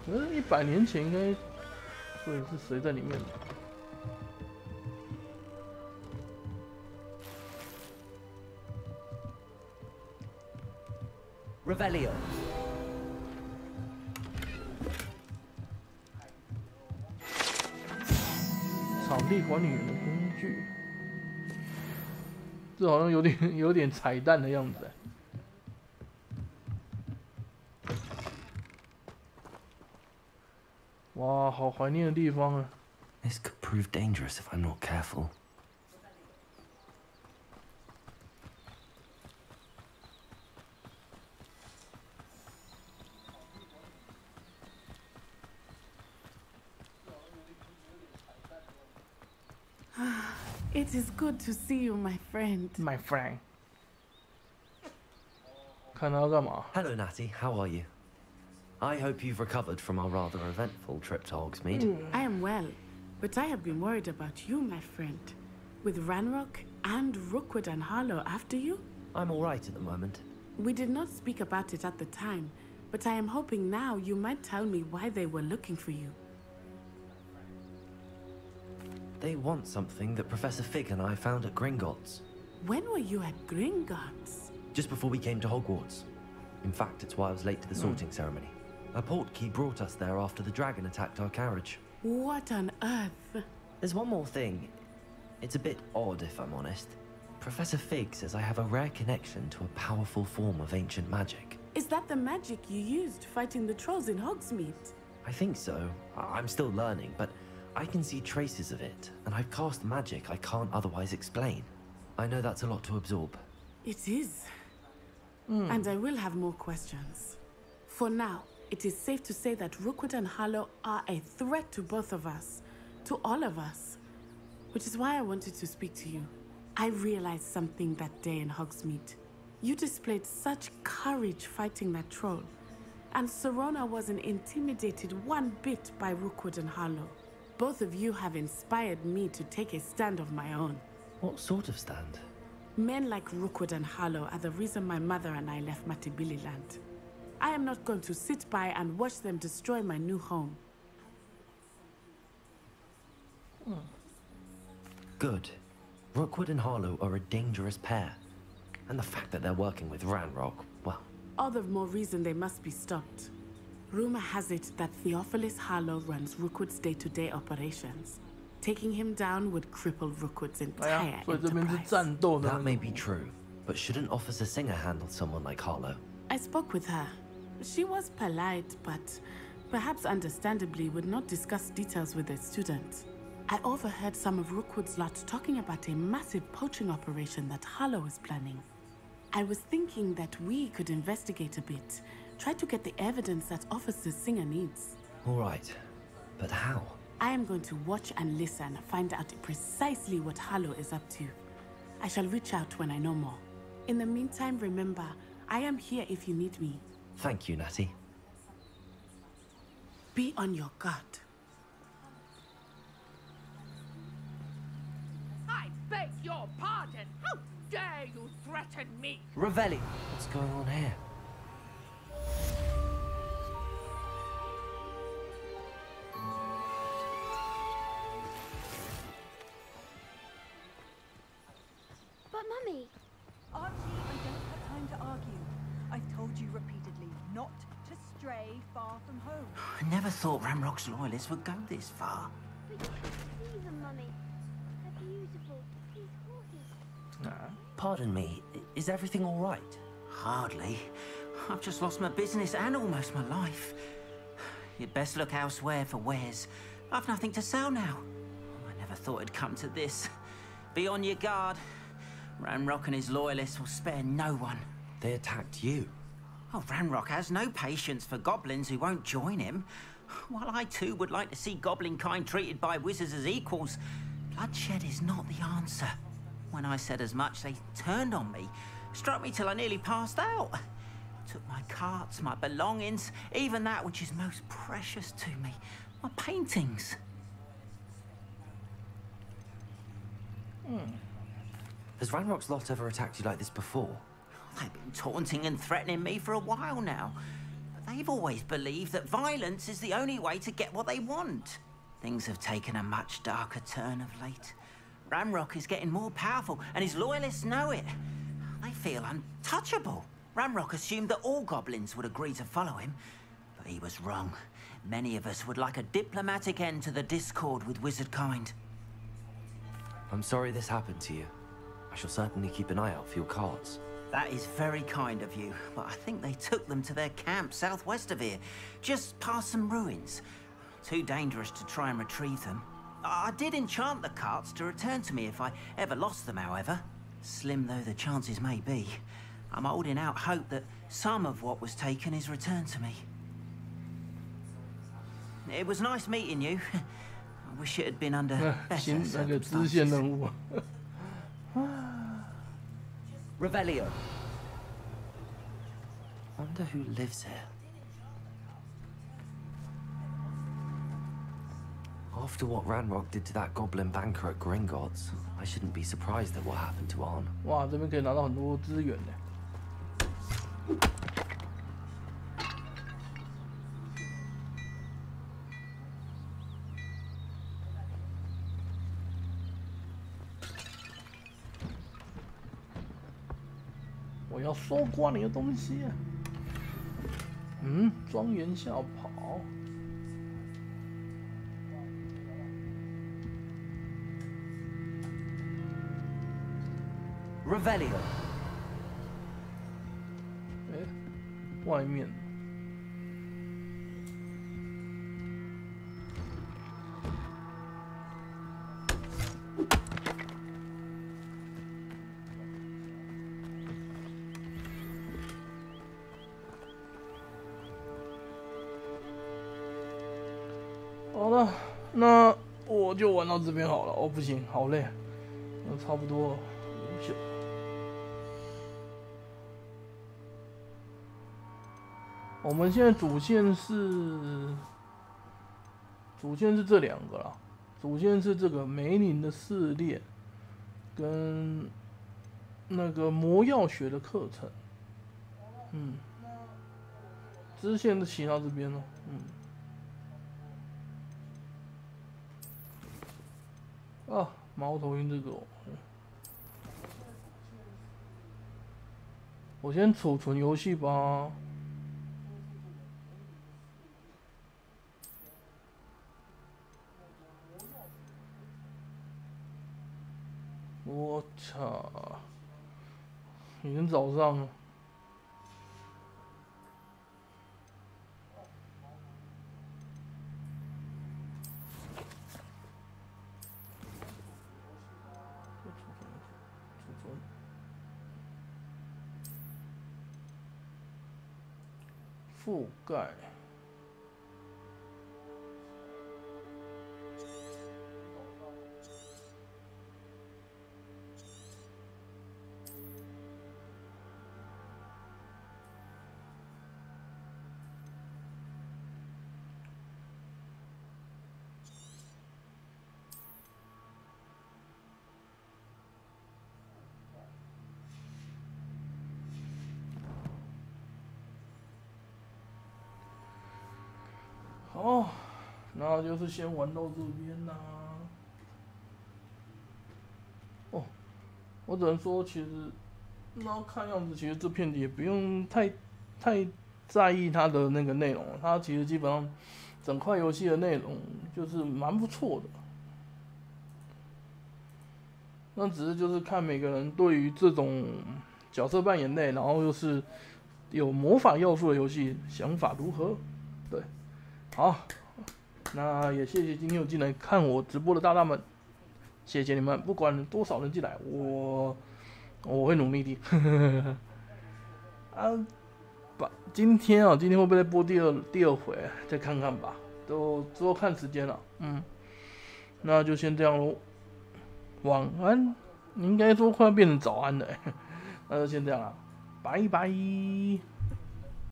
100年前应该，所以是谁在里面？ Revelio. 场地管理员的工具，这好像有点彩蛋的样子。哇，好怀念的地方啊 This could prove dangerous if I'm not careful. It is good to see you, my friend. My friend. 看他要干嘛 Hello, Natty. How are you? I hope you've recovered from our rather eventful trip to Hogsmeade. I am well, but I have been worried about you, my friend. With Ranrock and Rookwood and Harlow after you? I'm all right at the moment. We did not speak about it at the time, but I am hoping now you might tell me why they were looking for you. They want something that Professor Fig and I found at Gringotts. When were you at Gringotts? Just before we came to Hogwarts. In fact, it's why I was late to the sorting ceremony. A portkey brought us there after the dragon attacked our carriage. What on earth? There's one more thing. It's a bit odd, if I'm honest. Professor Fig says I have a rare connection to a powerful form of ancient magic. Is that the magic you used fighting the trolls in Hogsmeade? I think so. I'm still learning, but I can see traces of it, and I've cast magic I can't otherwise explain. I know that's a lot to absorb. It is. And I will have more questions. For now, it is safe to say that Rookwood and Harlow are a threat to both of us, to all of us. Which is why I wanted to speak to you. I realized something that day in Hogsmeade. You displayed such courage fighting that troll, and Serona wasn't intimidated one bit by Rookwood and Harlow. Both of you have inspired me to take a stand of my own. What sort of stand? Men like Rookwood and Harlow are the reason my mother and I left Matibili land. I am not going to sit by and watch them destroy my new home. Good. Rookwood and Harlow are a dangerous pair. And the fact that they're working with Ranrock, well... All the more reason they must be stopped. Rumor has it that Theophilus Harlow runs Rookwood's day-to-day operations. Taking him down would cripple Rookwood's entire enterprise. That may be true, but shouldn't Officer Singer handle someone like Harlow? I spoke with her. She was polite, but perhaps understandably would not discuss details with a student. I overheard some of Rookwood's lot talking about a massive poaching operation that Harlow is planning. I was thinking that we could investigate a bit, try to get the evidence that Officer Singer needs. All right, but how? I am going to watch and listen, find out precisely what Harlow is up to. I shall reach out when I know more. In the meantime, remember, I am here if you need me. Thank you, Natty. Be on your guard. I beg your pardon. How dare you threaten me? Revelli! What's going on here? But Mummy... Archie, I don't have time to argue. I've told you repeatedly not to stray far from home. I never thought Ramrock's loyalists would go this far. But you can see them, Mummy. They're beautiful. These horses. Pardon me, is everything all right? Hardly. I've just lost my business and almost my life. You'd best look elsewhere for wares. I've nothing to sell now. I never thought it'd come to this. Be on your guard. Ranrock and his loyalists will spare no one. They attacked you. Oh, Ranrock has no patience for goblins who won't join him. While I too would like to see goblin kind treated by wizards as equals, bloodshed is not the answer. When I said as much, they turned on me, struck me till I nearly passed out. Took my carts, my belongings, even that which is most precious to me, my paintings. Has Ranrock's lot ever attacked you like this before? They've been taunting and threatening me for a while now. But they've always believed that violence is the only way to get what they want. Things have taken a much darker turn of late. Ranrock is getting more powerful, and his loyalists know it. They feel untouchable. Ranrock assumed that all goblins would agree to follow him, but he was wrong. Many of us would like a diplomatic end to the discord with wizard kind. I'm sorry this happened to you. I shall certainly keep an eye out for your cards. That is very kind of you, but I think they took them to their camp southwest of here, just past some ruins. Too dangerous to try and retrieve them. I did enchant the carts to return to me if I ever lost them, however. Slim though the chances may be, I'm holding out hope that some of what was taken is returned to me. It was nice meeting you. I wish it had been under better circumstances. Revelio. Wonder who lives here. After what Ranrock did to that goblin banker at Gringotts, I shouldn't be surprised at what happened to Arn. 哇，这边可以拿到很多资源呢。我要搜刮你的东西啊！庄严校跑。Revelio。外面。好了，那我就玩到这边好了。哦，不行，好累，差不多午休。我们现在主线是这两个啦，主线是这个梅林的试炼，跟那个魔药学的课程。支线的骑到这边了，猫头鹰这个我先储存游戏吧。我操！已经早上了。覆盖。好，那就是先玩到这边啦。我只能说，其实那看样子，其实这片也不用太在意它的那个内容，它其实基本上整块游戏的内容就是蛮不错的。那只是就是看每个人对于这种角色扮演类，然后又是有魔法要素的游戏想法如何？对。好，那也谢谢今天有进来看我直播的大大们，谢谢你们，不管多少人进来，我会努力的。今天会不会再播第二回？再看看吧，都之后看时间了。那就先这样喽。晚安，应该说快要变成早安了，那就先这样了，拜拜。